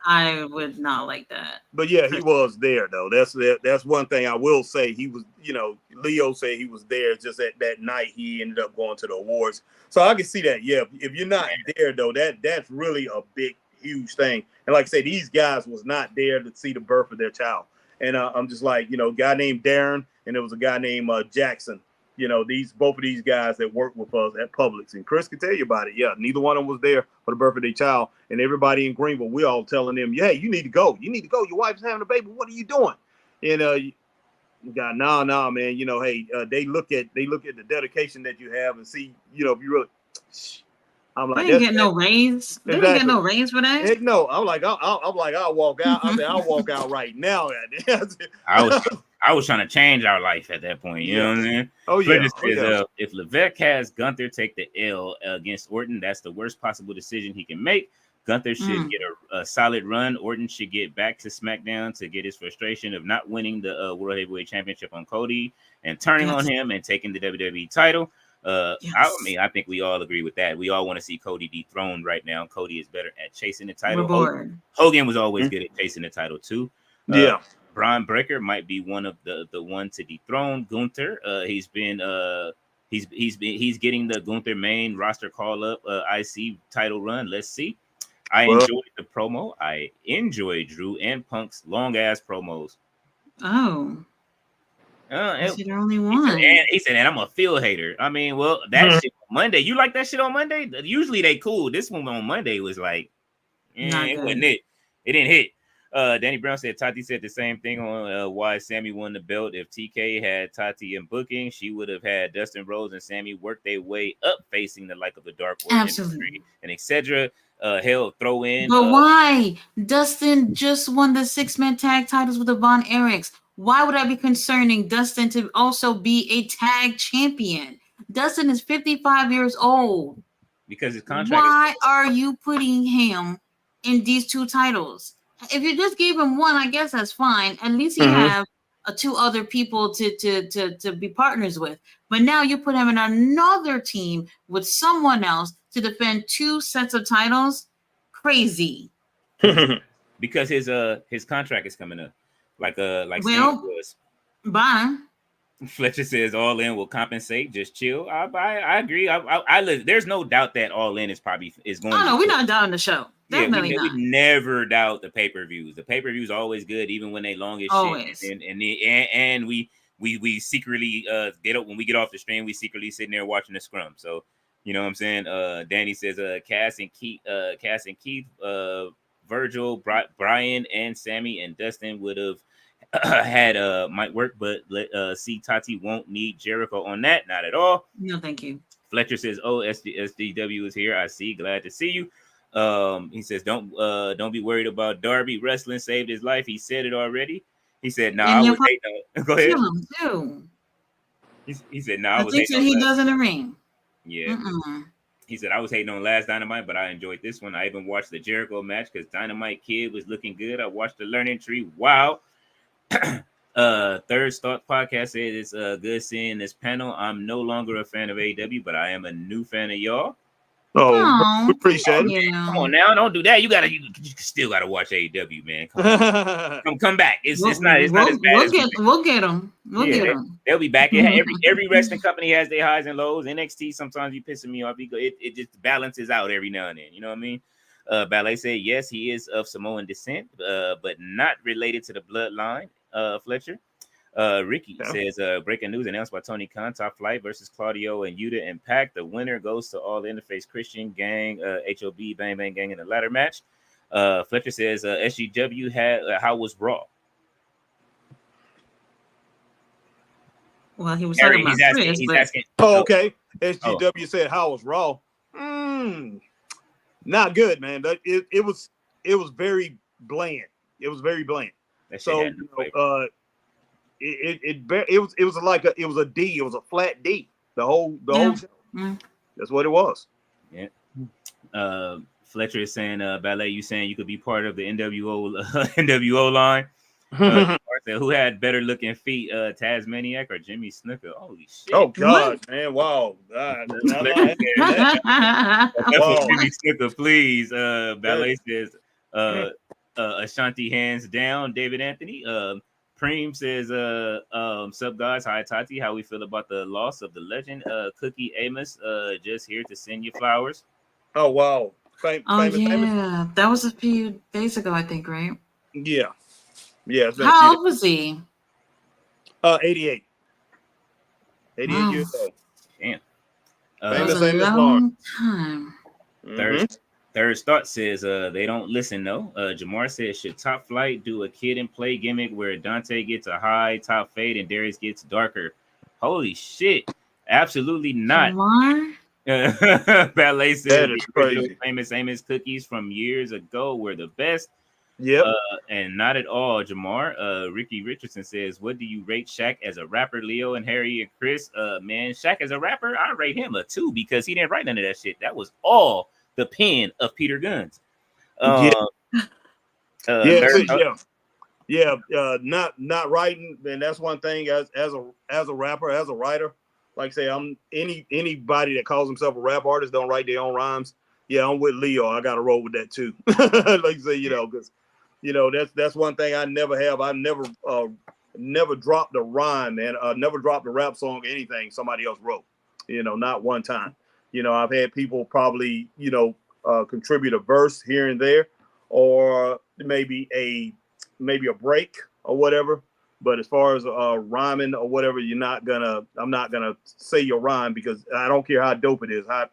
I would not like that. But yeah, he was there though. That's one thing I will say. He was, Leo said he was there. Just that night he ended up going to the awards. So I can see that. Yeah, if you're not there though, that's really a big, huge thing. And like I said, these guys was not there to see the birth of their child. And I'm just like, a guy named Darren, and there was a guy named Jackson. Both of these guys that work with us at Publix, and Chris can tell you about it. Yeah, neither one of them was there for the birth of their child, and everybody in Greenville, we all telling them, "Yeah, you need to go. You need to go. Your wife's having a baby. What are you doing?" And God, nah, man. Hey, they look at the dedication that you have and see, if you really. I'm like, they didn't get no raise. They didn't get no raise for that. Heck no. I'm like, I'll walk out. I said, I'll walk out right now. I was trying to change our life at that point. You know what I'm saying? Oh yeah. If Levesque has Gunther take the L against Orton, that's the worst possible decision he can make. Gunther should get a solid run. Orton should get back to SmackDown to get his frustration of not winning the World Heavyweight Championship on Cody and turning on him and taking the WWE title. I think we all agree with that. We all want to see Cody dethroned right now. Cody is better at chasing the title. Hogan was always good at chasing the title too. Braun Breaker might be one of the one to dethrone Gunther. He's getting the Gunther main roster call up IC title run. Let's see. I enjoyed the promo. I enjoyed Drew and Punk's long ass promos. Oh. You're the only one. He said, and I'm a field hater. I mean, well, that shit on Monday. You like that shit on Monday? Usually they cool. This one on Monday was like, it wasn't it. It didn't hit. Danny Brown said Tati said the same thing on why Sammy won the belt. If TK had Tati in booking, she would have had Dustin Rhodes and Sammy work their way up facing the like of the Dark Order industry and etc. Hell, throw in. But why? Dustin just won the 6-man tag titles with the Von Erichs. Why would I be concerning Dustin to also be a tag champion? Dustin is 55 years old. Because his contract. Why are you putting him in these two titles? If you just gave him one, I guess that's fine. At least you have two other people to be partners with. But now you put him in another team with someone else to defend two sets of titles. Crazy. Because his contract is coming up. Like was. Bye. Fletcher says All In will compensate. Just chill. I agree. There's no doubt that All In is going. Oh no, we're not doubting the show. Definitely not. We never doubt the pay-per-views. The pay-per-views are always good, even when they long as shit. And we secretly get up when we get off the stream. We secretly sitting there watching the scrum. So you know what I'm saying. Danny says Cass and Keith, Virgil, Brian, and Sammy and Dustin would have had might work, but see Tati won't need Jericho on that. Not at all. No, thank you. Fletcher says, "Oh, SDW is here. I see. Glad to see you." He says, "Don't be worried about Darby. Wrestling saved his life. He said it already." He said, "No, I was hating on." Go ahead. Too. He said, "No, I was hating on." He does in the ring. Yeah. He said, I was hating on last Dynamite, but I enjoyed this one. I even watched the Jericho match because Dynamite Kid was looking good. I watched the Learning Tree. Wow. Third Thought Podcast said it's good seeing this panel. I'm no longer a fan of AEW, but I am a new fan of y'all. Oh, we appreciate it. Yeah. Come on now, don't do that. You still gotta watch AEW, man. Come back. It's not as bad as we'll get them. They'll be back. Every wrestling company has their highs and lows. NXT sometimes you pissing me off because it just balances out every now and then. You know what I mean? Ballet said yes, he is of Samoan descent, but not related to the bloodline. Fletcher. Ricky says breaking news announced by Tony Khan, Top Flight versus Claudio and Yuta Impact. The winner goes to All Interface Christian Gang, HOB Bang Bang Gang in the ladder match. Fletcher says SGW had how was Raw? Well, he was talking about Chris, he's asking. Oh, okay. SGW said how was Raw? Not good, man. It was very bland. It was very bland. So it was like a D. It was a flat D. The whole show. That's what it was. Yeah. Fletcher is saying, Ballet, you saying you could be part of the NWO line? Who had better looking feet, Tasmaniac or Jimmy Snuka? Holy shit! Oh God, man! Wow. Jimmy Snuka, please. Ballet says, Ashanti hands down. David Anthony. Preem says, sup guys, hi Tati, how we feel about the loss of the legend, Cookie Amos, just here to send you flowers. Oh wow. Famous. That was a few days ago, I think, right? Yeah. How old was he? 88. 88 years old. Damn. Famous long time. Third Thought says they don't listen though. Jamar says, should Top Flight do a kid and play gimmick where Dante gets a high top fade and Darius gets darker? Holy shit. Absolutely not. Jamar? Ballet said crazy. Famous Amos cookies from years ago were the best. Yep. And not at all, Jamar. Ricky Richardson says, what do you rate Shaq as a rapper? Leo and Harry and Chris. Man, Shaq as a rapper, I rate him a 2 because he didn't write none of that shit. That was all the pen of Peter Guns. Not writing, and that's one thing as a rapper, as a writer. Like I say, anybody that calls himself a rap artist don't write their own rhymes. Yeah, I'm with Leo. I got to roll with that too. Like I say, because that's one thing I never have. I never dropped a rhyme and never dropped a rap song or anything somebody else wrote. Not one time. I've had people probably, contribute a verse here and there, or maybe a break or whatever. But as far as rhyming or whatever, I'm not gonna say your rhyme because I don't care how dope it is, how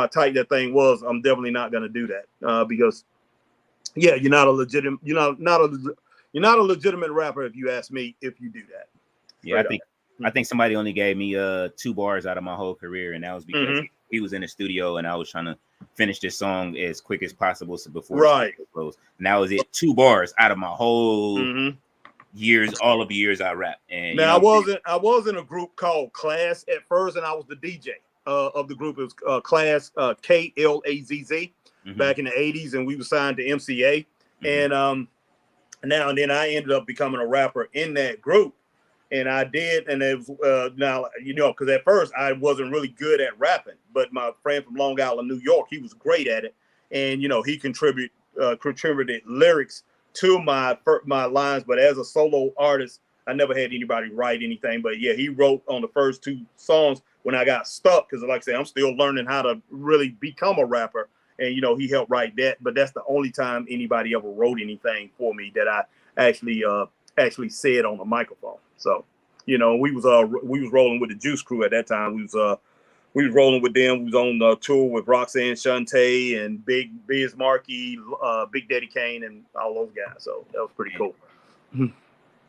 tight that thing was. I'm definitely not gonna do that because, you're not a legitimate rapper if you ask me. If you do that, I think somebody only gave me 2 bars out of my whole career, and that was because he was in the studio and I was trying to finish this song as quick as possible before it closed. And that was it, 2 bars out of my whole years, all of the years I rap. And now I was in a group called Class at first, and I was the DJ of the group. It was Class KLAZZ back in the 80s, and we were signed to MCA. And then I ended up becoming a rapper in that group. And I did, and it was because at first I wasn't really good at rapping, but my friend from Long Island, New York, he was great at it, and he contributed lyrics to my lines. But as a solo artist, I never had anybody write anything. But yeah, he wrote on the first 2 songs when I got stuck because, like I say, I'm still learning how to really become a rapper, and he helped write that. But that's the only time anybody ever wrote anything for me that I actually said on the microphone. So, we was rolling with the Juice Crew at that time. We was rolling with them. We was on tour with Roxanne Shante and Big Biz Markie, Big Daddy Kane, and all those guys. So that was pretty cool.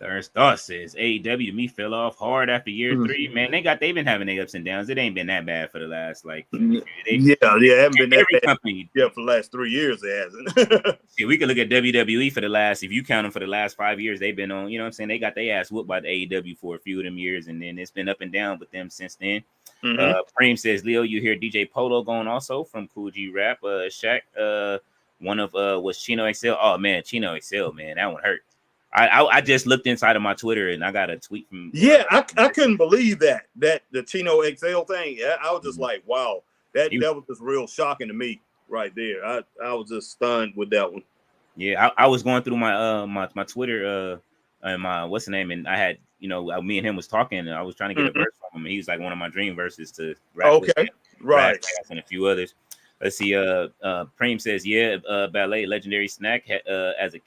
Third Thought says AEW to me fell off hard after year 3. Man, they've been having their ups and downs. It ain't been that bad for the last haven't been that bad. Company, for the last 3 years it hasn't. See, we can look at WWE for the last, if you count them for the last 5 years, they've been on, they got their ass whooped by the AEW for a few of them years, and then it's been up and down with them since then. Preem says, Leo, you hear DJ Polo going also from Cool G Rap. Shaq, one of was Chino XL. Oh man, Chino XL, man, that one hurt. I just looked inside of my Twitter and I got a tweet from. Yeah, I couldn't believe that the Chino XL thing. Yeah, I was just like, wow. That was just real shocking to me right there. I was just stunned with that one. Yeah, I was going through my my Twitter and my what's the name, and I had me and him was talking, and I was trying to get a verse from him. And he was like one of my dream verses to rap with him, right, and a few others. Let's see. Preem says, ballet legendary snack as a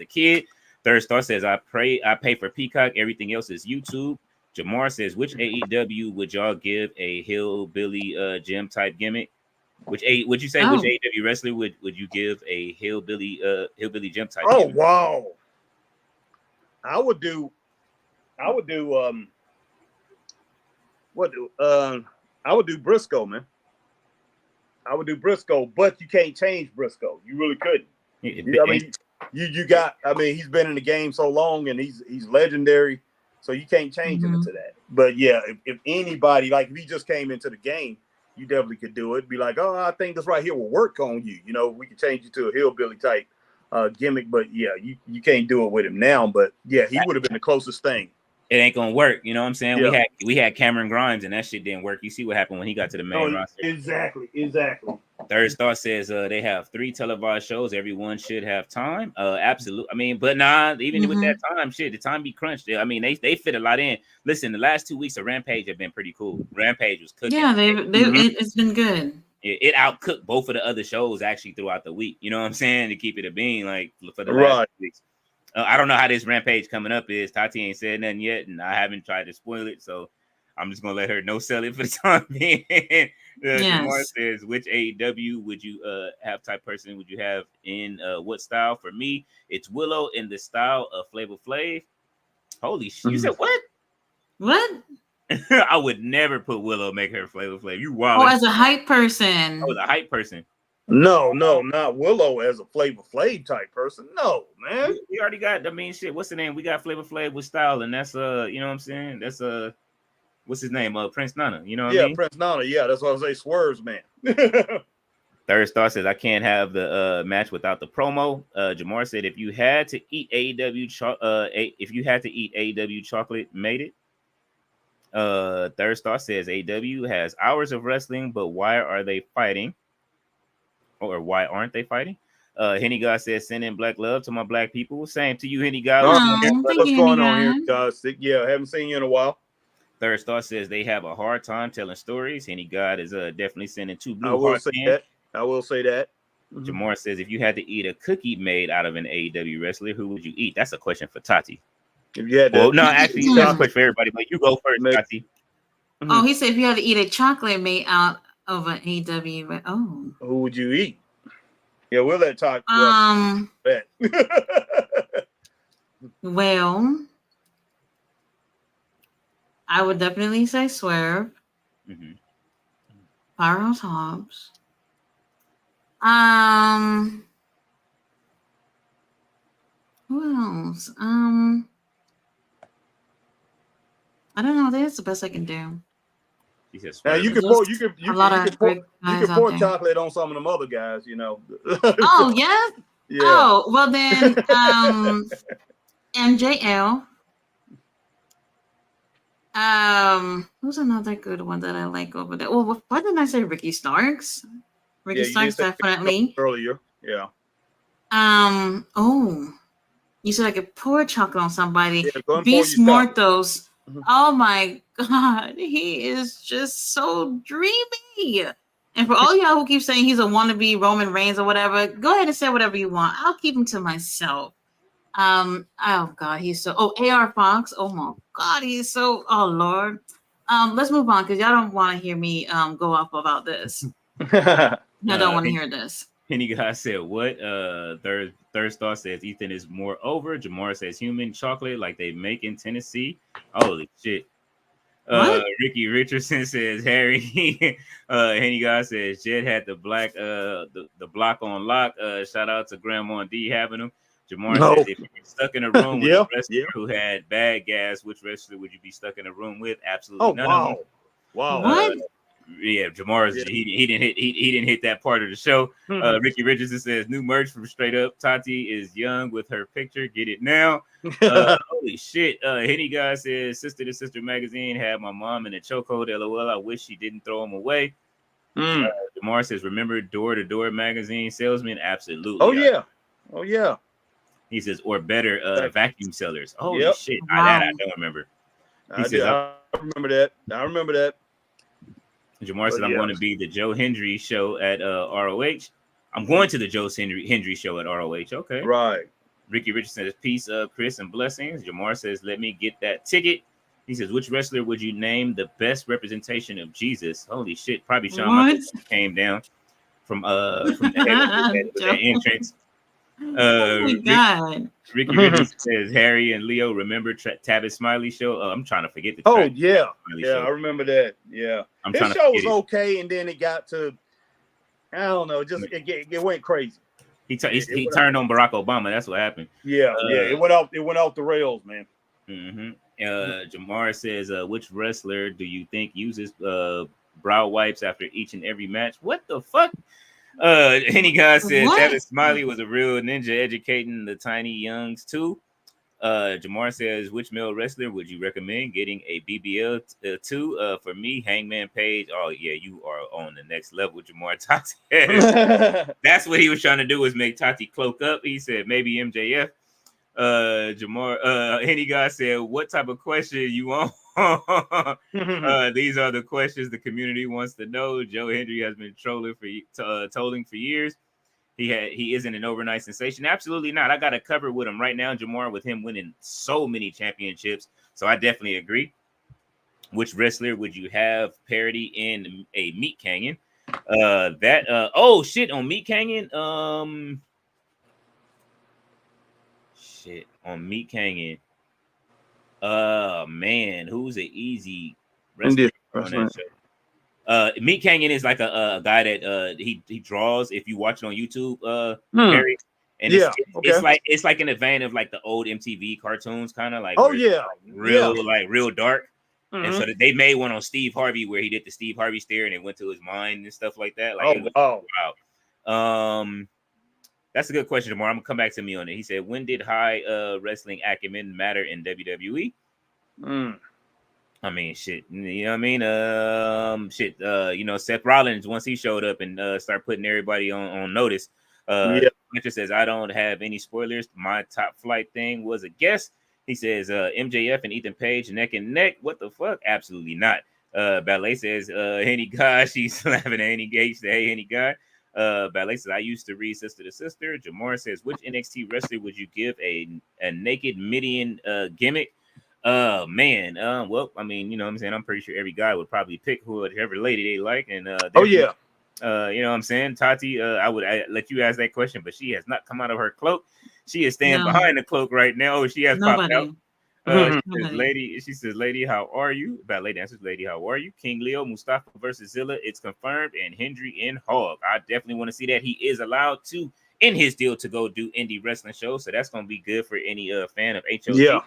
kid. Third Star says, I pay for Peacock. Everything else is YouTube. Jamar says, which AEW would y'all give a hillbilly gym type gimmick? Which AEW wrestler would you give a hillbilly gym type? Oh gimmick? Wow. I would do Briscoe, man. I would do Briscoe, but you can't change Briscoe. You really couldn't. He's been in the game so long and he's legendary, so you can't change him into that. But yeah, if anybody, like if he just came into the game, you definitely could do it. Be like, oh, I think this right here will work on you. We can change you to a hillbilly type gimmick, but yeah, you can't do it with him now. But yeah, he would have been the closest thing. It ain't gonna work, you know what I'm saying? Yeah. We had Cameron Grimes and that shit didn't work. You see what happened when he got to the main roster. Exactly. Third Star says they have 3 televised shows. Everyone should have time. Absolutely. I mean, but nah, even with that time, the time be crunched. I mean, they fit a lot in. Listen, the last 2 weeks of Rampage have been pretty cool. Rampage was cooking. Yeah, it's been good. It outcooked both of the other shows actually throughout the week. You know what I'm saying? To keep it a bean, like for the last 2 weeks. I don't know how this Rampage coming up is. Tati ain't said nothing yet, and I haven't tried to spoil it, so I'm just gonna let her no sell it for the time being. Jamar says, which AEW would you have type person would you have in what style? For me, it's Willow in the style of Flavor Flav. Holy shit! You said what? What? I would never put Willow, make her Flavor Flav. You wild. Oh, as a hype person. Oh, the hype person. No, not Willow as a Flavor Flav type person. No, man. We already got. I mean, shit. What's the name? We got Flavor Flav with style, and that's you know what I'm saying? That's what's his name? Prince Nana. You know what I mean? Prince Nana. Yeah, that's what I say. Swerves, man. Third Star says, I can't have the match without the promo. Jamar said, if you had to eat AEW chocolate, made it. Third Star says, AEW has hours of wrestling, but why are they fighting? Or why aren't they fighting? Henny God says, send in black love to my black people. Same to you, Henny God. What's going on here, guys? Yeah, haven't seen you in a while. Third Star says they have a hard time telling stories. Henny God is definitely sending 2 blue I will hearts say in. that. I will say that. Jamar says, if you had to eat a cookie made out of an AEW wrestler, who would you eat? That's a question for Tati. If you had no, actually, that's a question for everybody, but you go first, Tati. Oh, he said if you had to eat a chocolate made out of an AEW. Oh. Who would you eat? Yeah, we'll let Tati. Well, I would definitely say Swerve. Powerhouse Hobbs. Who else? I don't know. That's the best I can do. Now you can pour chocolate on some of them other guys, you know. Oh yeah. Yeah. Oh well then, MJL. Who's another good one that I like over there? Well, why didn't I say Ricky Starks? Ricky Starks definitely earlier. Yeah. Oh, you said I could pour chocolate on somebody. Beast Mortos. Oh my God, he is just so dreamy. And for all y'all who keep saying he's a wannabe Roman Reigns or whatever, go ahead and say whatever you want. I'll keep him to myself. Oh God, he's so. Oh, AR Fox. Oh my God, he's so. Oh Lord. Let's move on because y'all don't want to hear me go off about this. I don't want to hear this. Any guy said what? Third Star says Ethan is more over. Jamar says human chocolate like they make in Tennessee. Holy shit. Ricky Richardson says Harry. Henny guy says Jed had the black the block on lock. Shout out to Grandma D having them. Jamar says if you're stuck in a room with a wrestler who had bad gas, which wrestler would you be stuck in a room with? Absolutely none of them. Wow. What? Yeah, Jamar's he didn't hit that part of the show. Ricky Richardson says new merch from Straight Up. Tati is young with her picture. Get it now. Holy shit. Henny guy says Sister to Sister magazine had my mom in a chokehold. LOL. I wish she didn't throw him away. Jamar says, remember Door to Door magazine salesman? Absolutely. Oh yeah. Oh yeah. He says, or better, vacuum sellers. Holy Yep. shit. Wow. That I don't remember. He says, I remember that. I remember that. Jamar said, I'm going to be the Joe Hendry show at ROH. I'm going to the Joe Hendry show at ROH. Okay. Right. Ricky Richardson says, peace, Chris, and blessings. Jamar says, let me get that ticket. He says, which wrestler would you name the best representation of Jesus? Holy shit. Probably Shawn Michaels came down from that entrance. Oh my God. Ricky Richardson says, Harry and Leo, remember Tavis Smiley show? I'm trying to forget the Travis Smiley show. I remember that. Yeah. His show was okay, and then it got to, I don't know, just it went crazy. He turned on Barack Obama. That's what happened. Yeah, it went off the rails, man. Jamar says, which wrestler do you think uses brow wipes after each and every match? What the fuck? Any guy said Tavis Smiley was a real ninja educating the tiny youngs too. Jamar says, which male wrestler would you recommend getting a BBL to? For me, Hangman Page. Oh yeah, you are on the next level, Jamar. Tati. That's what he was trying to do, was make Tati cloak up. He said maybe MJF. Jamar, any guy said, what type of question you want? These are the questions the community wants to know. Joe Hendry has been trolling for years. He isn't an overnight sensation. Absolutely not. I got a cover with him right now, Jamar, with him winning so many championships. So I definitely agree. Which wrestler would you have parody in a Meat Canyon? On Meat Canyon. On Meat Canyon. Man, who's an easy wrestler on that show? Meat Canyon is like a guy that he draws. If you watch it on YouTube, Harry, and it's like in the vein of like the old MTV cartoons, kind of like real dark. And so they made one on Steve Harvey where he did the Steve Harvey stare and it went to his mind and stuff like that. Like, wow. That's a good question, Jamar. I'm gonna come back to me on it. He said, when did high wrestling acumen matter in WWE? I mean, shit. You know what I mean? Seth Rollins, once he showed up and started putting everybody on notice. Hunter says, I don't have any spoilers. My top flight thing was a guess. He says, MJF and Ethan Page neck and neck. What the fuck? Absolutely not. Ballet says, Henny guy. She's laughing at Henny Gage. Hey, Henny guy. Ballet says, I used to read Sister to Sister. Jamar says, which NXT wrestler would you give a naked Midian gimmick? Man. Well, I mean, you know what I'm saying? I'm pretty sure every guy would probably pick whoever lady they like. And you know what I'm saying? Tati, I would let you ask that question, but she has not come out of her cloak. She is standing behind the cloak right now. She has popped out. She says, lady, how are you? Ballet answers, lady, how are you? King Leo, Mustafa versus Zilla. It's confirmed. And Hendry and Hog. I definitely want to see that. He is allowed to, in his deal, to go do indie wrestling shows. So that's going to be good for any fan of HOG.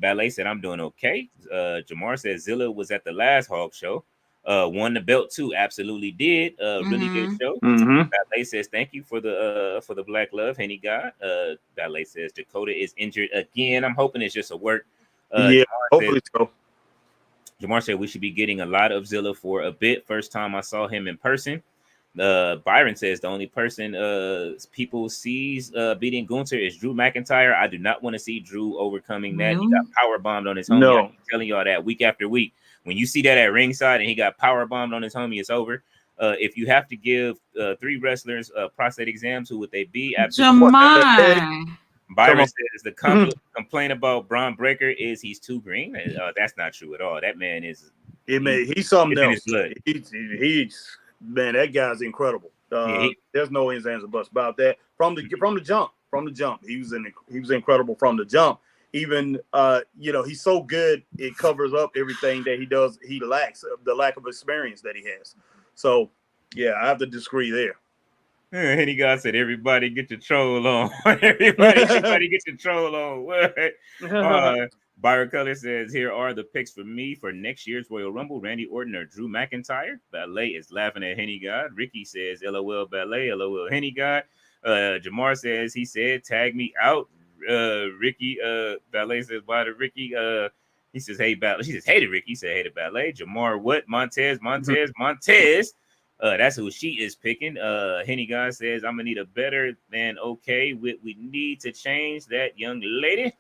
Ballet said, I'm doing okay. Jamar says, Zilla was at the last Hog show. Won the belt too. Absolutely did. Really good show. Ballet says, thank you for the black love, Henny God. Ballet says, Dakota is injured again. I'm hoping it's just a work. Hopefully so. Jamar said we should be getting a lot of Zilla for a bit. First time I saw him in person. Byron says the only person people sees beating Gunther is Drew McIntyre. I do not want to see Drew overcoming that. He got power bombed on his homie. I'm telling y'all that week after week. When you see that at ringside and he got power bombed on his homie, it's over. If you have to give 3 wrestlers prostate exams, who would they be? Jamar. Byron says the complaint about Braun Breaker is he's too green. That's not true at all. That man is he's something else. He's man, that guy's incredible. There's no ifs, ands, or buts about that. From the jump, he was incredible from the jump. Even he's so good, it covers up everything that he does. He lacks the lack of experience that he has. So yeah, I have to disagree there. Henny God said, everybody get your troll on. everybody get your troll on. What? Byron Color says, here are the picks for me for next year's Royal Rumble. Randy Orton or Drew McIntyre. Ballet is laughing at Henny God. Ricky says, LOL Ballet, LOL Henny God. Jamar says, he said, tag me out. Ricky, Ballet says, bye to Ricky. He says, hey, Ballet. She says, hey to Ricky. He said, hey to Ballet. Jamar, what? Montez. That's who she is picking. Henny God says, I'm gonna need a better than okay. We need to change that, young lady.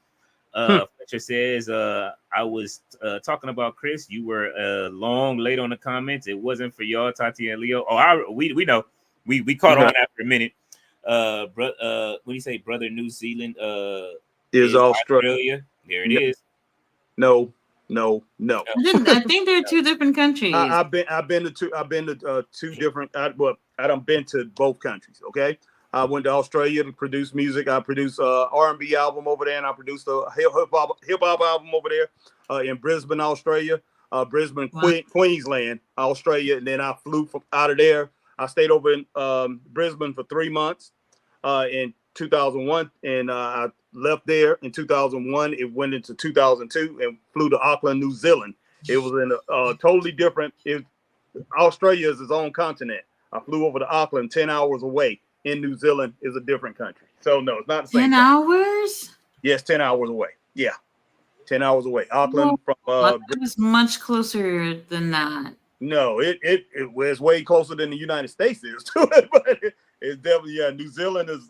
Fletcher says, I was talking about Chris. You were long late on the comments. It wasn't for y'all, Tati and Leo. Oh, we know. We caught on after a minute. What do you say, brother? New Zealand Is Australia. There it is. No. I think they're two different countries. I've been to two different. Well, I done been to both countries. Okay, I went to Australia to produce music. I produced a R&B album over there, and I produced a hip hop album over there in Brisbane, Australia. Brisbane, Queensland, Australia, and then I flew from out of there. I stayed over in Brisbane for 3 months in 2001, and I left there in 2001. It went into 2002 and flew to Auckland, New Zealand. It was in a totally different. Australia is its own continent. I flew over to Auckland, 10 hours away. In New Zealand is a different country. So no, it's not the same. 10 hours? Yes, 10 hours away. Yeah, 10 hours away. Auckland from it was much closer than that. No, it was way closer than the United States is to it, but it's definitely New Zealand is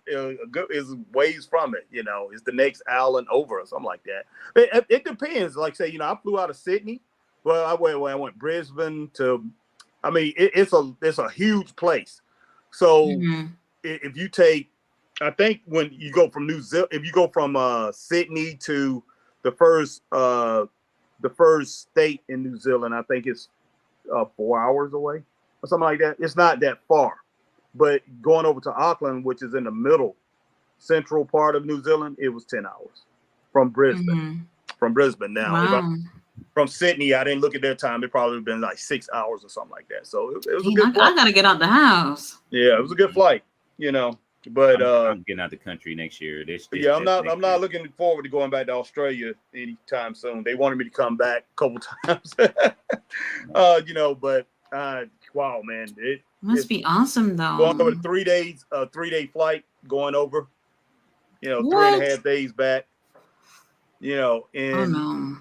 ways from it. You know, it's the next island over or something like that. It depends. Like say, I flew out of Sydney. Well, I went Brisbane to. I mean, it's a huge place. So if you take, I think when you go from if you go from Sydney to the first state in New Zealand, I think it's 4 hours away or something like that. It's not that far, but going over to Auckland, which is in the middle central part of New Zealand, it was 10 hours from Brisbane. From Brisbane now. From Sydney, I didn't look at their time. It probably would have been like 6 hours or something like that. So it was a good flight. I gotta get out the house. Yeah, it was a good flight, But I'm getting out the country next year. I'm not looking forward to going back to Australia anytime soon. They wanted me to come back a couple times. But wow, man, it must be awesome though. Going over 3 days, 3-day flight going over. 3.5 days back. And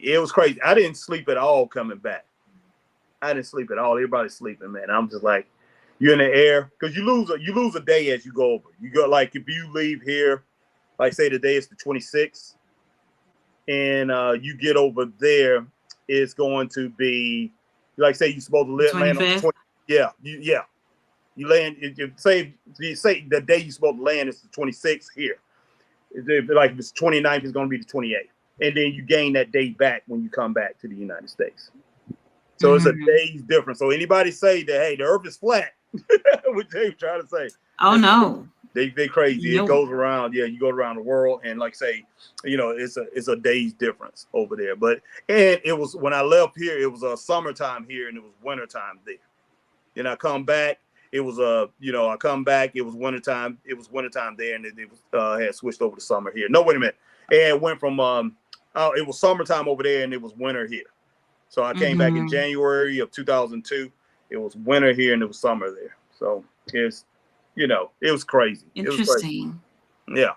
it was crazy. I didn't sleep at all coming back. I didn't sleep at all. Everybody's sleeping, man. I'm just like, you're in the air because you lose a day as you go over. You go like if you leave here, like say today is the 26th, and you get over there, it's going to be like say you're supposed to land on the 20th. You land. If say the day you're supposed to land is the 26th here. Like if it's 29th, it's going to be the 28th. And then you gain that day back when you come back to the United States. So it's a day's difference. So anybody say that, hey, the earth is flat, what they trying to say. Oh, no. They crazy. It goes around. Yeah, you go around the world. And like say, it's a day's difference over there. And it was, when I left here, it was summertime here and it was wintertime there. And I come back. It was I come back. It was wintertime. It was wintertime there, and it was had switched over to summer here. No, wait a minute. And it went from it was summertime over there, and it was winter here. So I came back in January of 2002. It was winter here, and it was summer there. So it's it was crazy. Interesting. It was crazy. Yeah,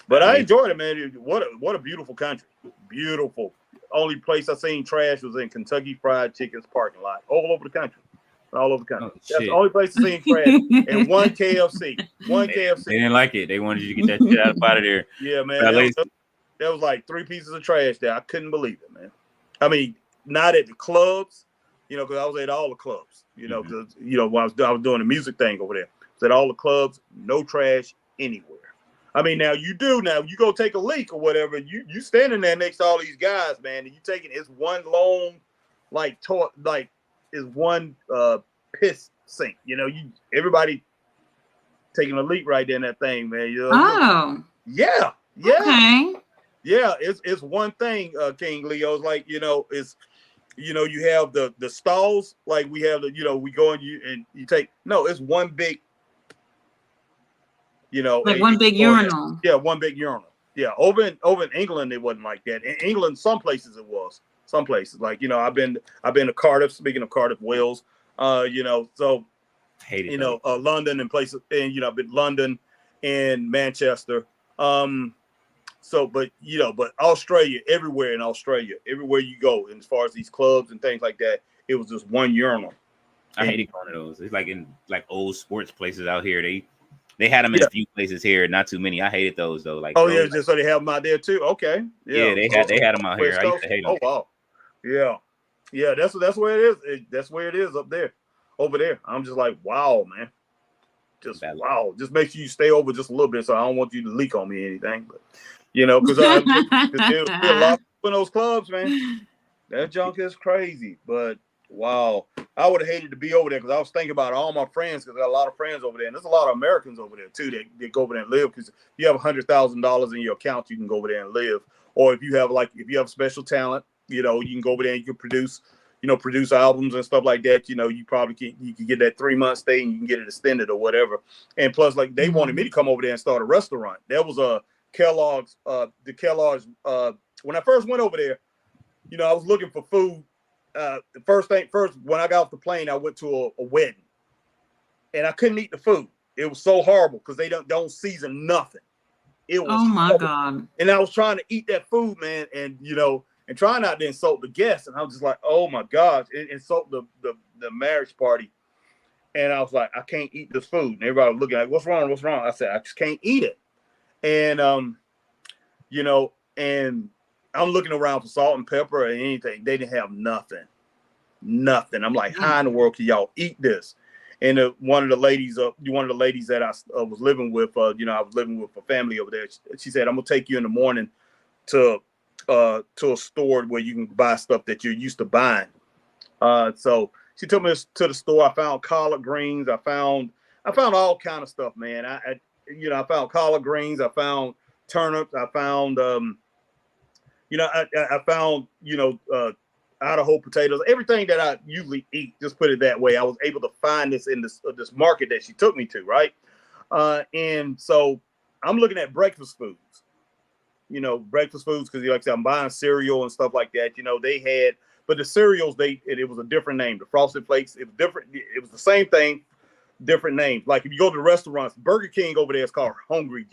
but I enjoyed it, man. What a beautiful country. Beautiful. Only place I seen trash was in Kentucky Fried Chicken's parking lot, all over the country. All over the country. That's the only place to see trash. And one KFC. One KFC. They didn't like it. They wanted you to get that shit out of there. Yeah, man. That was like 3 pieces of trash there. I couldn't believe it, man. I mean, not at the clubs, because I was at all the clubs, because when I was doing the music thing over there. I was at all the clubs, no trash anywhere. I mean, now you go take a leak or whatever, you standing there next to all these guys, man, and you taking it's one long is one piss sink. Everybody taking a leak right there in that thing, man. Oh. Yeah. Okay. Yeah, it's one thing, King Leo. It's like, it's you have the stalls, like we have we go and you take it's one big like one big urinal. Yeah, one big urinal. Yeah, over in England it wasn't like that. In England, some places it was. Some places, like I've been to Cardiff. Speaking of Cardiff, Wales, so London and places, and I've been London and Manchester. But Australia, everywhere in Australia, everywhere you go, and as far as these clubs and things like that, it was just one urinal, I hated going to those. It's like in like old sports places out here. They had them in a few places here, not too many. I hated those though. Like just so they have them out there too. Okay, yeah, they had them out here. West I used Coast. to hate them. Oh wow, yeah. That's where it is. That's where it is up there, over there. I'm just like, wow, man. Just wow. Just make sure you stay over just a little bit, so I don't want you to leak on me or anything. But because there's a lot of people in those clubs, man. That junk is crazy. But wow, I would have hated to be over there because I was thinking about all my friends because I got a lot of friends over there, and there's a lot of Americans over there too that go over there and live because you have $100,000 in your account, you can go over there and live. Or if you have special talent, you can go over there and you can produce albums and stuff like that. You probably can get that 3-month stay and you can get it extended or whatever. And plus, like they wanted me to come over there and start a restaurant. That was a Kellogg's. The Kellogg's. When I first went over there, I was looking for food. First when I got off the plane, I went to a wedding, and I couldn't eat the food. It was so horrible because they don't season nothing. It was horrible. God! And I was trying to eat that food, man, and trying not to insult the guests, and I was just like, oh my gosh, it insult the marriage party, and I was like, I can't eat this food. And everybody was looking like, what's wrong? I said, I just can't eat it, and and I'm looking around for salt and pepper or anything. They didn't have nothing. I'm like, how in the world can y'all eat this? And one of the ladies that I was living with, I was living with a family over there. She said, I'm gonna take you in the morning to a store where you can buy stuff that you're used to buying. So she took me to the store. I found collard greens. I found all kind of stuff, man. I found collard greens. I found turnips. I found I found Idaho potatoes, everything that I usually eat. Just put it that way. I was able to find this in this market that she took me to, right? And so I'm looking at breakfast foods. Because like I said, I'm buying cereal and stuff like that. They had, but the cereals it was a different name. The Frosted Flakes, it was different. It was the same thing, different names. Like if you go to the restaurants, Burger King over there is called Hungry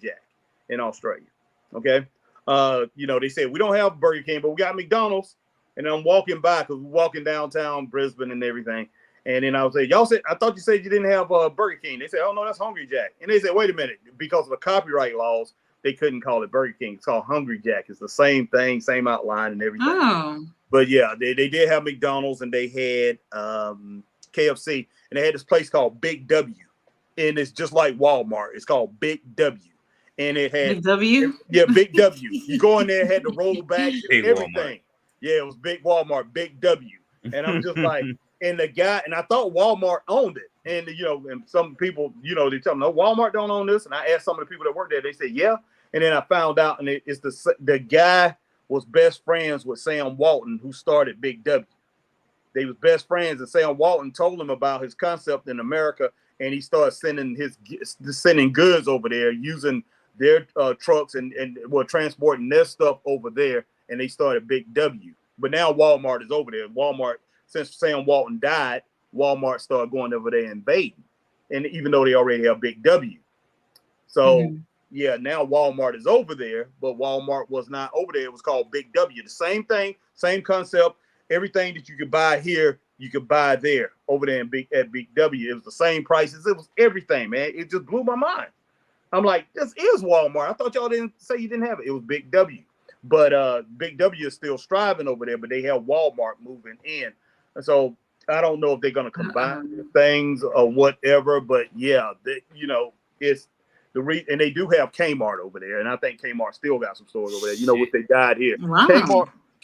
Jack in Australia. Okay. They said we don't have Burger King, but we got McDonald's. And I'm walking by because we're walking downtown Brisbane and everything. And then I was like, I thought you said you didn't have Burger King. They said, oh no, that's Hungry Jack. And they said, wait a minute, because of the copyright laws, they couldn't call it Burger King. It's called Hungry Jack. It's the same thing, same outline and everything. Oh. But yeah, they did have McDonald's and they had KFC and they had this place called Big W. And it's just like Walmart. It's called Big W. And it had Big W? Yeah, Big W. You go in there, had the roll back and everything. Walmart. Yeah, it was Big Walmart, Big W. And I'm just like, and the guy, and I thought Walmart owned it. And, and some people, they tell me, no, Walmart don't own this. And I asked some of the people that work there, they said, yeah. And then I found out, and it's the guy was best friends with Sam Walton, who started Big W. They was best friends, and Sam Walton told him about his concept in America, and he started sending goods over there using their trucks and transporting their stuff over there. And they started Big W. But now Walmart is over there. Walmart, since Sam Walton died, Walmart started going over there and invading. And even though they already have Big W. So, yeah, now Walmart is over there, but Walmart was not over there. It was called Big W. The same thing, same concept. Everything that you could buy here, you could buy there, over there at Big W. It was the same prices. It was everything, man. It just blew my mind. I'm like, this is Walmart. I thought y'all didn't say you didn't have it. It was Big W. But Big W is still striving over there, but they have Walmart moving in. And so I don't know if they're going to combine things or whatever. But yeah, it's and they do have Kmart over there. And I think Kmart still got some stores over there. What they got here. Wow.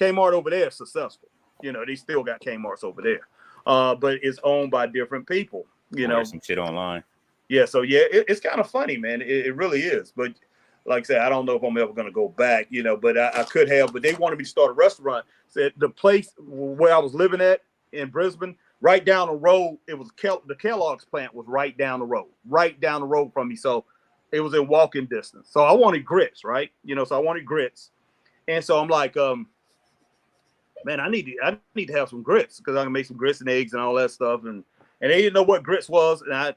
Kmart over there is successful. They still got Kmart's over there. But it's owned by different people. There's some shit online. Yeah. So yeah, it's kind of funny, man. It really is. But like I said, I don't know if I'm ever going to go back, but I could have. But they wanted me to start a restaurant. Said the place where I was living at in Brisbane, right down the road, it was the Kellogg's plant was right down the road from me. So it was in walking distance. So I wanted grits, right? So I wanted grits. And so I'm like, man, I need to have some grits because I can make some grits and eggs and all that stuff. And they didn't know what grits was. And I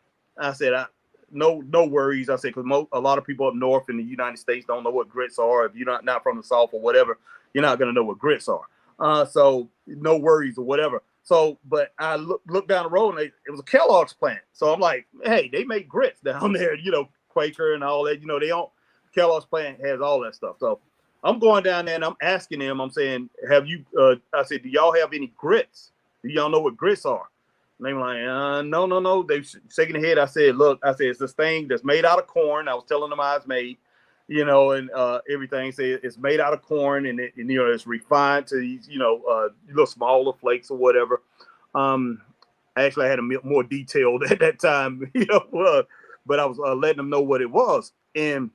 said, no worries. I said, because a lot of people up north in the United States don't know what grits are. If you're not from the South or whatever, you're not going to know what grits are. So no worries or whatever. So, but I looked down the road and it was a Kellogg's plant. So I'm like, hey, they make grits down there, Quaker and all that. They don't. Kellogg's plant has all that stuff. So I'm going down there and I'm asking them. I'm saying, have you? I said, do y'all have any grits? Do y'all know what grits are? And they were like, no. They shaking their head. I said, look, it's this thing that's made out of corn. I was telling them how it's made. And everything. Say it's made out of corn, and it's refined to these, little smaller flakes or whatever. Actually, I had a more detailed at that time, but I was letting them know what it was, and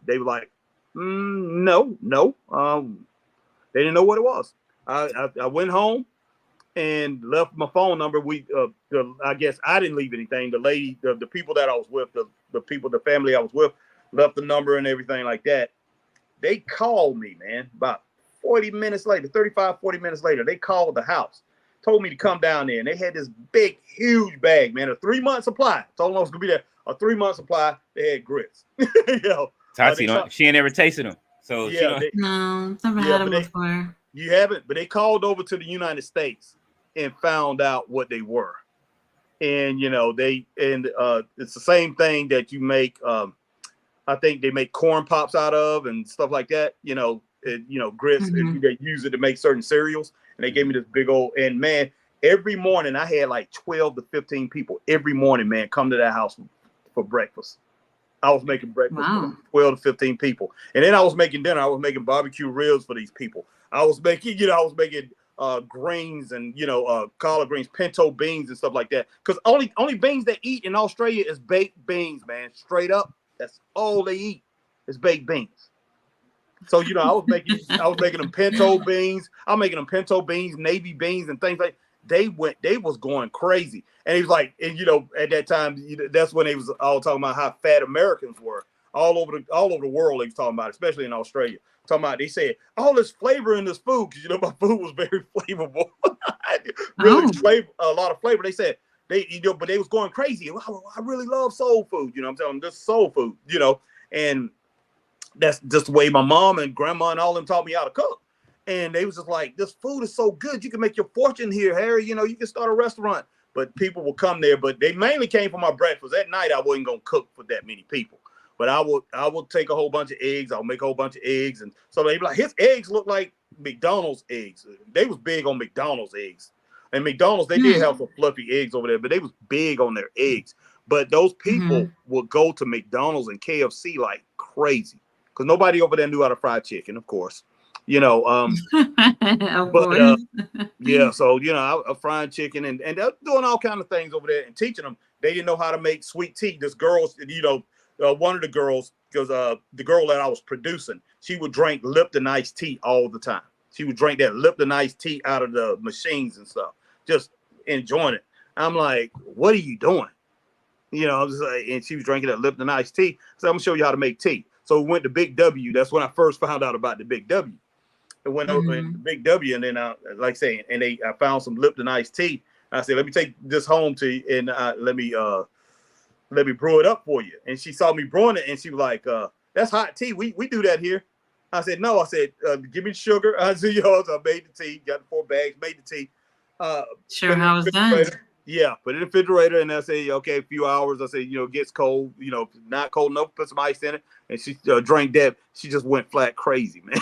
they were like, no. They didn't know what it was. I went home and left my phone number. I guess I didn't leave anything. The lady, the people that I was with, the family I was with, left the number and everything like that. They called me, man, about 40 minutes later, 35, 40 minutes later. They called the house, told me to come down there. And they had this big, huge bag, man, a 3-month supply. Told them I was going to be there. A 3-month supply. They had grits. Tati, she ain't never tasted them. So yeah, no, never had them before. You haven't, but they called over to the United States and found out what they were. And, it's the same thing that you make, I think they make corn pops out of and stuff like that, grits. Mm-hmm. They use it to make certain cereals. And they gave me this big old, and man, every morning I had like 12 to 15 people every morning, man, come to that house for breakfast. I was making breakfast for 12 to 15 people. And then I was making dinner. I was making barbecue ribs for these people. I was making greens and, collard greens, pinto beans and stuff like that. Because only beans they eat in Australia is baked beans, man. Straight up. That's all they eat is baked beans. So, I was making them pinto beans. I'm making them pinto beans, navy beans, and things like that. They was going crazy. And he was like, and at that time, that's when they was all talking about how fat Americans were all over the world. They was talking about, especially in Australia. They said all this flavor in this food because my food was very flavorful, really a lot of flavor. They said. But they was going crazy. I really love soul food. I'm telling them this soul food, and that's just the way my mom and grandma and all them taught me how to cook. And they was just like, this food is so good. You can make your fortune here, Harry. You can start a restaurant. But people will come there, but they mainly came for my breakfast. At night, I wasn't going to cook for that many people. But I would take a whole bunch of eggs. I'll make a whole bunch of eggs. And so they be like, his eggs look like McDonald's eggs. They was big on McDonald's eggs. And McDonald's, they did have some fluffy eggs over there, but they was big on their eggs. But those people would go to McDonald's and KFC like crazy because nobody over there knew how to fry chicken, of course. Of course. Yeah. So, I frying chicken and they're doing all kinds of things over there and teaching them. They didn't know how to make sweet tea. This girl, one of the girls, because the girl that I was producing, she would drink Lipton iced tea all the time. She would drink that Lipton iced tea out of the machines and stuff, just enjoying it. I'm like, what are you doing? I'm just like, and she was drinking that Lipton iced tea. So I'm gonna show you how to make tea. So we went to Big W. That's when I first found out about the Big W. I went over to Big W, and then I found some Lipton iced tea. I said, let me take this home to you, and let me brew it up for you. And she saw me brewing it, and she was like, that's hot tea. We do that here. I said, no. I said, give me sugar. I said, I made the tea, got the 4 bags, made the tea. Sure, how was done? Yeah, put it in the refrigerator, and I say, okay, a few hours. I say, gets cold, not cold enough, put some ice in it. And she drank that. She just went flat crazy, man.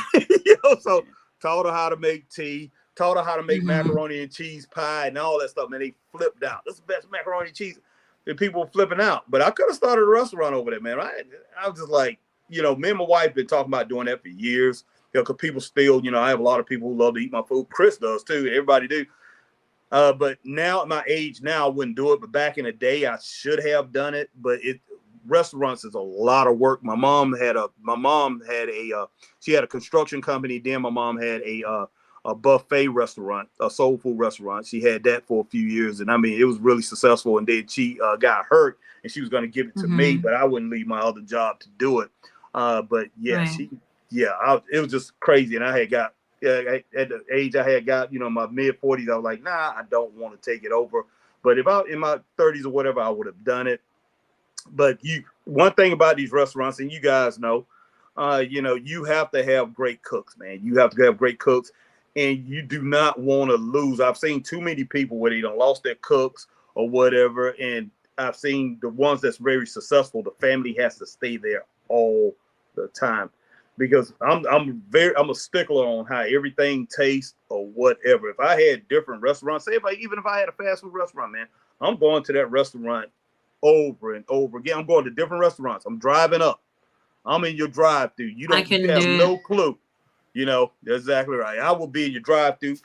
So taught her how to make tea, taught her how to make macaroni and cheese pie and all that stuff, man. They flipped out. That's the best macaroni and cheese. And people were flipping out. But I could have started a restaurant over there, man. I was just like, me and my wife been talking about doing that for years. Because people still, I have a lot of people who love to eat my food. Chris does too. Everybody do. But now at my age now, I wouldn't do it. But back in the day, I should have done it. But restaurants is a lot of work. My mom had she had a construction company. Then my mom had a buffet restaurant, a soul food restaurant. She had that for a few years. And I mean, it was really successful. And then she got hurt and she was going to give it to me, but I wouldn't leave my other job to do it. But yeah, it was just crazy. And I had got, at the age I had got, my mid 40s, I was like, nah, I don't want to take it over. But if I in my 30s or whatever, I would have done it. But one thing about these restaurants, and you guys know, you have to have great cooks, man. You have to have great cooks. and you do not want to lose. I've seen too many people where they done lost their cooks or whatever, and I've seen the ones that's very successful. The family has to stay there all the time because I'm a stickler on how everything tastes or whatever. If I had different restaurants, even if I had a fast food restaurant, man, I'm going to that restaurant over and over again. I'm going to different restaurants. I'm driving up. I'm in your drive-through. You have no clue. You know, that's exactly right. I will be in your drive-through.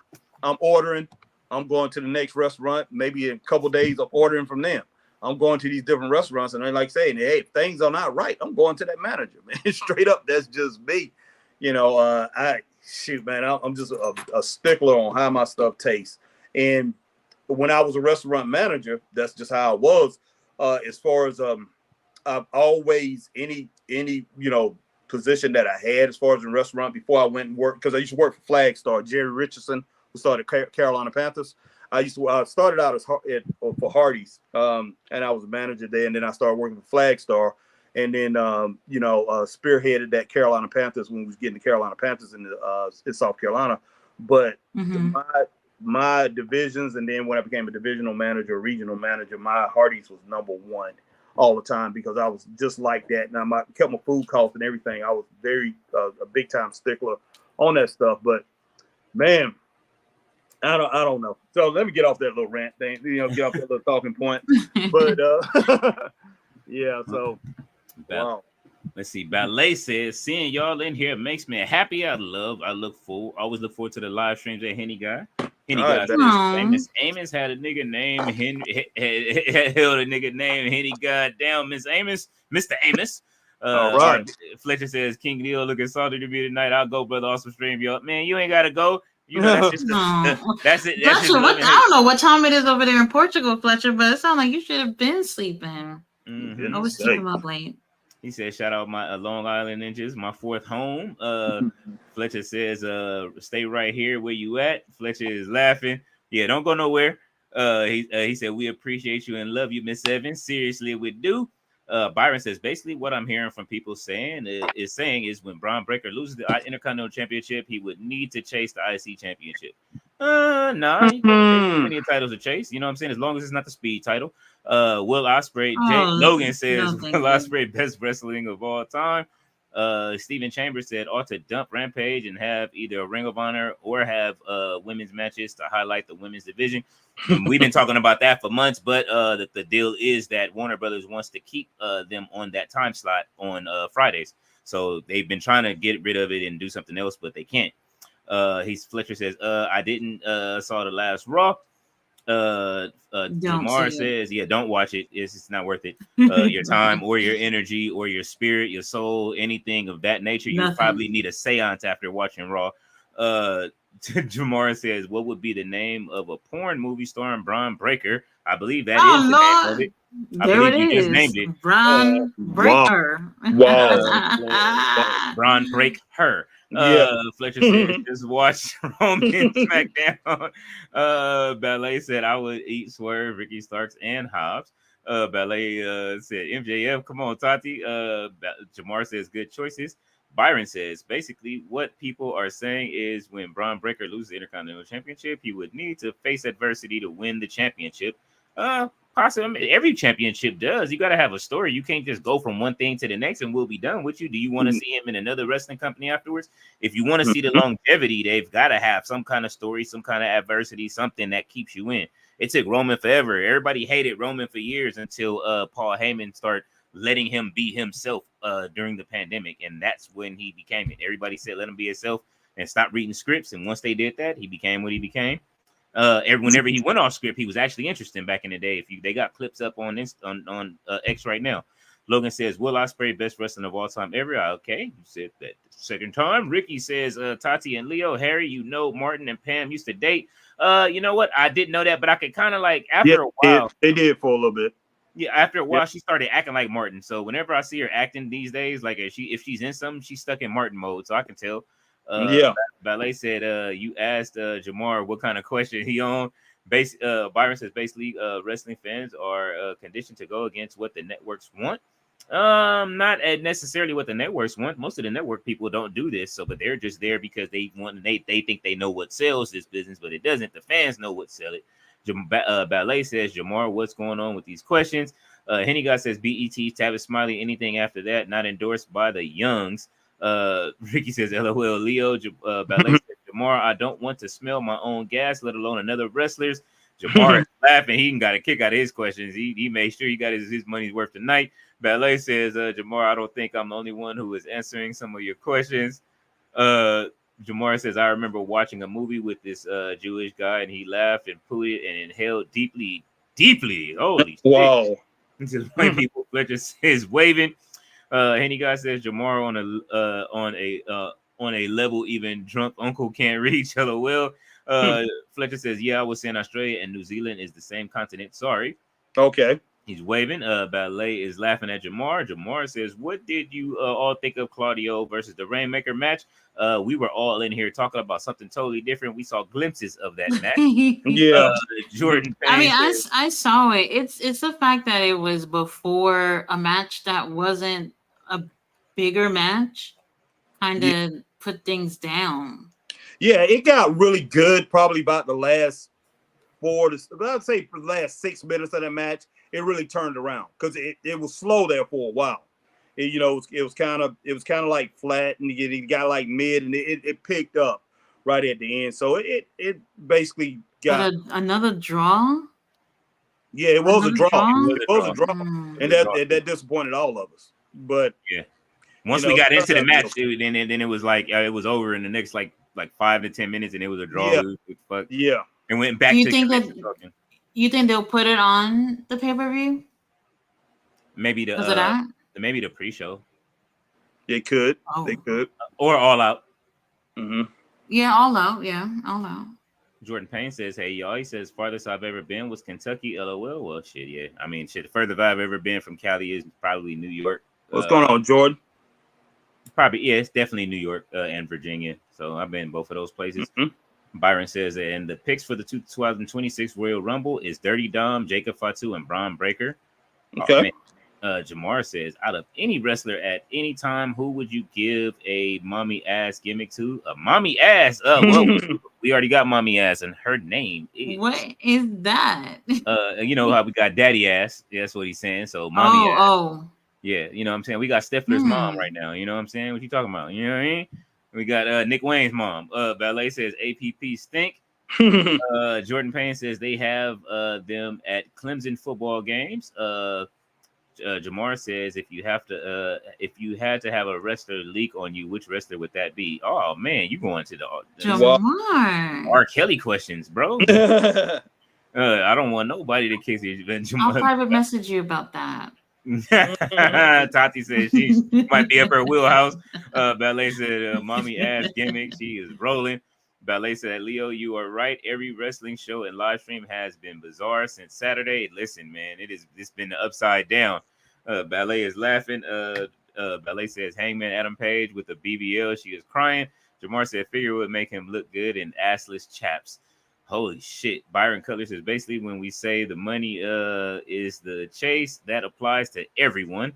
I'm ordering. I'm going to the next restaurant. Maybe in a couple of days, I'm ordering from them. I'm going to these different restaurants, and they're like saying, "Hey, if things are not right, I'm going to that manager, man." Straight up, that's just me. You know, I'm just a stickler on how my stuff tastes. And when I was a restaurant manager, that's just how I was. As far as I've always any position that I had as far as in restaurant before I went and worked, because I used to work for Flagstar. Jerry Richardson, who started Carolina Panthers. I started out for Hardee's, and I was a manager there, and then I started working for Flagstar, and then spearheaded that Carolina Panthers when we was getting the Carolina Panthers in South Carolina. But my divisions, and then when I became a divisional manager, regional manager, my Hardee's was number one all the time because I was just like that. Now I kept my food costs and everything. I was very a big time stickler on that stuff. But man, I don't know. So let me get off that little rant thing. Get off that little talking point. But yeah. So wow. Let's see. Ballet says, "Seeing y'all in here makes me happy. I always look forward to the live streams at Henny Guy. Henny Guy says, famous Amos had a nigga named held a nigga named Henny Guy down. Miss Amos, Mr. Amos. All right. Fletcher says, King Neil looking salty to me tonight. I'll go, brother. Awesome stream, y'all. Man, you ain't gotta go. You know, that's just that's it. That's Fletcher, I don't know what time it is over there in Portugal, Fletcher, but it sounds like you should have been sleeping. I was keeping up late. He said, shout out my Long Island Ninjas, my fourth home. Fletcher says, stay right here where you at. Fletcher is laughing. Yeah, don't go nowhere. He said, we appreciate you and love you, Miss Evans. Seriously, we do. Byron says, basically what I'm hearing from people saying is when Braun Breaker loses the Intercontinental Championship, he would need to chase the IC Championship. Nah, you got plenty of titles to chase. You know what I'm saying? As long as it's not the speed title. Will Ospreay, Logan says, Will Ospreay, best wrestling of all time. Stephen Chambers said, ought to dump Rampage and have either a Ring of Honor or have women's matches to highlight the women's division. We've been talking about that for months, but the deal is that Warner Brothers wants to keep them on that time slot on Fridays. So they've been trying to get rid of it and do something else, but they can't. Fletcher says, I didn't saw the last Raw. Jamar says, yeah, don't watch it. It's not worth it. Your time or your energy or your spirit, your soul, anything of that nature. You probably need a seance after watching Raw. Jamar says, what would be the name of a porn movie starring Braun Breaker? I believe that is the name of it. There it is. Just named it. Braun Breaker. Wow. Braun Break Her. Fletcher said, just watch Roman SmackDown. Ballet said, I would eat Swerve, Ricky Starks, and Hobbs. Ballet said, MJF, come on, Tati. Jamar says, good choices. Byron says, basically, what people are saying is when Braun Breaker loses the Intercontinental Championship, he would need to face adversity to win the championship. Possibly, I mean, every championship does. You got to have a story. You can't just go from one thing to the next and we'll be done with you. Do you want to see him in another wrestling company afterwards? If you want to see the longevity, they've got to have some kind of story, some kind of adversity, something that keeps you in. It took Roman forever. Everybody hated Roman for years until Paul Heyman started letting him be himself during the pandemic. And that's when he became it. Everybody said, let him be himself and stop reading scripts. And once they did that, he became what he became. Whenever he went off script, he was actually interesting back in the day. They got clips up on X right now. Logan says, Will Ospreay, best wrestler of all time ever? Okay, you said that the second time. Ricky says, Tati and Leo, Harry, Martin and Pam used to date. You know what? I didn't know that, but I could kind of like after a while. They did for a little bit. Yeah, after a while, she started acting like Martin. So whenever I see her acting these days, like if she's in something, she's stuck in Martin mode. So I can tell. Ballet said, you asked Jamar what kind of question he on. Byron says basically wrestling fans are conditioned to go against what the networks want. Not necessarily what the networks want. Most of the network people don't do this, so but they're just there because they want. They think they know what sells this business, but it doesn't. The fans know what sell it. Ballet says, Jamar, what's going on with these questions? Henny God says, BET, Tavis Smiley, anything after that not endorsed by the Youngs. Ricky says, LOL, Leo. Ballet says, Jamar, I don't want to smell my own gas, let alone another wrestler's. Jamar is laughing. He got a kick out of his questions. He made sure he got his money's worth tonight. Ballet says, Jamar, I don't think I'm the only one who is answering some of your questions. Jamar says, I remember watching a movie with this Jewish guy, and he laughed and pooed and inhaled deeply. Holy shit. Wow. Just white people. Fletcher says, waving. Henny guy says, Jamar on a level even drunk uncle can't reach. LOL. Fletcher says, yeah, I was saying Australia and New Zealand is the same continent. Sorry. Okay. He's waving. Ballet is laughing at Jamar. Jamar says, what did you all think of Claudio versus the Rainmaker match? We were all in here talking about something totally different. We saw glimpses of that match. Yeah. Jordan Payne I mean, I saw it. It's the fact that it was before a match that wasn't a bigger match kind of put things down. Yeah, it got really good probably about the last I'd say for the last 6 minutes of that match. It really turned around because it was slow there for a while. It was kind of like flat, and it got like mid, and it picked up right at the end. So it basically got another draw. Yeah, it was a draw. It was a draw, and that disappointed all of us. But yeah, once we got into the match, then it was like it was over in the next like 5 to 10 minutes, and it was a draw. Yeah, and went back. You think they'll put it on the pay-per-view? Maybe the pre-show. They could. They could. Or All Out. Mm-hmm. Yeah, All Out. Yeah, All Out. Jordan Payne says, hey, y'all. He says, farthest I've ever been was Kentucky. LOL. Well, shit, yeah. I mean, shit, the furthest I've ever been from Cali is probably New York. What's going on, Jordan? Probably, yeah, it's definitely New York and Virginia. So I've been in both of those places. Mm-hmm. Byron says, and the picks for the 2026 Royal Rumble is Dirty Dom, Jacob Fatu, and Braun Breaker. Okay. Jamar says, out of any wrestler at any time, who would you give a mommy ass gimmick to? A mommy ass? We already got mommy ass, and her name is... What is that? You know how we got daddy ass. Yeah, that's what he's saying. So mommy ass. Oh. Yeah, you know what I'm saying? We got Stifler's mom right now. You know what I'm saying? What you talking about? You know what I mean? We got Nick Wayne's mom. Ballet says APP stink. Jordan Payne says they have them at Clemson football games. Jamar says if you had to have a wrestler leak on you, which wrestler would that be? Oh man, you going to the Jamar R. Kelly questions, bro. I don't want nobody to kiss you. I'll private message you about that. Tati says she might be up her wheelhouse. Ballet said mommy ass gimmick. She is rolling. Ballet said, Leo, you are right. Every wrestling show and live stream has been bizarre since Saturday. Listen, man, it's been the upside down. Ballet is laughing. Ballet says Hangman Adam Page with the BBL. She is crying. Jamar said figure would make him look good in assless chaps. Holy shit. Byron Cutler says basically when we say the money is the chase, that applies to everyone.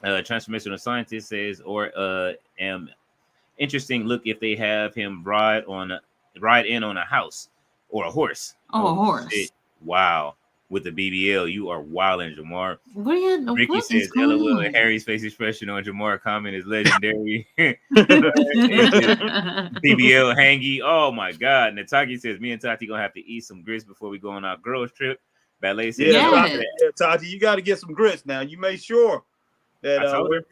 Transformational Scientist says, interesting look if they have him ride in on a house or a horse. A horse. Shit. Wow. With the BBL, you are wilding, Jamar. Ricky says, LOL, Harry's face expression on Jamar comment is legendary. BBL hangy. Oh my God. Nataki says, me and Tati gonna have to eat some grits before we go on our girls trip. Ballet says, Tati, you got to get some grits now. You make sure that I want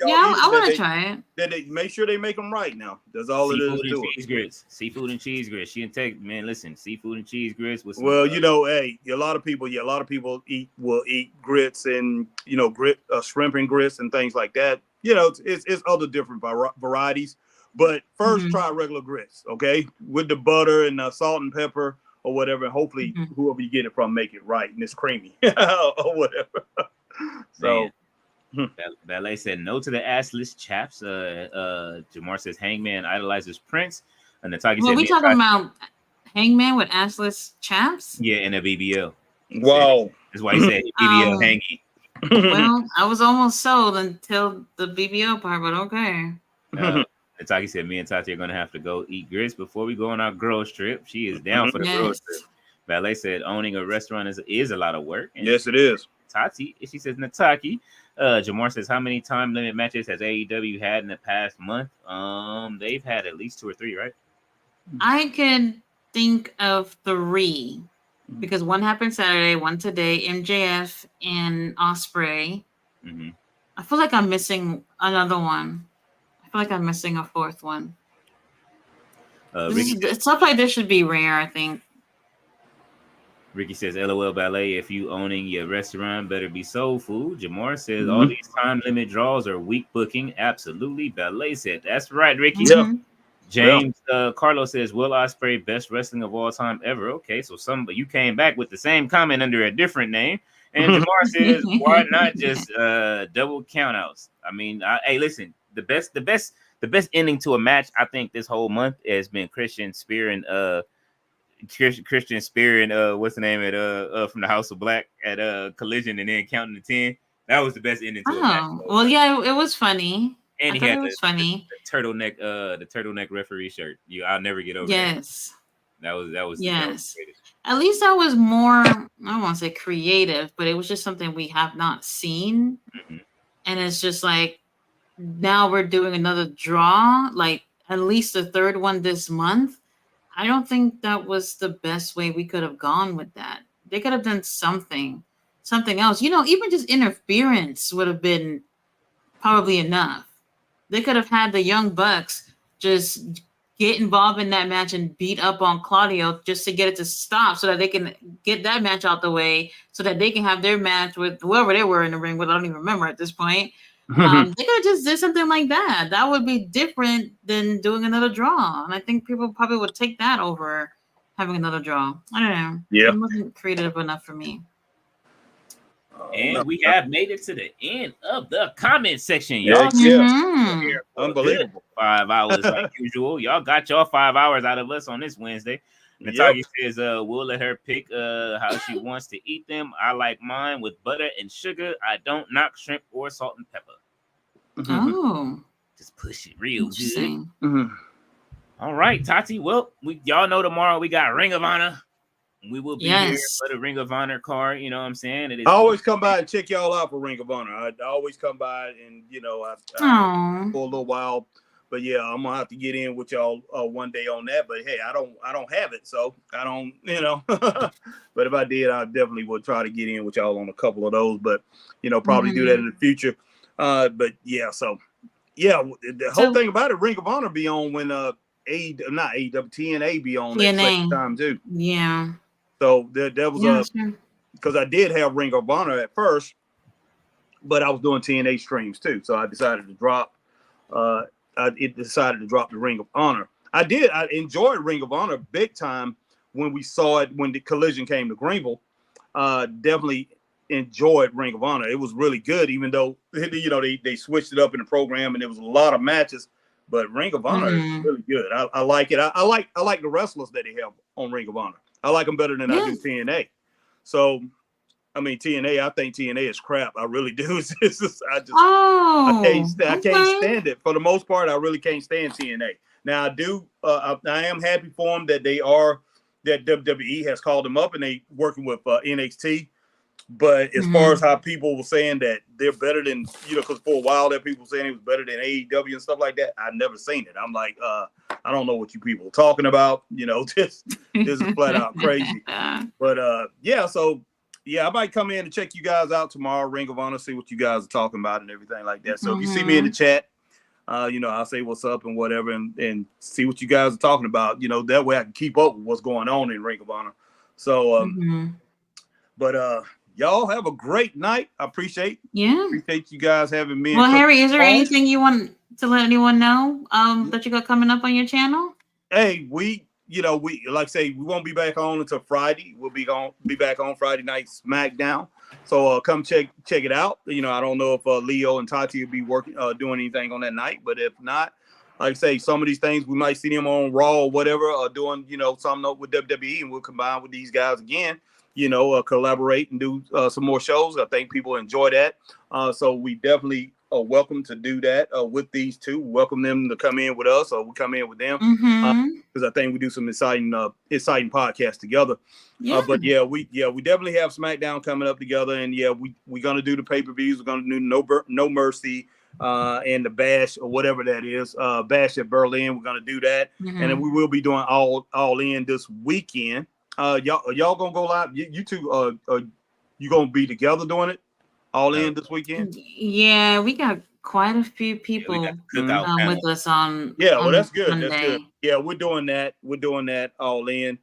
to try it. That they make sure they make them right now. That's all seafood it is. Cheese grits. Seafood and cheese grits. She and take man. Listen, seafood and cheese grits. With some, hey, a lot of people will eat grits and shrimp and grits and things like that. It's other different varieties. But first, try regular grits, okay, with the butter and salt and pepper or whatever. And hopefully, whoever you get it from, make it right and it's creamy or whatever. So. Man. Ballet said no to the assless chaps. Jamar says Hangman idolizes Prince. And Nataki said, we talking about Hangman with assless chaps? Yeah, and a BBL. Wow. That's why he said BBL hangy. Well, I was almost sold until the BBO part, but okay. Taki said, me and Tati are going to have to go eat grits before we go on our girls trip. She is down for the girls trip. Yes. Valet said, owning a restaurant is a lot of work. And Yes, it is. Tati, she says, Nataki. Jamar says, how many time limit matches has AEW had in the past month? They've had at least 2 or 3, right? I can think of 3 because one happened Saturday, one today. MJF and Osprey. Mm-hmm. I feel like I'm missing another one. I feel like I'm missing a 4th one. Stuff like this should be rare, I think. Ricky says, LOL Ballet, if you owning your restaurant, better be soul food. Jamar says, all these time limit draws are weak booking. Absolutely. Ballet said, that's right, Ricky. Mm-hmm. James Carlos says, Will Ospreay, best wrestling of all time ever. Okay, so you came back with the same comment under a different name. And Jamar says, why not just double countouts? I mean, hey, listen, the best ending to a match, I think, this whole month has been Christian Spear and what's the name at from the House of Black at Collision, and then counting to 10. That was the best ending to a match. Well, yeah, it was funny. And I thought it was funny. The turtleneck referee shirt. I'll never get over. Yes. That was yes. At least that was more, I don't want to say creative, but it was just something we have not seen. Mm-hmm. And it's just like, now we're doing another draw, like at least the 3rd one this month. I don't think that was the best way we could have gone with that. They could have done something else. Even just interference would have been probably enough. They could have had the Young Bucks just get involved in that match and beat up on Claudio just to get it to stop so that they can get that match out the way so that they can have their match with whoever they were in the ring with. I don't even remember at this point. They could have just did something like that. That would be different than doing another draw. And I think people probably would take that over having another draw. I don't know. Yeah. It wasn't creative enough for me. And we have made it to the end of the comment section, y'all. Mm-hmm. Unbelievable. 5 hours like usual. Y'all got your 5 hours out of us on this Wednesday. Nataki says, we'll let her pick how she wants to eat them. I like mine with butter and sugar. I don't knock shrimp or salt and pepper. Oh. Just push it real good. Mm-hmm. All right, Tati. Well, y'all know tomorrow we got Ring of Honor. We will be here for the Ring of Honor card. You know what I'm saying? It is I always come by and check y'all out for Ring of Honor. I always come by and, I for a little while. But yeah, I'm gonna have to get in with y'all one day on that. But hey, I don't have it, so I don't, But if I did, I definitely would try to get in with y'all on a couple of those. But probably do that in the future. But yeah, the whole thing about it, Ring of Honor be on when not AEW, TNA be on at the same time too. Yeah. So that was because I did have Ring of Honor at first, but I was doing TNA streams too. So I decided to drop. Decided to drop the Ring of Honor. I enjoyed Ring of Honor big time when we saw it when the Collision came to Greenville. Definitely enjoyed Ring of Honor. It was really good, even though they switched it up in the program and there was a lot of matches. But Ring of Honor is really good. I like it. I like the wrestlers that they have on Ring of Honor. I like them better than I do TNA. So, I mean, TNA, I think TNA is crap. I really do. I can't stand it. For the most part, I really can't stand TNA. Now, I am happy for them that that WWE has called them up and they working with NXT. But as far as how people were saying that they're better than, because for a while there people saying it was better than AEW and stuff like that, I've never seen it. I'm like, I don't know what you people are talking about. This is flat out crazy. But I might come in and check you guys out tomorrow, Ring of Honor, see what you guys are talking about and everything like that. So if you see me in the chat, I'll say what's up and whatever and see what you guys are talking about. That way I can keep up with what's going on in Ring of Honor. So, but y'all have a great night. I appreciate you guys having me. Well, Harry, is there anything you want to let anyone know that you got coming up on your channel? Hey, we like I say, we won't be back on until Friday. We'll be back on Friday night SmackDown. So come check it out. I don't know if Leo and Tati will be working doing anything on that night, but if not, like I say, some of these things we might see them on Raw or whatever, doing something up with WWE, and we'll combine with these guys again. collaborate and do some more shows. I think people enjoy that. So we definitely are welcome to do that with these two. Welcome them to come in with us, or we come in with them, because I think we do some exciting podcasts together. But we definitely have SmackDown coming up together, and we're gonna do the pay-per-views. We're gonna do No Mercy and the Bash, or whatever that is, Bash at Berlin. We're gonna do that, and then we will be doing all in this weekend. Y'all gonna go live? You two, you gonna be together doing it all in this weekend? Yeah, we got quite a few people with us on. Well, that's good. Sunday. That's good. Yeah, we're doing that. We're doing that all in.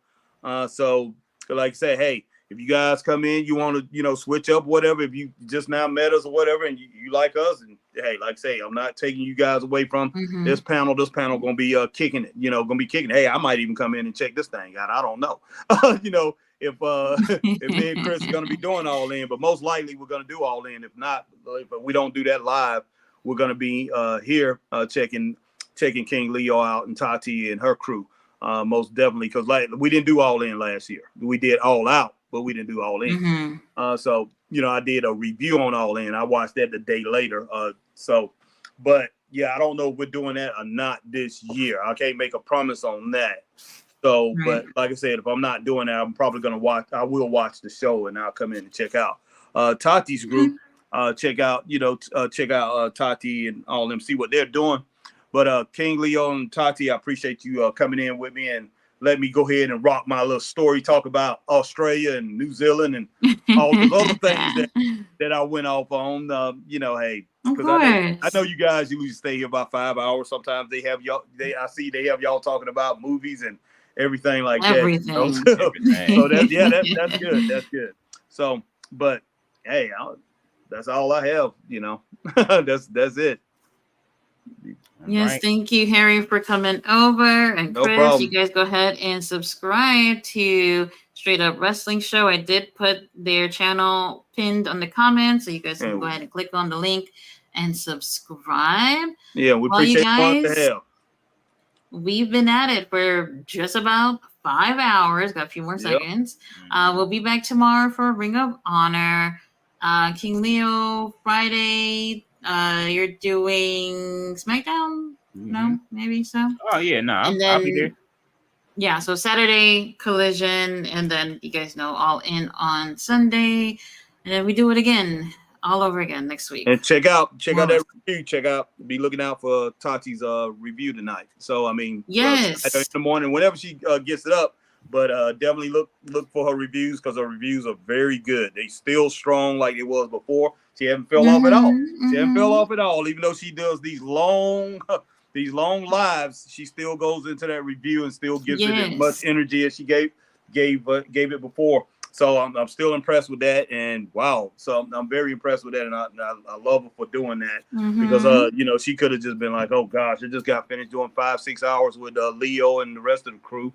So like I say, hey, if you guys come in, you want to, switch up, whatever. If you just now met us or whatever, and you like us, and hey, like I say, I'm not taking you guys away from this panel. This panel gonna be kicking it. Gonna be kicking. Hey, I might even come in and check this thing out. I don't know. If me and Chris are gonna be doing all in, but most likely we're gonna do all in. If not, if we don't do that live, we're gonna be here checking King Leo out and Tati and her crew. Most definitely, because we didn't do all in last year. We did all out, but we didn't do all in. So I did a review on all in. I watched that the day later. But yeah, I don't know if we're doing that or not this year. I can't make a promise on that. So, but like I said, if I'm not doing that, I'm probably gonna watch. I will watch the show and I'll come in and check out Tati's group. Check out Tati and all them. See what they're doing. But King Leo and Tati, I appreciate you coming in with me and let me go ahead and rock my little story, talk about Australia and New Zealand and all those other things that I went off on. Hey, because I know you guys usually stay here about 5 hours. Sometimes they have y'all. I see they have y'all talking about movies and everything like that. So that's good. That's good. So, but hey, that's all I have. That's it. Yes, thank you, Harry, for coming over. And no Chris, problem. You guys go ahead and subscribe to Straight Up Wrestling Show. I did put their channel pinned on the comments, so you guys can go ahead and click on the link and subscribe. Yeah, we appreciate you guys. To have. We've been at it for just about 5 hours. Got a few more seconds. We'll be back tomorrow for Ring of Honor. King Leo, Friday. You're doing SmackDown? No, maybe so. Oh yeah, no, I'll be there. Yeah, so Saturday Collision, and then you guys know All In on Sunday, and then we do it again, all over again next week. And check out that review. Be looking out for Tati's review tonight. So yes, in the morning, whenever she gets it up. But definitely look for her reviews, because her reviews are very good. They still strong like it was before. She hasn't fell off at all. She hasn't fell off at all. Even though she does these long lives, she still goes into that review and still gives it as much energy as she gave it before. So I'm still impressed with that. And wow, so I'm very impressed with that, and I love her for doing that, because she could have just been like, oh gosh, I just got finished doing 5-6 hours with Leo and the rest of the crew.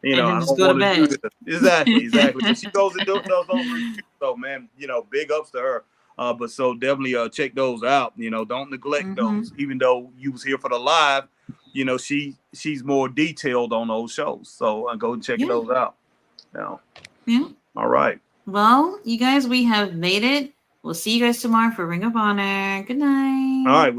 I don't want to do this. Exactly. But she goes and does those reviews. So man, big ups to her. But so definitely check those out. Don't neglect those. Even though you was here for the live, she's more detailed on those shows. So go and check those out. Yeah. All right. Well, you guys, we have made it. We'll see you guys tomorrow for Ring of Honor. Good night. All right.